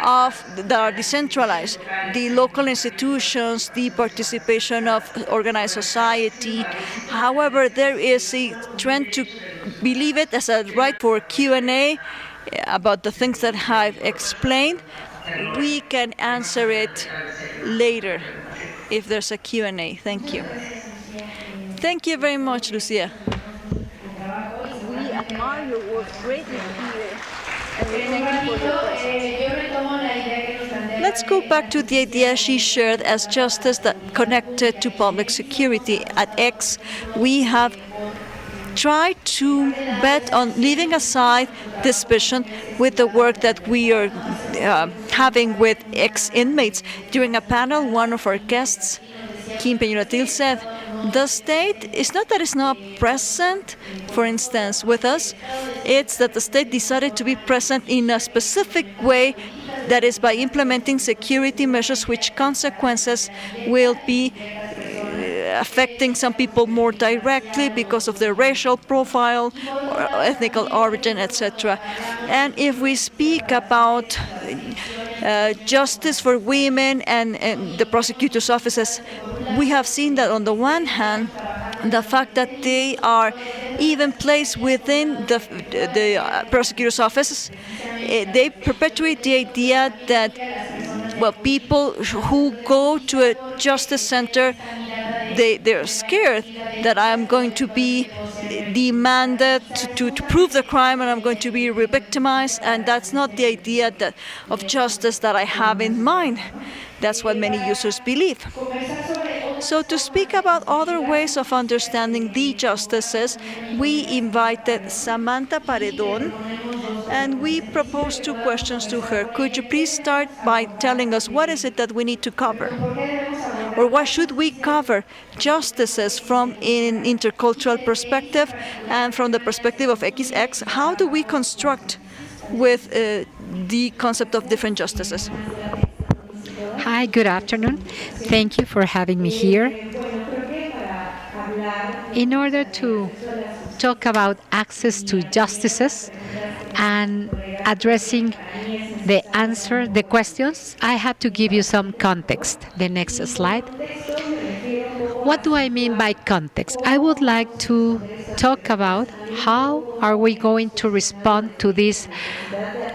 that are decentralized, the local institutions, the participation of organized society. However, there is a trend to believe it as a right for Q&A about the things that I've explained. We can answer it later if there's a Q&A. Thank you. Thank you very much, Lucia. We admire your work greatly here. Let's go back to the idea she shared as justice that connected to public security. At X, we have tried to bet on leaving aside suspicion with the work that we are having with ex-inmates. During a panel, one of our guests, Kim Peñuratil, said, the state, it's not that it's not present, for instance, with us, it's that the state decided to be present in a specific way, that is by implementing security measures which consequences will be affecting some people more directly because of their racial profile, or ethnic origin, etc. And if we speak about justice for women and the prosecutor's offices, we have seen that on the one hand, the fact that they are even placed within the prosecutor's offices, they perpetuate the idea that, well, people who go to a justice center, they're scared that I'm going to be demanded to prove the crime and I'm going to be re-victimized, and that's not the idea of justice that I have in mind. That's what many users believe. So to speak about other ways of understanding the justices, we invited Samantha Paredon, and we proposed 2 questions to her. Could you please start by telling us what is it that we need to cover? Or what should we cover? Justices from an intercultural perspective and from the perspective of XX. How do we construct with the concept of different justices? Hi, good afternoon. Thank you for having me here. In order to talk about access to justices and addressing the questions, I have to give you some context. The next slide. What do I mean by context? I would like to talk about how are we going to respond to these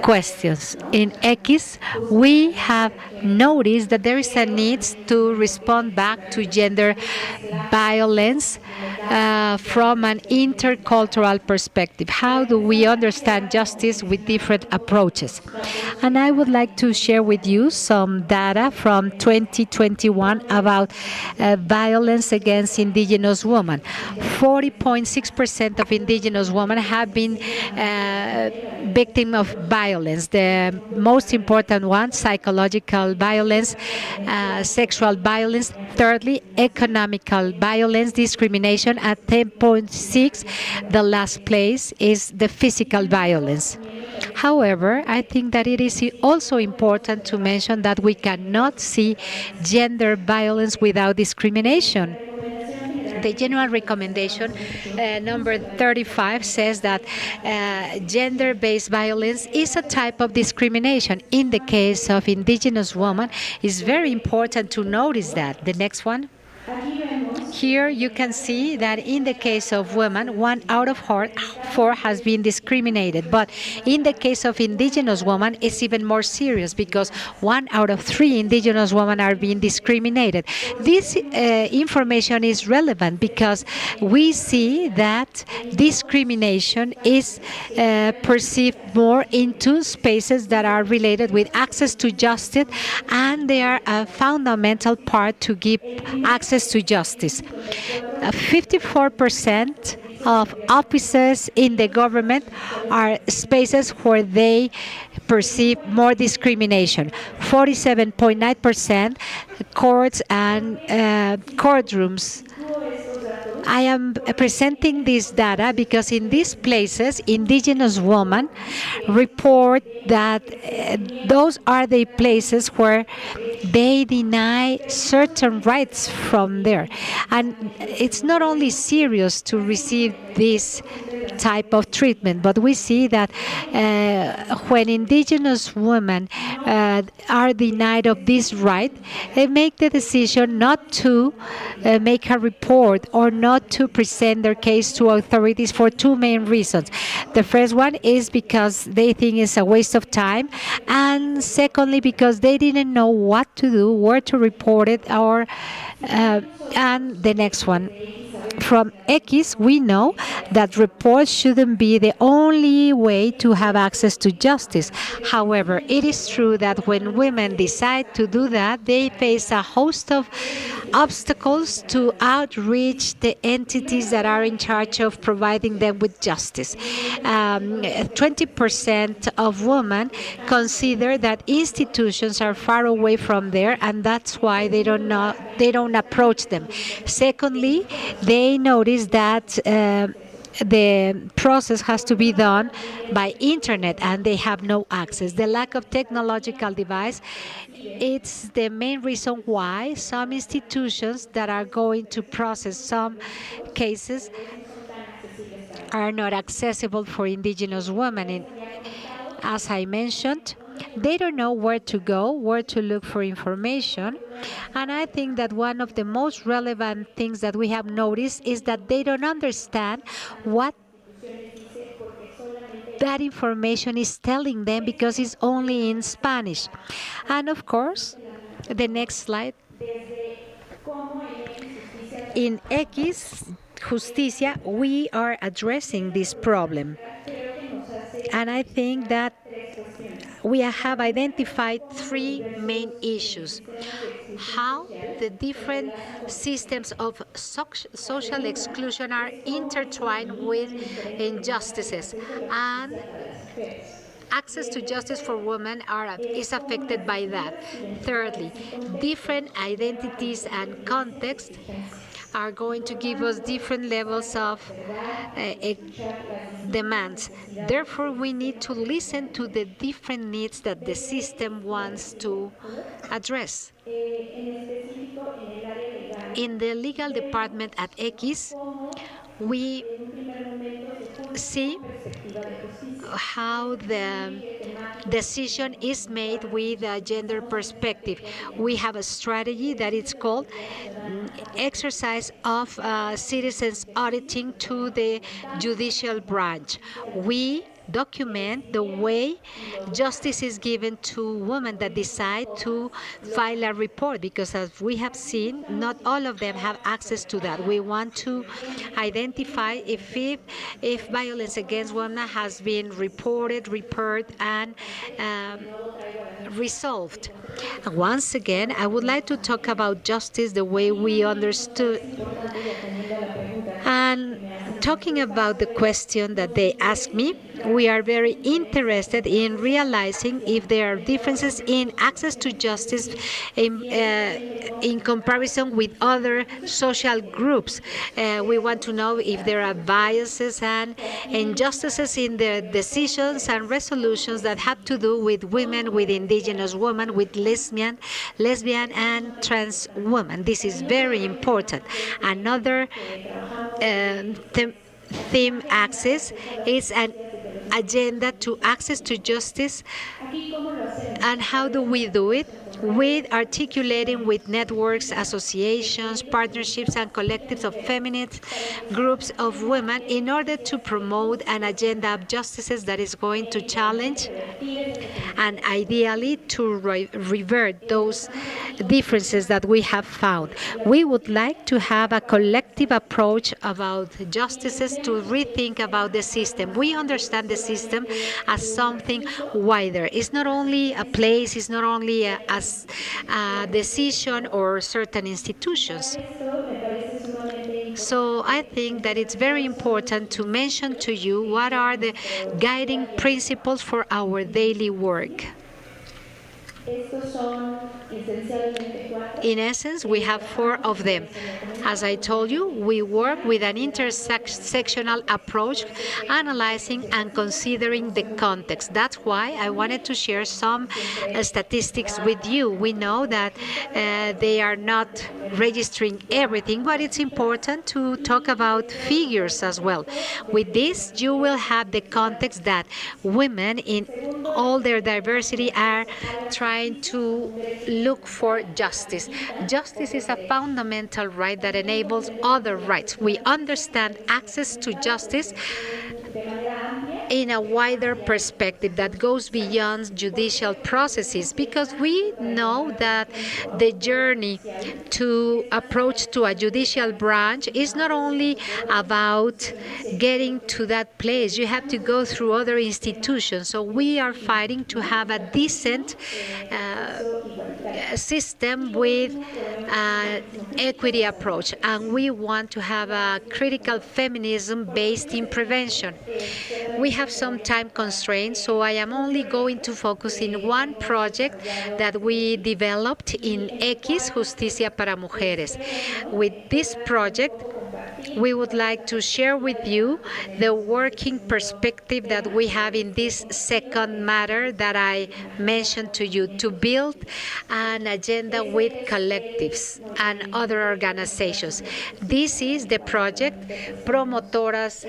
questions. In X, we have notice that there is a need to respond back to gender violence from an intercultural perspective. How do we understand justice with different approaches? And I would like to share with you some data from 2021 about violence against indigenous women. 40.6% of indigenous women have been victims of violence. The most important one, psychological violence, sexual violence. Thirdly, economical violence, discrimination. At 10.6, the last place is the physical violence. However, I think that it is also important to mention that we cannot see gender violence without discrimination. The general recommendation number 35 says that gender-based violence is a type of discrimination. In the case of indigenous women, it's very important to notice that. The next one. Here you can see that in the case of women, 1 out of 4 has been discriminated. But in the case of indigenous women, it's even more serious because 1 out of 3 indigenous women are being discriminated. This information is relevant because we see that discrimination is perceived more into spaces that are related with access to justice, and they are a fundamental part to give access to justice. 54% of offices in the government are spaces where they perceive more discrimination. 47.9% courts and courtrooms. I am presenting this data because in these places, indigenous women report that those are the places where they deny certain rights from there. And it's not only serious to receive this type of treatment, but we see that when indigenous women are denied of this right, they make the decision not to make a report or not to present their case to authorities for two main reasons. The first one is because they think it's a waste of time, and secondly because they didn't know what to do, where to report it, or and the next one. From X, we know that reports shouldn't be the only way to have access to justice. However, it is true that when women decide to do that, they face a host of obstacles to outreach the entities that are in charge of providing them with justice. 20% of women consider that institutions are far away from there, and that's why they don't approach them. Secondly, they notice that the process has to be done by internet and they have no access. The lack of technological device, it's the main reason why some institutions that are going to process some cases are not accessible for indigenous women. As I mentioned, they don't know where to go, where to look for information. And I think that one of the most relevant things that we have noticed is that they don't understand what that information is telling them because it's only in Spanish. And of course, the next slide. In X Justicia, we are addressing this problem. And I think that we have identified three main issues. How the different systems of social exclusion are intertwined with injustices, and access to justice for women is affected by that. Thirdly, different identities and contexts are going to give us different levels of demands. Therefore, we need to listen to the different needs that the system wants to address. In the legal department at X, we see how the decision is made with a gender perspective. We have a strategy that is called exercise of citizens auditing to the judicial branch. We document the way justice is given to women that decide to file a report, because as we have seen, not all of them have access to that. We want to identify if violence against women has been reported, and resolved. And once again, I would like to talk about justice the way we understood. And talking about the question that they asked me, we are very interested in realizing if there are differences in access to justice in comparison with other social groups. We want to know if there are biases and injustices in the decisions and resolutions that have to do with women, with indigenous women, with lesbian and trans women. This is very important. Another theme axis is an agenda to access to justice. And how do we do it? With articulating with networks, associations, partnerships, and collectives of feminist groups of women in order to promote an agenda of justices that is going to challenge and ideally to revert those differences that we have found. We would like to have a collective approach about justices to rethink about the system. We understand the system as something wider. It's not only a place, it's not only a decision or certain institutions. So I think that it's very important to mention to you what are the guiding principles for our daily work. In essence, we have 4 of them. As I told you, we work with an intersectional approach, analyzing and considering the context. That's why I wanted to share some statistics with you. We know that they are not registering everything, but it's important to talk about figures as well. With this, you will have the context that women in all their diversity are trying to look for justice. Justice is a fundamental right that enables other rights. We understand access to justice in a wider perspective that goes beyond judicial processes, because we know that the journey to approach to a judicial branch is not only about getting to that place. You have to go through other institutions. So we are fighting to have a decent system with an equity approach, and we want to have a critical feminism based in prevention. We have some time constraints, so I am only going to focus in one project that we developed in X, Justicia para Mujeres. With this project, we would like to share with you the working perspective that we have in this second matter that I mentioned to you, to build an agenda with collectives and other organizations. This is the project Promotoras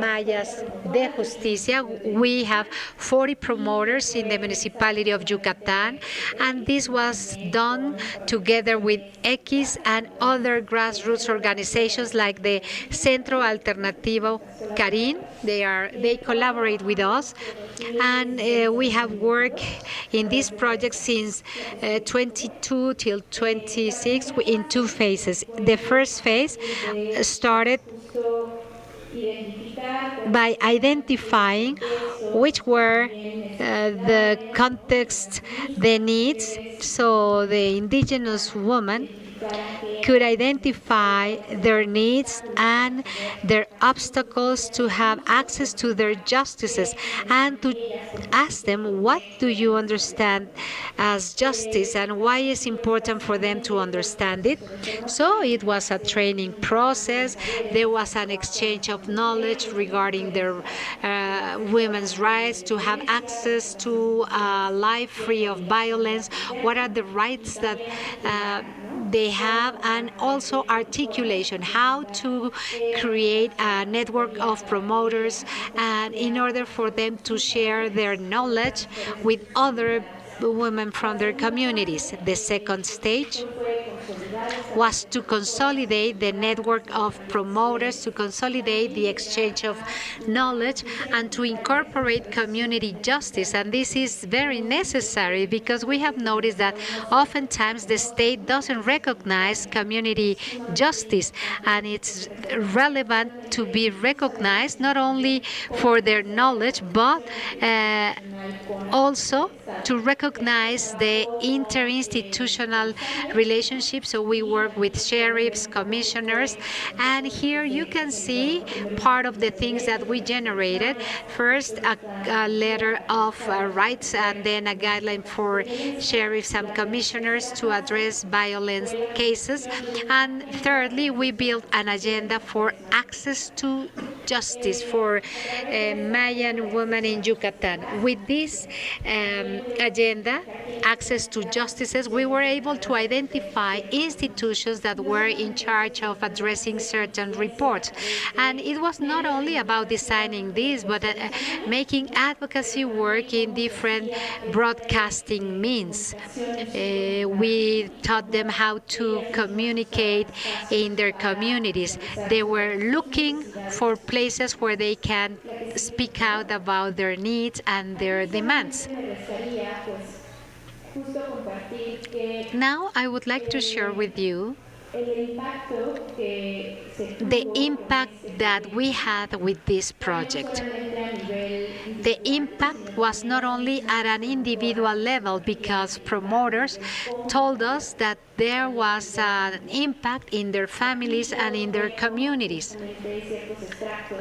Mayas de Justicia. We have 40 promoters in the municipality of Yucatan, and this was done together with X and other grassroots organizations like the Centro Alternativo Carin. They collaborate with us, and we have worked in this project since 22 till 26 in 2 phases. The first phase started by identifying which were the context, the needs, so the indigenous woman could identify their needs and their obstacles to have access to their justices, and to ask them, what do you understand as justice and why it's important for them to understand it. So it was a training process. There was an exchange of knowledge regarding their women's rights to have access to a life free of violence. What are the rights that they have, and also articulation, how to create a network of promoters, and in order for them to share their knowledge with other women from their communities. The second stage was to consolidate the network of promoters, to consolidate the exchange of knowledge, and to incorporate community justice. And this is very necessary because we have noticed that oftentimes the state doesn't recognize community justice, and it's relevant to be recognized not only for their knowledge, but also to recognize the interinstitutional relationship. So we work with sheriffs, commissioners, and here you can see part of the things that we generated. First, a letter of rights, and then a guideline for sheriffs and commissioners to address violence cases. And thirdly, we built an agenda for access to justice for Mayan women in Yucatan. With this agenda, access to justices, we were able to identify institutions that were in charge of addressing certain reports. And it was not only about designing this, but making advocacy work in different broadcasting means. We taught them how to communicate in their communities. They were looking for places where they can speak out about their needs and their demands. Now I would like to share with you the impact that we had with this project. The impact was not only at an individual level, because promoters told us that there was an impact in their families and in their communities.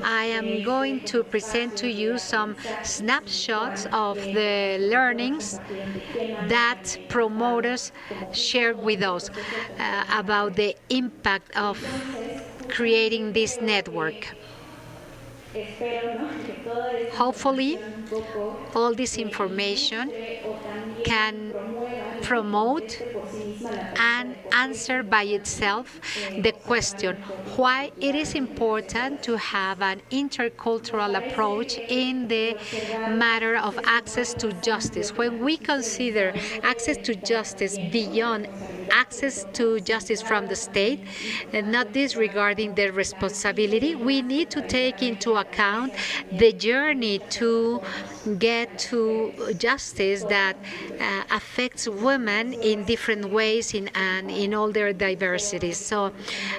I am going to present to you some snapshots of the learnings that promoters shared with us about the impact of creating this network. Hopefully, all this information can promote and answer by itself the question why it is important to have an intercultural approach in the matter of access to justice. When we consider access to justice beyond access to justice from the state, and not disregarding their responsibility, we need to take into account the journey to get to justice that affects women in different ways and in all their diversities. So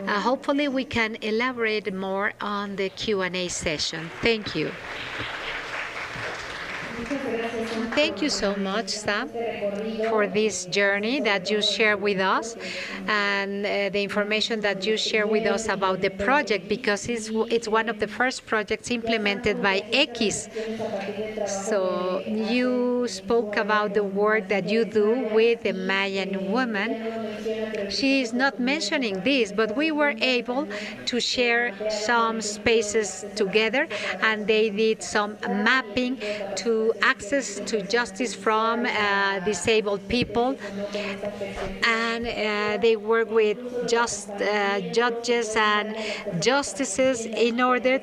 hopefully we can elaborate more on the Q&A session. Thank you. Thank you so much, Sam, for this journey that you share with us and the information that you share with us about the project, because it's one of the first projects implemented by X. So you spoke about the work that you do with the Mayan woman. She is not mentioning this, but we were able to share some spaces together, and they did some mapping to access to justice from disabled people, and they work with judges and justices in order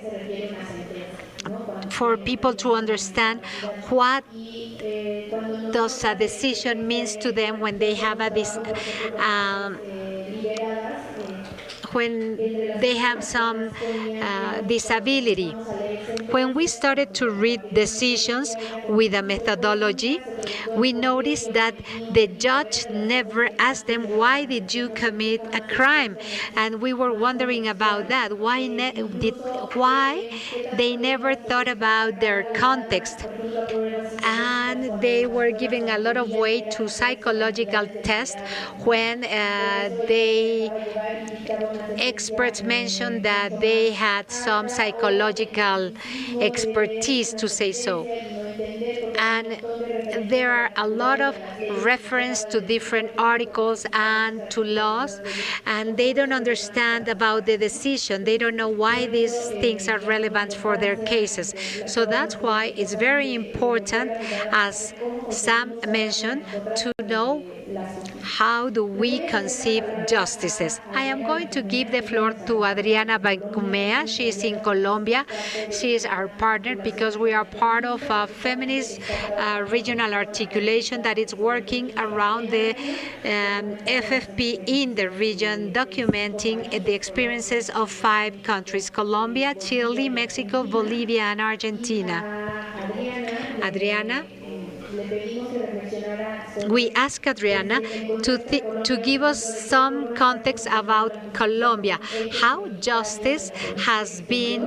for people to understand what does a decision means to them when they have when they have some disability. When we started to read decisions with a methodology, we noticed that the judge never asked them, why did you commit a crime? And we were wondering about that. Why they never thought about their context. And they were giving a lot of weight to psychological tests when experts mentioned that they had some psychological expertise, to say so. And there are a lot of reference to different articles and to laws, and they don't understand about the decision. They don't know why these things are relevant for their cases. So that's why it's very important, as Sam mentioned, to know How do we conceive justices? I am going to give the floor to Adriana Bancumea. She is in Colombia. She is our partner because we are part of a feminist regional articulation that is working around the FFP in the region, documenting the experiences of 5 countries: Colombia, Chile, Mexico, Bolivia, and Argentina. Adriana, we ask Adriana to give us some context about Colombia, how justice has been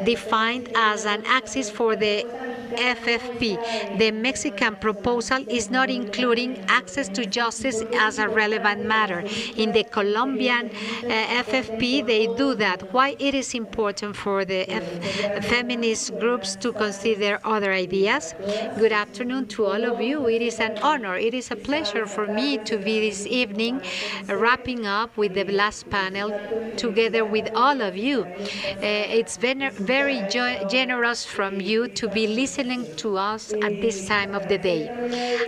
defined as an axis for the FFP. The Mexican proposal is not including access to justice as a relevant matter. In the Colombian FFP, they do that. Why it is important for the feminist groups to consider other ideas? Good afternoon to all of you. It is an honor. It is a pleasure for me to be this evening wrapping up with the last panel together with all of you. It's been very generous from you to be listening to us at this time of the day.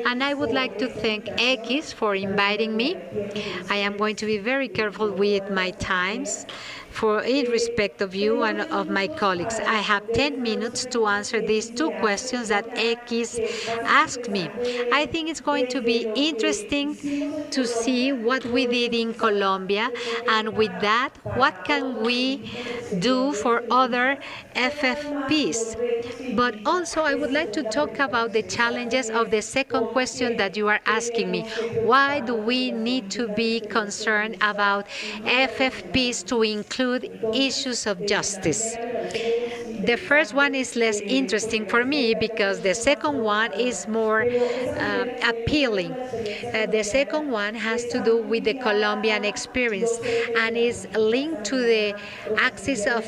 And I would like to thank X for inviting me. I am going to be very careful with my times in respect of you and of my colleagues. I have 10 minutes to answer these 2 questions that X asked me. I think it's going to be interesting to see what we did in Colombia, and with that, what can we do for other FFPs. But also, I would like to talk about the challenges of the second question that you are asking me. Why do we need to be concerned about FFPs to include issues of justice? The first one is less interesting for me because the second one is more appealing. The second one has to do with the Colombian experience and is linked to the axis of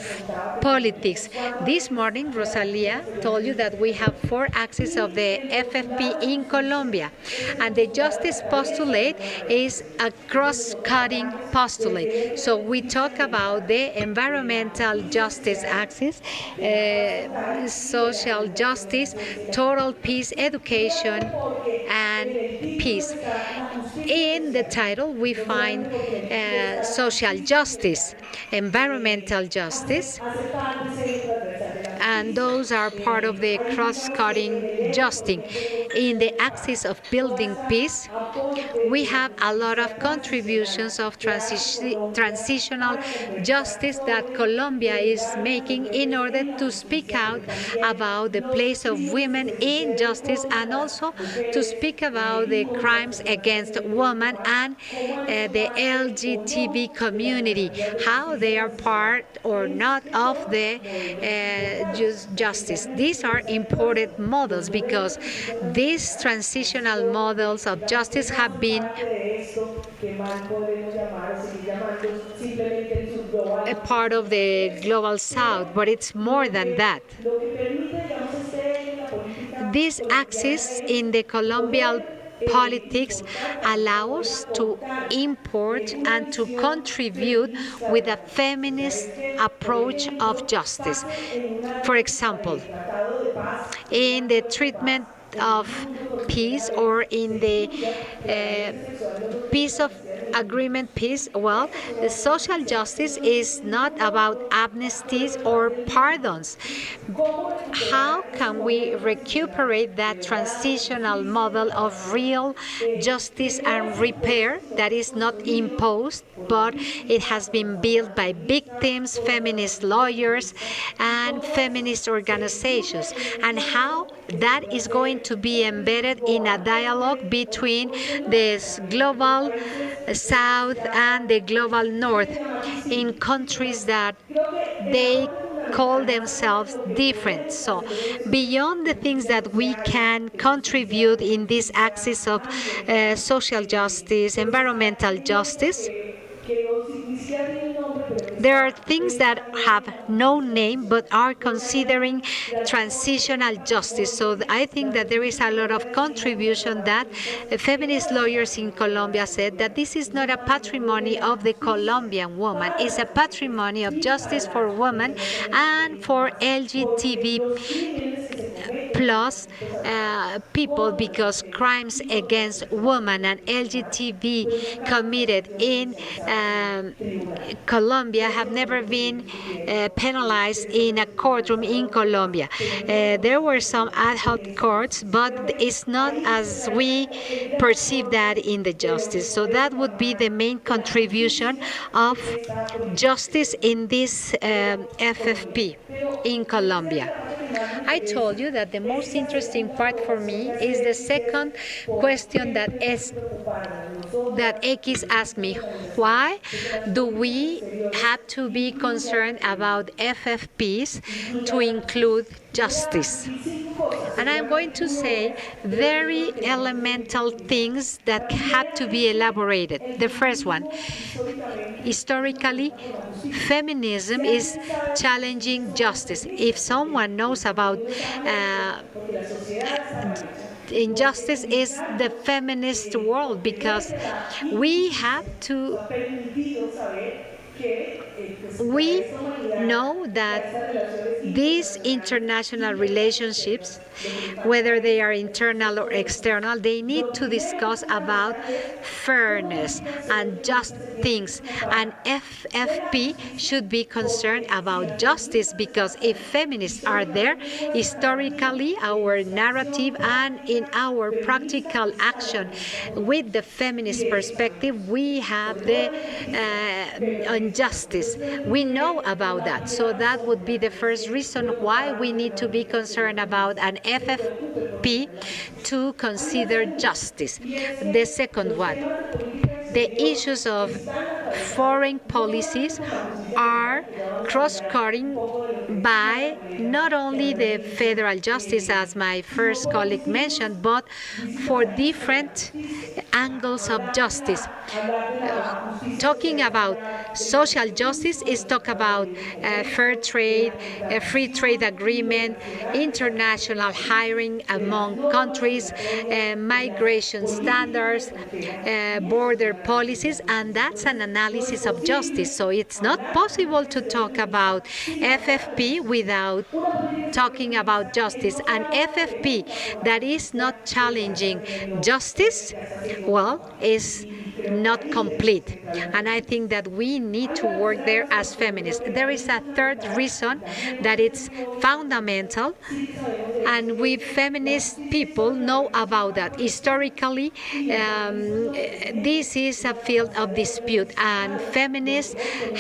politics. This morning, Rosalia told you that we have 4 axes of the FFP in Colombia, and the justice postulate is a cross-cutting postulate. So we talk about the environmental justice axis, social justice, total peace, education, and peace. In the title, we find social justice, environmental justice, and those are part of the cross-cutting justice. In the axis of building peace, we have a lot of contributions of transitional justice that Colombia is making in order to speak out about the place of women in justice and also to speak about the crimes against women and the LGBT community, how they are part or not of the justice. These are important models because these transitional models of justice have been a part of the global south, but it's more than that. This axis in the Colombian politics allows to import and to contribute with a feminist approach of justice. For example, in the treatment of peace or in the peace of agreement peace, well, the social justice is not about amnesties or pardons. How can we recuperate that transitional model of real justice and repair that is not imposed, but it has been built by victims, feminist lawyers, and feminist organizations, and how that is going to be embedded in a dialogue between the global South and the global North in countries that they call themselves different. So beyond the things that we can contribute in this axis of social justice, environmental justice, there are things that have no name but are considering transitional justice. So I think that there is a lot of contribution that feminist lawyers in Colombia said that this is not a patrimony of the Colombian woman. It's a patrimony of justice for women and for LGBT plus people, because crimes against women and LGTB committed in Colombia have never been penalized in a courtroom in Colombia. There were some ad hoc courts, but it's not as we perceive that in the justice. So that would be the main contribution of justice in this FFP in Colombia. I told you that the most interesting part for me is the second question that X asked me. Why do we have to be concerned about FFPs to include justice? And I'm going to say very elemental things that have to be elaborated. The first one, historically, feminism is challenging justice. If someone knows about injustice, is the feminist world, because we know that these international relationships, whether they are internal or external, they need to discuss about fairness and just things. And FFP should be concerned about justice, because if feminists are there, historically, our narrative and in our practical action with the feminist perspective, we have the injustice. We know about that. So that would be the first reason why we need to be concerned about an FFP to consider justice. The second one, the issues of foreign policies are cross-cutting by not only the federal justice, as my first colleague mentioned, but for different angles of justice. Talking about social justice is talk about fair trade, a free trade agreement, international hiring among countries, migration standards, border policies, and that's an analysis of justice. So it's not possible to talk about FFP without talking about justice. An FFP that is not challenging justice, well, is not complete. And I think that we need to work there as feminists. There is a third reason that it's fundamental, and we feminist people know about that. Historically, this is a field of dispute, and feminists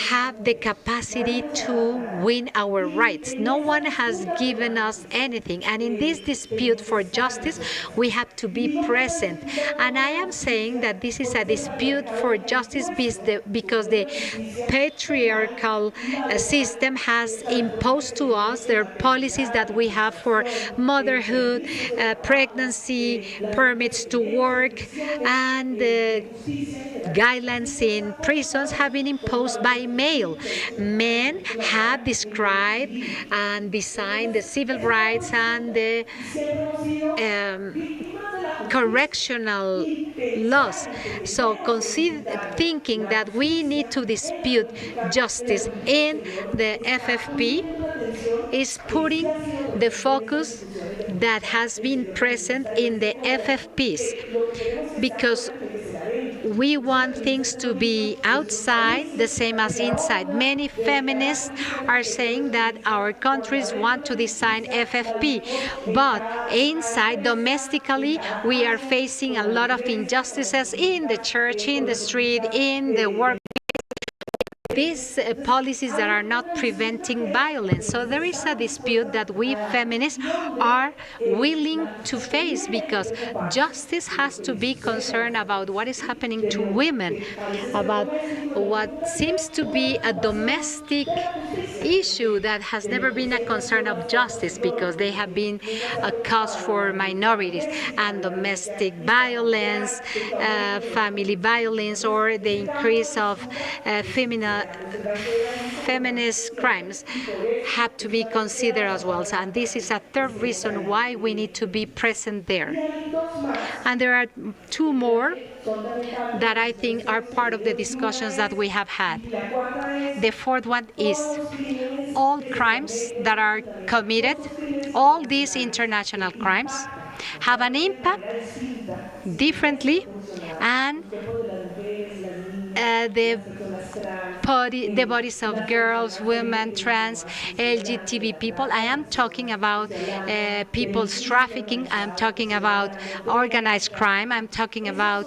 have the capacity to win our rights. No one has given us anything, and in this dispute for justice, we have to be present. And I am saying that this is a dispute for justice because the patriarchal system has imposed to us their policies that we have for motherhood, pregnancy, permits to work, and guidelines in prisons have been imposed by male. Men have described and designed the civil rights and the correctional laws. So thinking that we need to dispute justice in the FFP is putting the focus that has been present in the FFPs, because we want things to be outside the same as inside. Many feminists are saying that our countries want to design FFP, but inside, domestically, we are facing a lot of injustices in the church, in the street, in the work. These policies that are not preventing violence. So there is a dispute that we feminists are willing to face, because justice has to be concerned about what is happening to women, about what seems to be a domestic issue that has never been a concern of justice, because they have been a cause for minorities, and domestic violence, family violence, or the increase of feminist crimes have to be considered as well. And this is a third reason why we need to be present there. And there are two more that I think are part of the discussions that we have had. The fourth one is all crimes that are committed, all these international crimes, have an impact differently, and the bodies of girls, women, trans, LGBT people. I am talking about people's trafficking. I'm talking about organized crime. I'm talking about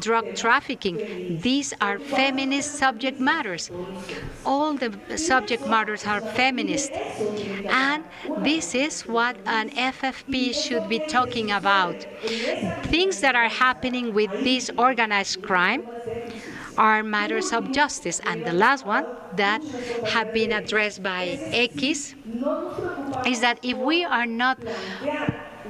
drug trafficking. These are feminist subject matters. All the subject matters are feminist. And this is what an FFP should be talking about. Things that are happening with this organized crime are matters of justice. And the last one that have been addressed by X is that if we are not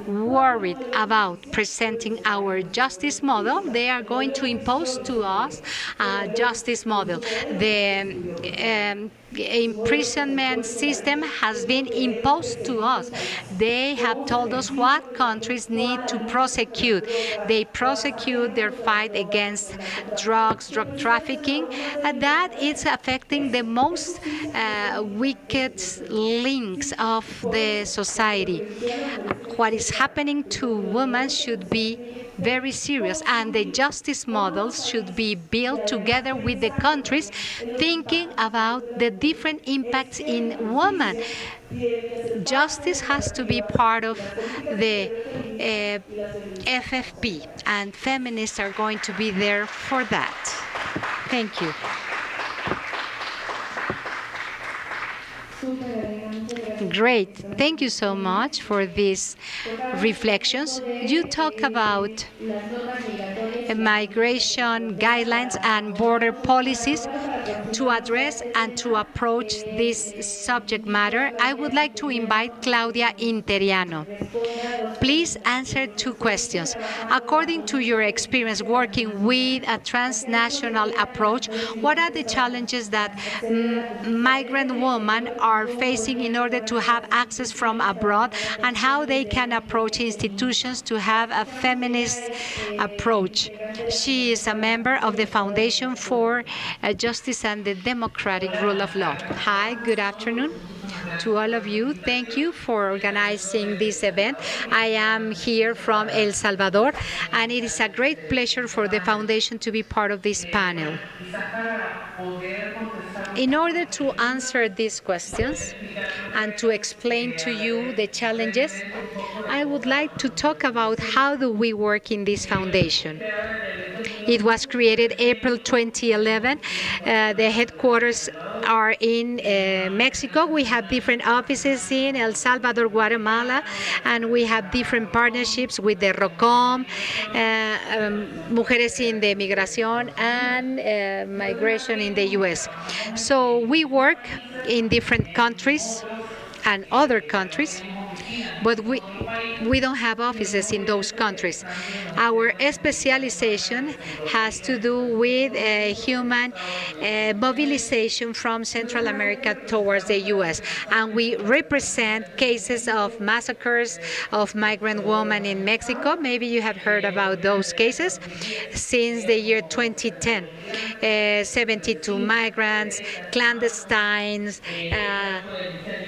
worried about presenting our justice model, they are going to impose to us a justice model. The imprisonment system has been imposed to us. They have told us what countries need to prosecute. They prosecute their fight against drugs, drug trafficking, and that is affecting the most wicked links of the society. What is happening to women should be very serious, and the justice models should be built together with the countries, thinking about the different impacts in women. Justice has to be part of the FFP, and feminists are going to be there for that. Thank you. Great. Thank you so much for these reflections. You talk about migration guidelines and border policies to address and to approach this subject matter. I would like to invite Claudia Interiano. Please answer two questions. According to your experience working with a transnational approach, what are the challenges that migrant women are facing in order to have access from abroad, and how they can approach institutions to have a feminist approach? She is a member of the Foundation for Justice and the Democratic Rule of Law. Hi, good afternoon to all of you. Thank you for organizing this event. I am here from El Salvador, and it is a great pleasure for the Foundation to be part of this panel. In order to answer these questions and to explain to you the challenges, I would like to talk about how do we work in this foundation. It was created April 2011. The headquarters are in Mexico. We have different offices in El Salvador, Guatemala, and we have different partnerships with the ROCOM, Mujeres in the Migración, and Migration in the U.S. So we work in different countries and other countries, but we don't have offices in those countries. Our specialization has to do with human mobilization from Central America towards the U.S., and we represent cases of massacres of migrant women in Mexico. Maybe you have heard about those cases. Since the year 2010, 72 migrants, clandestines,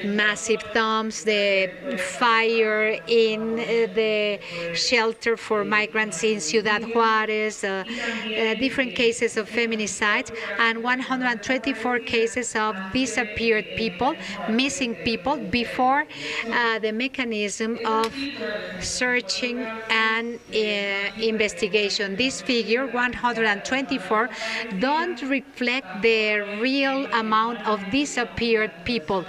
massive tombs, the fire in the shelter for migrants in Ciudad Juarez, different cases of feminicide, and 124 cases of disappeared people, missing people, before the mechanism of searching and investigation. This figure, 124, don't reflect the real amount of disappeared people.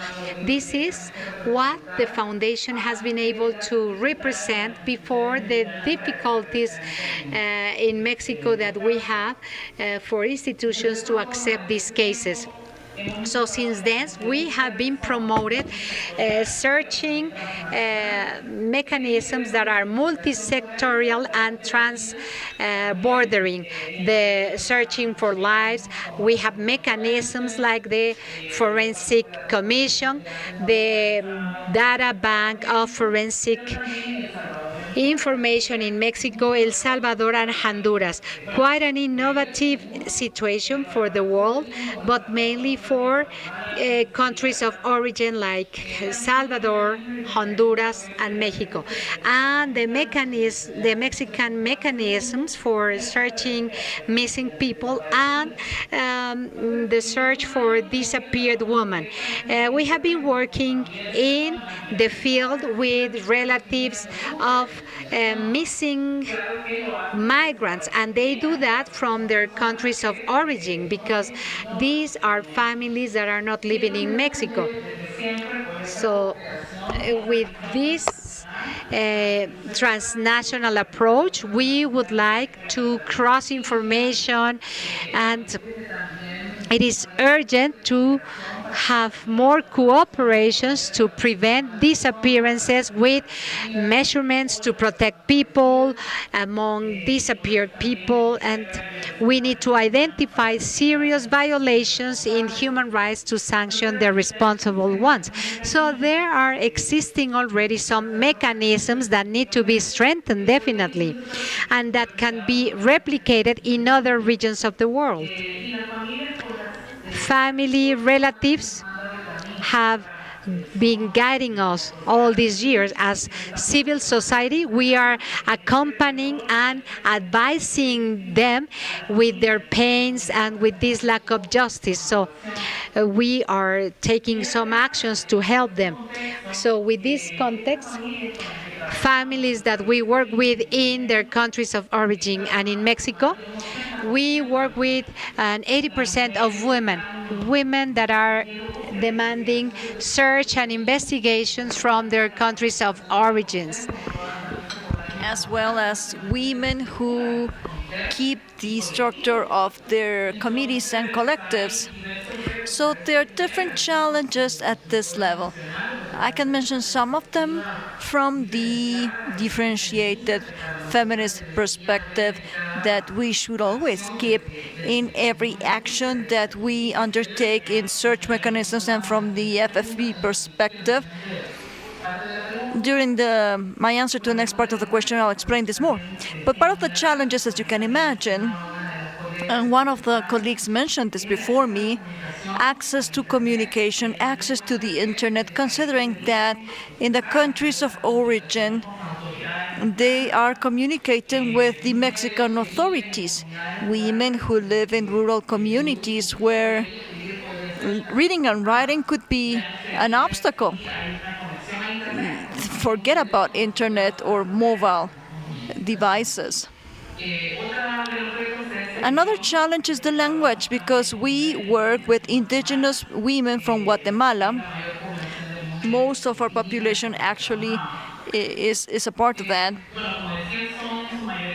This is what the foundation has been able to represent before the difficulties in Mexico that we have for institutions to accept these cases. So since then, we have been promoted searching mechanisms that are multi-sectorial and trans-bordering. The searching for lives, we have mechanisms like the Forensic Commission, the Data Bank of Forensic information in Mexico, El Salvador, and Honduras. Quite an innovative situation for the world, but mainly for countries of origin like El Salvador, Honduras, and Mexico. And the Mexican mechanisms for searching missing people and the search for disappeared women. We have been working in the field with relatives of missing migrants, and they do that from their countries of origin because these are families that are not living in Mexico. So with this transnational approach, we would like to cross information, and it is urgent to have more cooperations to prevent disappearances with measurements to protect people among disappeared people, and we need to identify serious violations in human rights to sanction the responsible ones. So there are existing already some mechanisms that need to be strengthened definitely, and that can be replicated in other regions of the world. Family relatives have been guiding us all these years. As civil society, we are accompanying and advising them with their pains and with this lack of justice. So we are taking some actions to help them. So with this context, families that we work with in their countries of origin and in Mexico, we work with 80% of women that are demanding search and investigations from their countries of origins, as well as women who keep the structure of their committees and collectives. So there are different challenges at this level. I can mention some of them from the differentiated feminist perspective that we should always keep in every action that we undertake in search mechanisms, and from the FFP perspective. During my answer to the next part of the question, I'll explain this more. But part of the challenges, as you can imagine, and one of the colleagues mentioned this before me, access to communication, access to the internet, considering that in the countries of origin, they are communicating with the Mexican authorities. Women who live in rural communities where reading and writing could be an obstacle. Forget about internet or mobile devices. Another challenge is the language, because we work with indigenous women from Guatemala. Most of our population actually is a part of that.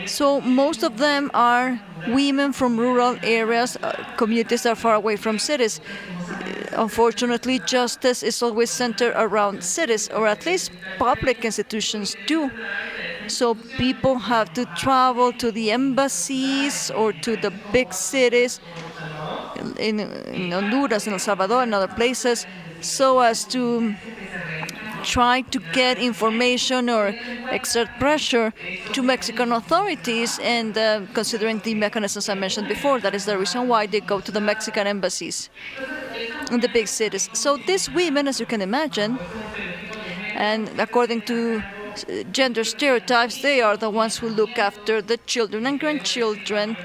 So most of them are women from rural areas, communities that are far away from cities. Unfortunately, justice is always centered around cities, or at least public institutions do. So people have to travel to the embassies or to the big cities in Honduras, in El Salvador, and other places, so as to try to get information or exert pressure to Mexican authorities. And considering the mechanisms I mentioned before, that is the reason why they go to the Mexican embassies in the big cities. So these women, as you can imagine, and according to gender stereotypes, they are the ones who look after the children and grandchildren.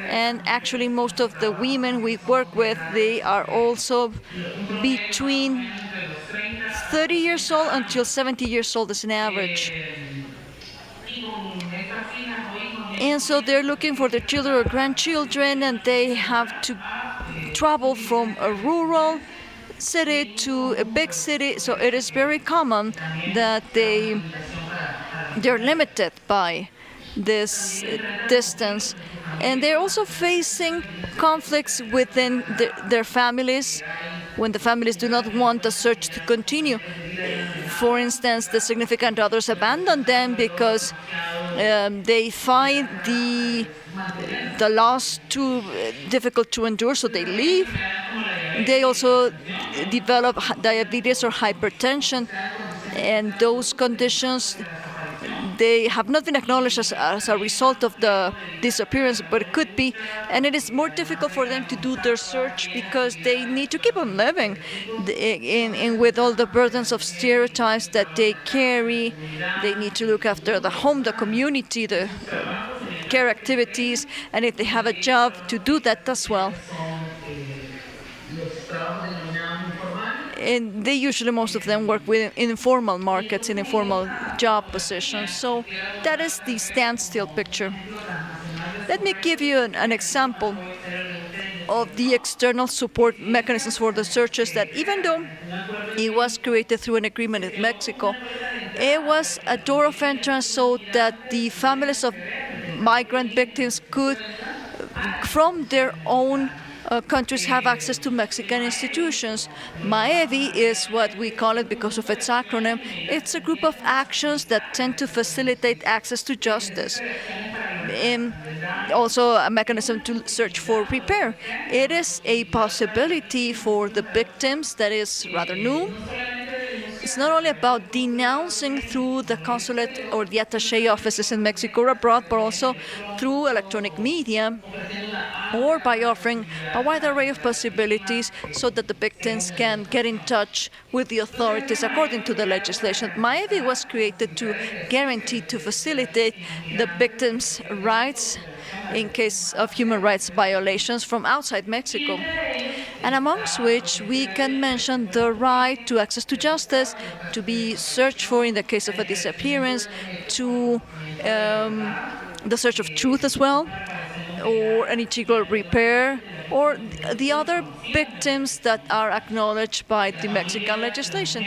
And actually, most of the women we work with, they are also between 30 years old until 70 years old as an average. And so they're looking for their children or grandchildren, and they have to travel from a rural city to a big city. So it is very common that they're limited by this distance. And they're also facing conflicts within their families when the families do not want the search to continue. For instance, the significant others abandon them because they find the loss too difficult to endure, so they leave. They also develop diabetes or hypertension, and those conditions, they have not been acknowledged as a result of the disappearance, but it could be. And it is more difficult for them to do their search because they need to keep on living with all the burdens of stereotypes that they carry. They need to look after the home, the community, the care activities, and if they have a job, to do that as well. And they usually, most of them, work with informal markets, in informal job positions. So that is the standstill picture. Let me give you an example of the external support mechanisms for the searches that, even though it was created through an agreement with Mexico, it was a door of entrance so that the families of migrant victims could, from their own countries, have access to Mexican institutions. MAEVI is what we call it because of its acronym. It's a group of actions that tend to facilitate access to justice. Also a mechanism to search for repair. It is a possibility for the victims that is rather new. It's not only about denouncing through the consulate or the attaché offices in Mexico or abroad, but also through electronic media, or by offering a wide array of possibilities so that the victims can get in touch with the authorities according to the legislation. MAEVI was created to guarantee, to facilitate the victims' rights in case of human rights violations from outside Mexico. And amongst which we can mention the right to access to justice, to be searched for in the case of a disappearance, to the search of truth as well, or an integral repair, or the other victims that are acknowledged by the Mexican legislation.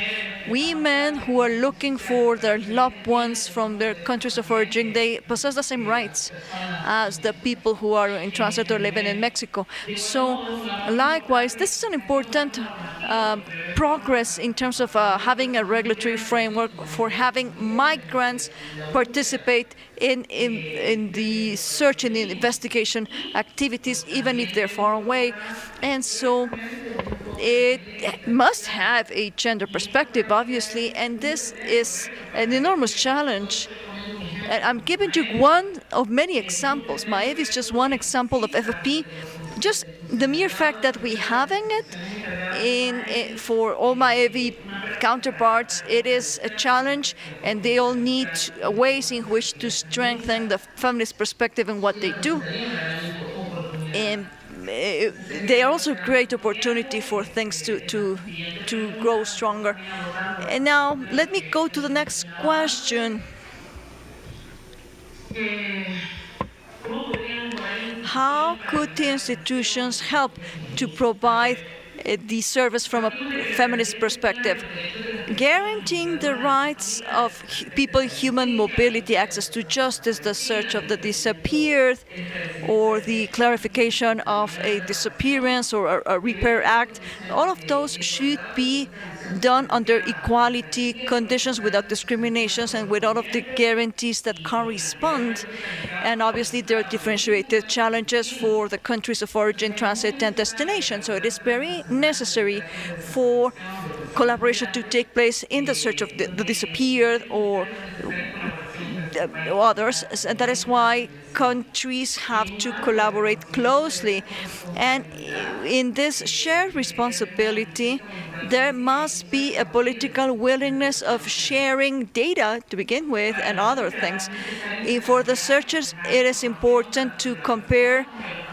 Women who are looking for their loved ones from their countries of origin, they possess the same rights as the people who are in transit or living in Mexico. So likewise, this is an important progress in terms of having a regulatory framework for having migrants participate in the search and the investigation activities, even if they're far away. And so it must have a gender perspective, obviously, and this is an enormous challenge. And I'm giving you one of many examples. MAEVI is just one example of FFP. Just the mere fact that we having it for all MAEVI counterparts, it is a challenge, and they all need ways in which to strengthen the feminist perspective in what they do. And they are also a great opportunity for things to grow stronger. And now let me go to the next question. How could the institutions help to provide the service from a feminist perspective? Guaranteeing the rights of people, human mobility, access to justice, the search of the disappeared, or the clarification of a disappearance or a repair act, all of those should be done under equality conditions, without discriminations, and with all of the guarantees that correspond. And obviously there are differentiated challenges for the countries of origin, transit, and destination. So it is very necessary for collaboration to take place in the search of the disappeared or others, and that is why countries have to collaborate closely. And in this shared responsibility, there must be a political willingness of sharing data to begin with and other things. For the searchers, it is important to compare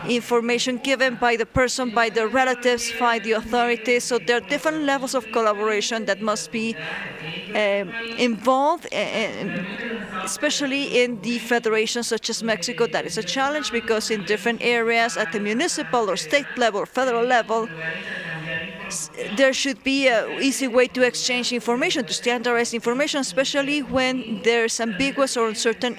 information given by the person, by the relatives, by the authorities. So there are different levels of collaboration that must be involved, especially in the federations such as Mexico. That is a challenge because in different areas at the municipal or state level or federal level, there should be an easy way to exchange information, to standardize information, especially when there's ambiguous or uncertain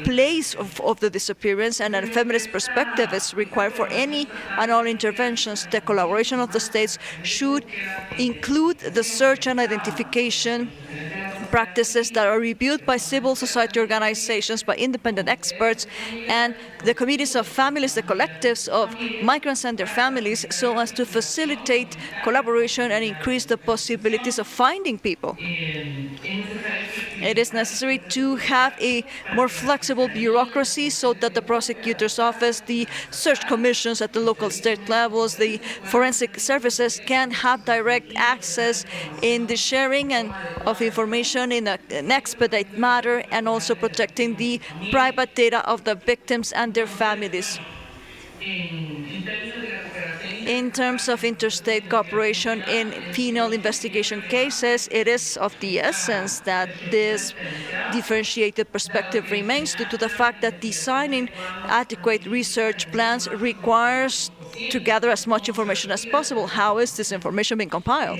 place of the disappearance, and a feminist perspective is required for any and all interventions. The collaboration of the states should include the search and identification practices that are reviewed by civil society organizations, by independent experts, and the committees of families, the collectives of migrants and their families, so as to facilitate collaboration and increase the possibilities of finding people. It is necessary to have a more flexible bureaucracy so that the prosecutor's office, the search commissions at the local state levels, the forensic services can have direct access in the sharing of information in an expedite matter, and also protecting the private data of the victims and their families. In terms of interstate cooperation in penal investigation cases, it is of the essence that this differentiated perspective remains due to the fact that designing adequate research plans requires to gather as much information as possible. How is this information being compiled?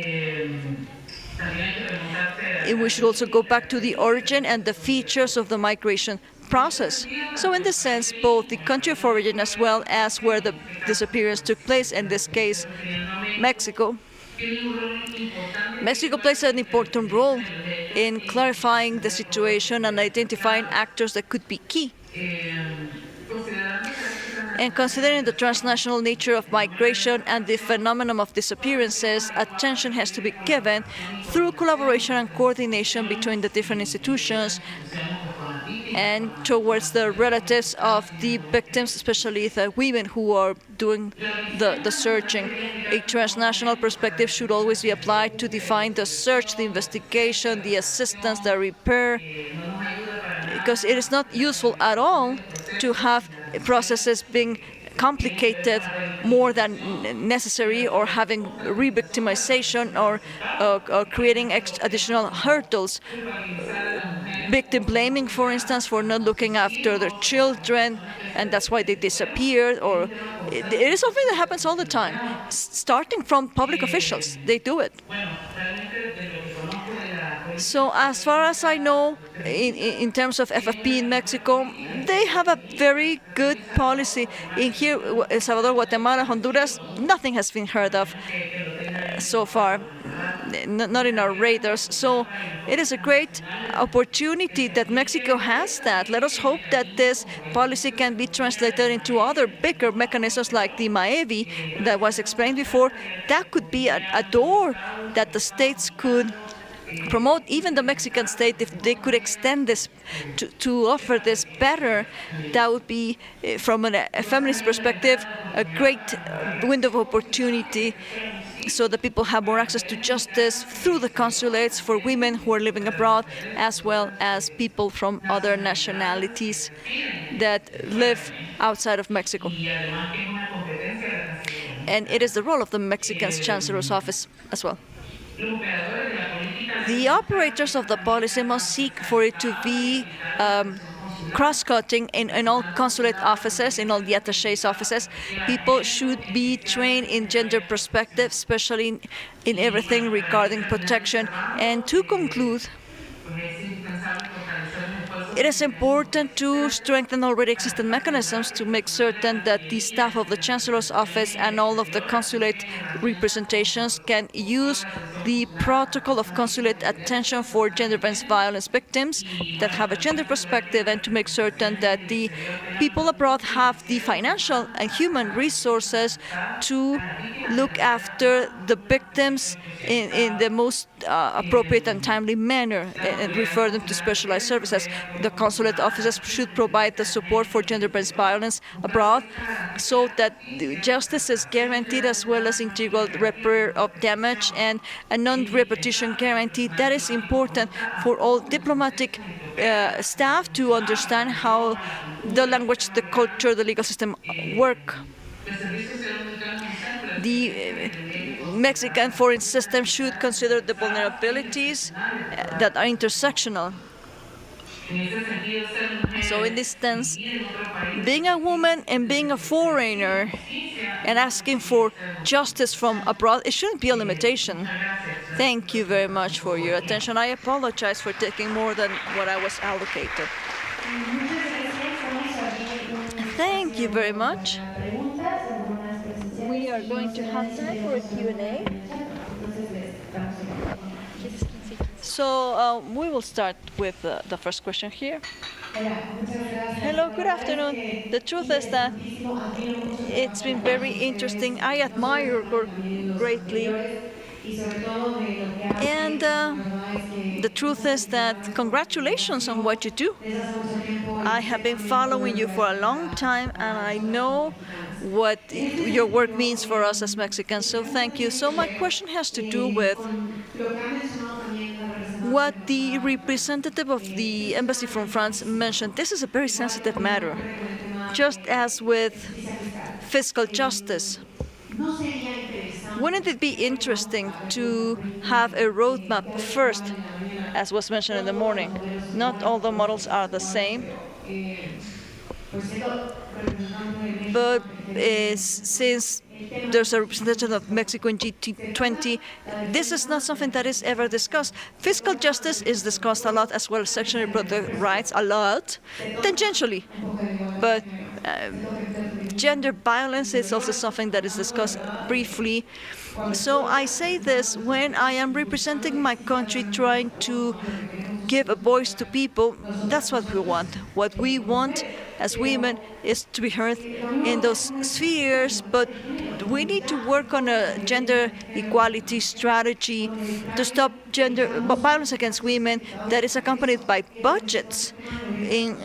We should also go back to the origin and the features of the migration process. So in this sense, both the country of origin as well as where the disappearance took place, in this case, Mexico. Mexico plays an important role in clarifying the situation and identifying actors that could be key. And considering the transnational nature of migration and the phenomenon of disappearances, attention has to be given through collaboration and coordination between the different institutions and towards the relatives of the victims, especially the women who are doing the searching. A transnational perspective should always be applied to define the search, the investigation, the assistance, the repair, because it is not useful at all to have processes being complicated more than necessary, or having re-victimization, or creating additional hurdles. Victim blaming, for instance, for not looking after their children, and that's why they disappeared. Or it is something that happens all the time, starting from public officials. They do it. So as far as I know, in terms of FFP in Mexico, they have a very good policy. In here, El Salvador, Guatemala, Honduras, nothing has been heard of so far, not in our radars. So it is a great opportunity that Mexico has that. Let us hope that this policy can be translated into other bigger mechanisms like the MAEVI that was explained before. That could be a door that the states could promote. Even the Mexican state, if they could extend this to offer this better, that would be, from a feminist perspective, a great window of opportunity, so that people have more access to justice through the consulates for women who are living abroad, as well as people from other nationalities that live outside of Mexico. And it is the role of the Mexican Chancellor's office as well. The operators of the policy must seek for it to be cross-cutting in all consulate offices, in all the attachés offices. People should be trained in gender perspective, especially in everything regarding protection. And to conclude, it is important to strengthen already existing mechanisms to make certain that the staff of the Chancellor's office and all of the consulate representations can use the protocol of consulate attention for gender-based violence victims that have a gender perspective, and to make certain that the people abroad have the financial and human resources to look after the victims in the most appropriate and timely manner, and refer them to specialized services. The consulate offices should provide the support for gender-based violence abroad, so that justice is guaranteed, as well as integral repair of damage and a non-repetition guarantee. That is important for all diplomatic staff to understand how the language, the culture, the legal system work. The Mexican foreign system should consider the vulnerabilities that are intersectional. So in this sense, being a woman and being a foreigner and asking for justice from abroad, it shouldn't be a limitation. Thank you very much for your attention. I apologize for taking more than what I was allocated. Thank you very much. We are going to have time for a Q&A. So we will start with the first question here. Hello, good afternoon. The truth is that it's been very interesting. I admire her greatly. And the truth is that congratulations on what you do. I have been following you for a long time, and I know what your work means for us as Mexicans, so thank you. So my question has to do with what the representative of the embassy from France mentioned. This is a very sensitive matter, just as with fiscal justice. Wouldn't it be interesting to have a roadmap first, as was mentioned in the morning? Not all the models are the same, but since there's a representative of Mexico in G20, this is not something that is ever discussed. Fiscal justice is discussed a lot, as well as sexual and reproductive rights, a lot, tangentially. But gender violence is also something that is discussed briefly. So I say this when I am representing my country, trying to give a voice to people. That's what we want. What we want as women is to be heard in those spheres, but we need to work on a gender equality strategy to stop gender violence against women that is accompanied by budgets, in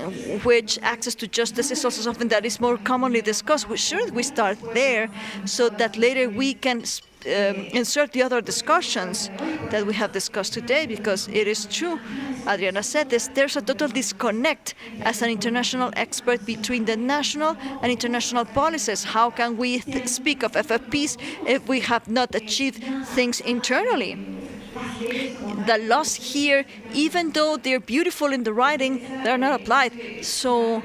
which access to justice is also something that is more commonly discussed. Should we start there so that later we can insert the other discussions that we have discussed today? Because it is true, Adriana said this, there's a total disconnect as an international expert between the national and international policies. How can we speak of FFPs if we have not achieved things internally? The laws here, even though they're beautiful in the writing, they're not applied. So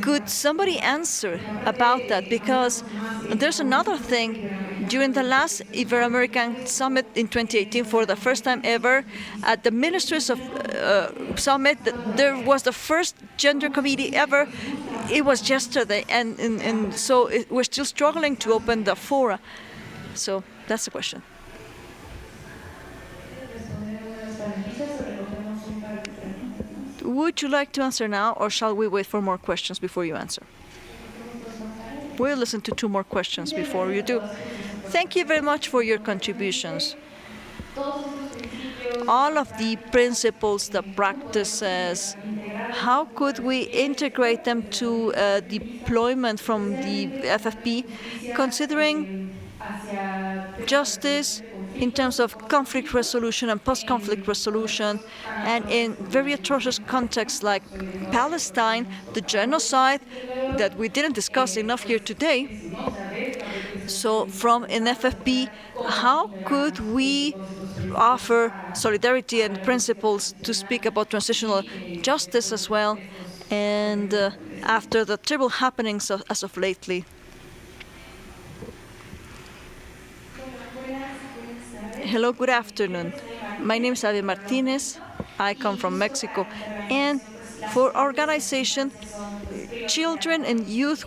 could somebody answer about that? Because there's another thing. During the last Ibero-American Summit in 2018, for the first time ever, at the Ministers of Summit, there was the first gender committee ever. It was yesterday, and so we're still struggling to open the fora. So that's the question. Would you like to answer now, or shall we wait for more questions before you answer? We'll listen to 2 more questions before you do. Thank you very much for your contributions. All of the principles, the practices, how could we integrate them to deployment from the FFP, considering justice in terms of conflict resolution and post-conflict resolution, and in very atrocious contexts like Palestine, the genocide that we didn't discuss enough here today. So from an FFP, how could we offer solidarity and principles to speak about transitional justice as well, and after the terrible happenings as of lately? Hello, good afternoon. My name is Ave Martinez. I come from Mexico. And for our organization, children and youth,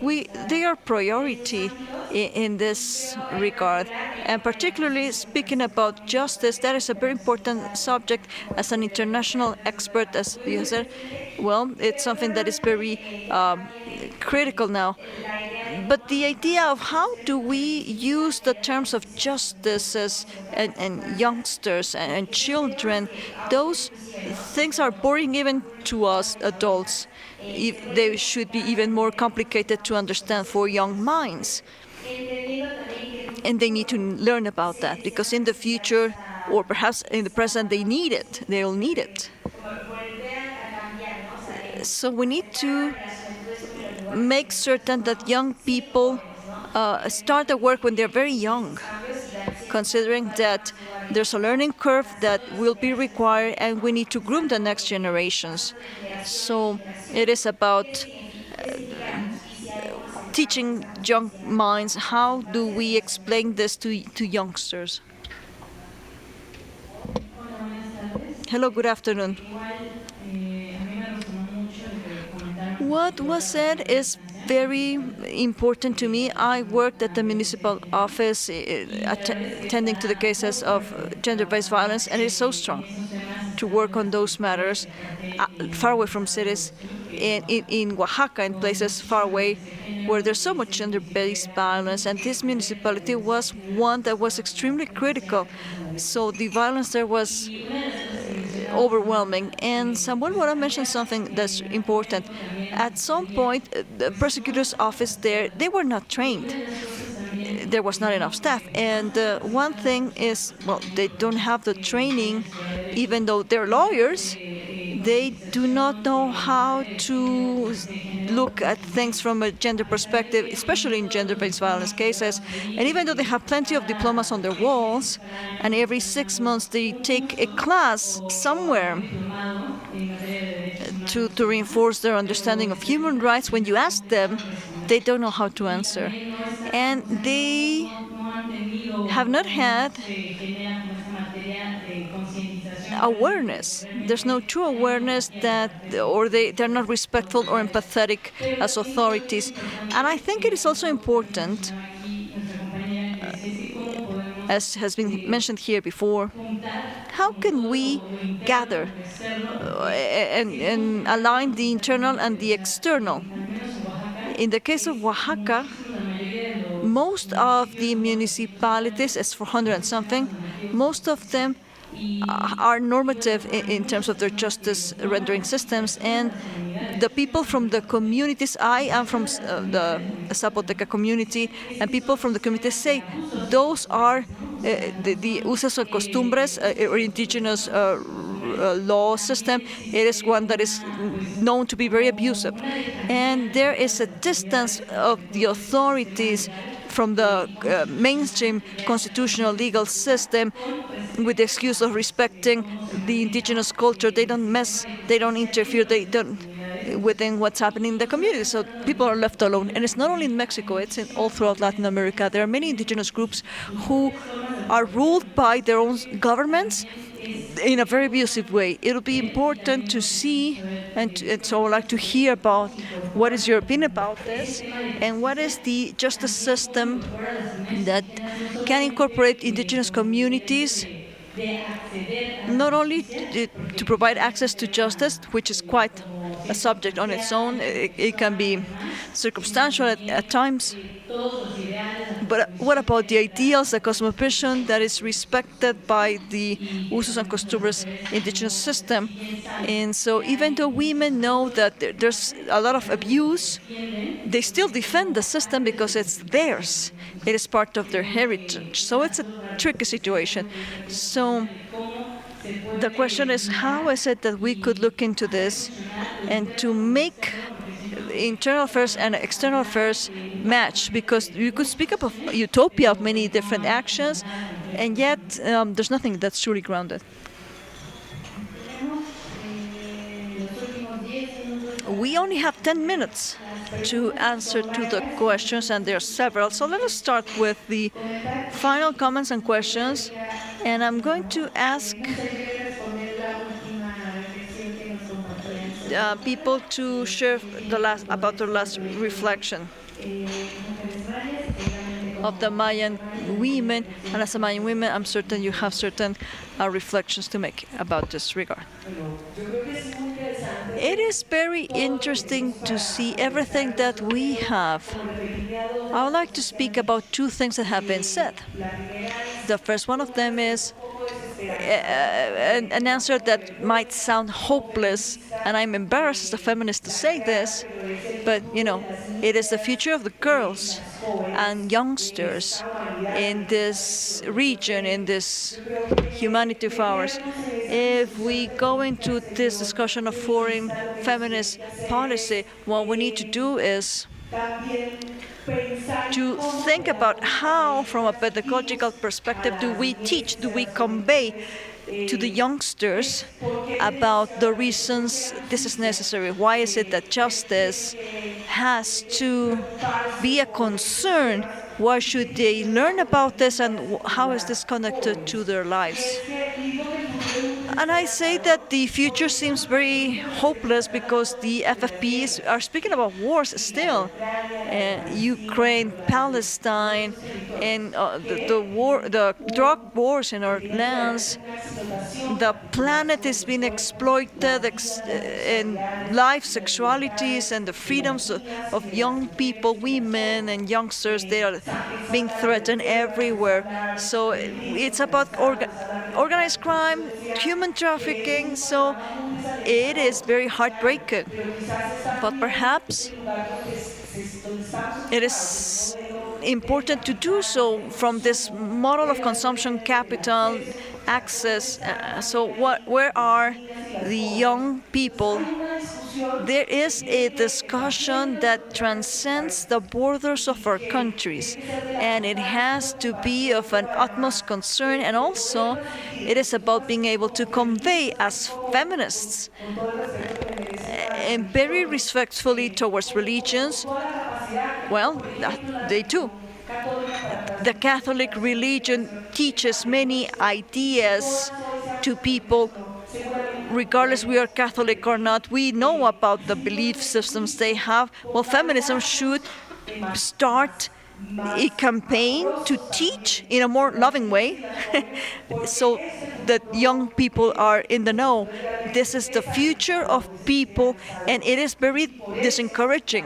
they are priority in this regard. And particularly speaking about justice, that is a very important subject. As an international expert, as you said, well, it's something that is very critical now. But the idea of how do we use the terms of justice and youngsters and children, those things are boring even to us adults. They should be even more complicated to understand for young minds. And they need to learn about that, because in the future, or perhaps in the present, they need it. They'll need it. So we need to make certain that young people start the work when they're very young, considering that there's a learning curve that will be required, and we need to groom the next generations. So it is about teaching young minds. How do we explain this to youngsters? Hello, good afternoon. What was said is very important to me. I worked at the municipal office attending to the cases of gender-based violence, and it is so strong to work on those matters far away from cities. in Oaxaca, in places far away where there's so much gender-based violence, and this municipality was one that was extremely critical. So the violence there was overwhelming. And Samuel Mora mentioned something that's important. At some point, the prosecutor's office there, they were not trained. There was not enough staff. And one thing is, well, they don't have the training, even though they're lawyers. They do not know how to look at things from a gender perspective, especially in gender-based violence cases. And even though they have plenty of diplomas on their walls, and every 6 months they take a class somewhere to reinforce their understanding of human rights, when you ask them, they don't know how to answer. And they have not had awareness. There's no true awareness that, or they're not respectful or empathetic as authorities. And I think it is also important, as has been mentioned here before, how can we gather and align the internal and the external? In the case of Oaxaca, most of the municipalities, it's 400 and something, most of them are normative in terms of their justice rendering systems, and the people from the communities, I am from the Zapoteca community, and people from the community say those are the usos and costumbres or indigenous law system. It is one that is known to be very abusive, and there is a distance of the authorities from the mainstream constitutional legal system with the excuse of respecting the indigenous culture. They don't mess, they don't interfere, they don't within what's happening in the community. So people are left alone. And it's not only in Mexico, it's in all throughout Latin America. There are many indigenous groups who are ruled by their own governments in a very abusive way. It'll be important to see, and so I'd like to hear about what is your opinion about this, and what is the justice system that can incorporate indigenous communities, not only to provide access to justice, which is quite a subject on its own. It can be circumstantial at times. But what about the ideals, the cosmovision that is respected by the usos and costumbres indigenous system? And so even though women know that there's a lot of abuse, they still defend the system because it's theirs. It is part of their heritage. So it's a tricky situation. So the question is, how is it that we could look into this and to make internal affairs and external affairs match? Because you could speak of utopia of many different actions, and yet there's nothing that's truly grounded. We only have 10 minutes to answer to the questions, and there are several. So let us start with the final comments and questions. And I'm going to ask people to share about their last reflection of the Mayan women. And as a Mayan women, I'm certain you have certain reflections to make about this regard. It is very interesting to see everything that we have. I would like to speak about two things that have been said. The first one of them is an answer that might sound hopeless, and I'm embarrassed as a feminist to say this, but it is the future of the girls and youngsters in this region, in this humanity of ours. If we go into this discussion of foreign feminist policy, what we need to do is to think about how, from a pedagogical perspective, do we teach, do we convey to the youngsters about the reasons this is necessary. Why is it that justice has to be a concern? Why should they learn about this, and how is this connected to their lives? And I say that the future seems very hopeless because the FFPs are speaking about wars still. Ukraine, Palestine, and the drug wars in our lands. The planet is being exploited, and life, sexualities, and the freedoms of young people, women, and youngsters, they are being threatened everywhere. So it's about organized crime, human trafficking, so it is very heartbreaking. But perhaps it is important to do so from this model of consumption capital access. Where are the young people? There is a discussion that transcends the borders of our countries, and it has to be of an utmost concern, and also it is about being able to convey as feminists and very respectfully towards religions. Well, they too. The Catholic religion teaches many ideas to people, regardless we are Catholic or not. We know about the belief systems they have. Well, feminism should start a campaign to teach in a more loving way so that young people are in the know. This is the future of people, and it is very discouraging.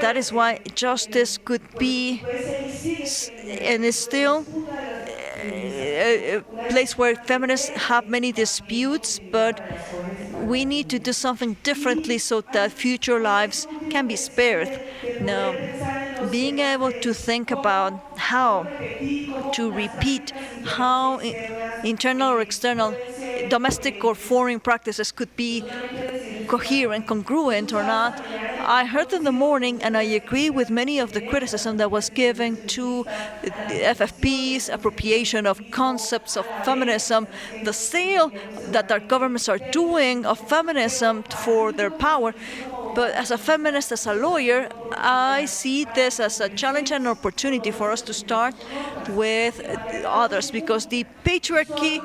That is why justice could be and is still a place where feminists have many disputes, but we need to do something differently so that future lives can be spared. Now, being able to think about how to repeat how internal or external, domestic or foreign practices could be coherent, congruent or not. I heard in the morning, and I agree with many of the criticism that was given to FFP's appropriation of concepts of feminism, the sale that our governments are doing of feminism for their power. But as a feminist, as a lawyer, I see this as a challenge and opportunity for us to start with others, because the patriarchy,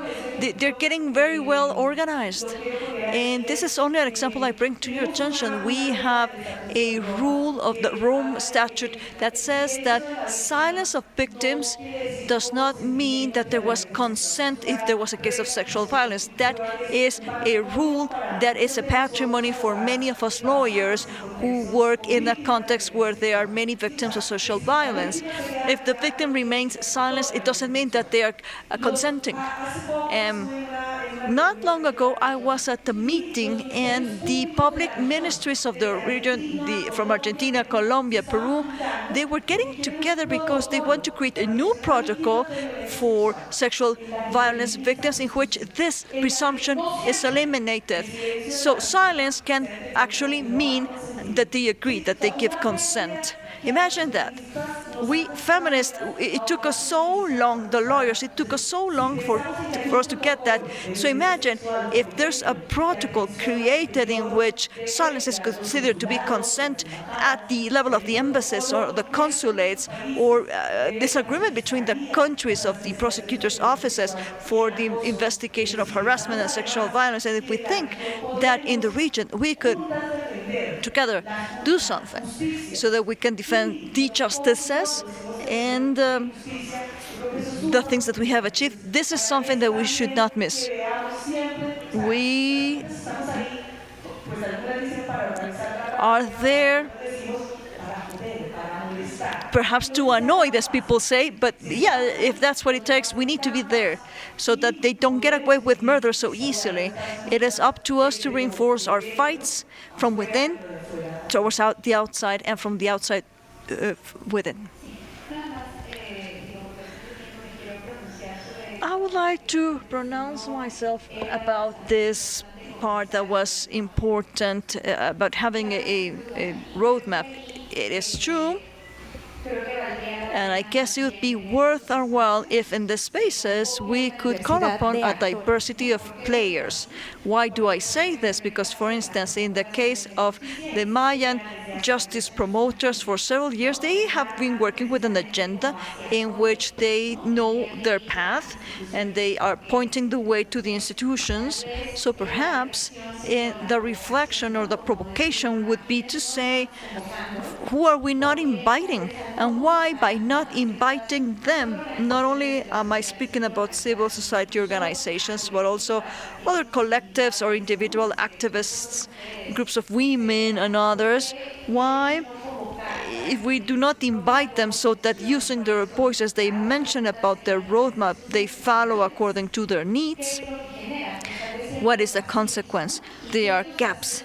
they're getting very well organized. And this is only an example I bring to your attention. We have a rule of the Rome Statute that says that silence of victims does not mean that there was consent if there was a case of sexual violence. That is a rule that is a patrimony for many of us lawyers who work in a context where there are many victims of social violence. If the victim remains silent, it doesn't mean that they are consenting. Not long ago, I was at a meeting, and the public ministries of the region, from Argentina, Colombia, Peru, they were getting together because they want to create a new protocol for sexual violence victims in which this presumption is eliminated. So silence can actually mean that they agree, that they give consent. Imagine that. We feminists, it took us so long, the lawyers, it took us so long for us to get that. So imagine if there's a protocol created in which silence is considered to be consent at the level of the embassies or the consulates, or disagreement between the countries of the prosecutors' offices for the investigation of harassment and sexual violence. And if we think that in the region we could together do something so that we can defend the justices and the things that we have achieved, this is something that we should not miss. We are there perhaps to annoy, as people say, but yeah, if that's what it takes, we need to be there so that they don't get away with murder so easily. It is up to us to reinforce our fights from within towards the outside, and from the outside within. I would like to pronounce myself about this part that was important about having a roadmap. It is true, And I guess it would be worth our while if in the spaces we could call upon a diversity of players. Why do I say this? Because, for instance, in the case of the Mayan justice promoters for several years, they have been working with an agenda in which they know their path and they are pointing the way to the institutions. So perhaps the reflection or the provocation would be to say, who are we not inviting? And why, by not inviting them, not only am I speaking about civil society organizations, but also other collectives or individual activists, groups of women and others, why, if we do not invite them so that using their voices they mention about their roadmap, they follow according to their needs, what is the consequence? There are gaps,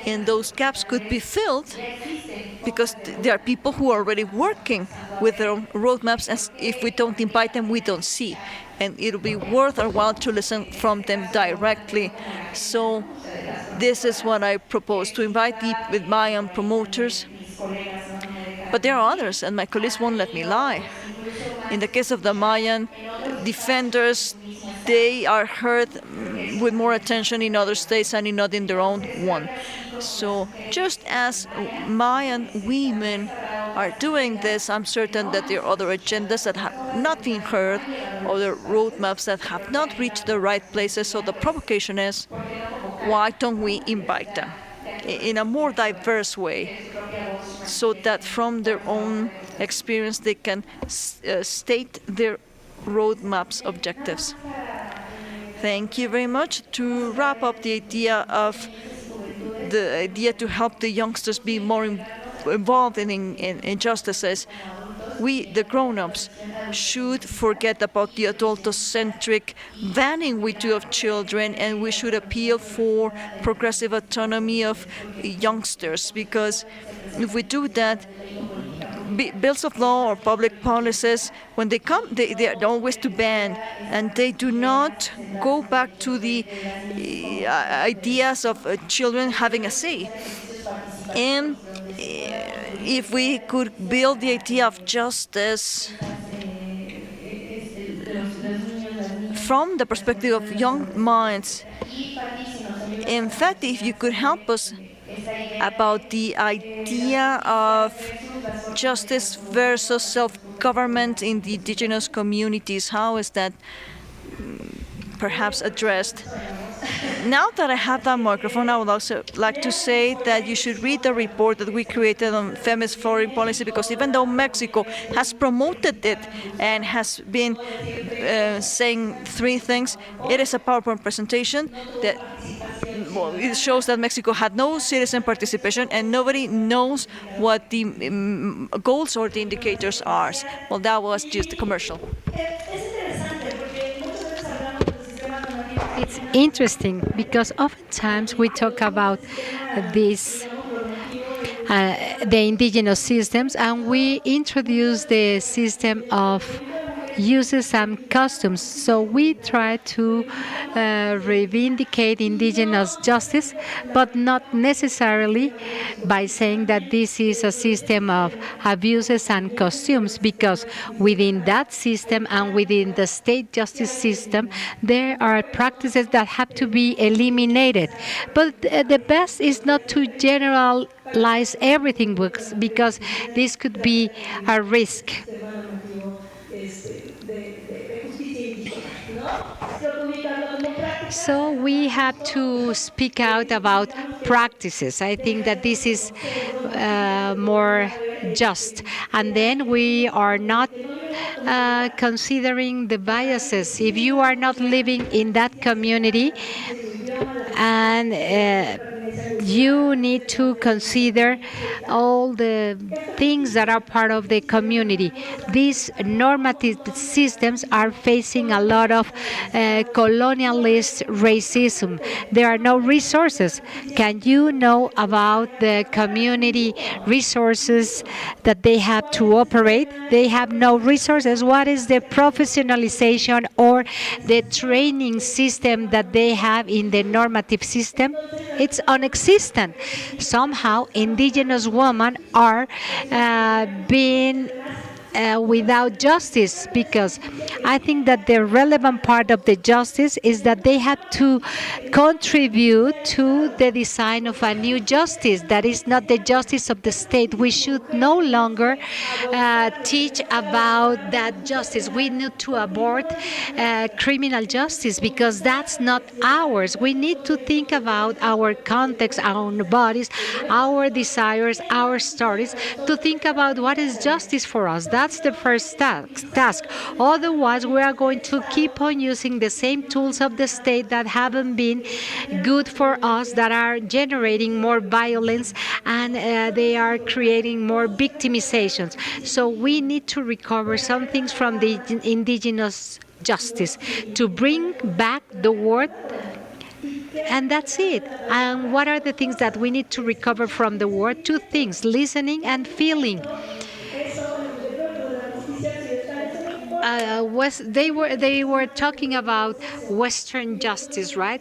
and those gaps could be filled because there are people who are already working with their own roadmaps, and if we don't invite them, we don't see. And it'll be worth our while to listen from them directly. So this is what I propose, to invite the Mayan promoters. But there are others, and my colleagues won't let me lie. In the case of the Mayan defenders, they are heard with more attention in other states and not in their own one. So just as Mayan women are doing this, I'm certain that there are other agendas that have not been heard, other roadmaps that have not reached the right places. So the provocation is, why don't we invite them in a more diverse way, so that from their own experience they can state their roadmap's objectives. Thank you very much. To wrap up the idea to help the youngsters be more involved in injustices, we, the grown-ups, should forget about the adultocentric banning we do of children, and we should appeal for progressive autonomy of youngsters, because if we do that, bills of law or public policies, when they come, they are always to ban, and they do not go back to the ideas of children having a say. And if we could build the idea of justice from the perspective of young minds, in fact, if you could help us about the idea of justice versus self-government in the indigenous communities, how is that perhaps addressed? Now that I have that microphone, I would also like to say that you should read the report that we created on Feminist Foreign Policy, because even though Mexico has promoted it and has been saying three things, it is a PowerPoint presentation that it shows that Mexico had no citizen participation and nobody knows what the goals or the indicators are. Well, that was just a commercial. It's interesting because oftentimes we talk about this, the indigenous systems, and we introduce the system of uses and customs. So we try to reivindicate indigenous justice, but not necessarily by saying that this is a system of abuses and customs, because within that system and within the state justice system, there are practices that have to be eliminated. But the best is not to generalize everything, because this could be a risk. So we have to speak out about practices. I think that this is more just. And then we are not considering the biases. If you are not living in that community, and you need to consider all the things that are part of the community. These normative systems are facing a lot of colonialist racism. There are no resources. Can you know about the community resources that they have to operate? They have no resources. What is the professionalization or the training system that they have in the normative system? It's non-existent. Somehow, indigenous women are being without justice, because I think that the relevant part of the justice is that they have to contribute to the design of a new justice that is not the justice of the state. We should no longer teach about that justice. We need to abort criminal justice because that's not ours. We need to think about our context, our bodies, our desires, our stories, to think about what is justice for us. That's the first task. Otherwise, we are going to keep on using the same tools of the state that haven't been good for us, that are generating more violence, and they are creating more victimizations. So we need to recover some things from the indigenous justice to bring back the word. And that's it. And what are the things that we need to recover from the word? Two things: listening and feeling. They were talking about Western justice, right?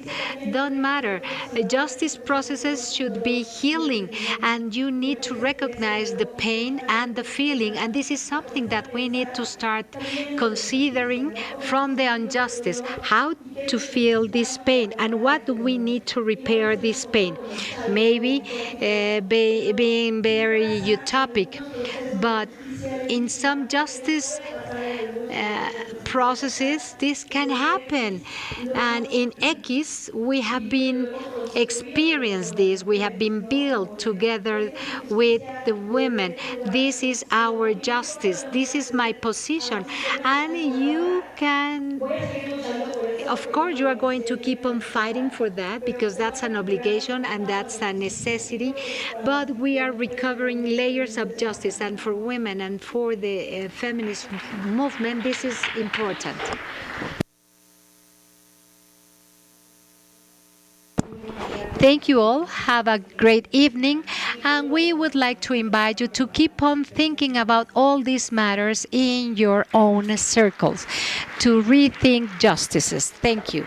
Don't matter. Justice processes should be healing, and you need to recognize the pain and the feeling. And this is something that we need to start considering from the injustice. How to feel this pain, and what do we need to repair this pain? Maybe being very utopic, but in some justice processes, this can happen. And in X, we have been experienced this. We have been built together with the women. This is our justice. This is my position. And you can, of course, you are going to keep on fighting for that because that's an obligation and that's a necessity. But we are recovering layers of justice. And for women and for the feminist movement, this is important. Thank you all. Have a great evening. And we would like to invite you to keep on thinking about all these matters in your own circles, to rethink justices. Thank you.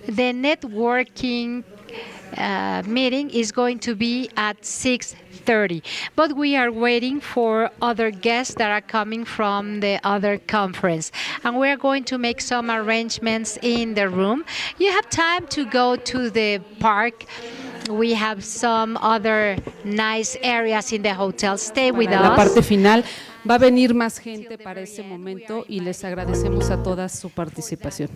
The networking meeting is going to be at 6:30, but we are waiting for other guests that are coming from the other conference, and we are going to make some arrangements in the room. You have time to go to the park. We have some other nice areas in the hotel. Stay with us. La parte final va a venir más gente para ese momento y les agradecemos a todas su participación.